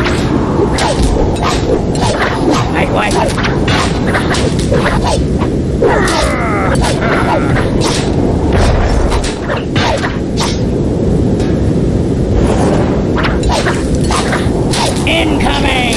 Wait, wait. Incoming!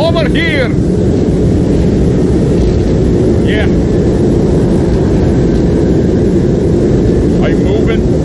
Over here! Yeah. I'm moving.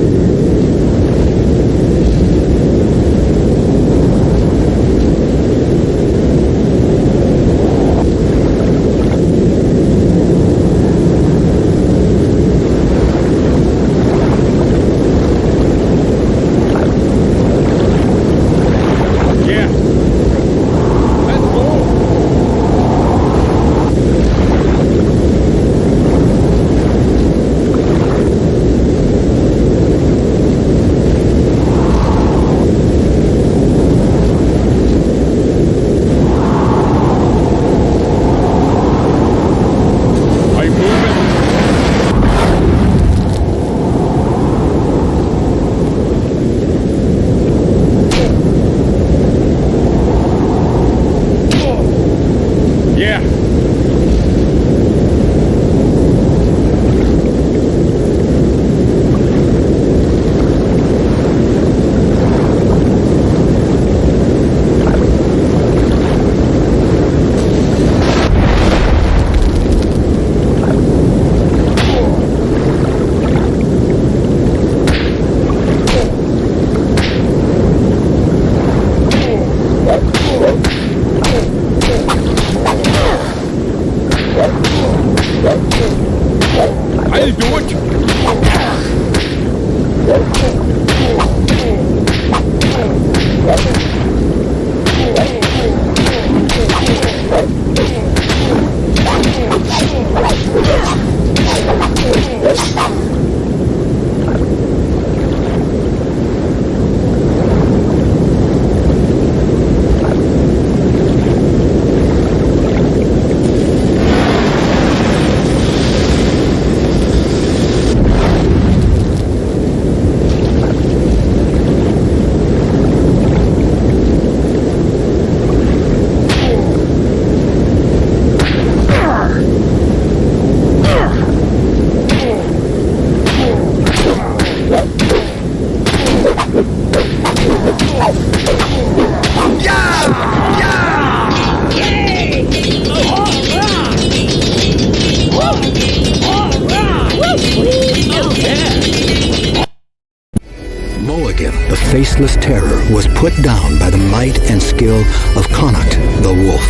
Faceless terror was put down by the might and skill of Connacht the Wolf.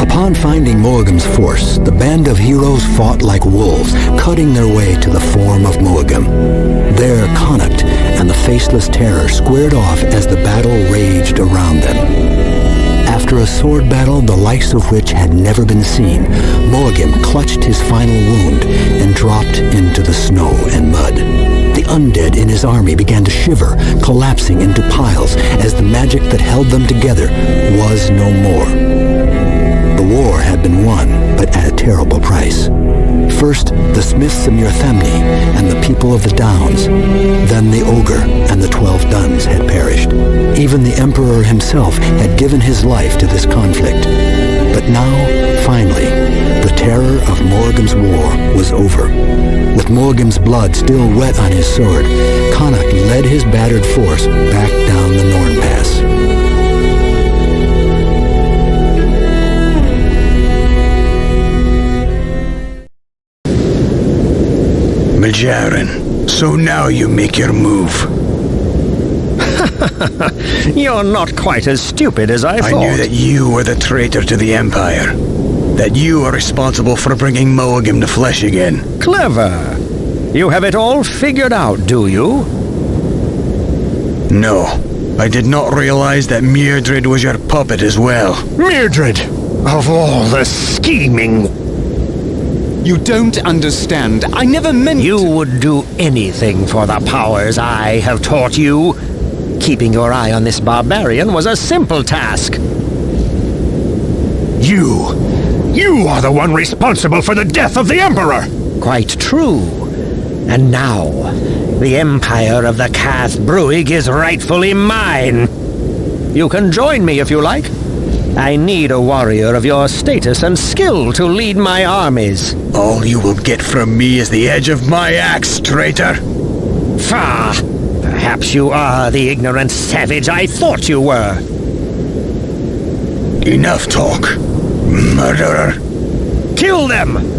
Upon finding Moagam's force, the band of heroes fought like wolves, cutting their way to the form of Moagam. There, Connacht and the Faceless Terror squared off as the battle raged around them. After a sword battle the likes of which had never been seen, Moagam clutched his final wound and dropped into the snow and mud. The undead in his army began to shiver, collapsing into piles as the magic that held them together was no more. The war had been won, but at a terrible price. First, the smiths of Myrthamni and the people of the Downs. Then the Oghre and the 12 Duns had perished. Even the Emperor himself had given his life to this conflict. But now, finally, the terror of Moagam's war was over. With Moagam's blood still wet on his sword, Connacht led his battered force back down the Norn Pass. Mazzarin, so now you make your move. You're not quite as stupid as I thought. I knew that you were the traitor to the Empire. That you are responsible for bringing Moagam to flesh again. Clever. You have it all figured out, do you? No. I did not realize that Myrgard was your puppet as well. Myrgard! Of all the scheming... You don't understand. I never meant... You would do anything for the powers I have taught you. Keeping your eye on this barbarian was a simple task. You are the one responsible for the death of the Emperor! Quite true. And now, the Empire of the Cath Bruig is rightfully mine. You can join me if you like. I need a warrior of your status and skill to lead my armies. All you will get from me is the edge of my axe, traitor. Faugh! Perhaps you are the ignorant savage I thought you were. Enough talk, murderer. Kill them!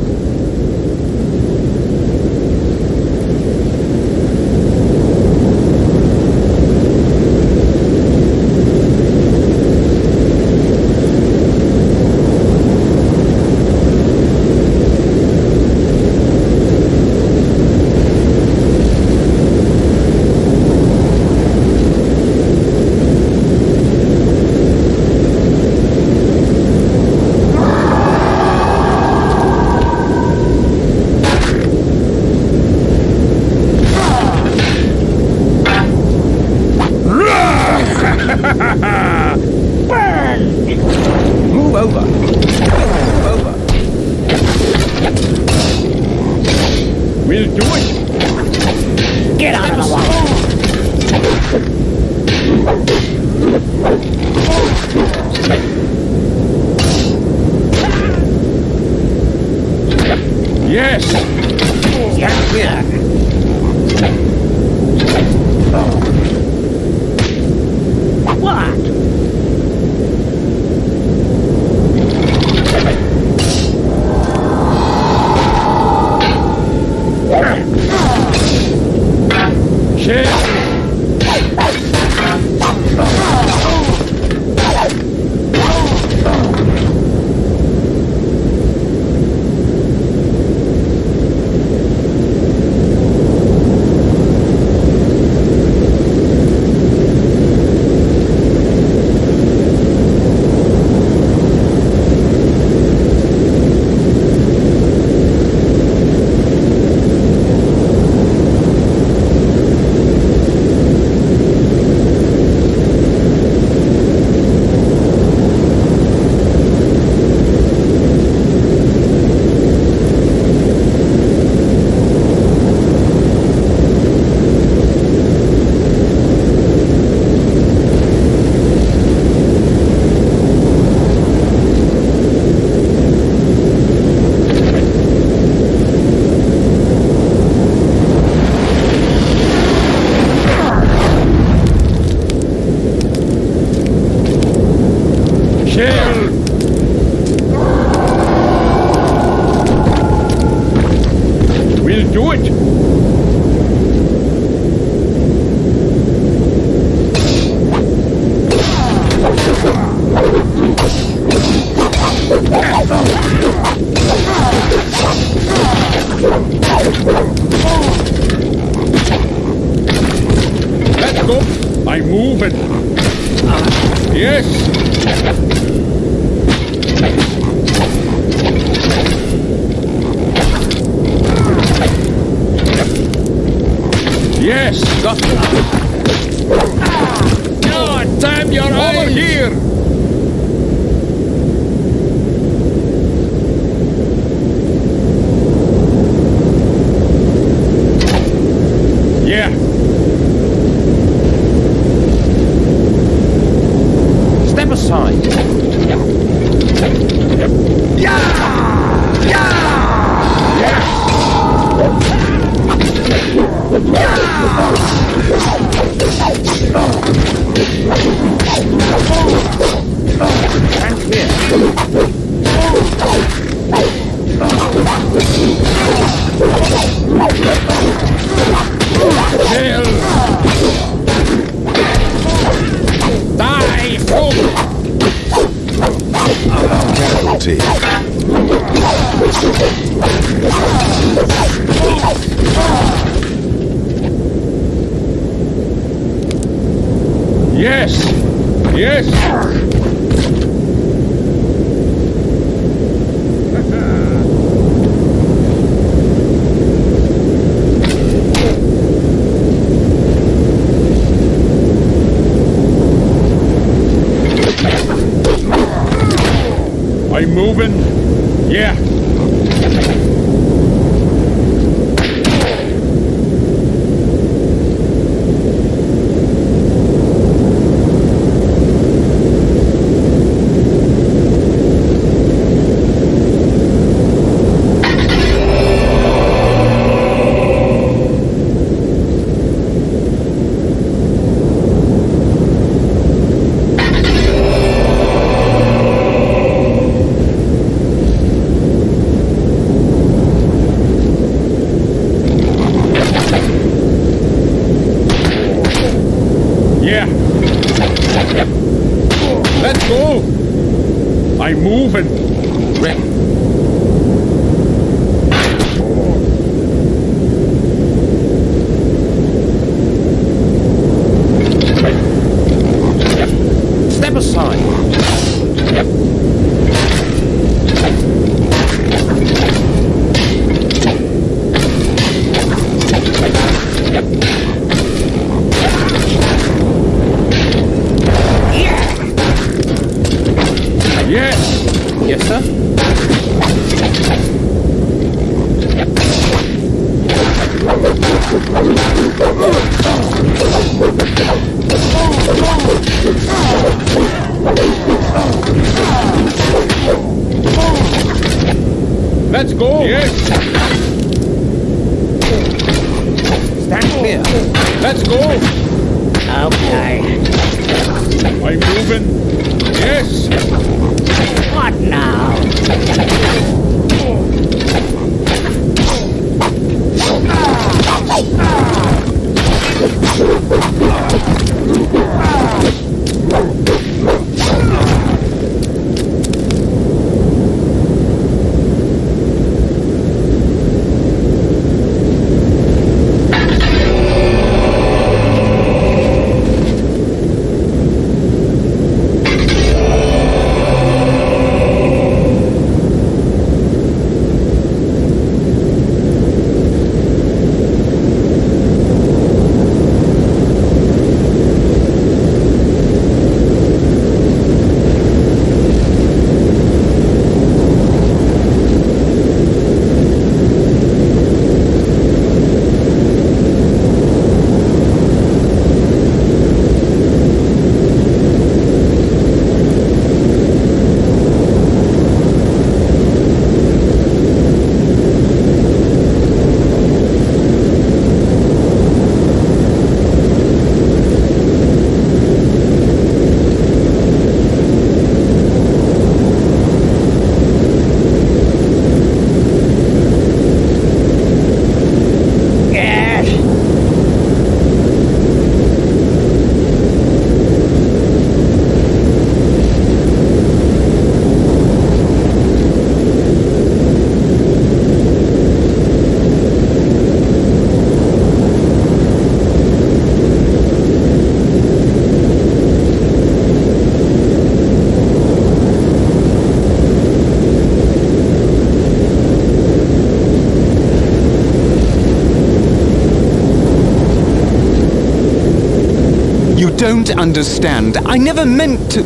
moving. Ready. Step aside. Yes. Yes, sir. Let's go. Yes. Stand clear. Let's go. Okay. I'm moving. Yes. What now? You don't understand. I never meant to...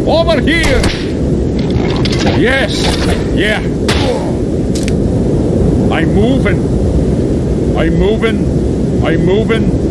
Over here! Yes! Yeah! I'm moving! I'm moving! I'm moving!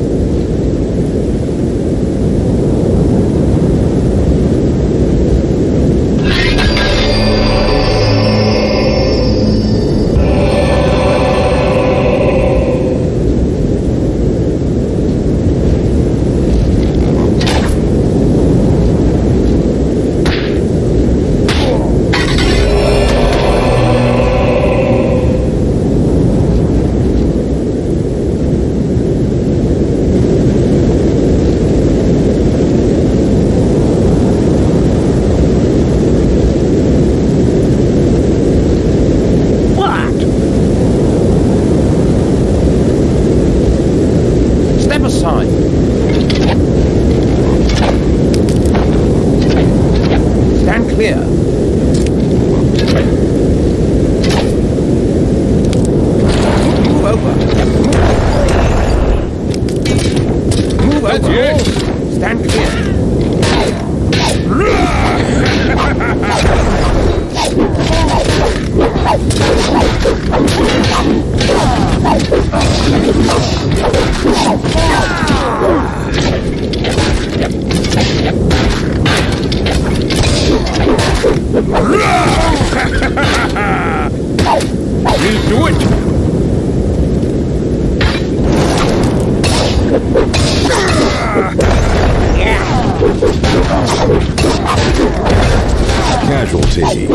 clear. Move over. Move over. Yes. Stand clear. We'll do it. Casualty.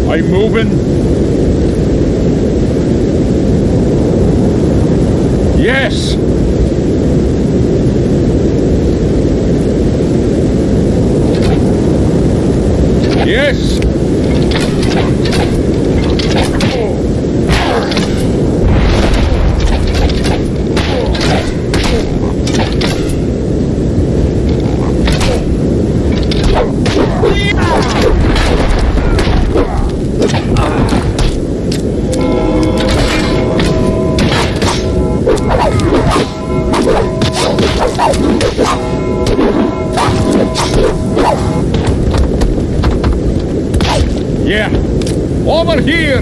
I'm moving. Yes. Yes. Yeah. Over here.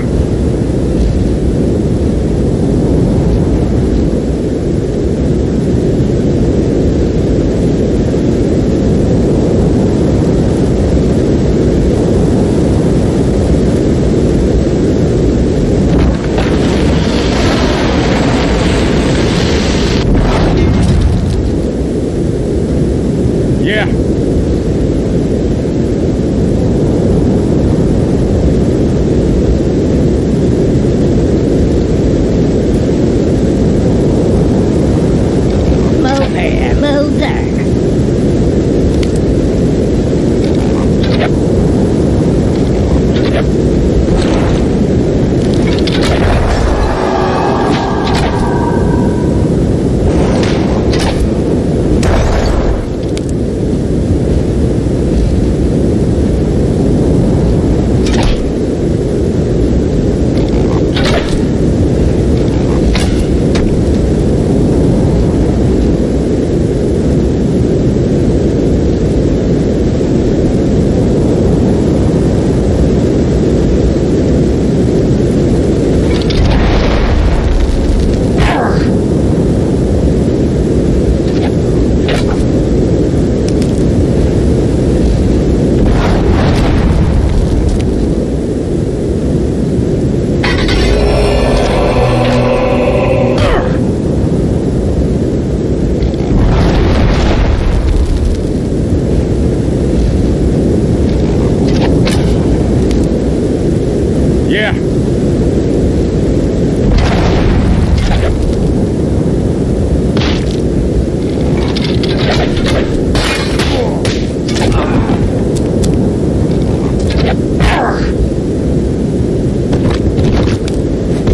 Yeah.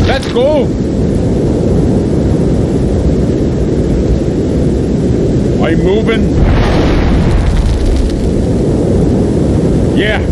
Let's go! I'm moving. Yeah.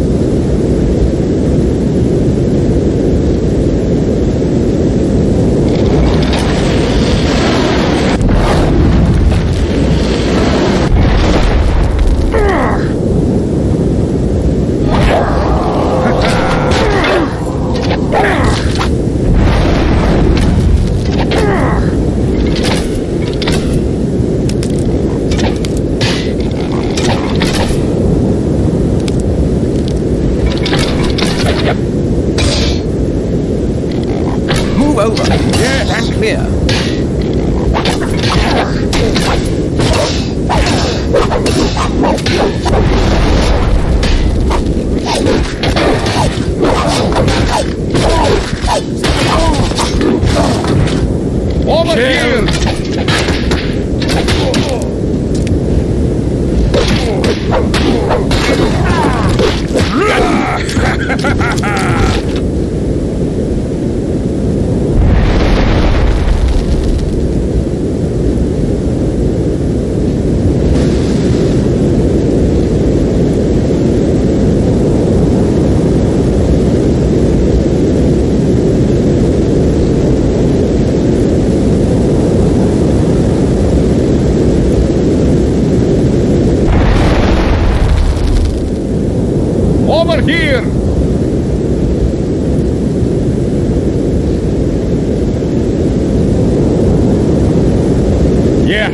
Yeah.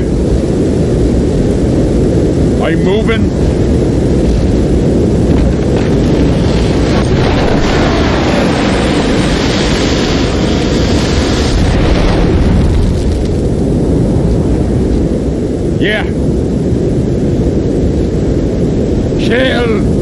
Are you moving? Yeah. Shell.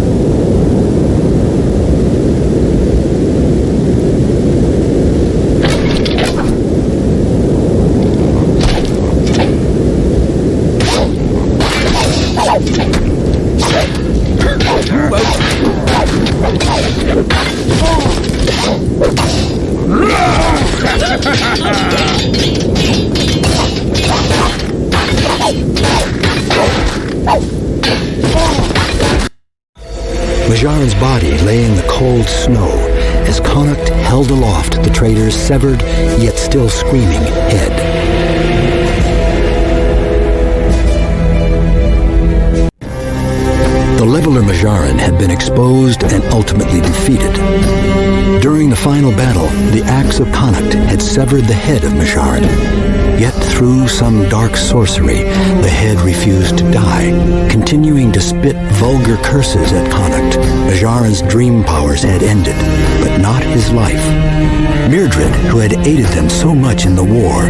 Mazzarin's body lay in the cold snow as Connacht held aloft the traitor's severed, yet still screaming, head. The leveler Mazzarin had been exposed and ultimately defeated. During the final battle, the axe of Connacht had severed the head of Mazzarin. Yet through some dark sorcery, the head refused to die, continuing to spit vulgar curses at Connacht. Mazzarin's dream powers had ended, but not his life. Myrgard, who had aided them so much in the war,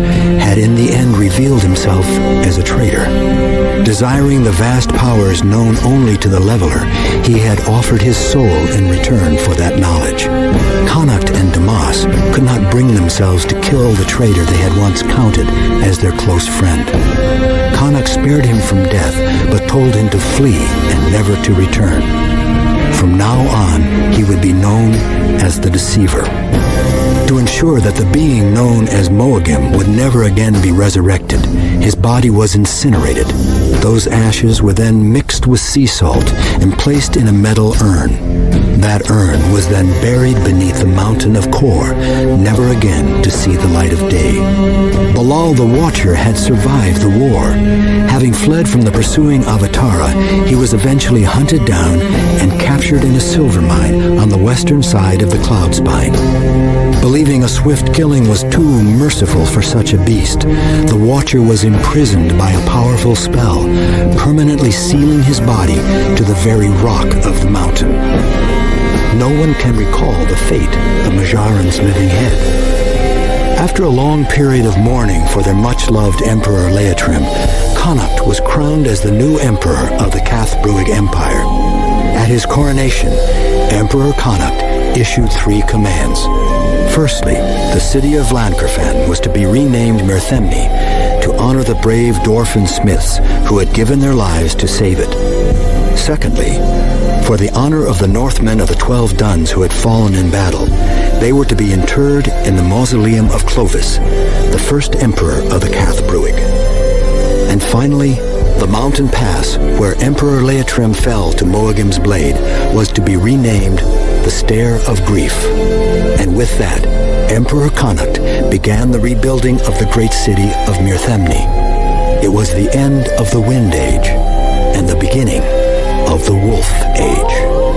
had in the end revealed himself as a traitor. Desiring the vast powers known only to the leveler, he had offered his soul in return for that knowledge. Connacht and Damas could not bring themselves to kill the traitor they had once counted as their close friend. Connacht spared him from death, but told him to flee and never to return. From now on, he would be known as the Deceiver. To ensure that the being known as Moagim would never again be resurrected, his body was incinerated. Those ashes were then mixed with sea salt and placed in a metal urn. That urn was then buried beneath the mountain of Kor, never again to see the light of day. Bahl'al the Watcher had survived the war. Having fled from the pursuing Avatara, he was eventually hunted down and captured in a silver mine on the western side of the Cloud Spine. Believing a swift killing was too merciful for such a beast, the Watcher was imprisoned by a powerful spell, permanently sealing his body to the very rock of the mountain. No one can recall the fate of Mazzarin's living head. After a long period of mourning for their much-loved Emperor Leitrim, Connacht was crowned as the new emperor of the Cathbruig Empire. At his coronation, Emperor Connacht issued 3 commands. Firstly, the city of Llancarfan was to be renamed Myrthemne to honor the brave dwarfen smiths who had given their lives to save it. Secondly, for the honor of the Northmen of the 12 Duns who had fallen in battle, they were to be interred in the mausoleum of Clovis, the first emperor of the Cathbruig. And finally, the mountain pass where Emperor Leitrim fell to Moagim's blade was to be renamed the Stair of Grief. And with that, Emperor Connacht began the rebuilding of the great city of Myrthemne. It was the end of the Wind Age and the beginning of the Wolf Age.